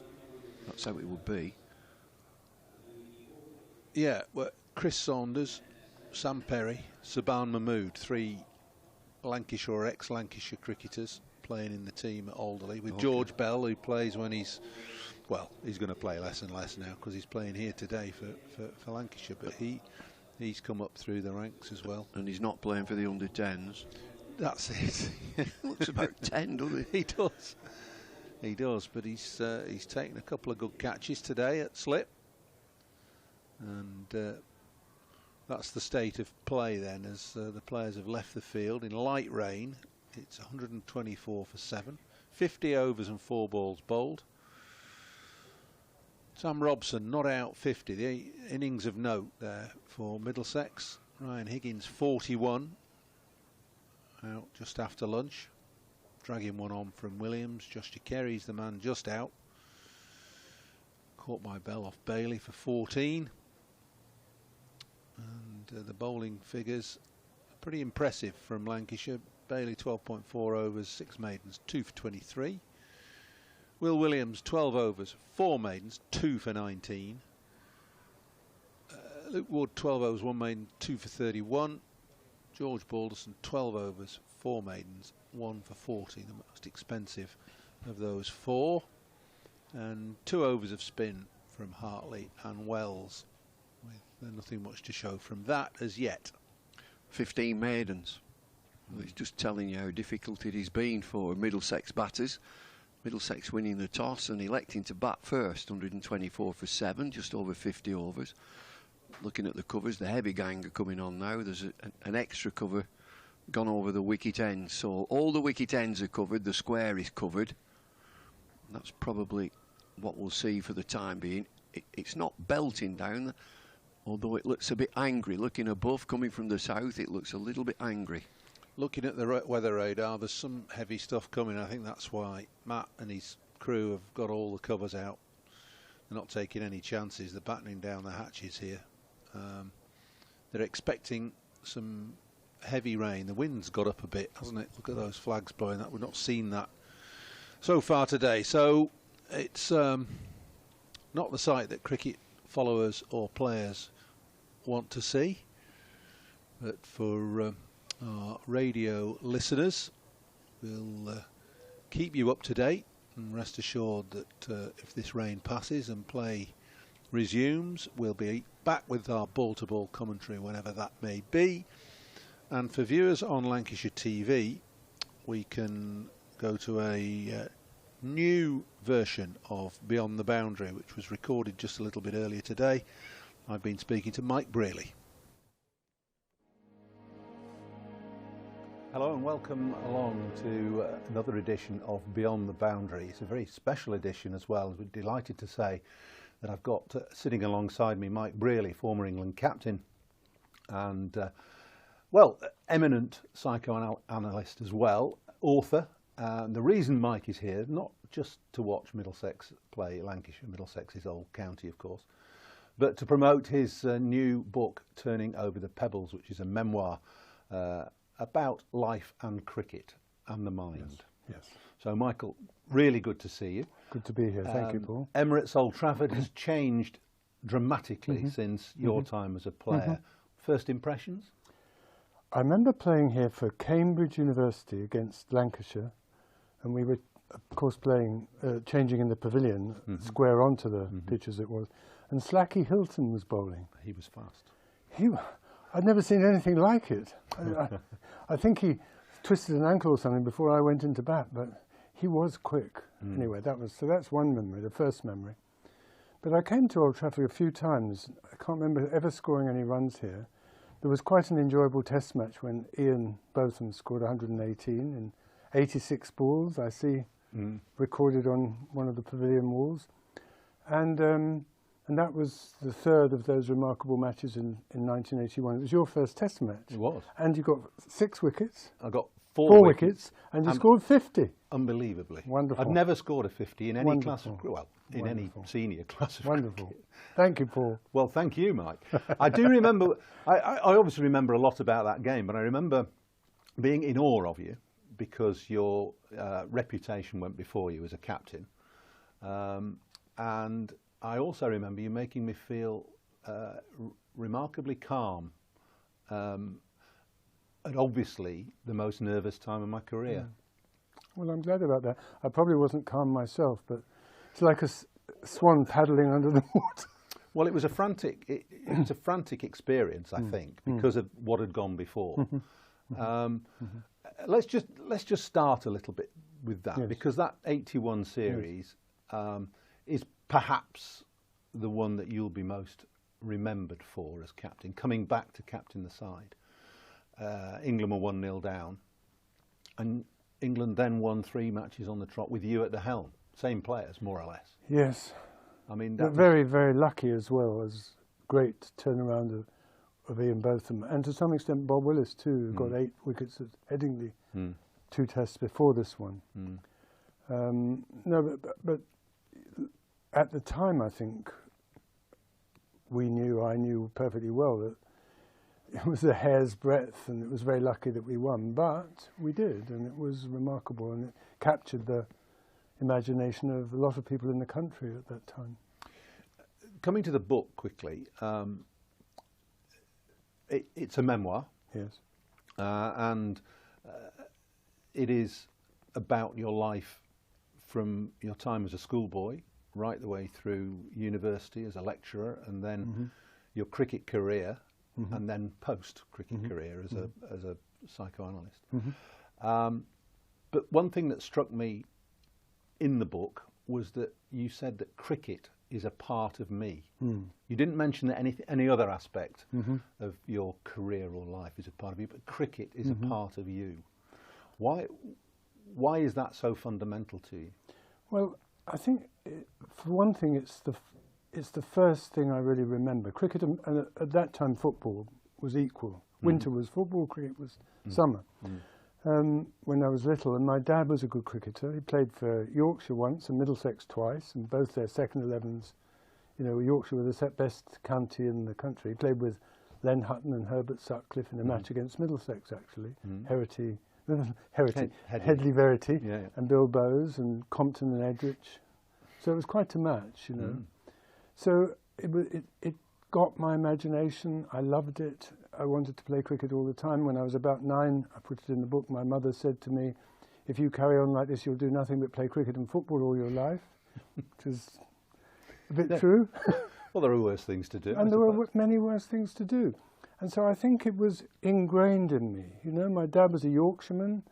That's how it would be. Yeah, well, Chris Saunders, Sam Perry, Saban Mahmood, 3 Lancashire or ex-Lancashire cricketers playing in the team at Alderley, with George Bell, who plays when he's going to play less and less now because he's playing here today for Lancashire, but he's come up through the ranks as well. And he's not playing for the under-10s. That's it. Looks about 10, doesn't he? He does. He does, but he's taken a couple of good catches today at slip. And that's the state of play then, as the players have left the field in light rain. It's 124 for 7, 50 overs and 4 balls bowled. Sam Robson not out 50, the innings of note there for Middlesex. Ryan Higgins 41, out just after lunch, dragging one on from Williams. Joshua Kerry's the man just out, caught by Bell off Bailey for 14. And the bowling figures are pretty impressive from Lancashire. Bailey 12.4 overs, 6 maidens, 2 for 23. Will Williams 12 overs, 4 maidens, 2 for 19. Luke Ward 12 overs, 1 maiden, 2 for 31. George Balderson 12 overs, 4 maidens, 1 for 40, the most expensive of those 4. And 2 overs of spin from Hartley and Wells, with nothing much to show from that as yet. 15 maidens. Well, it's just telling you how difficult it has been for Middlesex batters. Middlesex winning the toss and electing to bat first, 124 for 7, just over 50 overs. Looking at the covers, the heavy gang are coming on now. There's an extra cover gone over the wicket ends, so all the wicket ends are covered, the square is covered. That's probably what we'll see for the time being. It's not belting down, although it looks a bit angry. Looking above, coming from the south, it looks a little bit angry. Looking at the weather radar, there's some heavy stuff coming. I think that's why Matt and his crew have got all the covers out. They're not taking any chances. They're battening down the hatches here. They're expecting some heavy rain. The wind's got up a bit, hasn't it? Look at those flags blowing. That we've not seen that so far today. So it's not the sight that cricket followers or players want to see. But for our radio listeners, we'll keep you up to date, and rest assured that if this rain passes and play resumes, we'll be back with our ball-to-ball commentary whenever that may be. And for viewers on Lancashire TV, we can go to a new version of Beyond the Boundary, which was recorded just a little bit earlier today. I've been speaking to Mike Brearley. Hello and welcome along to another edition of Beyond the Boundary. It's a very special edition as well. We're delighted to say that I've got sitting alongside me Mike Brearley, former England captain and well, eminent psychoanalyst as well, author. The reason Mike is here, not just to watch Middlesex play Lancashire, Middlesex is Old County of course, but to promote his new book, Turning Over the Pebbles, which is a memoir about life and cricket and the mind. Yes. So Michael, really good to see you. Good to be here, thank you, Paul. Emirates Old Trafford has changed dramatically since your time as a player. First impressions? I remember playing here for Cambridge University against Lancashire, and we were, of course, playing, changing in the pavilion, square onto the pitch as it was, and Slacky Hilton was bowling. He was fast. I'd never seen anything like it. I think he twisted an ankle or something before I went into bat, but he was quick. Anyway, that's one memory, the first memory. But I came to Old Trafford a few times. I can't remember ever scoring any runs here. There was quite an enjoyable test match when Ian Botham scored 118 in 86 balls, I see recorded on one of the pavilion walls. And that was the third of those remarkable matches in 1981. It was your first test match. It was. And you got 6 wickets. I got four wickets. And you scored 50. Unbelievably. Wonderful. I've never scored a 50 in any Wonderful. class of, well, in Wonderful. any senior class of Wonderful. cricket. Thank you, Paul. Well, thank you, Mike. I do remember, I obviously remember a lot about that game, but I remember being in awe of you because your reputation went before you as a captain. And I also remember you making me feel remarkably calm at obviously the most nervous time of my career. Well, I'm glad about that. I probably wasn't calm myself, but it's like a swan paddling under the water. Well, it was a frantic experience, I think, because of what had gone before. Let's just start a little bit with that, because that 81 series is perhaps the one that you'll be most remembered for as captain, coming back to captain the side. England were 1-0 down, and England then won 3 matches on the trot with you at the helm. Same players, more or less. Yes. I mean, that very, very lucky as well, as great turnaround of Ian Botham, and to some extent Bob Willis too, who got 8 wickets at Headingley, 2 tests before this one. No, but at the time, I think I knew perfectly well that it was a hair's breadth, and it was very lucky that we won. But we did, and it was remarkable, and it captured the imagination of a lot of people in the country at that time. Coming to the book quickly, it's a memoir. Yes. And it is about your life from your time as a schoolboy right the way through university as a lecturer, and then your cricket career, and then post-cricket career as a psychoanalyst. But one thing that struck me in the book was that you said that cricket is a part of me. You didn't mention that any other aspect of your career or life is a part of you, but cricket is a part of you. Why is that so fundamental to you? Well, I think, for one thing, it's the first thing I really remember. Cricket and at that time football was equal. Winter was football, cricket was summer. When I was little, and my dad was a good cricketer. He played for Yorkshire once and Middlesex twice, and both their second 11s. You know, Yorkshire were the best county in the country. He played with Len Hutton and Herbert Sutcliffe in a match against Middlesex, actually. Headley Verity, and Bill Bowes and Compton and Edrich. So it was quite a match, you know. So it got my imagination. I loved it. I wanted to play cricket all the time. When I was about 9, I put it in the book, my mother said to me, if you carry on like this, you'll do nothing but play cricket and football all your life, which is a bit true. Well, there are worse things to do. And there were many worse things to do. And so I think it was ingrained in me. You know, my dad was a Yorkshireman.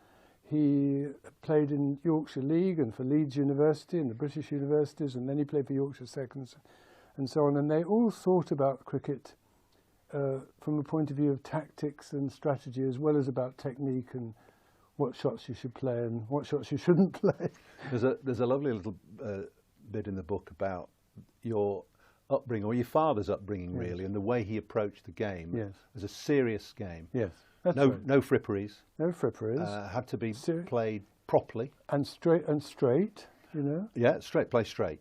He played in Yorkshire League and for Leeds University and the British universities, and then he played for Yorkshire Seconds and so on. And they all thought about cricket from a point of view of tactics and strategy, as well as about technique and what shots you should play and what shots you shouldn't play. There's a lovely little bit in the book about your upbringing, or your father's upbringing, really, and the way he approached the game as a serious game. Yes, that's no, right. no fripperies. No fripperies. Had to be played properly. And straight, you know. Yeah, play straight.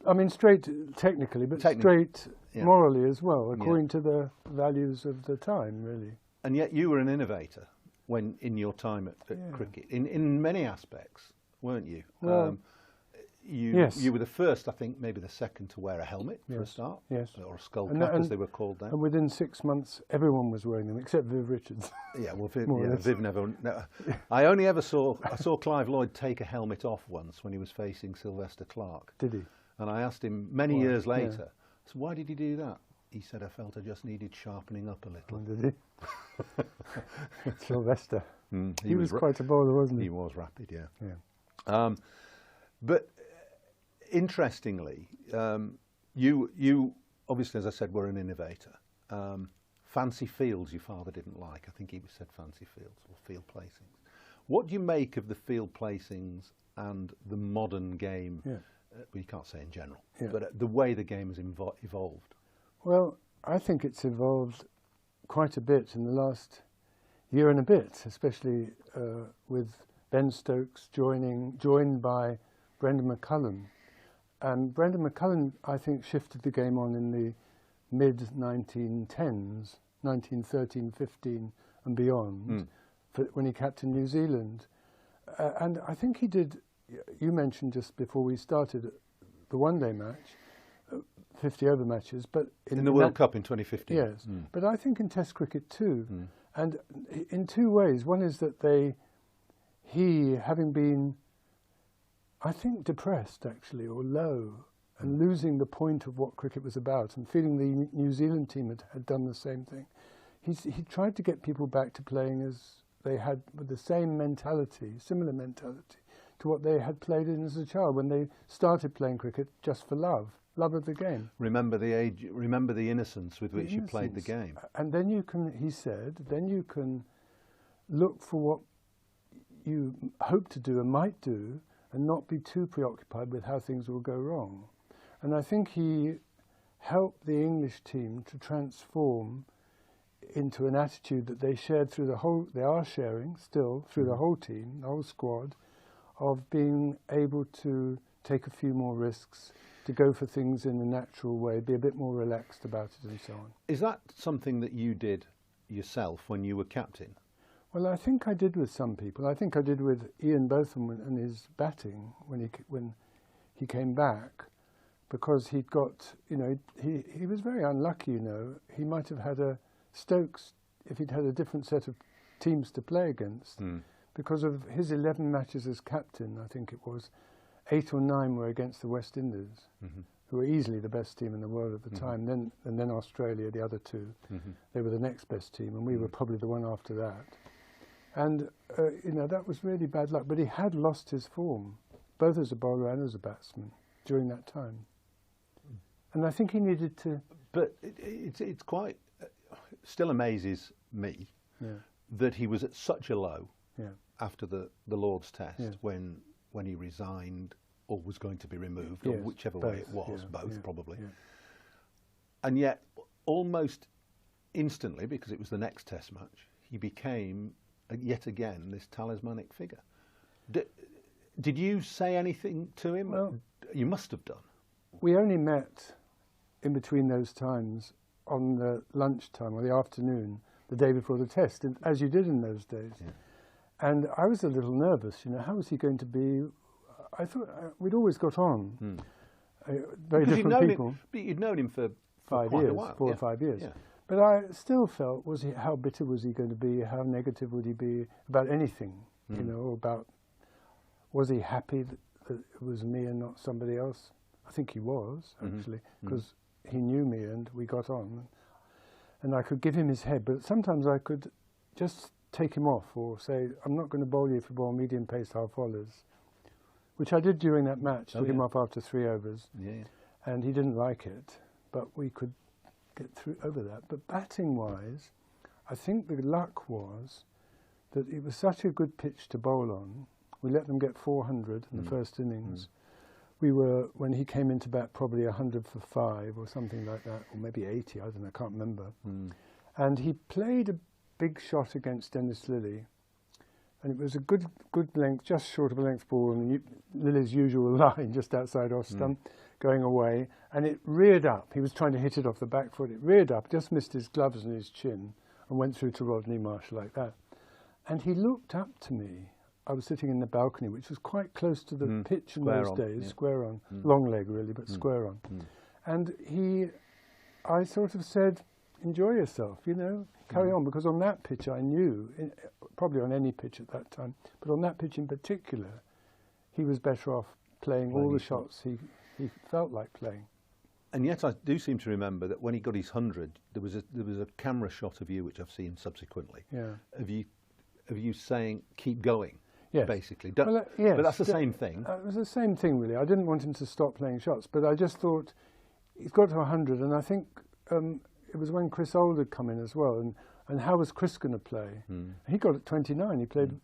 I mean, straight technically, but straight morally as well, according to the values of the time, really. And yet you were an innovator when in your time at cricket, in many aspects, weren't you? Well, you were the first, I think, maybe the second to wear a helmet for a start, or a skull cap, as they were called then. And within 6 months, everyone was wearing them, except Viv Richards. Yeah, well, Viv never. I only ever saw Clive Lloyd take a helmet off once when he was facing Sylvester Clarke. Did he? And I asked him many years later, so why did he do that? He said, I felt I just needed sharpening up a little. Oh, did he? Sylvester. He was quite a bowler, wasn't he? He was rapid, yeah. But interestingly, you obviously, as I said, were an innovator. Fancy fields your father didn't like. I think he said fancy fields or field placings. What do you make of the field placings and the modern game? Well, you can't say in general, but the way the game has evolved. Well, I think it's evolved quite a bit in the last year and a bit, especially with Ben Stokes joined by Brendan McCullum. And Brendan McCullum, I think, shifted the game on in the mid-1910s, 1913, 15 and beyond, when he captained New Zealand. And I think he did, you mentioned just before we started, the one-day match, 50-over matches. But in the World Cup in 2015. Yes, but I think in Test cricket too. And in two ways. One is that he, having been, I think, depressed actually, or low, and losing the point of what cricket was about, and feeling the New Zealand team had done the same thing, he tried to get people back to playing as they had, with the same mentality, similar mentality to what they had played in as a child when they started playing cricket just for love of the game. Remember the age, remember the innocence with which you played the game. And then you can, he said, then you can look for what you hope to do and might do, and not be too preoccupied with how things will go wrong. And I think he helped the English team to transform into an attitude that they shared through the whole, they are sharing still through the whole team, the whole squad, of being able to take a few more risks, to go for things in a natural way, be a bit more relaxed about it and so on. Is that something that you did yourself when you were captain? Well, I think I did with some people. I think I did with Ian Botham and his batting when he came back, because he'd got, you know, he was very unlucky, you know. He might have had a Stokes, if he'd had a different set of teams to play against, because of his 11 matches as captain, I think it was, 8 or 9 were against the West Indies, who were easily the best team in the world at the time. Then Australia, the other two. They were the next best team, and we were probably the one after that. And, you know, that was really bad luck. But he had lost his form, both as a bowler and as a batsman, during that time. And I think he needed to... But it's quite... still amazes me that he was at such a low after the Lord's Test when he resigned or was going to be removed, or whichever way it was, both probably. And yet, almost instantly, because it was the next Test match, he became... yet again, this talismanic figure. Did you say anything to him? Well, you must have done. We only met in between those times on the lunchtime or the afternoon, the day before the Test, as you did in those days. And I was a little nervous, you know, how was he going to be? I thought we'd always got on. Very different people. But you'd known him for 5 quite years, a while. 4 or 5 years. But I still felt, how bitter was he going to be? How negative would he be about anything? You know, about Was he happy that it was me and not somebody else? I think he was, actually, because he knew me and we got on. And I could give him his head, but sometimes I could just take him off or say, I'm not going to bowl you if you bowl medium pace half volleys, which I did during that match. Took him off after 3 overs, and he didn't like it, but we could get through over that. But batting-wise, I think the luck was that it was such a good pitch to bowl on. We let them get 400 in the first innings. We were, when he came into bat, probably 100 for 5 or something like that, or maybe 80, I don't know, I can't remember. And he played a big shot against Dennis Lilly, and it was a good length, just short of a length ball, and Lilly's usual line just outside off stump, going away, and it reared up. He was trying to hit it off the back foot. It reared up, just missed his gloves and his chin, and went through to Rodney Marshall like that. And he looked up to me. I was sitting in the balcony, which was quite close to the pitch in those days, square on, long leg really, but square on. And I sort of said, enjoy yourself, you know, carry on, because on that pitch I knew, probably on any pitch at that time, but on that pitch in particular, he was better off playing all the shots he felt like playing. And yet I do seem to remember that when he got his 100, there was a camera shot of you, which I've seen subsequently, of you saying, keep going. Yes. Basically. Well, yes, but that's the same thing. It was the same thing, really. I didn't want him to stop playing shots, but I just thought he's got to 100, and I think it was when Chris Old had come in as well, and how was Chris going to play? He got at 29. He played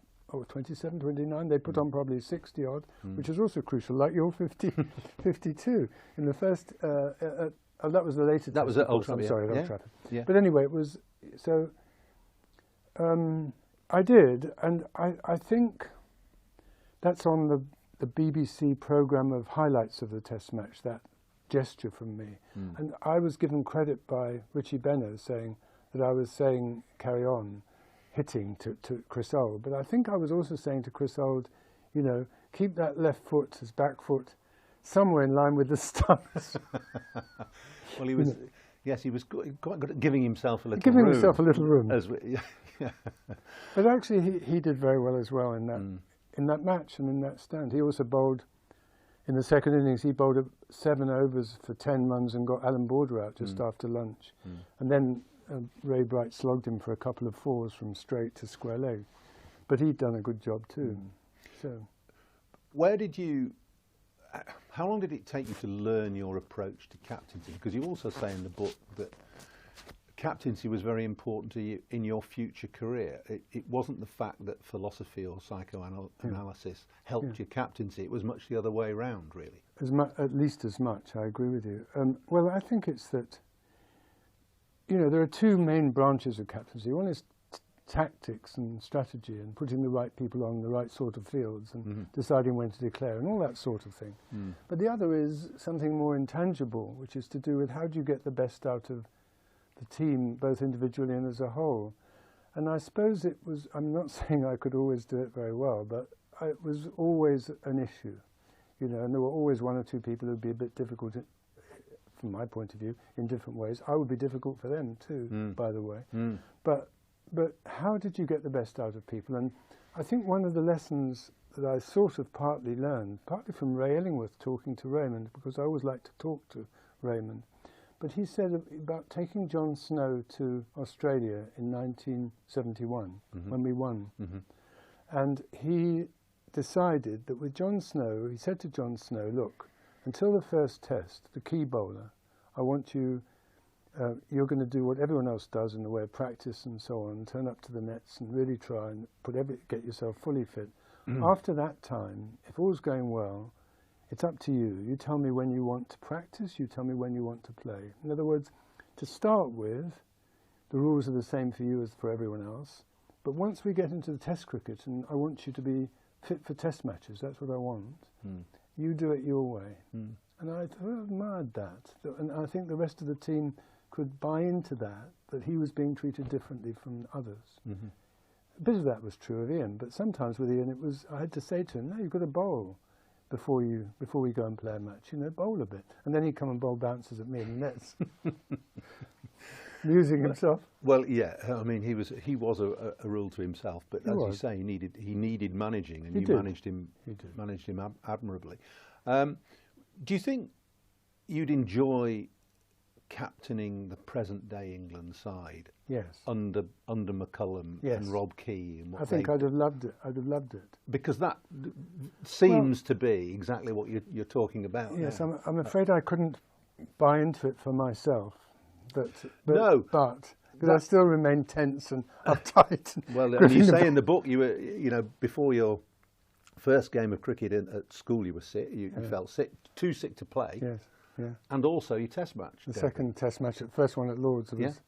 27, 29. They put on probably 60 odd, which is also crucial, like your 52 in the first. That was the latest. That was at Old Trafford. I'm sorry, Old Trafford. Yeah. But anyway, it was so. I did, and I think that's on the BBC programme of highlights of the Test match, that gesture from me. And I was given credit by Richie Benner saying that I was saying carry on hitting to Chris Old, but I think I was also saying to Chris Old, you know, keep that left foot, his back foot, somewhere in line with the stumps. Well, he was, yes, he was quite good at giving himself a little room. Giving himself a little room. As But actually he did very well as well in that match and in that stand. He also bowled, in the second innings, he bowled 7 overs for 10 runs and got Alan Border out just after lunch. And then Ray Bright slogged him for a couple of 4s from straight to square leg. But he'd done a good job too. So, where did you, how long did it take you to learn your approach to captaincy? Because you also say in the book that captaincy was very important to you in your future career. It wasn't the fact that philosophy or psychoanalysis helped your captaincy. It was much the other way around, really. At least as much, I agree with you. Well, I think it's that, you know, there are 2 main branches of captaincy. One is tactics and strategy and putting the right people on the right sort of fields and deciding when to declare and all that sort of thing. But the other is something more intangible, which is to do with how do you get the best out of the team, both individually and as a whole. And I suppose it was, I'm not saying I could always do it very well, but it was always an issue, you know, and there were always 1 or 2 people who would be a bit difficult, from my point of view, in different ways. I would be difficult for them too, by the way. But how did you get the best out of people? And I think one of the lessons that I sort of partly learned, partly from Ray Illingworth talking to Raymond, because I always like to talk to Raymond, but he said about taking John Snow to Australia in 1971, when we won. And he decided that with John Snow, he said to John Snow, look, until the first test, the key bowler, I want you, you're going to do what everyone else does in the way of practice and so on, turn up to the nets and really try and get yourself fully fit. After that time, if all's going well, it's up to you. You tell me when you want to practice, you tell me when you want to play. In other words, to start with, the rules are the same for you as for everyone else. But once we get into the test cricket, and I want you to be fit for test matches, that's what I want, you do it your way. And I admired that. And I think the rest of the team could buy into that he was being treated differently from others. A bit of that was true of Ian, but sometimes with Ian, I had to say to him, no, you've got to bowl before we go and play a match, you know, bowl a bit. And then he'd come and bowl bounces at me in the nets. Amusing himself. Well, yeah. I mean, he was a rule to himself. But as you say, he needed managing, and you managed him admirably. Do you think you'd enjoy captaining the present-day England side? Yes. Under McCullum and Rob Key. And what I think I'd have loved it. I'd have loved it. Because that seems to be exactly what you're talking about. Yes, now. I'm afraid I couldn't buy into it for myself. But because I still remain tense and uptight. Well, and you say in the book you were, before your first game of cricket at school, you were sick. You felt sick, too sick to play. Yes. Yeah. And also your test match. The second test match, the first one at Lord's. Was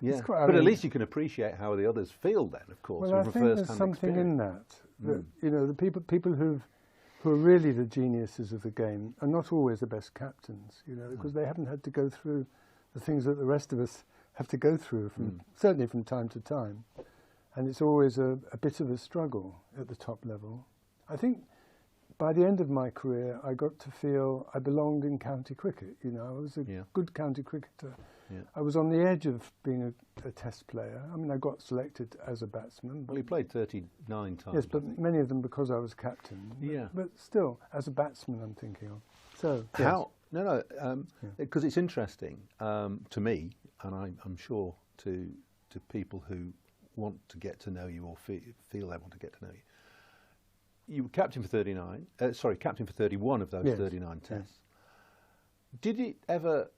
yeah. But at least you can appreciate how the others feel then, of course. Well, I think there's something in that. The people who are really the geniuses of the game are not always the best captains, because they haven't had to go through the things that the rest of us have to go through, certainly from time to time. And it's always a bit of a struggle at the top level. I think by the end of my career, I got to feel I belonged in county cricket. I was a good county cricketer. Yeah. I was on the edge of being a test player. I mean, I got selected as a batsman. Well, you played 39 times. Yes, but many of them because I was captain. Yeah. But still, as a batsman, I'm thinking of. So how? No, because it's interesting to me, and I'm sure to people who want to get to know you or feel they want to get to know you. You were captain for 31 of those 39 tests. Yes. Did it ever,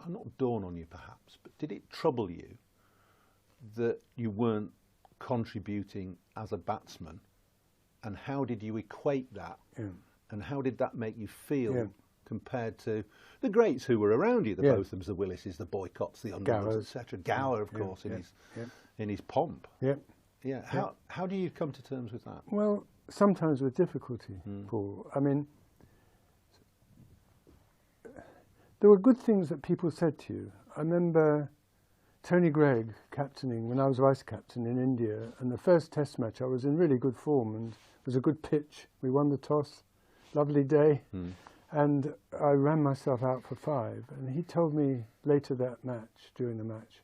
not dawn on you perhaps, but did it trouble you that you weren't contributing as a batsman? And how did you equate that? Yeah. And how did that make you feel compared to the greats who were around you, the Bothams, the Willises, the Boycotts, the Underwoods, etc. Gower, of course, in his pomp. Yep. Yeah. How do you come to terms with that? Well, sometimes with difficulty, Paul. I mean, there were good things that people said to you. I remember Tony Gregg captaining when I was vice captain in India, and the first test match I was in really good form, and it was a good pitch. We won the toss, lovely day, and I ran myself out for 5. And he told me later that match, during the match,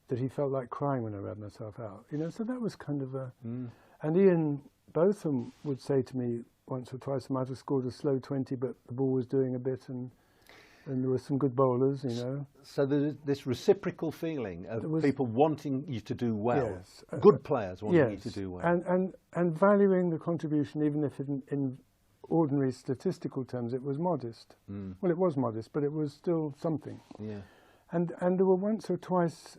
that he felt like crying when I ran myself out. So that was kind of a... And Ian Botham would say to me once or twice, I might have scored a slow 20, but the ball was doing a bit, and there were some good bowlers, So there's this reciprocal feeling of people wanting you to do well. Yes. Good players wanting you to do well. And valuing the contribution, even if in ordinary statistical terms it was modest. Well, it was modest, but it was still something. Yeah. And there were once or twice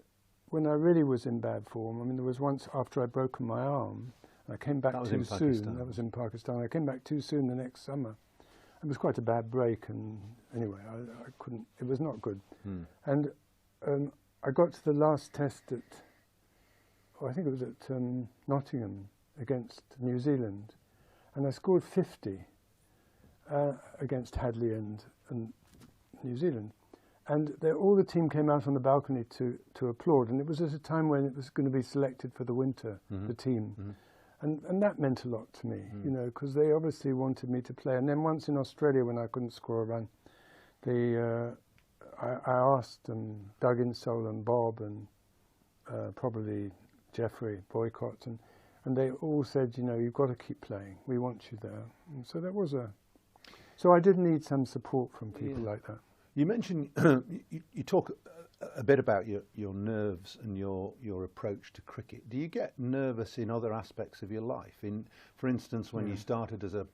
when I really was in bad form. I mean, there was once after I'd broken my arm, and I came back too soon. That was in Pakistan. I came back too soon the next summer. It was quite a bad break, and anyway, I couldn't. It was not good. And I got to the last test I think it was at Nottingham against New Zealand, and I scored 50 against Hadley and New Zealand. And all the team came out on the balcony to applaud, and it was at a time when it was going to be selected for the winter, the team. And that meant a lot to me, because they obviously wanted me to play. And then once in Australia, when I couldn't score a run, I asked Doug Insole and Bob and probably Jeffrey Boycott, and they all said, you've got to keep playing. We want you there. And so that was So I did need some support from people like that. You mentioned, you talk a bit about your nerves and your approach to cricket. Do you get nervous in other aspects of your life? For instance, when you started as a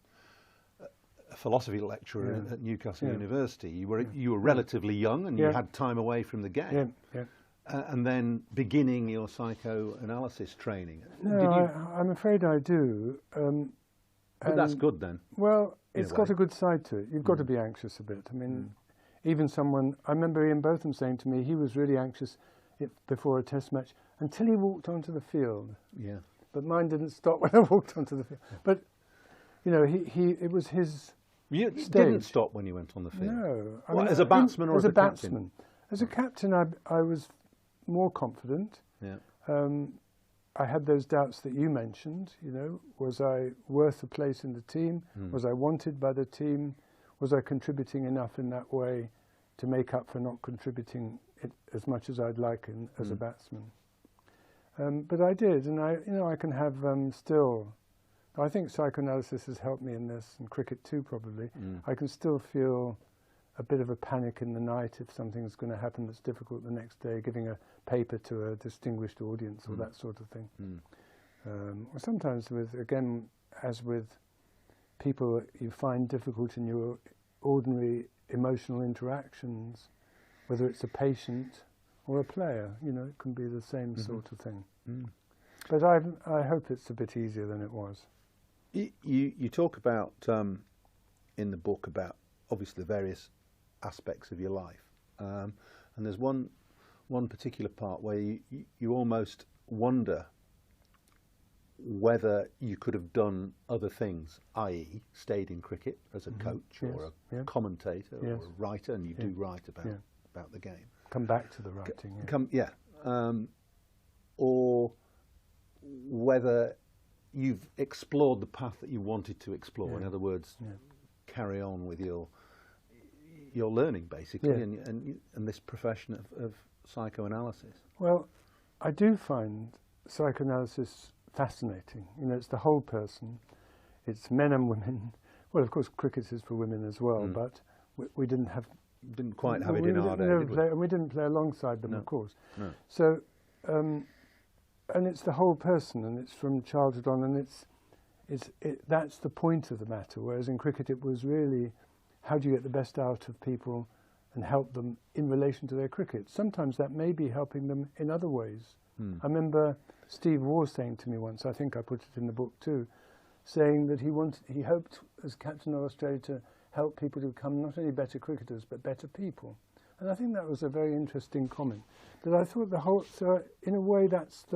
philosophy lecturer at Newcastle University, you were relatively young and you had time away from the game. And then beginning your psychoanalysis training. No, I'm afraid I do. But that's good then. Well, it's got a good side to it. You've got to be anxious a bit. I mean, even I remember Ian Botham saying to me he was really anxious before a test match until he walked onto the field. Yeah. But mine didn't stop when I walked onto the field. But, it was his You stage. Didn't stop when you went on the field? No. As a batsman or as a captain? Batsman. As a captain, I was more confident. Yeah. I had those doubts that you mentioned, was I worth a place in the team? Was I wanted by the team? Was I contributing enough in that way to make up for not contributing it as much as I'd like as a batsman. But I did, and I can have still. I think psychoanalysis has helped me in this, and cricket too, probably. I can still feel a bit of a panic in the night if something's going to happen that's difficult the next day, giving a paper to a distinguished audience or that sort of thing. Or sometimes as with people you find difficult in your ordinary emotional interactions, whether it's a patient or a player, it can be the same sort of thing. But I hope it's a bit easier than it was. You talk about, in the book, about obviously the various aspects of your life. And there's one particular part where you almost wonder whether you could have done other things, i.e. stayed in cricket as a coach or a commentator or a writer, and you do write about the game. Come back to the writing. Or whether you've explored the path that you wanted to explore. In other words, carry on with your learning, basically, and this profession of psychoanalysis. Well, I do find psychoanalysis fascinating. It's the whole person. It's men and women. Well, of course, cricket is for women as well, but we didn't quite have it in our day, did we? And we didn't play alongside them, of course. No. So, and it's the whole person, and it's from childhood on, and that's the point of the matter. Whereas in cricket, it was really, how do you get the best out of people and help them in relation to their cricket? Sometimes that may be helping them in other ways. I remember Steve Waugh saying to me once, I think I put it in the book too, saying that he hoped as captain of Australia to help people to become not only better cricketers but better people. And I think that was a very interesting comment. But I thought so in a way that's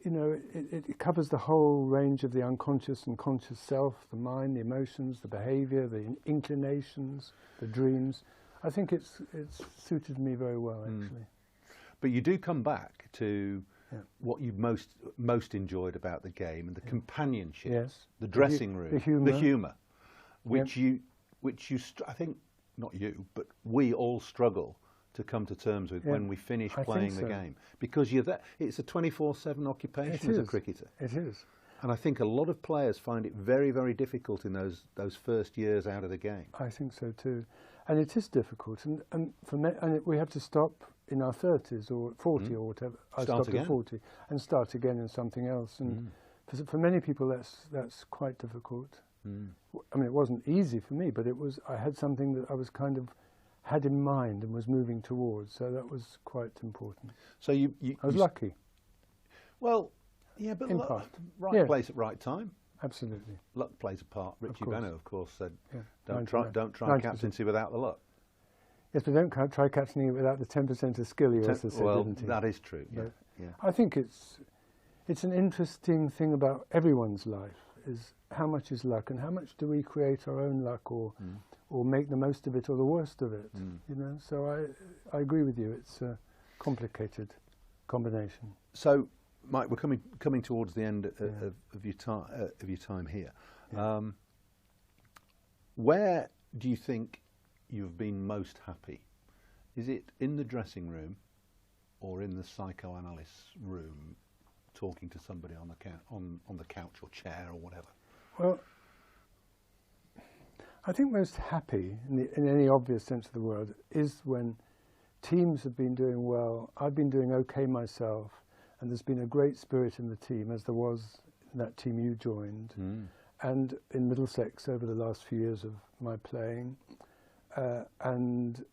it covers the whole range of the unconscious and conscious self, the mind, the emotions, the behaviour, the inclinations, the dreams. I think it's suited me very well, actually. But you do come back to what you most enjoyed about the game, and the companionship, the dressing room, the humour, which I think, not you, but we all struggle to come to terms with when we finish playing the game, because you're there. It's a 24/7 occupation as a cricketer. It is. And I think a lot of players find it very, very difficult in those first years out of the game. I think so too, and it is difficult. And we have to stop in our 30s or 40 or whatever. I stopped at 40 and start again in something else. And for many people, that's quite difficult. I mean, it wasn't easy for me, but I had something that I was kind of had in mind and was moving towards, so that was quite important. So I was lucky. Well, yeah, but right place at right time. Absolutely. Luck plays a part. Richie Beno, of course, said, don't try captaincy without the luck. Yes, but don't try captaining it without the 10% of skill, he also said, didn't he? That is true, I think it's an interesting thing about everyone's life, is how much is luck and how much do we create our own luck or make the most of it or the worst of it, So I agree with you, it's a complicated combination. So, Mike, we're coming towards the end of your time here. Where do you think you've been most happy? Is it in the dressing room or in the psychoanalyst room, talking to somebody on the couch or chair or whatever? Well, I think most happy, in any obvious sense of the word, is when teams have been doing well, I've been doing okay myself, and there's been a great spirit in the team, as there was in that team you joined, and in Middlesex over the last few years of my playing. And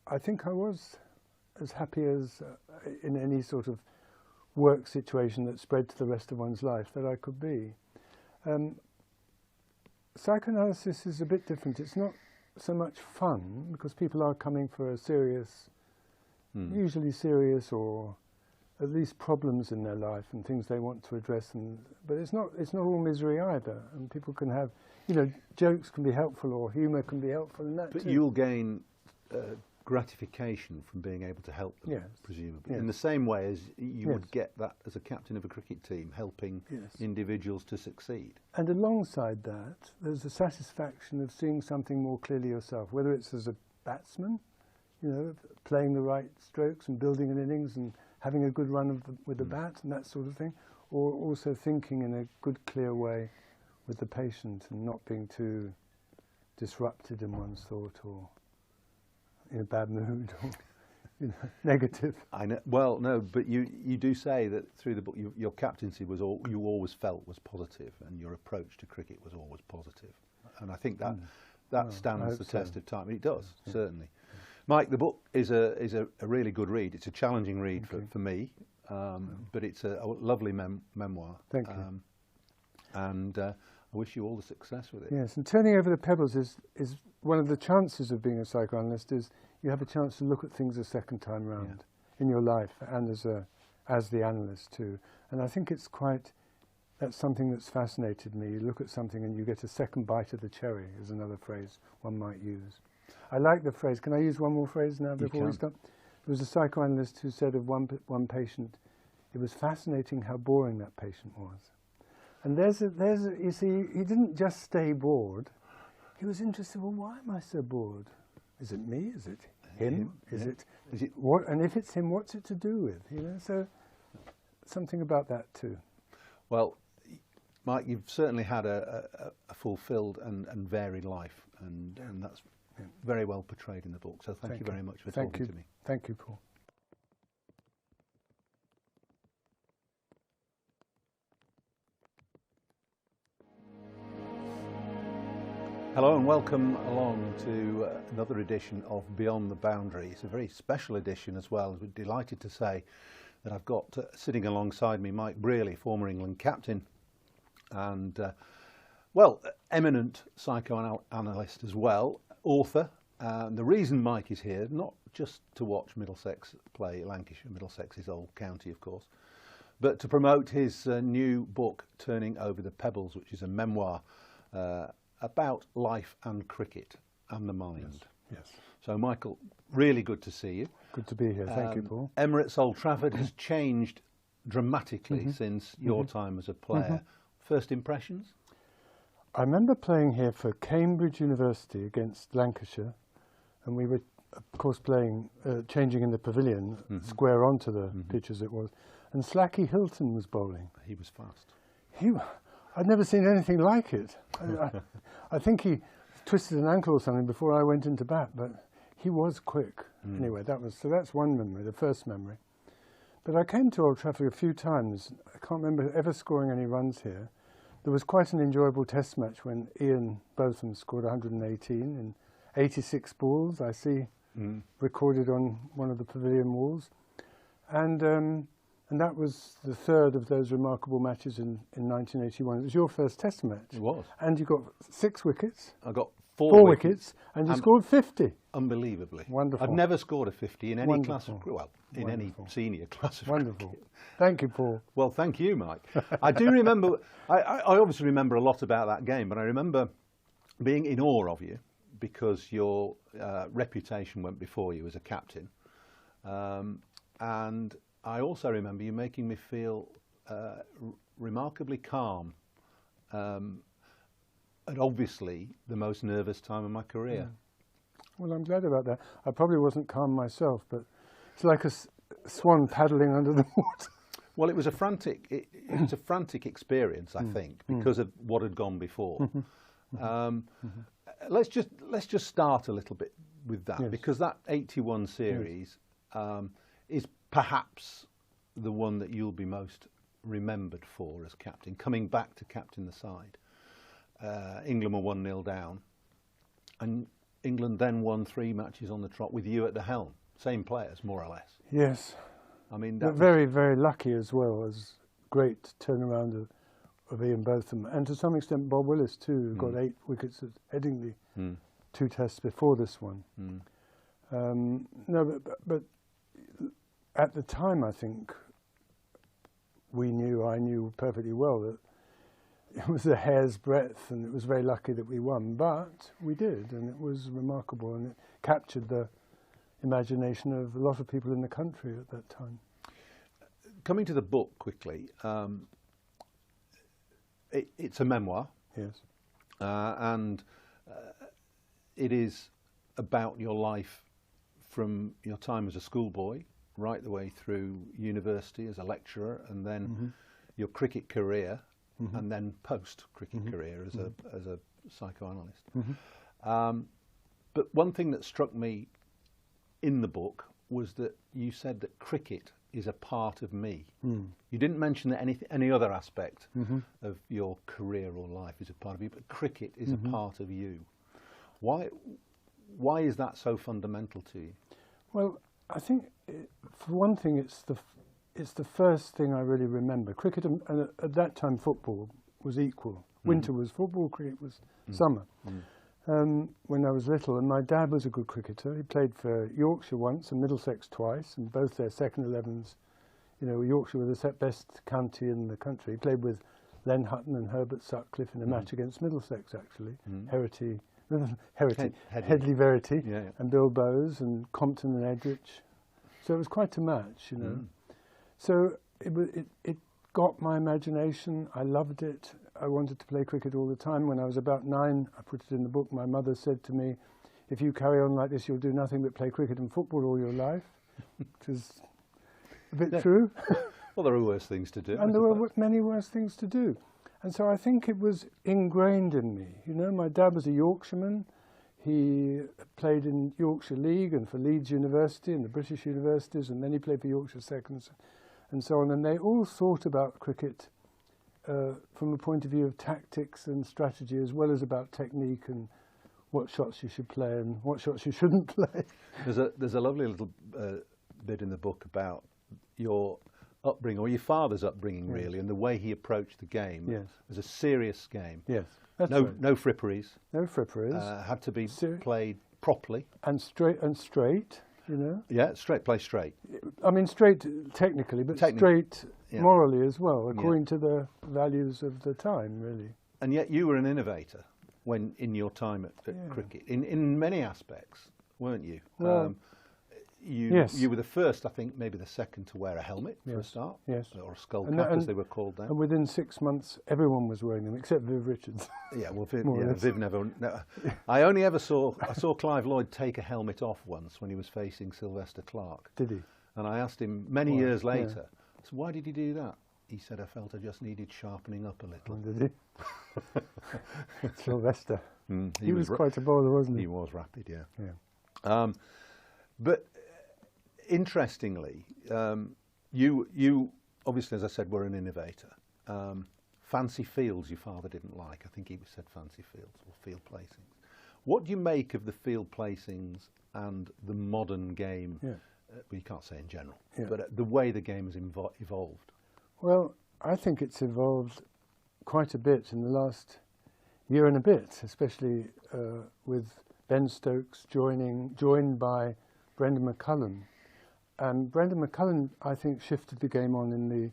I think I was as happy as in any sort of work situation that spread to the rest of one's life that I could be. Psychoanalysis is a bit different. It's not so much fun, because people are coming for a serious, usually serious or at least problems in their life and things they want to address. But it's not all misery either. And people can have, jokes can be helpful or humour can be helpful in that But too. you'll gain gratification from being able to help them, Yes. presumably. Yes. In the same way as you Yes. would get that as a captain of a cricket team, helping Yes. individuals to succeed. And alongside that, there's the satisfaction of seeing something more clearly yourself, whether it's as a batsman, you know, playing the right strokes and building an innings and having a good run with the bat and that sort of thing, or also thinking in a good, clear way with the patient and not being too disrupted in one's thought or in a bad mood or negative. I know. Well, no, but you do say that through the book, your captaincy was you always felt was positive, and your approach to cricket was always positive. And I think that stands the test of time. It does, certainly. Mike, the book is a really good read. It's a challenging read for me, but it's a lovely memoir. Thank you. And I wish you all the success with it. Yes, and turning over the pebbles is one of the chances of being a psychoanalyst, is you have a chance to look at things a second time round in your life and as the analyst too. And I think that's something that's fascinated me. You look at something and you get a second bite of the cherry, is another phrase one might use. I like the phrase. Can I use one more phrase now before we stop? There was a psychoanalyst who said of one patient, it was fascinating how boring that patient was. And you see, he didn't just stay bored. He was interested, well, why am I so bored? Is it me? Is it him? Is it what? And if it's him, what's it to do with? You know, so something about that too. Well, Mike, you've certainly had a fulfilled and varied life, and that's very well portrayed in the book. So thank you very much for talking to me. Thank you, Paul. Hello and welcome along to another edition of Beyond the Boundary. It's a very special edition as well. We're delighted to say that I've got sitting alongside me Mike Brearley, former England captain and, eminent psychoanalyst as well, author. The reason Mike is here, not just to watch Middlesex play Lancashire, Middlesex is Old County of course, but to promote his new book, Turning Over the Pebbles, which is a memoir about life and cricket and the mind. Yes. So, Michael, really good to see you. Good to be here. Thank you, Paul. Emirates Old Trafford has changed dramatically since your time as a player. First impressions? I remember playing here for Cambridge University against Lancashire, and we were, of course, playing, changing in the pavilion, square onto the pitch as it was, and Slacky Hilton was bowling. He was fast. I'd never seen anything like it. I think he twisted an ankle or something before I went into bat, but he was quick. Anyway, that's one memory, the first memory. But I came to Old Trafford a few times. I can't remember ever scoring any runs here. There was quite an enjoyable test match when Ian Botham scored 118 in 86 balls, I see recorded on one of the pavilion walls. And that was the third of those remarkable matches in 1981. It was your first test match. It was. And you got 6 wickets. I got four wickets. And you scored 50. Unbelievably. Wonderful. I've never scored a 50 in any class of, in any Wonderful. senior class of Wonderful. cricket. Thank you, Paul. Well, thank you, Mike. I do remember, I obviously remember a lot about that game, but I remember being in awe of you because your reputation went before you as a captain. And I also remember you making me feel remarkably calm at obviously the most nervous time of my career. Yeah. Well, I'm glad about that. I probably wasn't calm myself, but it's like a swan paddling under the water. Well, it was a frantic experience, I think, because of what had gone before. Let's just start a little bit with that, because that 81 series is perhaps the one that you'll be most remembered for as captain, coming back to captain the side. England were 1-0 down, and England then won 3 matches on the trot with you at the helm. Same players, more or less. Yes. I mean, that very, very lucky as well, as great turnaround of Ian Botham, and to some extent Bob Willis too, who got 8 wickets at Headingley, 2 tests before this one. No, but at the time, I think I knew perfectly well that it was a hair's breadth, and it was very lucky that we won. But we did, and it was remarkable, and it captured the imagination of a lot of people in the country at that time. Coming to the book quickly, it's a memoir. Yes. And it is about your life from your time as a schoolboy right the way through university as a lecturer, and then your cricket career, and then post-cricket career as a psychoanalyst. But one thing that struck me in the book was that you said that cricket is a part of me. You didn't mention that any other aspect of your career or life is a part of you, but cricket is a part of you. Why is that so fundamental to you? Well, I think, for one thing, it's the first thing I really remember. Cricket, and at that time football was equal. Winter was football, cricket was summer. When I was little, and my dad was a good cricketer. He played for Yorkshire once and Middlesex twice, and both their second 11s. You know, Yorkshire were the best county in the country. He played with Len Hutton and Herbert Sutcliffe in a match against Middlesex, actually. Headley Verity, and Bill Bowes and Compton and Edrich. So it was quite a match, you know. So it got my imagination. I loved it. I wanted to play cricket all the time. When I was about 9, I put it in the book, my mother said to me, if you carry on like this, you'll do nothing but play cricket and football all your life, which is a bit true. Well, there are worse things to do. And there were many worse things to do. And so I think it was ingrained in me. You know, my dad was a Yorkshireman. He played in Yorkshire League and for Leeds University and the British universities, and then he played for Yorkshire Seconds and so on. And they all thought about cricket from a point of view of tactics and strategy, as well as about technique and what shots you should play and what shots you shouldn't play. There's a lovely little bit in the book about your upbringing, or your father's upbringing, really, and the way he approached the game as a serious game. Yes, that's no, right. No fripperies. No fripperies. Had to be played properly. And straight, you know. Yeah, play straight. I mean, straight technically, but straight morally as well, according to the values of the time, really. And yet you were an innovator when in your time at cricket, in many aspects, weren't you? Well, you were the first, I think, maybe the second to wear a helmet for a start, or a skull cap, as they were called then. And within 6 months, everyone was wearing them, except Viv Richards. Yeah, well, Viv never. No, I only ever saw Clive Lloyd take a helmet off once when he was facing Sylvester Clarke. Did he? And I asked him many years later, so why did he do that? He said, I felt I just needed sharpening up a little. Oh, did he? Sylvester. He was quite a bowler, wasn't he? He was rapid, yeah. But interestingly, you obviously, as I said, were an innovator. Fancy fields your father didn't like. I think he said fancy fields or field placings. What do you make of the field placings and the modern game? Well, you can't say in general, but the way the game has evolved. Well, I think it's evolved quite a bit in the last year and a bit, especially with Ben Stokes joined by Brendan McCullum. And Brendan McCullum, I think, shifted the game on in the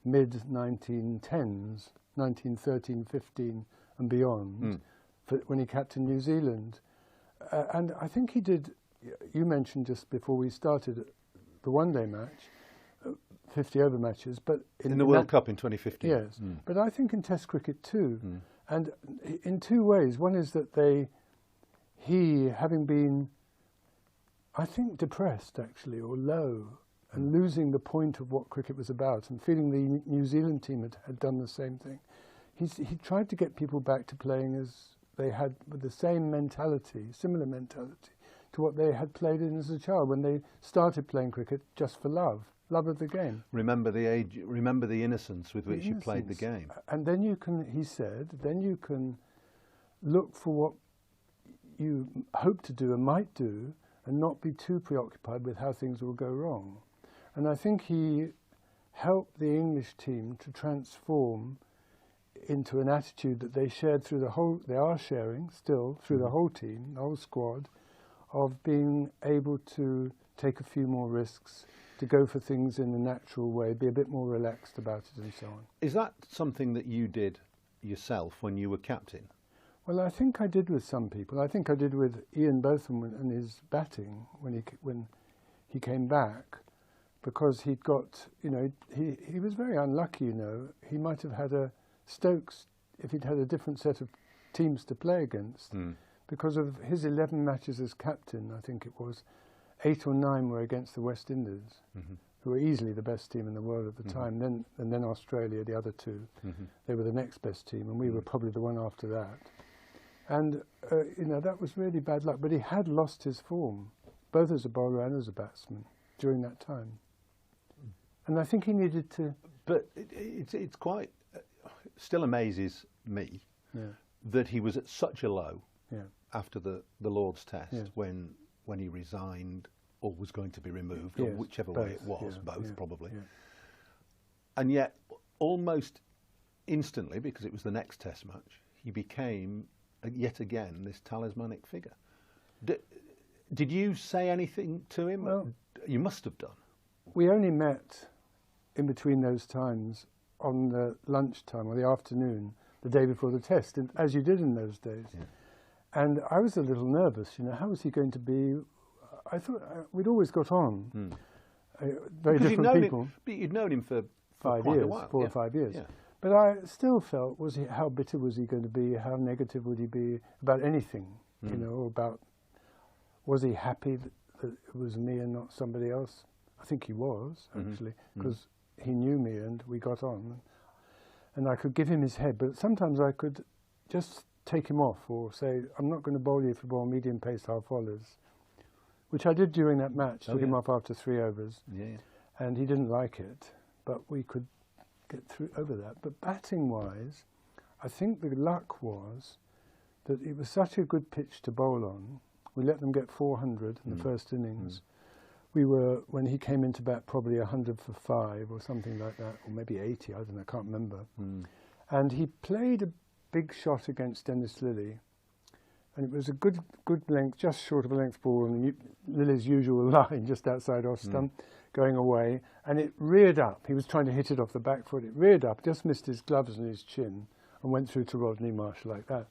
mid-1910s, 1913, 15 and beyond, when he captained New Zealand. And I think he did, you mentioned just before we started the one-day match, 50 over matches, but in the World Cup in 2015. Yes, but I think in Test cricket too, and in two ways. One is that he having been, I think, depressed actually or low, and losing the point of what cricket was about, and feeling the New Zealand team had done the same thing. He tried to get people back to playing as they had, with the same mentality, similar mentality to what they had played in as a child when they started playing cricket just for love of the game. Remember the age, remember the innocence with which you played the game. And then you can, he said, then you can look for what you hope to do and might do and not be too preoccupied with how things will go wrong. And I think he helped the English team to transform into an attitude that they shared through the whole, they are sharing still through the whole team, the whole squad, of being able to take a few more risks, to go for things in a natural way, be a bit more relaxed about it and so on. Is that something that you did yourself when you were captain? Well, I think I did with some people. I think I did with Ian Botham and his batting when he came back, because he'd got, he was very unlucky, He might have had a Stokes if he'd had a different set of teams to play against. Because of his 11 matches as captain, I think it was, 8 or 9 were against the West Indies, who were easily the best team in the world at the time. And then Australia, the other two. They were the next best team, and we were probably the one after that. And, that was really bad luck. But he had lost his form, both as a bowler and as a batsman, during that time. And I think he needed to... But it's quite... still amazes me that he was at such a low after the Lord's Test when he resigned or was going to be removed, or whichever way it was, both probably. And yet, almost instantly, because it was the next Test match, he became, yet again, this talismanic figure. Did you say anything to him? Well, you must have done. We only met in between those times on the lunchtime or the afternoon, the day before the Test, as you did in those days. And I was a little nervous, how was he going to be? I thought we'd always got on. Very different people. But you'd known him for 5 quite years, a while. 4 or 5 years. But I still felt, how bitter was he going to be? How negative would he be about anything? Was he happy that it was me and not somebody else? I think he was, actually, because he knew me and we got on. And I could give him his head, but sometimes I could just take him off or say, I'm not going to bowl you if you bowl medium pace half volleys, which I did during that match, took him off after 3 overs. And he didn't like it, but we could get through over that. But batting-wise, I think the luck was that it was such a good pitch to bowl on. We let them get 400 in the first innings. We were, when he came into bat, probably 100 for 5 or something like that, or maybe 80, I don't know, I can't remember. And he played a big shot against Dennis Lilly, and it was a good length, just short of a length ball, and Lilly's usual line just outside off stump, going away, and it reared up. He was trying to hit it off the back foot. It reared up, just missed his gloves and his chin, and went through to Rodney Marshall like that.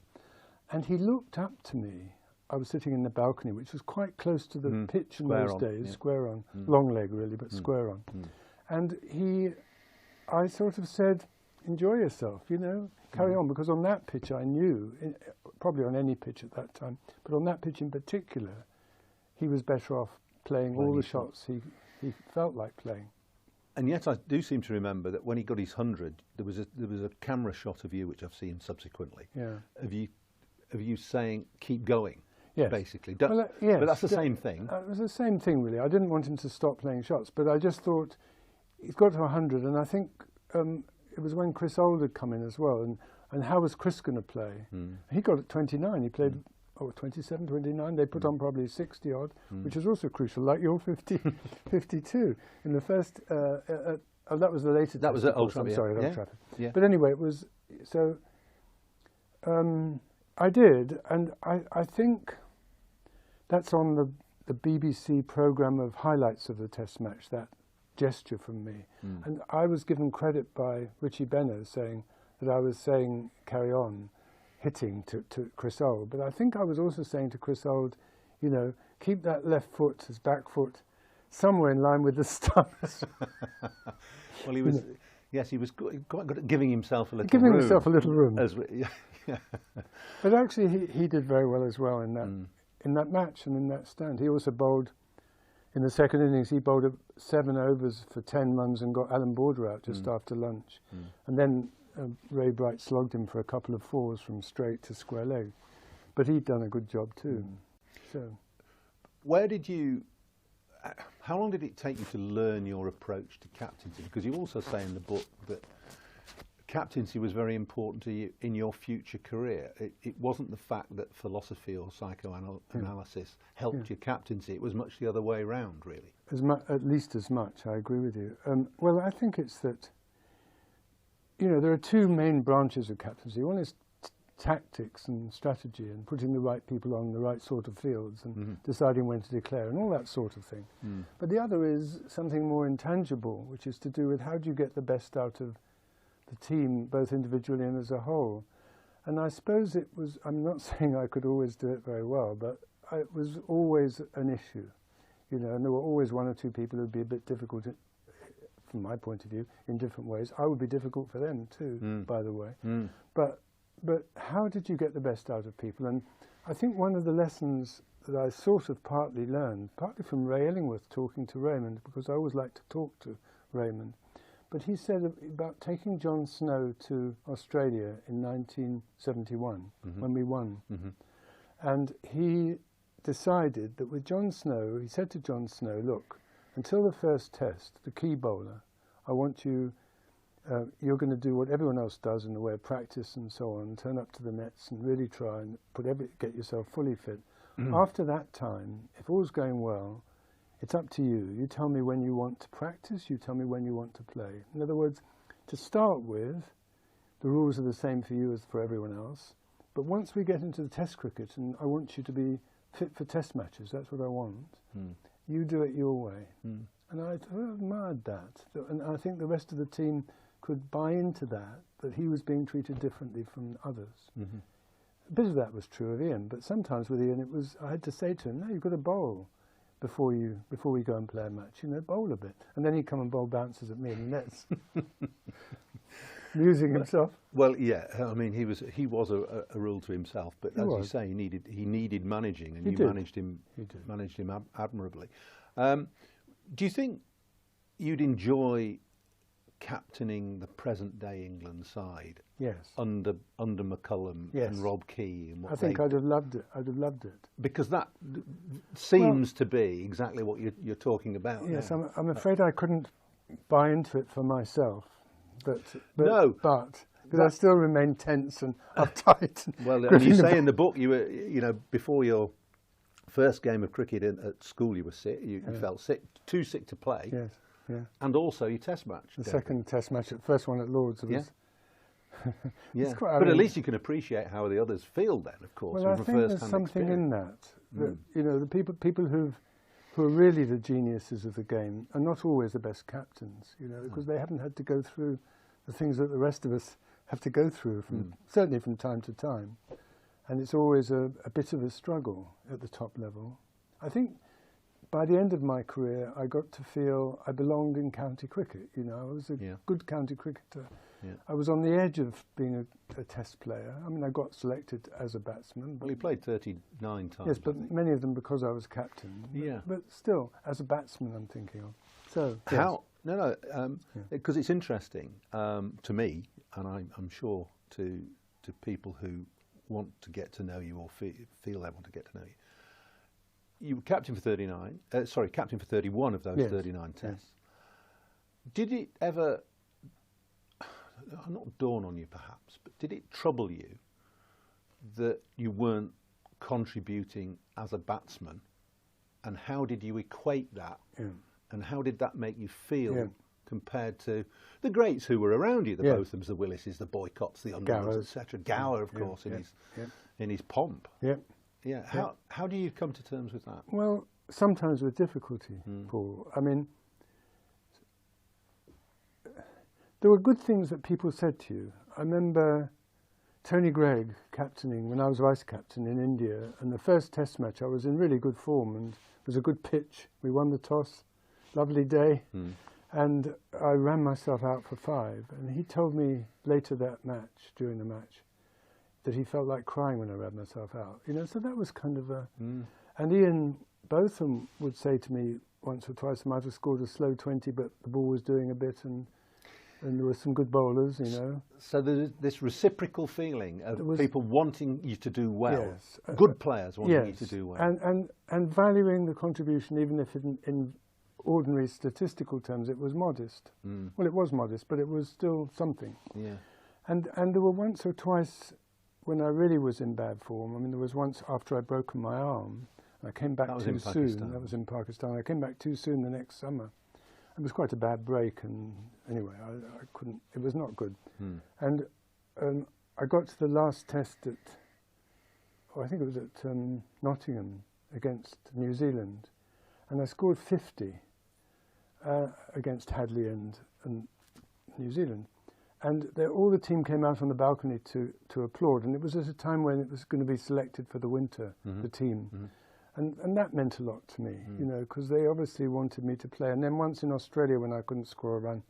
And he looked up to me. I was sitting in the balcony, which was quite close to the pitch in those days, square on, long leg really, but square on. And I sort of said, enjoy yourself, carry on, because on that pitch I knew, probably on any pitch at that time, but on that pitch in particular, he was better off playing all the shots he felt like playing. And yet I do seem to remember that when he got his 100, there was a camera shot of you, which I've seen subsequently, of you saying, keep going. Basically. Well, but that's the same thing. It was the same thing, really. I didn't want him to stop playing shots, but I just thought he's got to 100, and I think it was when Chris Old had come in as well, and how was Chris going to play? He got at 29. He played 27, 29. They put on probably 60 odd, which is also crucial, like your 52 in the first. That was the latest. That was at Old Trafford. I'm sorry, Old Trafford. But anyway, it was so. I did, and I think that's on the BBC programme of highlights of the Test match, that gesture from me. And I was given credit by Richie Benner saying that I was saying carry on, hitting to Chris Old. But I think I was also saying to Chris Old, keep that left foot, his back foot, somewhere in line with the stumps. Well, he was... Yes, he was quite good at giving himself a little room. Giving himself a little room. But actually, he did very well as well in that match and in that stand. He also bowled, in the second innings, he bowled 7 overs for 10 runs and got Alan Border out just after lunch. And then Ray Bright slogged him for a couple of 4s from straight to square leg. But he'd done a good job too. So, where did you... How long did it take you to learn your approach to captaincy? Because you also say in the book that captaincy was very important to you in your future career. It wasn't the fact that philosophy or psychoanalysis helped your captaincy. It was much the other way around, really. At least as much, I agree with you. Well, I think it's that, there are 2 main branches of captaincy. One is tactics and strategy and putting the right people on the right sort of fields and deciding when to declare and all that sort of thing. But the other is something more intangible, which is to do with how do you get the best out of the team, both individually and as a whole. And I suppose it was, I'm not saying I could always do it very well, but it was always an issue, you know, and there were always one or two people who would be a bit difficult, from my point of view, in different ways. I would be difficult for them too, by the way. But how did you get the best out of people? And I think one of the lessons that I sort of partly learned, partly from Ray Illingworth talking to Raymond, because I always like to talk to Raymond, but he said about taking John Snow to Australia in 1971, when we won. And he decided that with John Snow, he said to John Snow, look, until the first test, the key bowler, I want you, you're going to do what everyone else does in the way of practice and so on, turn up to the nets and really try and get yourself fully fit. After that time, if all's going well, it's up to you. You tell me when you want to practice, you tell me when you want to play. In other words, to start with, the rules are the same for you as for everyone else. But once we get into the test cricket, and I want you to be fit for test matches, that's what I want, you do it your way. And I admired that. And I think the rest of the team could buy into that he was being treated differently from others. A bit of that was true of Ian, but sometimes with Ian, I had to say to him, no, you've got to bowl before we go and play a match, you know, bowl a bit. And then he'd come and bowl bounces at me in the nets. Amusing himself. Well, yeah, I mean, he was a rule to himself, but as you say, he needed managing, and you managed him admirably. Do you think you'd enjoy captaining the present-day England side? Yes. Under McCullum and Rob Key and what I think I'd have loved it. I'd have loved it because that seems to be exactly what you're talking about. Yes, now. I'm afraid I couldn't buy into it for myself, but I still remain tense and uptight. Well, and you say in the book you were, you know, before your first game of cricket at school, you were sick. You felt sick, too sick to play. Yes. Yeah. And also your test match. The second test match, the first one at Lord's was. Yeah. But at least you can appreciate how the others feel then, of course. Well, I think there's something in that. You know, the people who are really the geniuses of the game are not always the best captains, you know, because they haven't had to go through the things that the rest of us have to go through, certainly from time to time. And it's always a bit of a struggle at the top level. I think by the end of my career, I got to feel I belonged in county cricket. You know, I was a good county cricketer. Yeah. I was on the edge of being a test player. I mean, I got selected as a batsman. Well, you played 39 times. Yes, but many of them because I was captain. Yeah. But still, as a batsman, I'm thinking of. So how? No, because it's interesting to me, and I'm sure to people who want to get to know you or feel they want to get to know you. You were captain for 31 of those 39 tests. Yes. Did it ever, not dawn on you perhaps, but did it trouble you that you weren't contributing as a batsman? And how did you equate that? Yeah. And how did that make you feel compared to the greats who were around you, the Bothams, the Willises, the Boycotts, the Underwoods, etc. Gower, of course, in his pomp. Yeah. Yeah. How do you come to terms with that? Well, sometimes with difficulty, Paul. I mean, there were good things that people said to you. I remember Tony Gregg captaining when I was vice captain in India, and the first test match I was in really good form, and it was a good pitch. We won the toss, lovely day, and I ran myself out for 5. And he told me later that match, during the match, that he felt like crying when I ran myself out. You know, so that was kind of a... And Ian Botham would say to me once or twice, I might have scored a slow 20, but the ball was doing a bit, and there were some good bowlers, you know. So there's this reciprocal feeling of people wanting you to do well. Yes. Good players wanting you to do well. And valuing the contribution, even if in ordinary statistical terms it was modest. Well, it was modest, but it was still something. Yeah. And there were once or twice when I really was in bad form. I mean, there was once after I'd broken my arm, and I came back too soon. That was in Pakistan. I came back too soon the next summer. It was quite a bad break, and anyway, I couldn't, it was not good. And I got to the last test I think it was at Nottingham against New Zealand, and I scored 50 against Hadley and New Zealand. And all the team came out on the balcony to applaud, and it was at a time when it was going to be selected for the winter, the team. And that meant a lot to me, you know, because they obviously wanted me to play. And then once in Australia, when I couldn't score a run,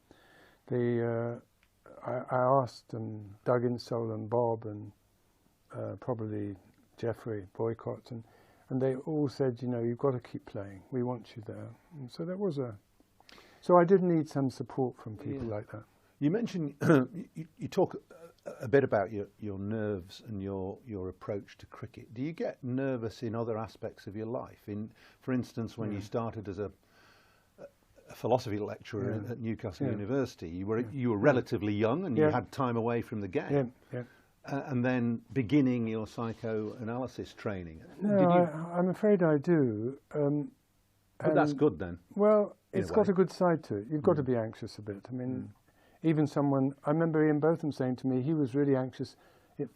I asked Doug Insole and Bob and probably Jeffrey Boycott, and they all said, you know, you've got to keep playing. We want you there. And so that was so I did need some support from people like that. You mentioned, you talk a bit about your nerves and your approach to cricket. Do you get nervous in other aspects of your life? For instance, when you started as a philosophy lecturer at Newcastle University, you were relatively young and you had time away from the game. And then beginning your psychoanalysis training. No, I'm afraid I do. But that's good then. Well, it's got a good side to it. You've got to be anxious a bit. I mean, even I remember Ian Botham saying to me, he was really anxious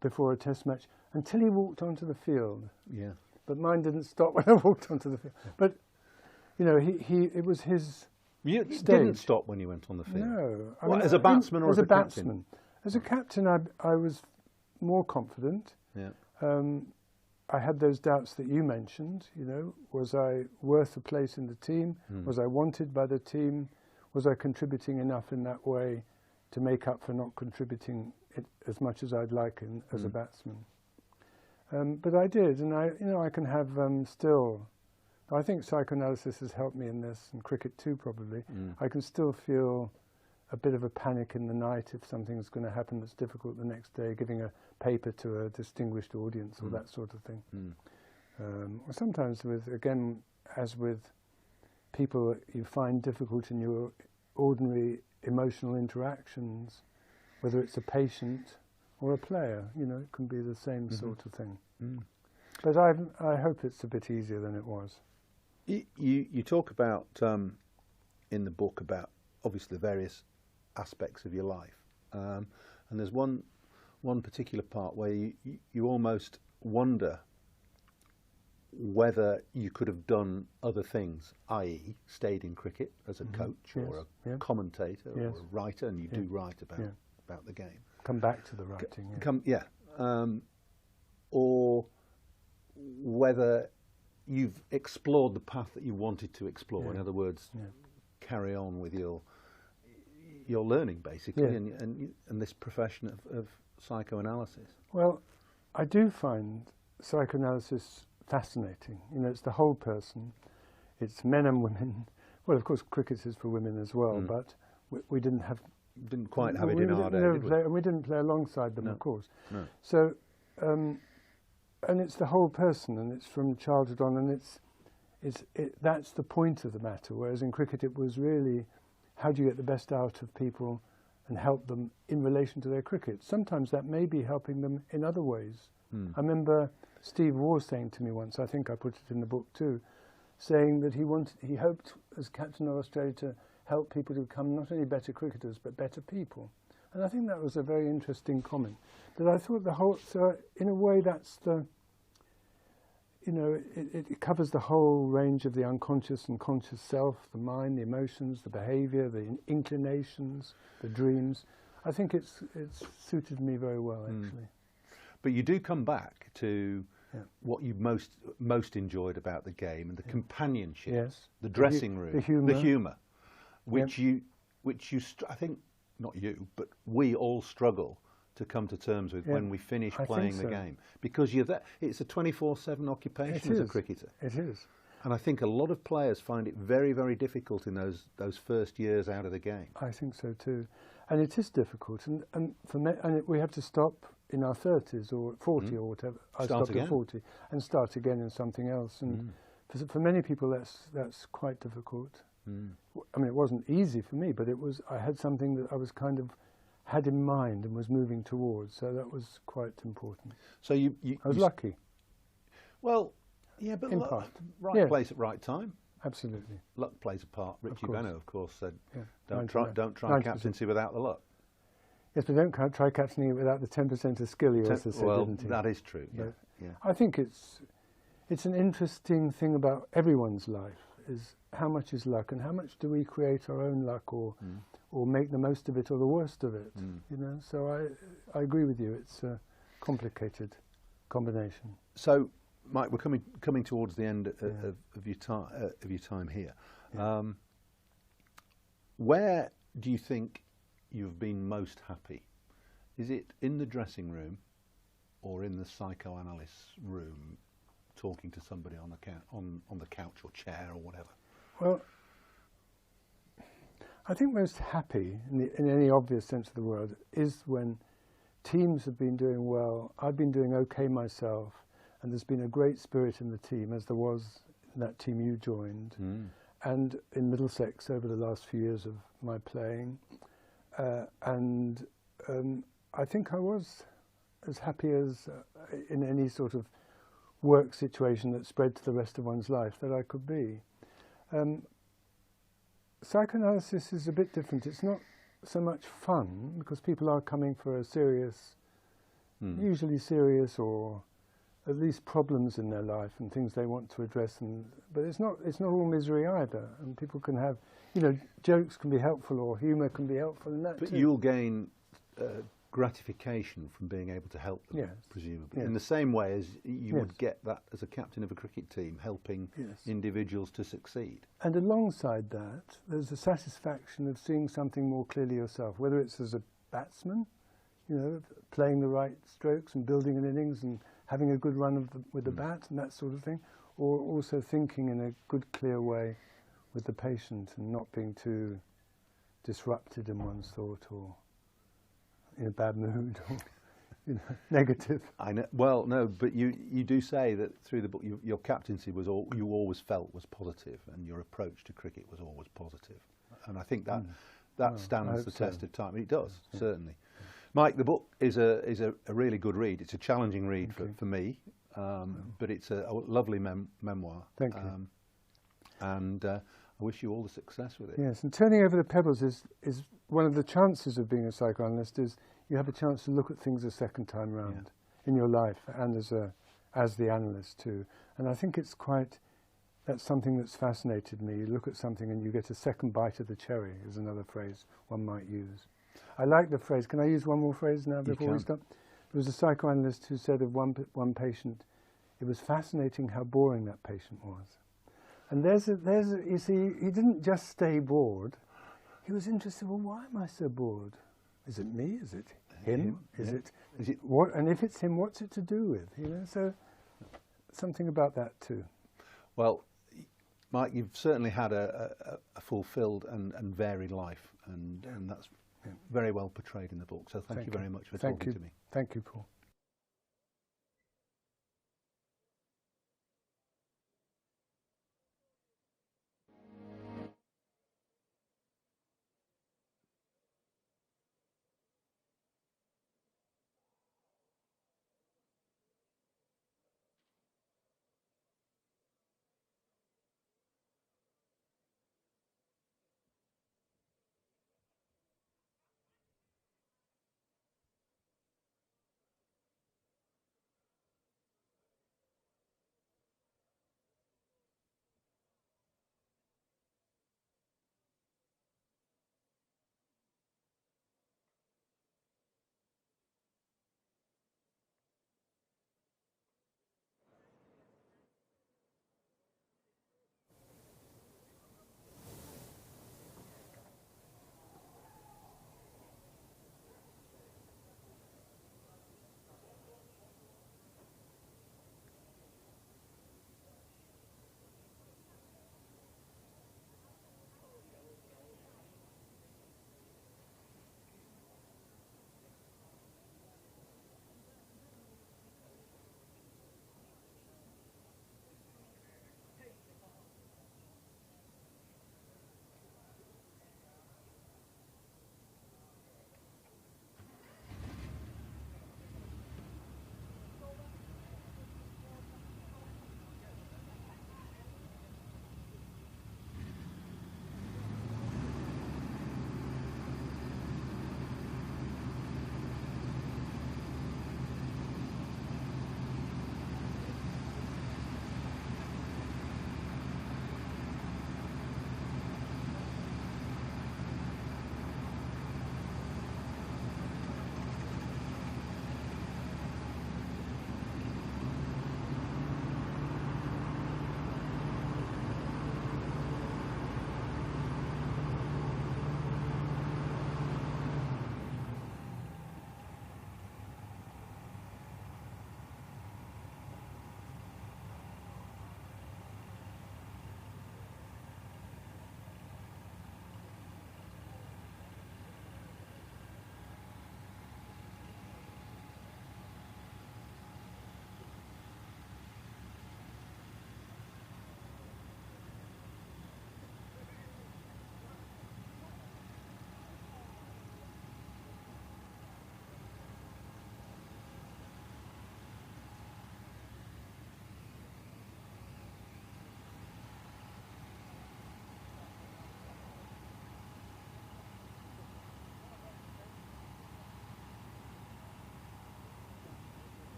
before a test match until he walked onto the field. Yeah. But mine didn't stop when I walked onto the field. But, you know, it was his You stage. didn't stop when you went on the field? No. I What, mean, as a batsman or as a batsman? captain? As a captain, I was more confident. Yeah. I had those doubts that you mentioned, you know. Was I worth a place in the team? Was I wanted by the team? Was I contributing enough in that way to make up for not contributing it as much as I'd like as a batsman? But I did, and I can have still. I think psychoanalysis has helped me in this, and cricket too, probably. I can still feel a bit of a panic in the night if something's going to happen that's difficult the next day, giving a paper to a distinguished audience or that sort of thing. Or sometimes as with people that you find difficult in your ordinary emotional interactions, whether it's a patient or a player, you know, it can be the same sort of thing. But I hope it's a bit easier than it was. You talk about, in the book, about obviously the various aspects of your life. And there's one particular part where you almost wonder whether you could have done other things, i.e. stayed in cricket as a coach or a commentator or a writer, and you do write about the game. Come back to the writing. Or whether you've explored the path that you wanted to explore. In other words, carry on with your learning, basically, and this profession of psychoanalysis. Well, I do find psychoanalysis fascinating. You know, it's the whole person. It's men and women. Well, of course, cricket is for women as well, but we didn't quite have it in our day, did we? And we didn't play alongside them, of course. No. So, and it's the whole person, and it's from childhood on, and that's the point of the matter. Whereas in cricket, it was really, how do you get the best out of people and help them in relation to their cricket? Sometimes that may be helping them in other ways. I remember Steve Waugh saying to me once, I think I put it in the book too, saying that he hoped as captain of Australia to help people to become not only better cricketers but better people. And I think that was a very interesting comment. That I thought so in a way that's it covers the whole range of the unconscious and conscious self, the mind, the emotions, the behaviour, the inclinations, the dreams. I think it's suited me very well, actually. But you do come back to what you most enjoyed about the game and the companionship, the dressing room, the humour, which you I think not you, but we all struggle to come to terms with when we finish playing the game, because you're there. It's a 24/7 occupation as a cricketer. It is. And I think a lot of players find it very, very difficult in those first years out of the game. I think so too, and it is difficult. And we have to stop in our 30s or 40 or whatever. I stopped at 40 and start again in something else. And for many people, that's quite difficult. I mean, it wasn't easy for me, but I had something that I was kind of had in mind and was moving towards. So that was quite important. So I was lucky. Well, yeah, but right place at right time. Absolutely. Luck plays a part. Richie Benaud, of course, said, "Don't try captaincy without the luck." Yes, but don't try captaining it without the 10% of skill, he also said, didn't he? That is true, yeah. I think it's an interesting thing about everyone's life, is how much is luck and how much do we create our own luck or or make the most of it or the worst of it. You know, so I agree with you. It's a complicated combination. So, Mike, we're coming towards the end of your time here. Yeah. Where do you think you've been most happy? Is it in the dressing room, or in the psychoanalyst room, talking to somebody on the couch or chair or whatever? Well, I think most happy, in any obvious sense of the word, is when teams have been doing well, I've been doing okay myself, and there's been a great spirit in the team, as there was in that team you joined, and in Middlesex over the last few years of my playing. I think I was as happy as in any sort of work situation that spread to the rest of one's life that I could be. Psychoanalysis is a bit different. It's not so much fun, because people are coming for a serious, usually serious, or at least problems in their life and things they want to address. But it's not all misery either. And people can have, you know, jokes can be helpful, or humour can be helpful in that. But too. you'll gain gratification from being able to help them, presumably, in the same way as you would get that as a captain of a cricket team, helping individuals to succeed. And alongside that, there's the satisfaction of seeing something more clearly yourself, whether it's as a batsman, you know, playing the right strokes and building an innings and having a good run with the bat and that sort of thing, or also thinking in a good, clear way with the patient and not being too disrupted in one's thought or in a bad mood or, you know, negative. I know. Well, no, but you do say that through the book, your captaincy was you always felt was positive, and your approach to cricket was always positive. And I think that stands the test of time. It does, certainly. Mike, the book is a really good read. It's a challenging read for me, but it's a lovely memoir. Thank you. And I wish you all the success with it. Yes, and turning over the pebbles is one of the chances of being a psychoanalyst, is you have a chance to look at things a second time round in your life, and as the analyst too. And I think that's something that's fascinated me. You look at something and you get a second bite of the cherry, is another phrase one might use. I like the phrase. Can I use one more phrase now before we stop? There was a psychoanalyst who said of one patient, it was fascinating how boring that patient was. And you see, he didn't just stay bored. He was interested, well, why am I so bored? Is it me? Is it him? Is it what? And if it's him, what's it to do with? You know, so something about that too. Well, Mike, you've certainly had a fulfilled and varied life, and that's very well portrayed in the book. So thank you very much for talking to me. Thank you, Paul.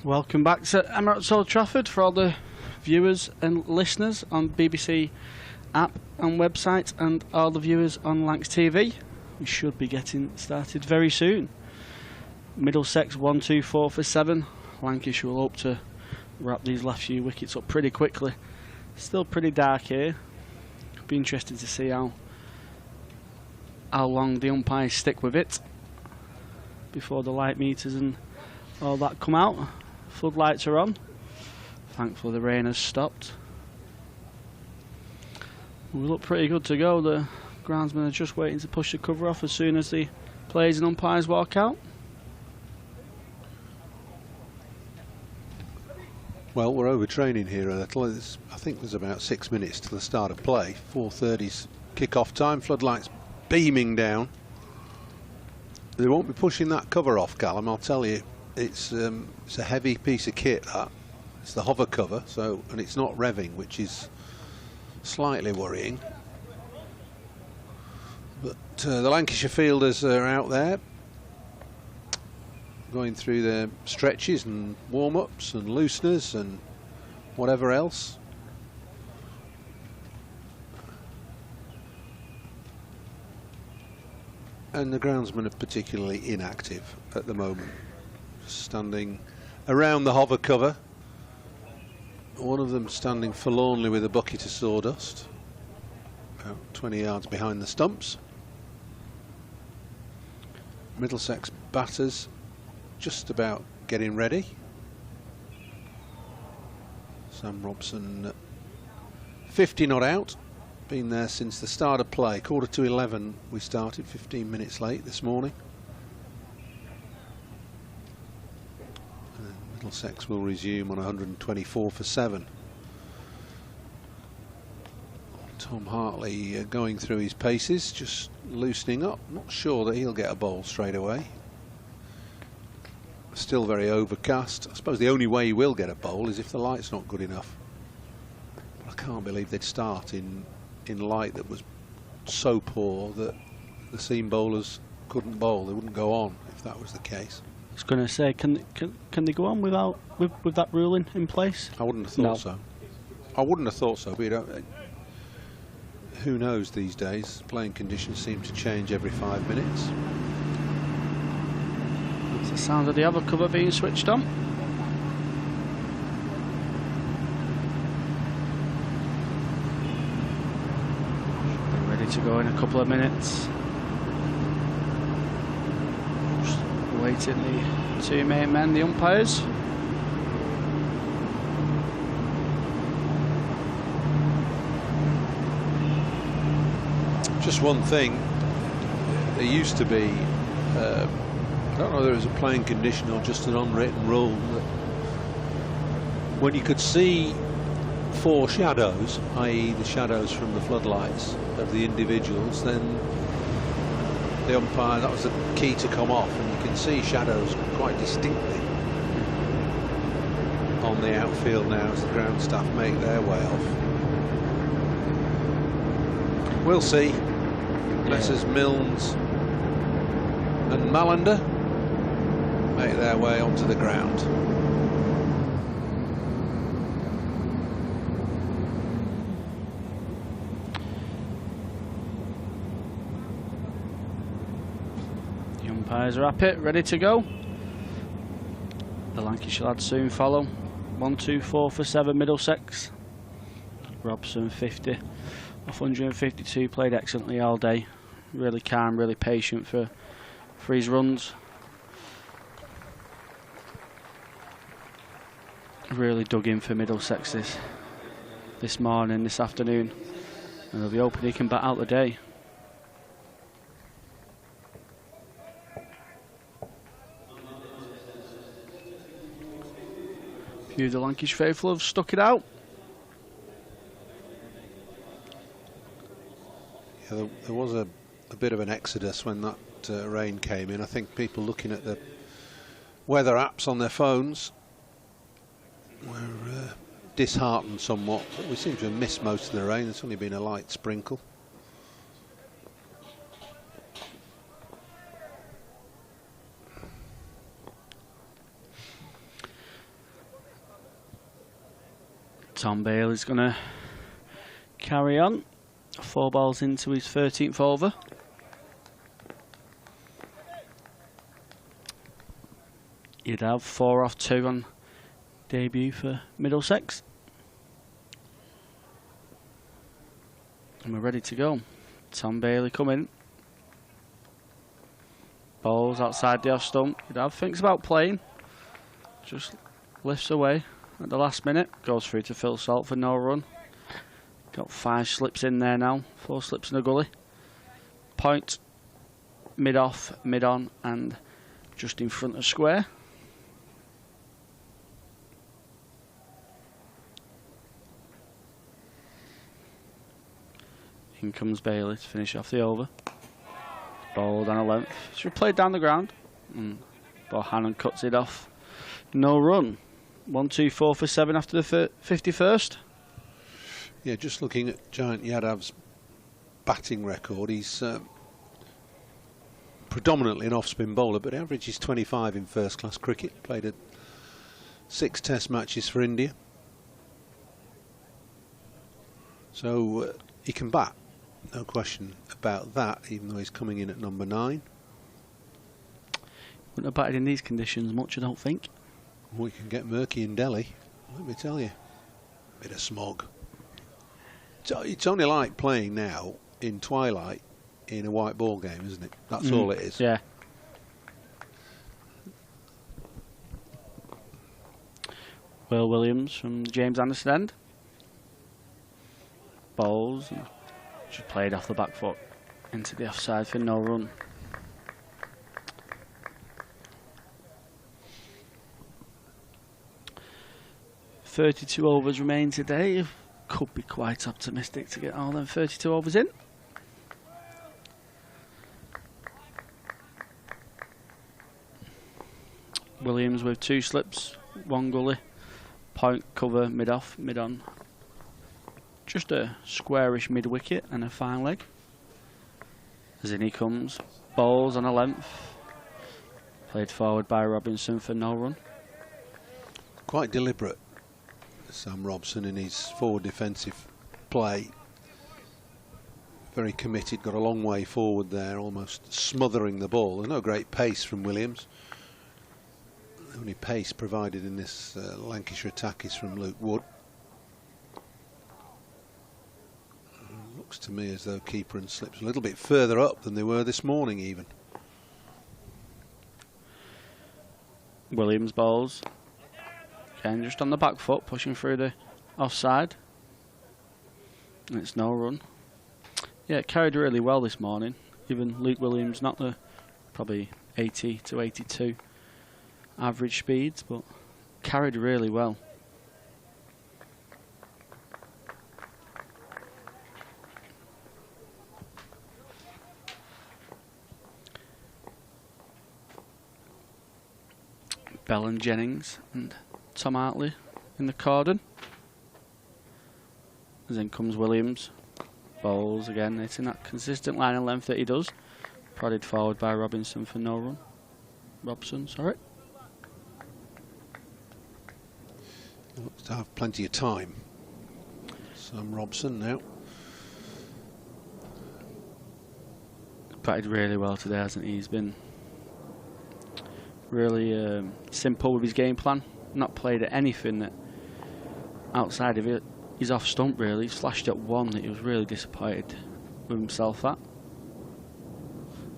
Welcome back to Emirates Old Trafford for all the viewers and listeners on BBC app and website, and all the viewers on Lancs TV. We should be getting started very soon. Middlesex 1-2-4 for 7. Lancashire will hope to wrap these last few wickets up pretty quickly. Still pretty dark here. Be interested to see how long the umpires stick with it before the light meters and all that come out. Floodlights are on. Thankfully the rain has stopped. We look pretty good to go. The groundsmen are just waiting to push the cover off as soon as the players and umpires walk out. Well, we're overtraining here a little. I think there's about 6 minutes to the start of play. 4:30's kick-off time. Floodlights beaming down. They won't be pushing that cover off, Callum. I'll tell you, it's a heavy piece of kit. That it's the hover cover, and it's not revving, which is slightly worrying. But the Lancashire fielders are out there, going through their stretches and warm-ups and looseners and whatever else. And the groundsmen are particularly inactive at the moment, standing around the hover cover. One of them standing forlornly with a bucket of sawdust, about 20 yards behind the stumps. Middlesex batters just about getting ready. Sam Robson, 50 not out. Been there since the start of play. 11:15 we started, 15 minutes late this morning. And Middlesex will resume on 124 for 7. Tom Hartley going through his paces, just loosening up. Not sure that he'll get a bowl straight away. Still very overcast. I suppose the only way he will get a bowl is if the light's not good enough. But I can't believe they'd start in light that was so poor that the seam bowlers couldn't bowl. They wouldn't go on if that was the case. I was going to say, can they go on with that ruling in place? I wouldn't have thought so. I wouldn't have thought so. But you know, who knows these days? Playing conditions seem to change every 5 minutes. That's the sound of the other cover being switched on. To go in a couple of minutes. Just waiting the two main men, the umpires. Just one thing, there used to be, I don't know whether it was a playing condition or just an unwritten rule, that when you could see 4 shadows, i.e. the shadows from the floodlights of the individuals, then the umpire, that was the key to come off, and you can see shadows quite distinctly on the outfield now as the ground staff make their way off. We'll see. Messrs Milnes and Malander make their way onto the ground. Umpires are up it, ready to go. The Lancashire lads soon follow. 1-2-4 for 7 Middlesex. Robson 50 off 152, played excellently all day. Really calm, really patient for his runs. Really dug in for Middlesex this morning, this afternoon, and they'll be hoping he can bat out the day. Few of the Lancashire faithful have stuck it out. Yeah, there was a bit of an exodus when that rain came in. I think people looking at the weather apps on their phones were disheartened somewhat, but we seem to have missed most of the rain. There's only been a light sprinkle. Tom Bailey's going to carry on. 4 balls into his 13th over. You'd have 4 off 2 on debut for Middlesex. And we're ready to go. Tom Bailey coming. Balls outside the off stump. You'd have thinks about playing. Just lifts away at the last minute. Goes through to Phil Salt for no run. Got 5 slips in there now. 4 slips in the gully. Point. Mid off, mid on, and just in front of square. In comes Bailey to finish off the over. Ball down a length. Should play down the ground. Bohannon cuts it off. No run. 1, 2, 4 for 7 after the 51st. Yeah, just looking at Giant Yadav's batting record, he's predominantly an off-spin bowler, but averages 25 in first-class cricket. Played 6 Test matches for India. So he can bat. No question about that, even though he's coming in at number 9. Wouldn't have batted in these conditions much, I don't think. We can get murky in Delhi, let me tell you. Bit of smog. It's only like playing now in twilight in a white ball game, isn't it? That's all it is. Yeah. Will Williams from James Anderson end. Bowls. Just played off the back foot into the offside for no run. .32 overs remain today. Could be quite optimistic to get all them 32 overs in. Williams with 2 slips, 1 gully. Point, cover, mid off, mid on. Just a squarish mid wicket and a fine leg. As in he comes, balls on a length. Played forward by Robinson for no run. Quite deliberate, Sam Robson, in his forward defensive play. Very committed, got a long way forward there, almost smothering the ball. There's no great pace from Williams. The only pace provided in this Lancashire attack is from Luke Wood. Looks to me as though keeper and slips a little bit further up than they were this morning even. Williams balls. Again, just on the back foot, pushing through the offside. And it's no run. Yeah, it carried really well this morning. Even Luke Williams, not the probably 80 to 82 average speeds, but carried really well. Bell and Jennings and Tom Hartley in the cordon. As in comes Williams. Bowls again, it's in that consistent line and length that he does. Prodded forward by Robinson for no run. Robson, sorry. He looks to have plenty of time. Sam Robson now. Batted really well today, hasn't he? He's been really simple with his game plan. Not played at anything that outside of it. He's off stump really. He's flashed at 1 that he was really disappointed with himself at.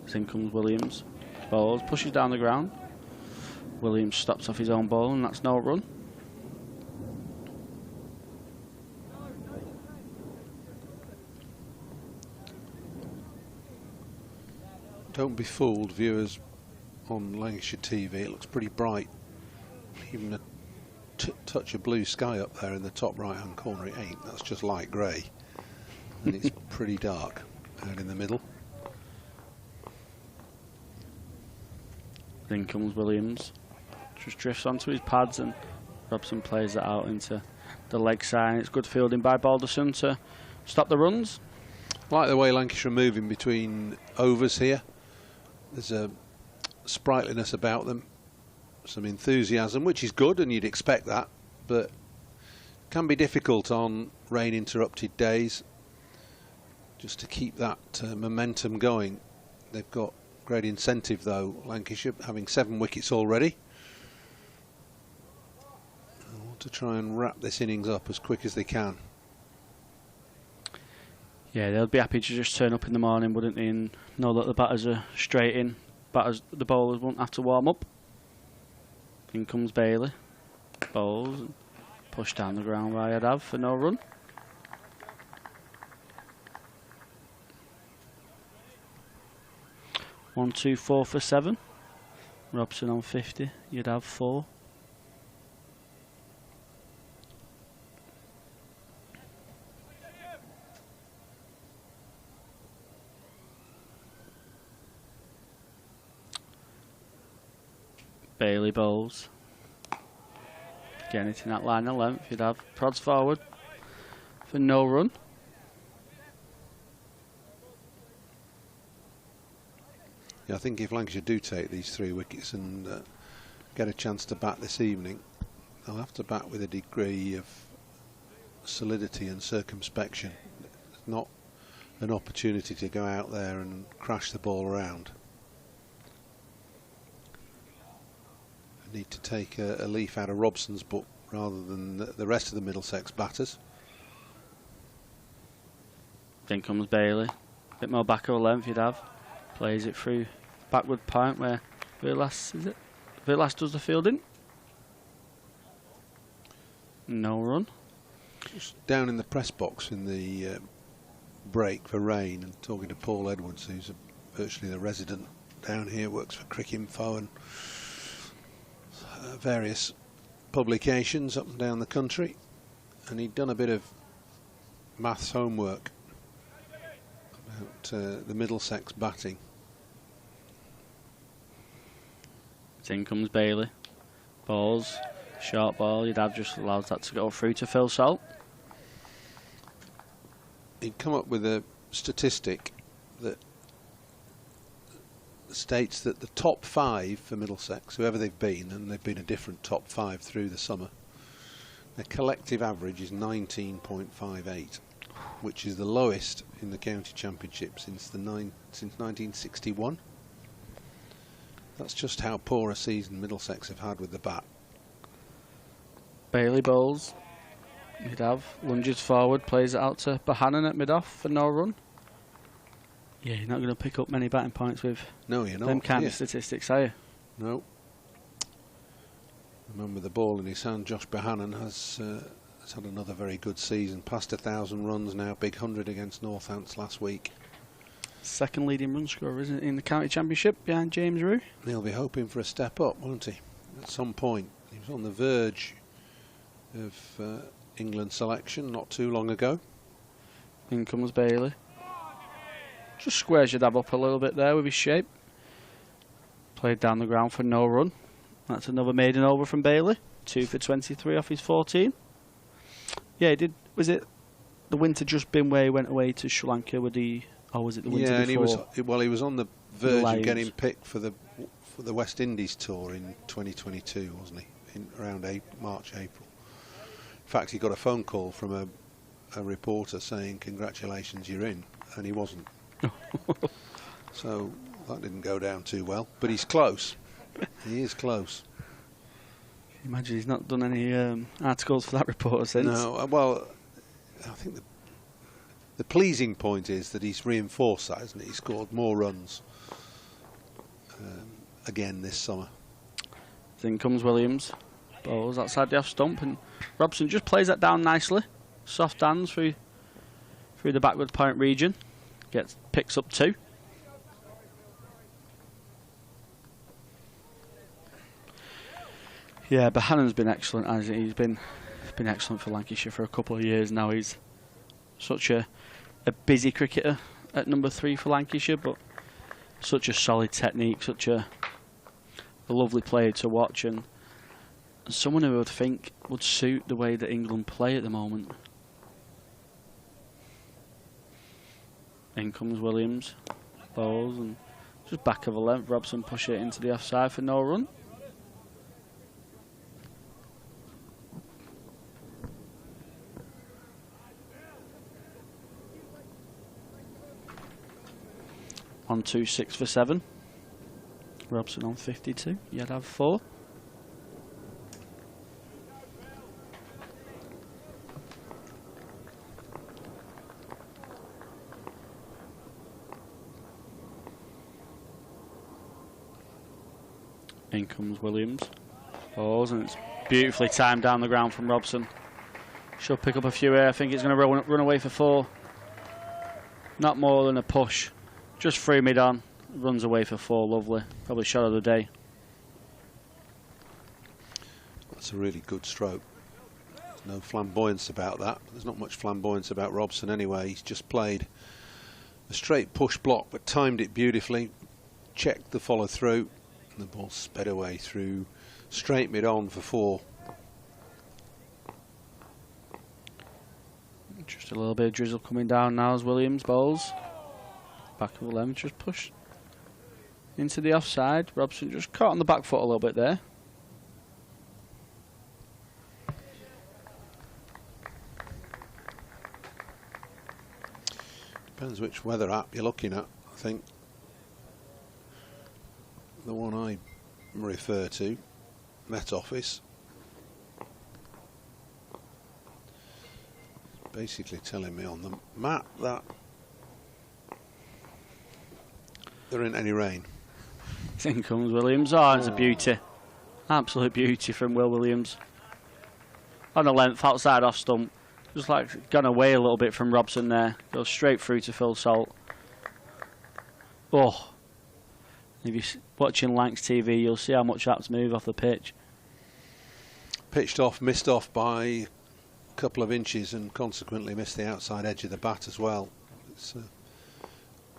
So in comes Williams. Balls, pushes down the ground. Williams stops off his own ball and that's no run. Don't be fooled, viewers on Lancashire TV. It looks pretty bright. Even a touch of blue sky up there in the top right hand corner. It ain't. That's just light grey. And it's pretty dark out in the middle. Then comes Williams. Just drifts onto his pads and Robson plays that out into the leg side. It's good fielding by Balderson to stop the runs. I like the way Lancashire are moving between overs here. There's a sprightliness about them, some enthusiasm, which is good, and you'd expect that, but Can be difficult on rain-interrupted days, just to keep that momentum going. They've got great incentive, though, Lancashire, having 7 wickets already. They want to try and wrap this innings up as quick as they can. Yeah, they'll be happy to just turn up in the morning, wouldn't they, and know that the batters are straight in. The bowlers won't have to warm up. In comes Bailey, bowls, and push down the ground by Adav for no run. One, 2, 4 for 7. Robson on 50. You'd have 4. Bailey bowls. Again, it's in that line of length. You'd have prods forward for no run. Yeah, I think if Lancashire do take these 3 wickets and get a chance to bat this evening, they'll have to bat with a degree of solidity and circumspection. It's not an opportunity to go out there and crash the ball around. Need to take a leaf out of Robson's book rather than the rest of the Middlesex batters. Then comes Bailey. A bit more back of length you'd have. Plays it through backward point where Vilas, is it? Vilas does the fielding. No run. Just down in the press box in the break for rain and talking to Paul Edwards, who's virtually the resident down here, works for Cricinfo and various publications up and down the country, and he'd done a bit of maths homework about the Middlesex batting. In comes Bailey. Balls, short ball, you'd have just allows that to go through to Phil Salt. He'd come up with a statistic that states that the top 5 for Middlesex, whoever they've been, and they've been a different top 5 through the summer, their collective average is 19.58, which is the lowest in the county championship since 1961. That's just how poor a season Middlesex have had with the bat. Bailey bowls. You'd have lunges forward, plays it out to Bohannon at mid-off for no run. Yeah, you're not going to pick up many batting points with them kind of statistics, are you? No. Remember the ball in his hand. Josh Bohannon has had another very good season. Past 1,000 runs now. Big 100 against Northants last week. Second leading run scorer, isn't it, in the county championship behind James Rue? He'll be hoping for a step up, won't he? At some point. He was on the verge of England selection not too long ago. In comes Bailey. Just squares your dab up a little bit there with his shape. Played down the ground for no run. That's another maiden over from Bailey. 2 for 23 off his 14. Yeah, he did. Was it the winter just been where he went away to Sri Lanka with the, or was it the winter before? Yeah, he was on the verge of getting picked for the West Indies tour in 2022, wasn't he? In around March, April. In fact, he got a phone call from a reporter saying, "Congratulations, you're in," and he wasn't. So that didn't go down too well, but he's close. He is close. Imagine he's not done any articles for that reporter since. No, well, I think the pleasing point is that he's reinforced that, isn't it? He scored more runs again this summer. Then comes Williams, bowls outside the off stump, and Robson just plays that down nicely. Soft hands through the backward point region. Picks up 2. Yeah, Bohannon's been excellent, hasn't he? He's been excellent for Lancashire for a couple of years now. He's such a busy cricketer at number 3 for Lancashire, but such a solid technique, such a lovely player to watch, and someone who I would think would suit the way that England play at the moment. In comes Williams, bowls, and just back of a length. Robson push it into the offside for no run. 1-2, 6 for 7. Robson on 52. Yadav 4. In comes Williams. Balls, and it's beautifully timed down the ground from Robson. She'll pick up a few here. I think it's going to run away for 4. Not more than a push. Just through mid-on. Runs away for 4. Lovely. Probably shot of the day. That's a really good stroke. There's no flamboyance about that. There's not much flamboyance about Robson anyway. He's just played a straight push block but timed it beautifully. Checked the follow through. And the ball sped away through straight mid-on for 4. Just a little bit of drizzle coming down now as Williams bowls. Back of 11, just push into the offside. Robson just caught on the back foot a little bit there. Depends which weather app you're looking at, I think. The one I refer to, Met Office, basically telling me on the map that there ain't any rain. In comes Williams. Oh, it's a beauty. Absolute beauty from Will Williams. On the length, outside off stump. Just like gone away a little bit from Robson there. Goes straight through to Phil Salt. Oh. If you're watching Lancs TV, you'll see how much that's moved off the pitch. Pitched off, missed off by a couple of inches and consequently missed the outside edge of the bat as well. It's a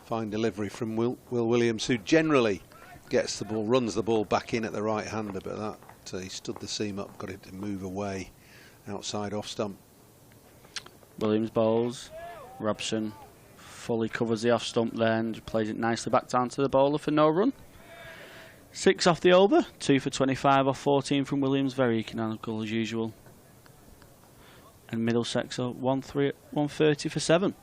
fine delivery from Will Williams, who generally gets the ball, runs the ball back in at the right-hander, but that he stood the seam up, got it to move away outside off stump. Williams bowls. Robson fully covers the off stump there and plays it nicely back down to the bowler for no run. 6 off the over, 2 for 25 off 14 from Williams, very economical as usual. And Middlesex are 130 for 7.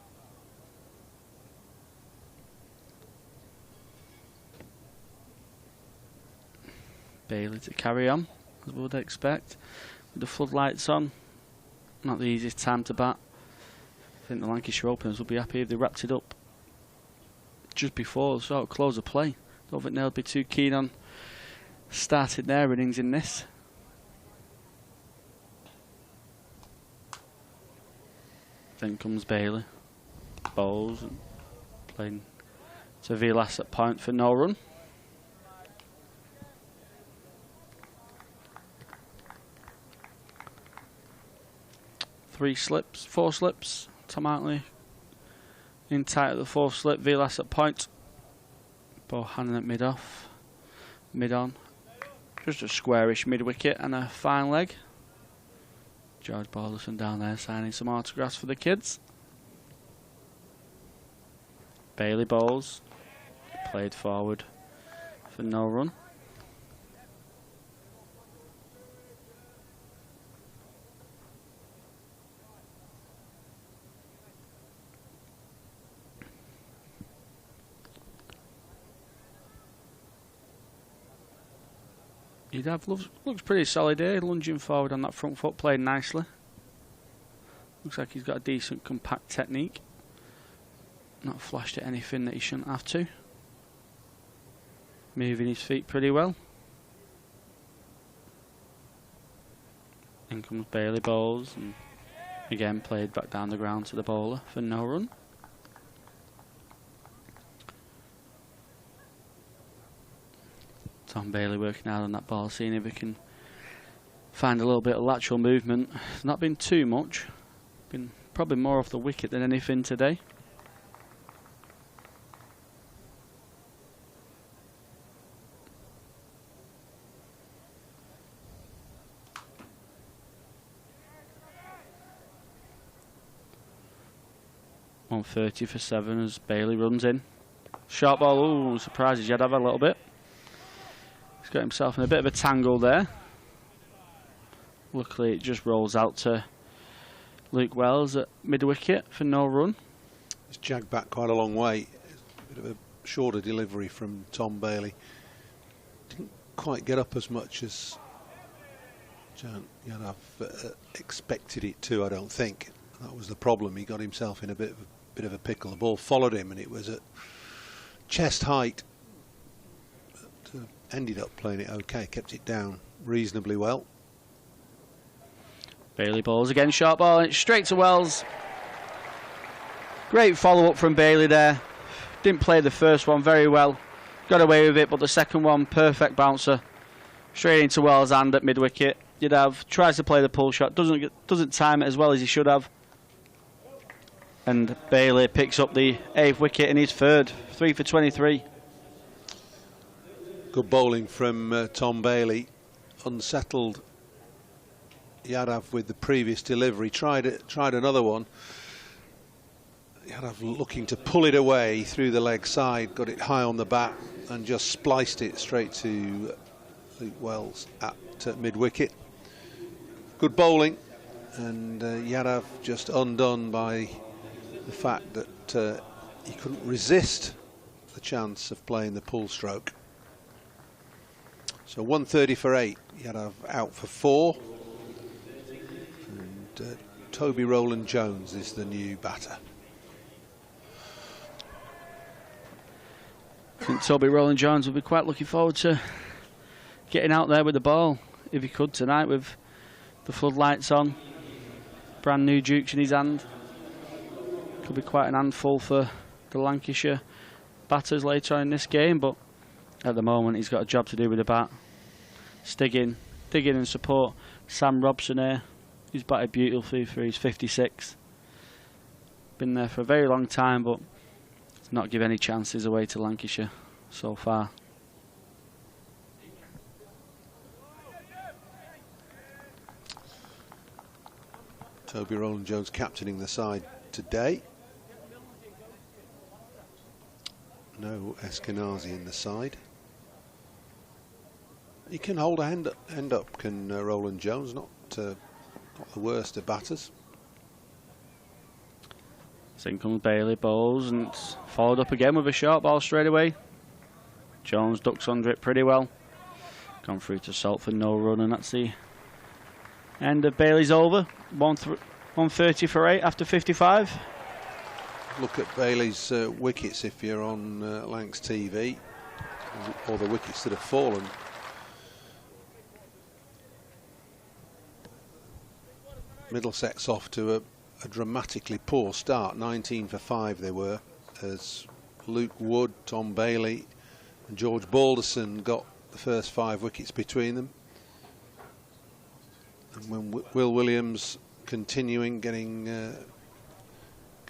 Bailey to carry on, as we would expect, with the floodlights on. Not the easiest time to bat. I think the Lancashire openers would be happy if they wrapped it up just before the sort of close of play. Don't think they'll be too keen on starting their innings in this. Then comes Bailey. Bowls and playing to Vilas at point for no run. Four slips. Tom Hartley in tight at the 4th slip. Vilas at point. Bohannon at mid-off. Mid-on. Just a squarish mid-wicket and a fine leg. George Balderson down there signing some autographs for the kids. Bailey bowls. Played forward for no run. Looks pretty solid here, lunging forward on that front foot, playing nicely. Looks like he's got a decent compact technique. Not flashed at anything that he shouldn't have to. Moving his feet pretty well. In comes Bailey bowls, and again played back down the ground to the bowler for no run. Tom Bailey working out on that ball, seeing if he can find a little bit of lateral movement. It's not been too much. Been probably more off the wicket than anything today. .130 for 7 as Bailey runs in. Short ball, ooh, surprises Yadav a little bit. He's got himself in a bit of a tangle there. Luckily it just rolls out to Luke Wells at mid-wicket for no run. It's jagged back quite a long way. Bit of a shorter delivery from Tom Bailey. Didn't quite get up as much as Yadav expected it to, I don't think. That was the problem. He got himself in a bit of a pickle. The ball followed him, and it was at chest height. But, ended up playing it okay, kept it down reasonably well. Bailey bowls again, short ball, and it's straight to Wells. Great follow-up from Bailey there. Didn't play the first one very well. Got away with it, but the second one, perfect bouncer. Straight into Wells' hand at mid-wicket. Yadav tries to play the pull shot, doesn't time it as well as he should have. And Bailey picks up the 8th wicket in his third, 3 for 23. Good bowling from Tom Bailey. Unsettled Yadav with the previous delivery. Tried another one. Yadav looking to pull it away through the leg side, got it high on the bat and just spliced it straight to Luke Wells at mid-wicket. Good bowling, and Yadav just undone by the fact that he couldn't resist the chance of playing the pull stroke. So 130 for 8, Yadav out for 4. And Toby Rowland-Jones is the new batter. I think Toby Rowland-Jones will be quite looking forward to getting out there with the ball, if he could tonight, with the floodlights on, brand new Dukes in his hand. Could be quite an handful for the Lancashire batters later on in this game, but at the moment he's got a job to do with the bat. Dig in and support Sam Robson here, who's batted beautifully for his 56. Been there for a very long time, but not give any chances away to Lancashire so far. Toby Rowland-Jones captaining the side today. No Eskenazi in the side. He can hold a end up, can Rowland-Jones, not the worst of batters. So in comes Bailey, bowls, and it's followed up again with a short ball straight away. Jones ducks under it pretty well. Gone through to Salt for no run, and that's the end of Bailey's over. 130 for 8 after 55. Look at Bailey's wickets if you're on Lancs TV, or the wickets that have fallen. Middlesex off to a dramatically poor start. 19 for 5 they were, as Luke Wood, Tom Bailey and George Balderson got the first 5 wickets between them. And when Will Williams continuing, getting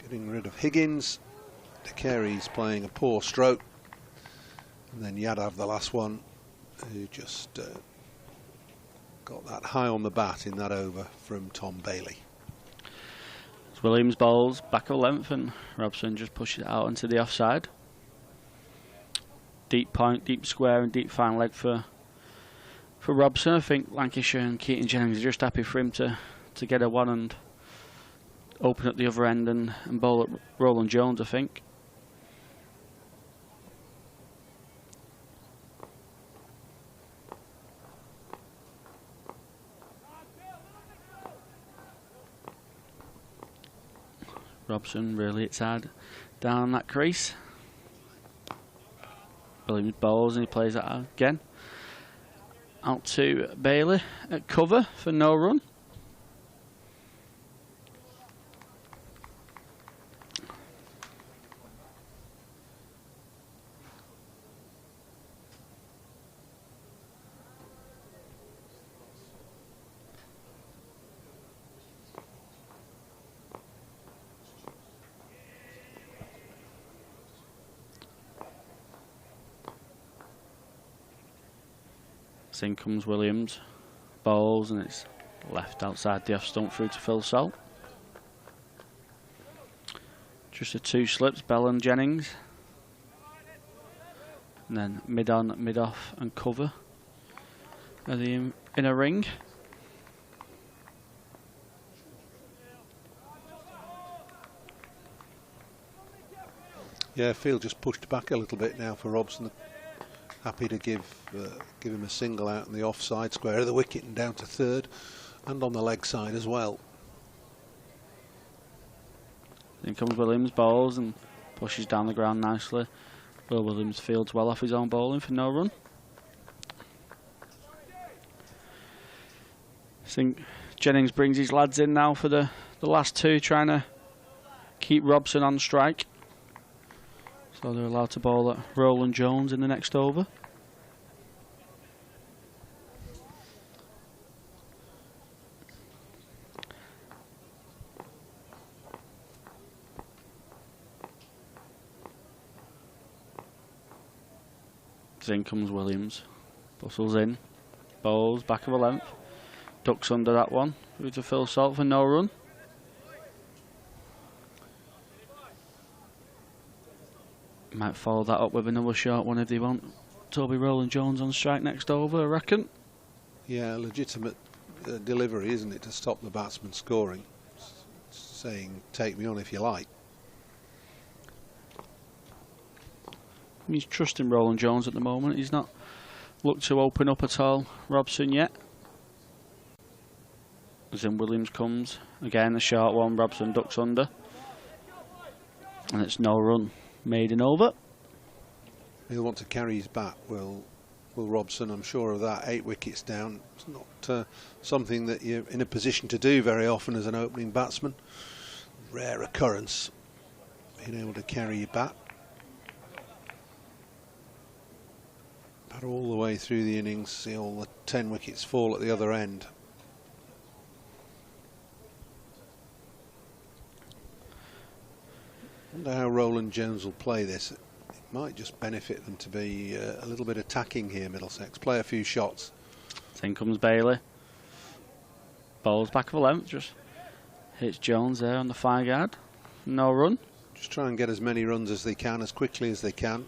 rid of Higgins, De Carey's playing a poor stroke, and then Yadav the last one, who just got that high on the bat in that over from Tom Bailey. Williams bowls back of length, and Robson just pushes it out into the offside. Deep point, deep square and deep fine leg for Robson. I think Lancashire and Keaton Jennings are just happy for him to get a one and open up the other end and bowl at Rowland-Jones, I think. Robson really hits hard down that crease. Williams bowls and he plays that again. Out to Bailey at cover for no run. In comes Williams, bowls, and it's left outside the off stump through to Phil Salt. Just the 2 slips, Bell and Jennings. And then mid on, mid off and cover are the inner ring. Yeah, field just pushed back a little bit now for Robson. Happy to give him a single out in the offside square of the wicket and down to third, and on the leg side as well. In comes Williams, bowls and pushes down the ground nicely. Will Williams fields well off his own bowling for no run. I think Jennings brings his lads in now for the last two, trying to keep Robson on strike. So they're allowed to bowl at Roland Jones in the next over. In comes Williams, bustles in, bowls back of a length, ducks under that one, through to Phil Salt for no run. Might follow that up with another short one if they want Toby Roland Jones on strike next over, I reckon. Yeah, legitimate delivery, isn't it, to stop the batsman scoring, saying take me on if you like. He's trusting Roland Jones at the moment. He's not looked to open up at all Robson yet. As in Williams comes again, a short one. Robson ducks under, and it's no run. Maiden over. He'll want to carry his bat, will Robson, I'm sure of that. 8 wickets down. It's not something that you're in a position to do very often as an opening batsman. Rare occurrence, being able to carry your bat. But all the way through the innings, see all the 10 wickets fall at the other end. I wonder how Roland Jones will play this. It might just benefit them to be a little bit attacking here, Middlesex. Play a few shots. In comes Bailey. Bowls back of a length, just hits Jones there on the fire guard. No run. Just try and get as many runs as they can, as quickly as they can,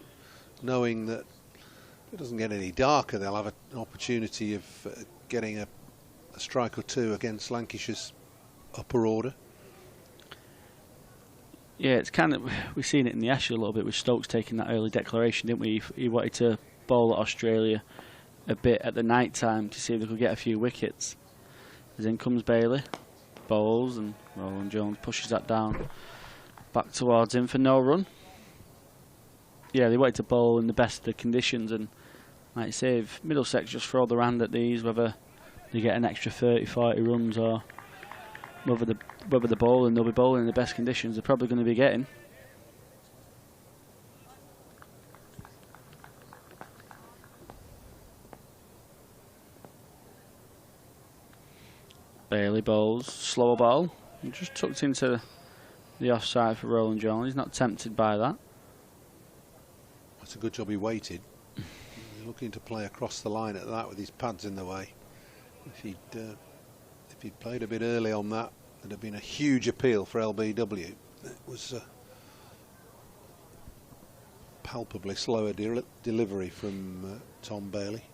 knowing that if it doesn't get any darker, they'll have an opportunity of getting a strike or two against Lancashire's upper order. Yeah, it's kind of, we've seen it in the Ashes a little bit with Stokes taking that early declaration, didn't we? He wanted to bowl at Australia a bit at the night time to see if they could get a few wickets. As in comes Bailey, bowls, and Roland Jones pushes that down back towards him for no run. Yeah, they wanted to bowl in the best of the conditions, and like you say, if Middlesex just throw their hand at these, whether they get an extra 30, 40 runs or whether they're bowling, they'll be bowling in the best conditions they're probably going to be getting. Bailey bowls, slower ball, just tucked into the offside for Roland Jones. He's not tempted by that. That's a good job he waited. Looking to play across the line at that with his pads in the way. If he'd played a bit early on that, there'd have been a huge appeal for LBW. It was palpably slower delivery from Tom Bailey.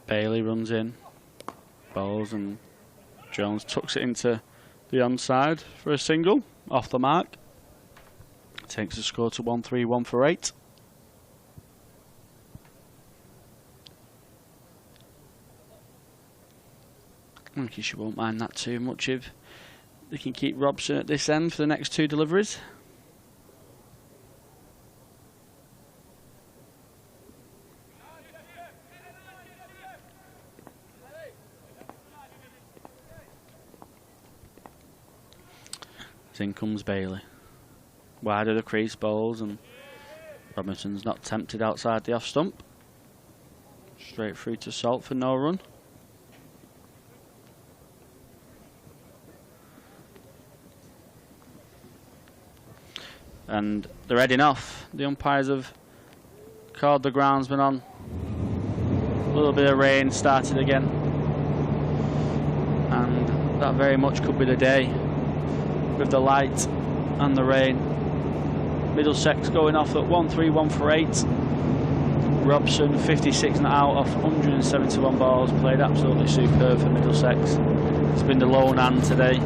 Bailey runs in, bowls, and Jones tucks it into the onside for a single, off the mark. Takes the score to 1-3-1 for 8. Lancashire won't mind that too much if they can keep Robson at this end for the next 2 deliveries. In comes Bailey. Wide of the crease bowls, and Robinson's not tempted outside the off stump. Straight through to Salt for no run. And they're heading off. The umpires have called the groundsman on. A little bit of rain started again, and that very much could be the day with the light and the rain. Middlesex going off at 1-3-1 for 8. Robson 56 not out off 171 balls, played absolutely superb for Middlesex. He's been the lone hand today.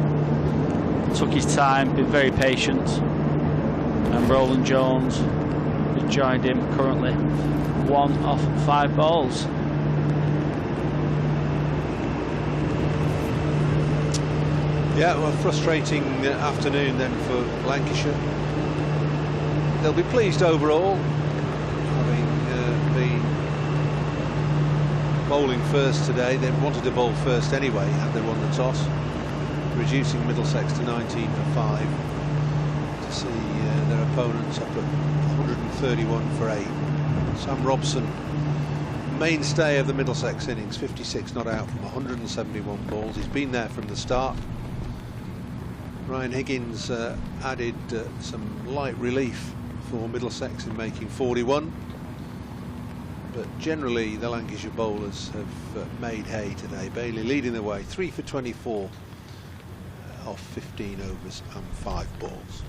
Took his time, been very patient. And Roland Jones has joined him currently 1 off 5 balls. Yeah, well, frustrating afternoon then for Lancashire. They'll be pleased overall, having been bowling first today. They wanted to bowl first anyway, had they won the toss, reducing Middlesex to 19 for 5. To see their opponents up at 131 for 8. Sam Robson, mainstay of the Middlesex innings, 56 not out from 171 balls. He's been there from the start. Ryan Higgins added some light relief for Middlesex in making 41. But generally the Lancashire bowlers have made hay today. Bailey leading the way, 3 for 24 off 15 overs and 5 balls.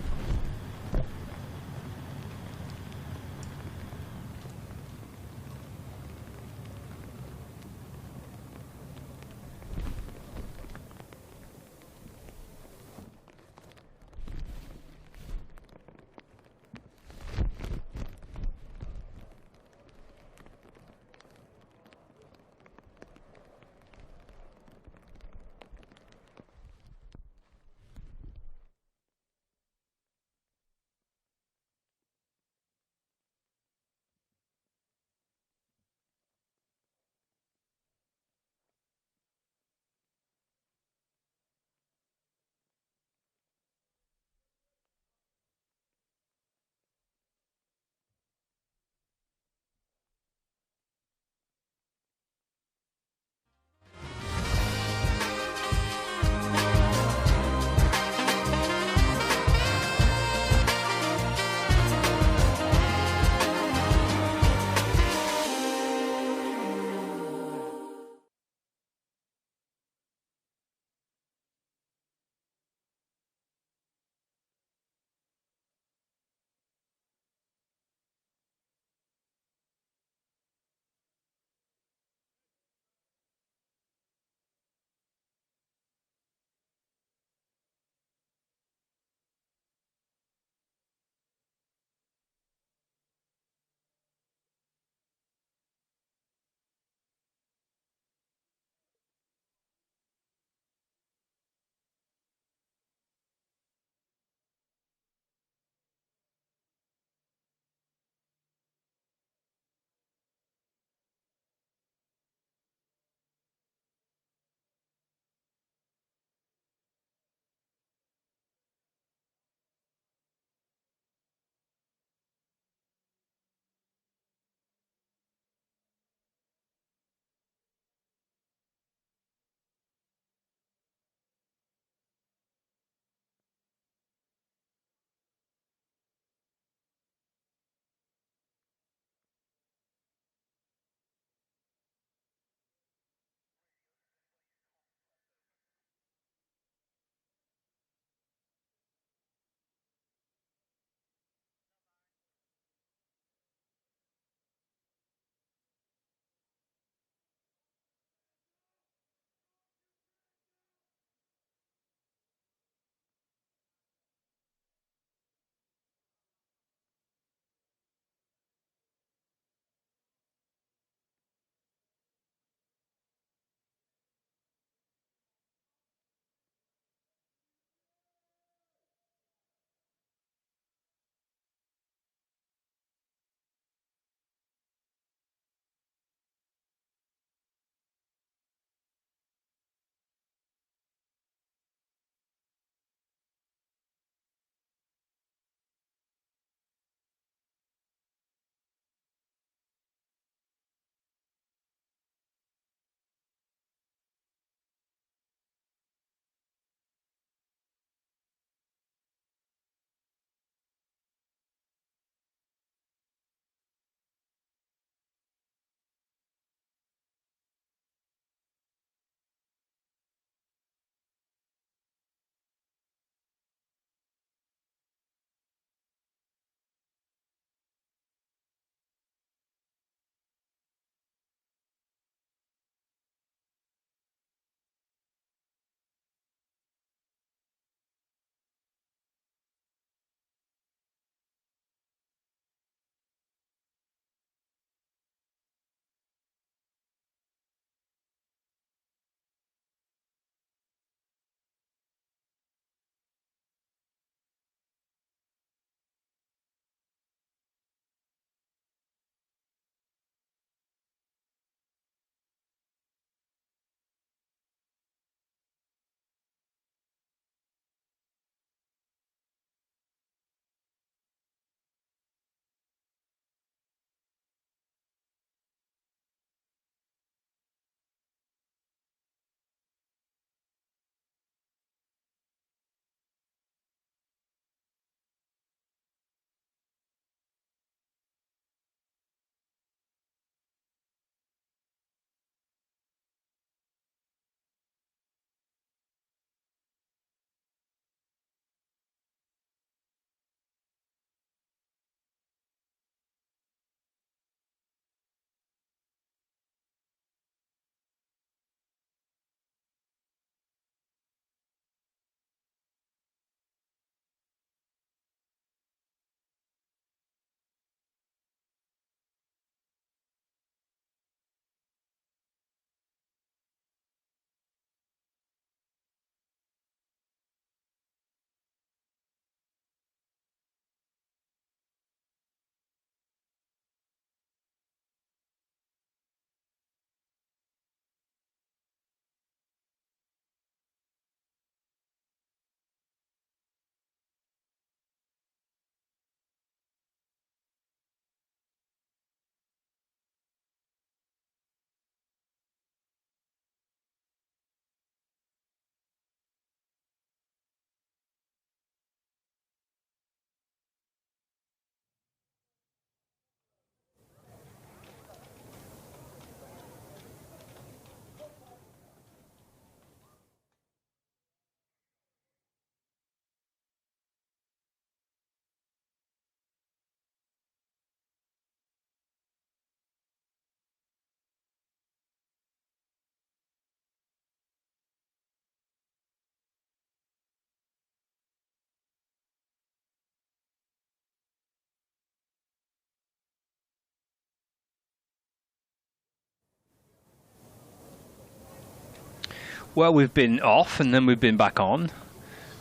Well, we've been off, and then we've been back on,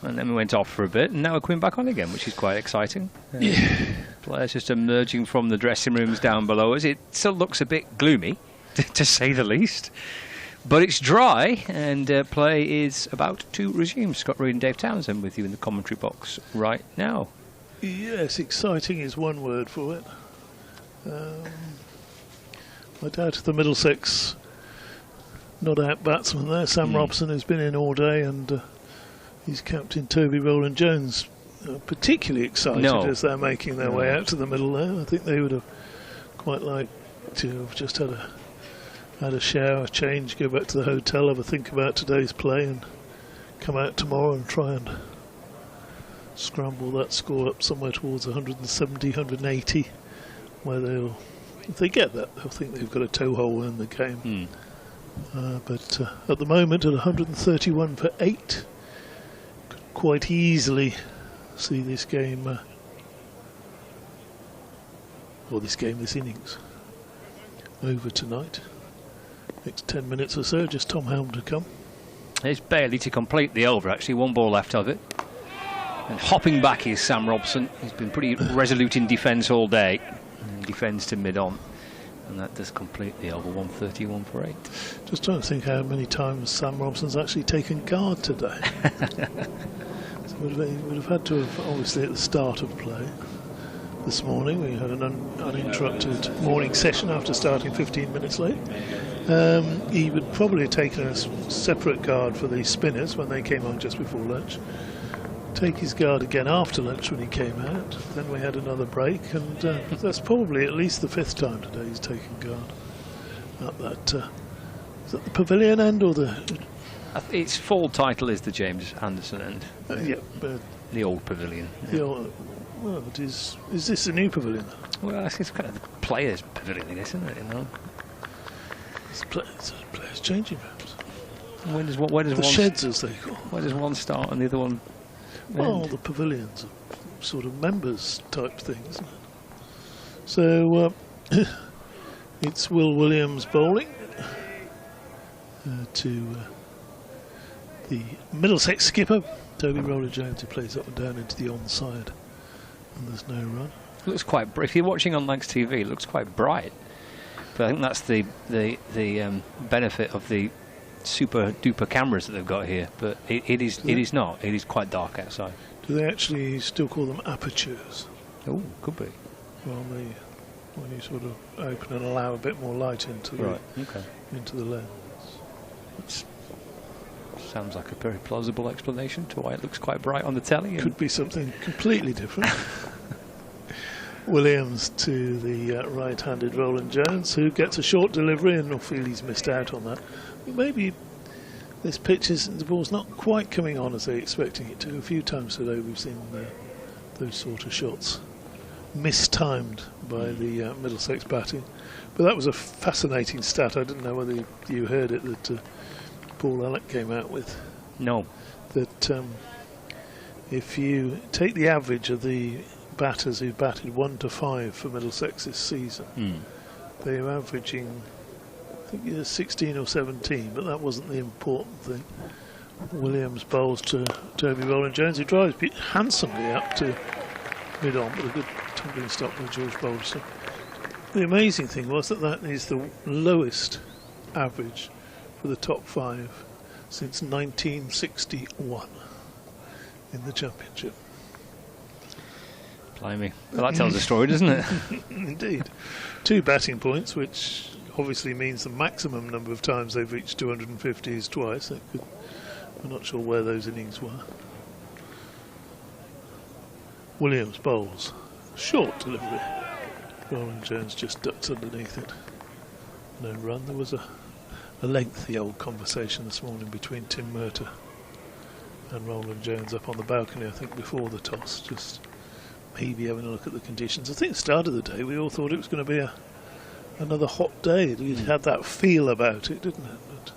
and then we went off for a bit, and now we're coming back on again, which is quite exciting. Players just emerging from the dressing rooms down below us. It still looks a bit gloomy, to say the least. But it's dry, and play is about to resume. Scott Reed and Dave Townsend with you in the commentary box right now. Yes, exciting is one word for it. I doubt the Middlesex not-out batsman there, Sam Robson, has been in all day, and his captain Toby Rowland-Jones particularly excited as they're making their way out to the middle there. I think they would have quite liked to have just had a shower, change, go back to the hotel, have a think about today's play, and come out tomorrow and try and scramble that score up somewhere towards 170, 180, where they'll, if they get that, they'll think they've got a toe-hole in the game. But at the moment, at 131 for 8, could quite easily see this game, this innings, over tonight. Next 10 minutes or so, just Tom Helm to come. It's barely to complete the over, actually, 1 ball left of it. And hopping back is Sam Robson. He's been pretty resolute in defence all day. And defends to mid-on. And that does complete the over, 131 for 8. Just trying to think how many times Sam Robson's actually taken guard today. So would have had to have, obviously, at the start of play this morning, we had an uninterrupted morning session after starting 15 minutes late. He would probably have taken a separate guard for the spinners when they came on just before lunch. Take his guard again after lunch when he came out. Then we had another break, and that's probably at least the 5th time today he's taken guard. At that, is that the pavilion end or the? Its full title is the James Anderson end. The old pavilion. The old, well, it is. Is this a new pavilion? Well, it's kind of the players' pavilion, I guess, isn't it? You know. It's players changing rooms. Where does one sheds, as they call. Where does one start and the other one? Well, the pavilions are sort of members type thing, isn't it? So it's Will Williams bowling to the Middlesex skipper, Toby Rowland-Jones, who plays up and down into the onside, and there's no run. It looks quite. If you're watching on Lancs TV, it looks quite bright. But I think that's the benefit of the super duper cameras that they've got here, but it is not. It is quite dark outside. Do they actually still call them apertures? Oh, could be. Well, when you sort of open and allow a bit more light into the lens. Which sounds like a very plausible explanation to why it looks quite bright on the telly. Could be something completely different. Williams to the right-handed Rowland-Jones, who gets a short delivery, and Norfeely's missed out on that. Maybe this pitch the ball's not quite coming on as they're expecting it to. A few times today we've seen those sort of shots mistimed by the Middlesex batting. But that was a fascinating stat. I didn't know whether you heard it, that Paul Alec came out with. No. That if you take the average of the batters who batted 1 to 5 for Middlesex this season, they are averaging, I think it's 16 or 17, but that wasn't the important thing. Williams bowls to Toby Rowland-Jones, who drives handsomely up to mid-on, but a good tumbling stop by George Balderson. The amazing thing was that is the lowest average for the top 5 since 1961 in the championship. Blimey. Well, that tells a story, doesn't it? Indeed. 2 batting points, which obviously means the maximum number of times they've reached 250 is twice. I'm not sure where those innings were. Williams bowls. Short delivery. Rowland-Jones just ducks underneath it. No run. There was a lengthy old conversation this morning between Tim Murtagh and Rowland-Jones up on the balcony, I think, before the toss. Just maybe having a look at the conditions. I think at the start of the day we all thought it was going to be another hot day. It had that feel about it, didn't it? But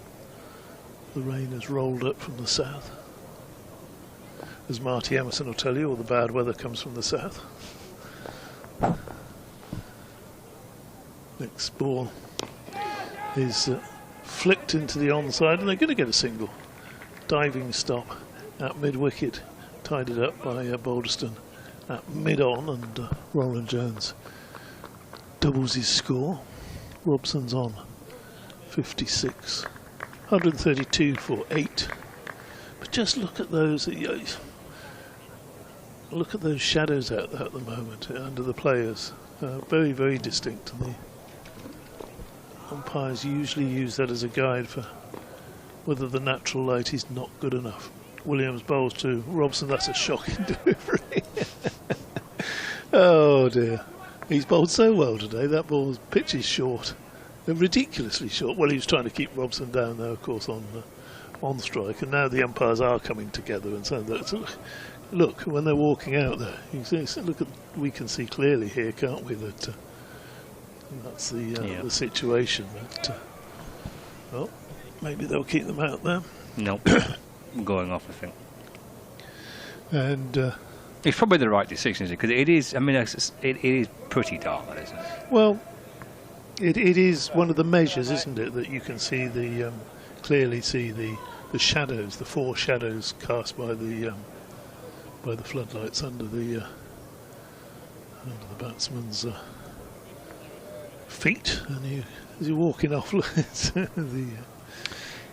the rain has rolled up from the south. As Marty Emerson will tell you, all the bad weather comes from the south. Next ball is flicked into the onside, and they're going to get a single. diving stop at mid-wicket, tidied up by Balderston at mid-on, and Roland Jones doubles his score. Robson's on 56, 132 for 8. But just look at those. Look at those shadows out there at the moment under the players. Very, very distinct. And the umpires usually use that as a guide for whether the natural light is not good enough. Williams bowls to Robson. That's a shocking delivery. Oh dear. He's bowled so well today. That ball's pitch is short. Ridiculously short. Well, he was trying to keep Robson down there, of course, on strike. And now the umpires are coming together and saying that. So look, when they're walking out there, we can see clearly here, can't we, that that's the situation. That, well, maybe they'll keep them out there. Nope. Going off, I think. And it's probably the right decision, because it is. I mean, it is pretty dark, isn't it? Well, it is one of the measures, isn't it, that you can see clearly see the shadows, the 4 shadows cast by the floodlights under the batsman's feet, and as you're walking off,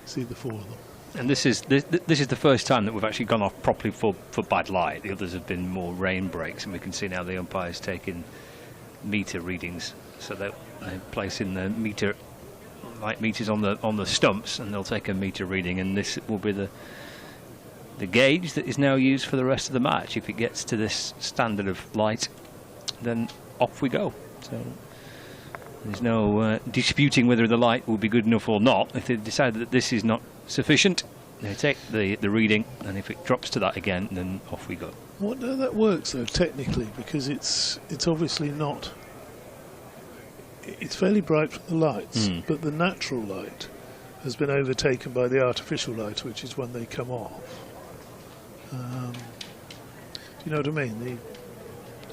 see the 4 of them. And this is the first time that we've actually gone off properly for bad light. The others have been more rain breaks, and we can see now the umpires taking meter readings, so they're placing the meters on the stumps, and they'll take a meter reading, and this will be the gauge that is now used for the rest of the match. If it gets to this standard of light, then off we go. So there's no disputing whether the light will be good enough or not. If they decide that this is not sufficient, they take the reading, and if it drops to that again, then off we go. What that works though technically, because it's obviously not. It's fairly bright from the lights, but the natural light has been overtaken by the artificial light, which is when they come off. Do you know what I mean?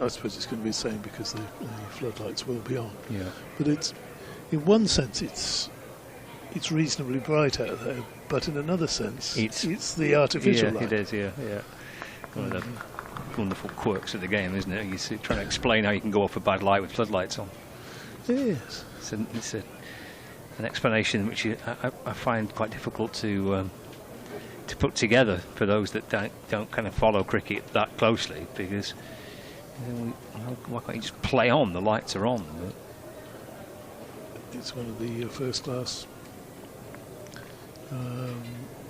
I suppose it's going to be the same because the floodlights will be on. Yeah. But it's, in one sense, it's reasonably bright out there, but in another sense, it's the artificial light. It is. Yeah. One of the wonderful quirks of the game, isn't it? You see, trying to explain how you can go off a bad light with floodlights on. Yes. It's an explanation which I find quite difficult to put together for those that don't kind of follow cricket that closely, because why can't you just play on? The lights are on. It's one of the first class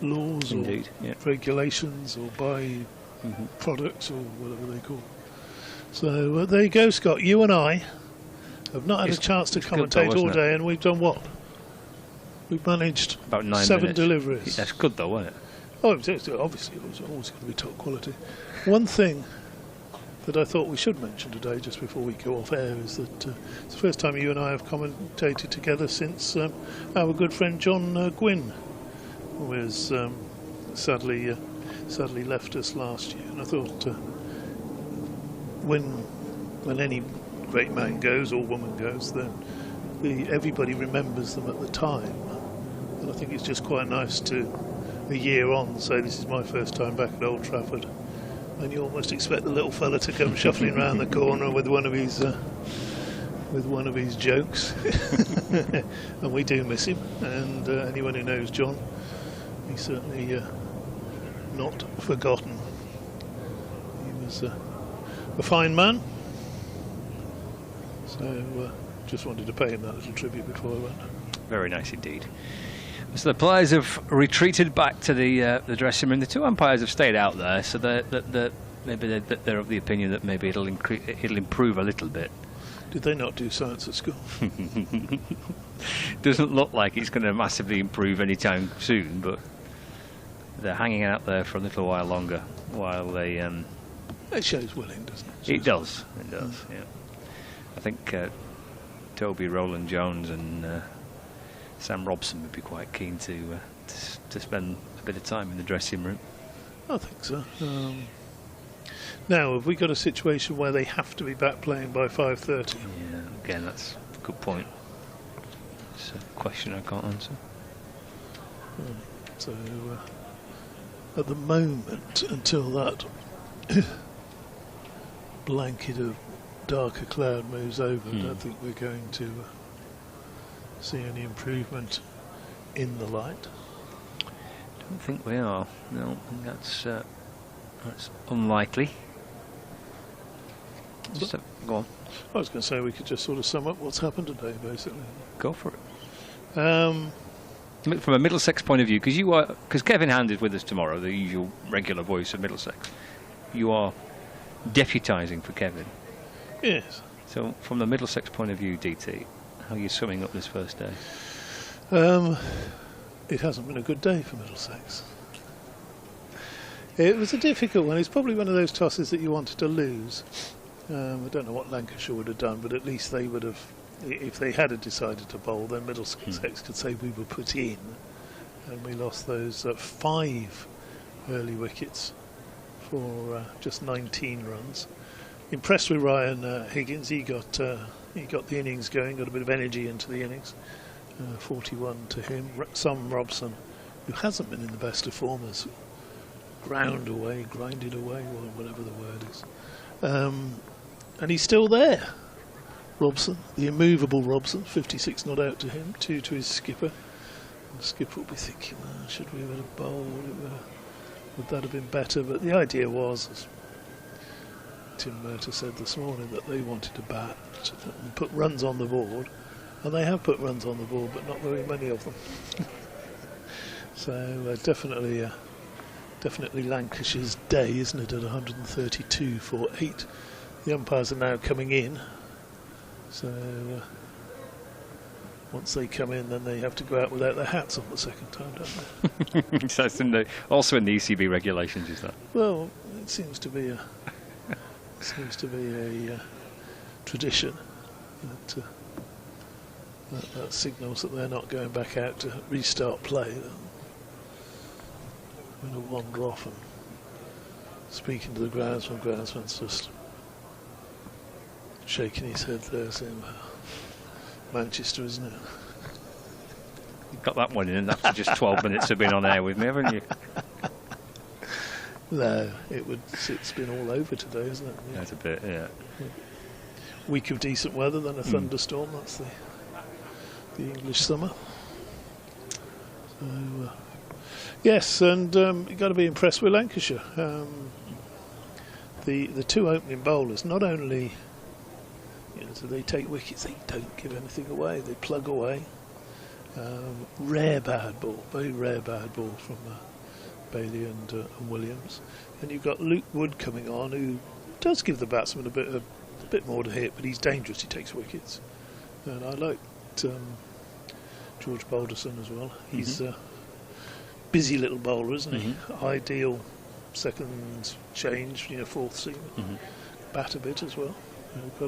laws or regulations or products or whatever they call. So there you go, Scott. You and I have not had a chance to commentate all day, and we've done what? We've managed about 9 7 minutes. deliveries. That's good though, wasn't it? Oh, obviously it was always going to be top quality. One thing that I thought we should mention today, just before we go off air, is that it's the first time you and I have commentated together since our good friend John Gwynn was sadly left us last year. And I thought when any great man goes or woman goes, then everybody remembers them at the time. And I think it's just quite nice to, a year on, say this is my first time back at Old Trafford, and you almost expect the little fella to come shuffling round the corner with one of his jokes. And we do miss him, and anyone who knows John, he's certainly not forgotten. He was a fine man, so just wanted to pay him that little tribute before I went. Very nice indeed. So the players have retreated back to the dressing room. The 2 umpires have stayed out there, so maybe they're of the opinion that maybe it'll improve a little bit. Did they not do science at school? Doesn't look like it's going to massively improve anytime soon, but they're hanging out there for a little while longer while they. It shows willing, doesn't it? It does. Yeah. I think Toby, Roland Jones, and Sam Robson would be quite keen to spend a bit of time in the dressing room. I think so. Now, have we got a situation where they have to be back playing by 5:30? Yeah, again, that's a good point. It's a question I can't answer. So, at the moment, until that blanket of darker cloud moves over, I don't think we're going to see any improvement in the light. I don't think we are. No, I think that's unlikely. Go on. I was going to say we could just sort of sum up what's happened today, basically. Go for it. From a Middlesex point of view, because Kevin Hand is with us tomorrow, the usual regular voice of Middlesex. You are deputising for Kevin. Yes. So, from the Middlesex point of view, DT, how are you summing up this first day? It hasn't been a good day for Middlesex. It was a difficult one. It's probably one of those tosses that you wanted to lose. I don't know what Lancashire would have done, but at least they would have, if they had decided to bowl, then Middlesex could say we were put in, and we lost those 5 early wickets for just 19 runs. Impressed with Ryan Higgins. He got the innings going, got a bit of energy into the innings. 41 to him. Sam Robson, who hasn't been in the best of form, has grinded away, or whatever the word is. And he's still there. Robson, the immovable Robson, 56 not out to him, 2 to his skipper. And the skipper will be thinking, should we have bowled? Would that have been better? But the idea was, as Tim Murtagh said this morning, that they wanted to bat and put runs on the board. And they have put runs on the board, but not very many of them. So definitely Lancashire's day, isn't it, at 132 for 8. The umpires are now coming in. So once they come in, then they have to go out without their hats on the second time, don't they? So that's also in the ECB regulations, is that? Well, it seems to be a tradition that signals that they're not going back out to restart play. I'm going to wander off and speaking to the groundsman. Groundsman's just shaking his head there, saying, Manchester, isn't it? You've got that one in, and after just 12 minutes of being on air with me, haven't you? No, it's been all over today, isn't it? Yeah. That's a bit, yeah. Week of decent weather, then a thunderstorm. That's the English summer. So, yes, and you've got to be impressed with Lancashire. The 2 opening bowlers, not only so they take wickets, they don't give anything away, they plug away. Rare bad ball, very rare bad ball from Bailey and Williams. And you've got Luke Wood coming on, who does give the batsman a bit more to hit, but he's dangerous, he takes wickets. And I liked George Balderson as well. He's a busy little bowler, isn't he? Ideal second change, fourth seamer. Bat a bit as well. Got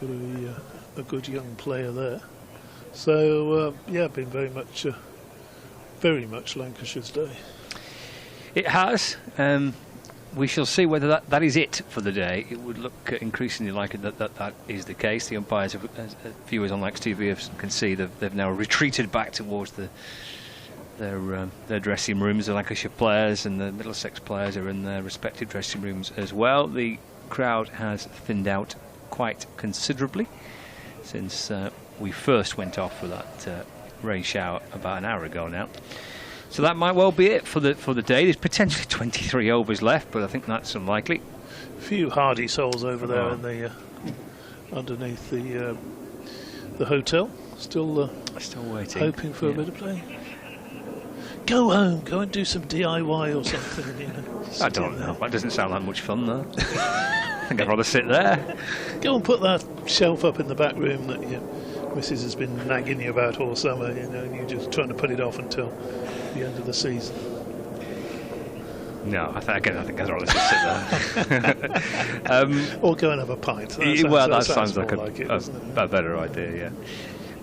to be a good young player there. So yeah, been very much Lancashire's day. It has. We shall see whether that is it for the day. It would look increasingly likely that is the case. The umpires, viewers on Lax TV can see they've now retreated back towards their dressing rooms. The Lancashire players and the Middlesex players are in their respective dressing rooms as well. The crowd has thinned out quite considerably since we first went off with that rain shower about an hour ago now. So that might well be it for the day. There's potentially 23 overs left, but I think that's unlikely. A few hardy souls over there in the underneath the hotel, still waiting, hoping for a bit of play. Go home, go and do some DIY or something. I don't know. That doesn't sound like much fun, though. I think I'd rather sit there. Go and put that shelf up in the back room that your missus has been nagging you about all summer, and you're just trying to put it off until the end of the season. No, I think I'd rather just sit there. Or go and have a pint. That sounds like a better idea,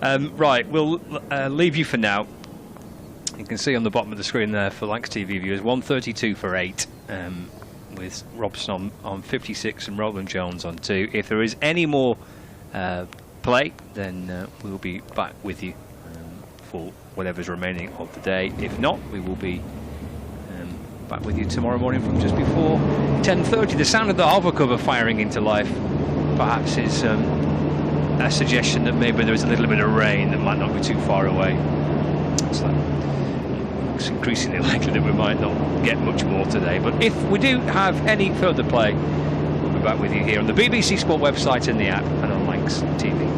yeah. Right, we'll leave you for now. You can see on the bottom of the screen there for Lancs TV viewers, 132 for 8, with Robson on 56 and Roland Jones on 2. If there is any more play, then we will be back with you for whatever's remaining of the day. If not, we will be Back with you tomorrow morning from just before 10:30. The sound of the hover cover firing into life perhaps is a suggestion that maybe there is a little bit of rain that might not be too far away. So it's increasingly likely that we might not get much more today. But if we do have any further play, we'll be back with you here on the BBC Sport website and the app and on Lancs TV.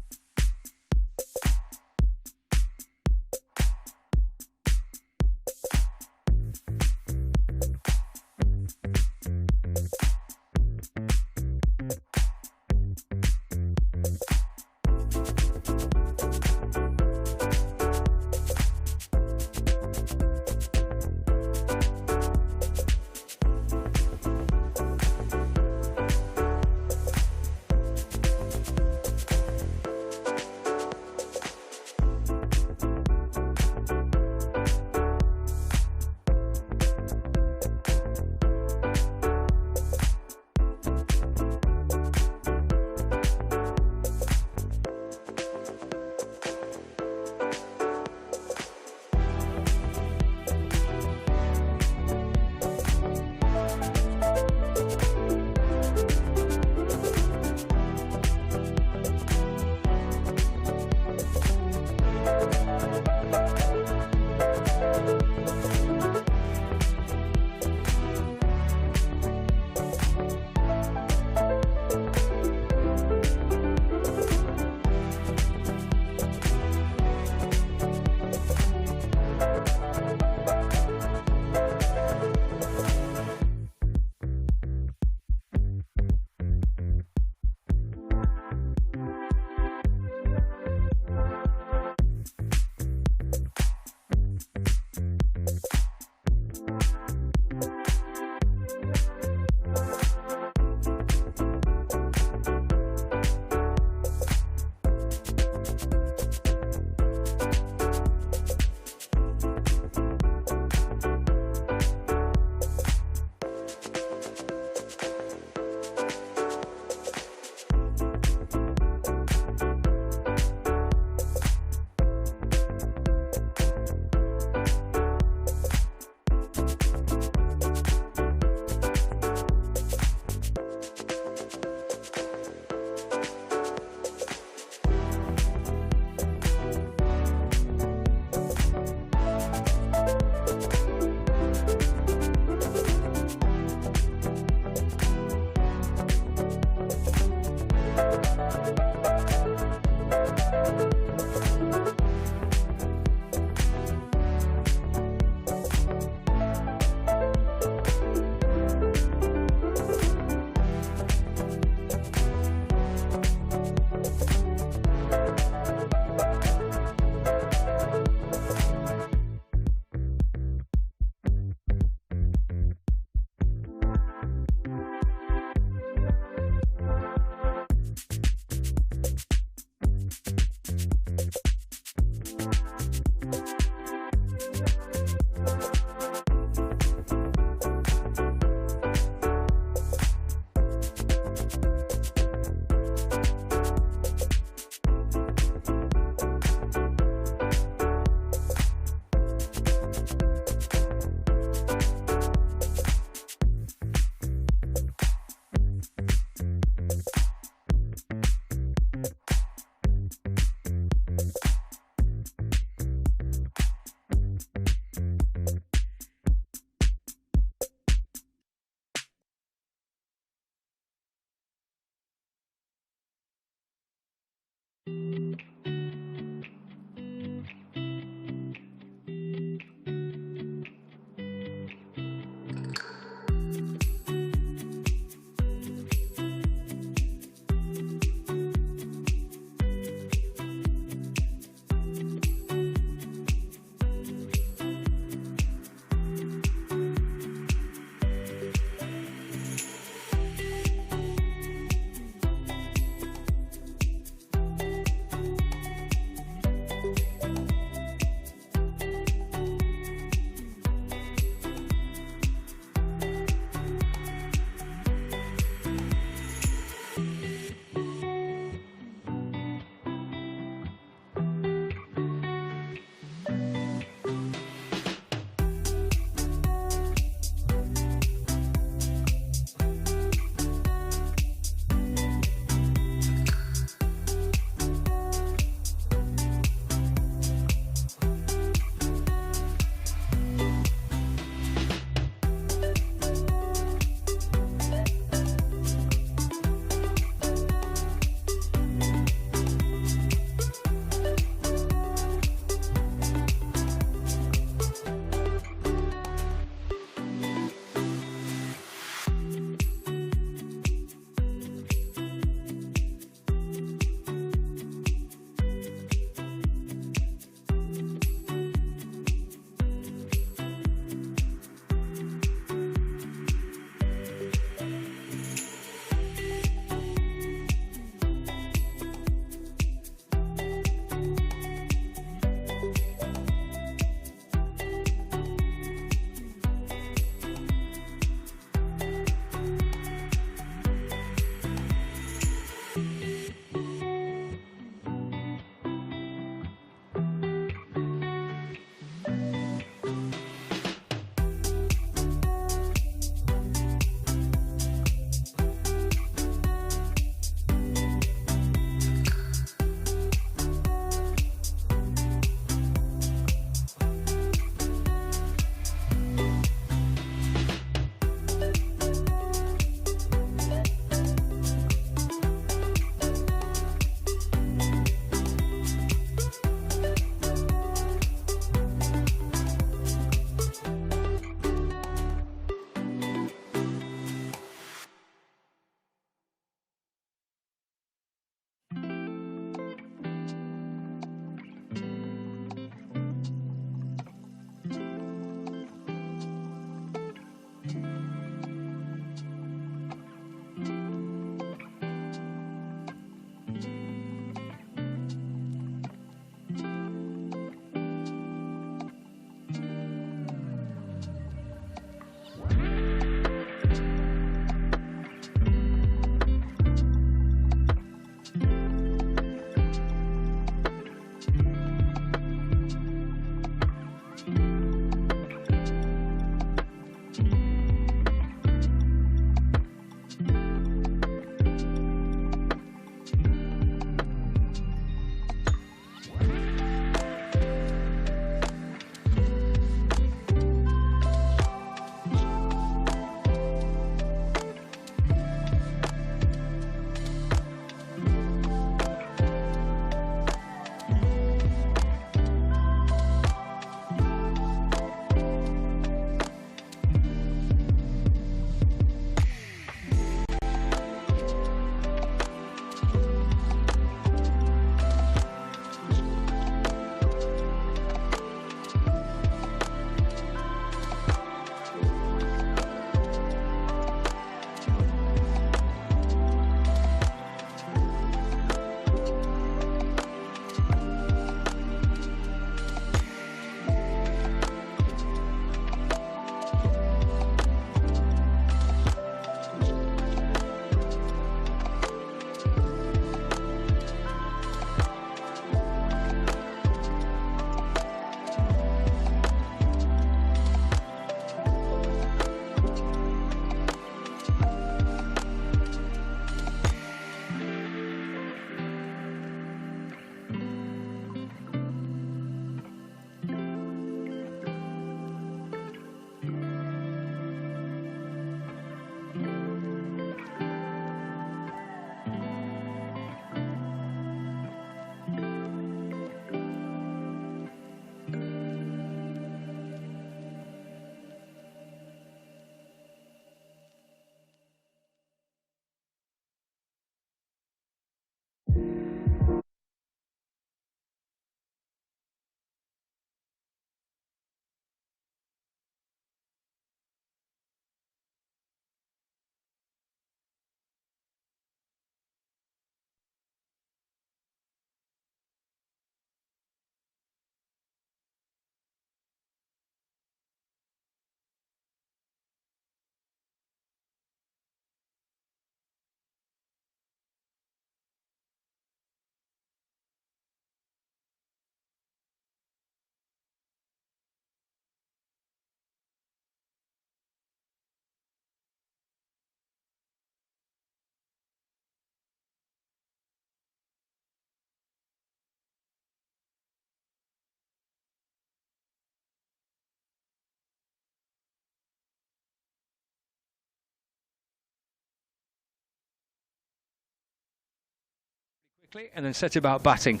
and then set about batting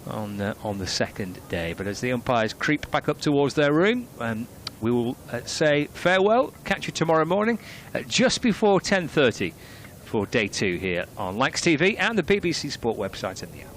on the second day. But as the umpires creep back up towards their room, we will say farewell. Catch you tomorrow morning just before 10:30 for day 2 here on Lancs TV and the BBC Sport website and the app.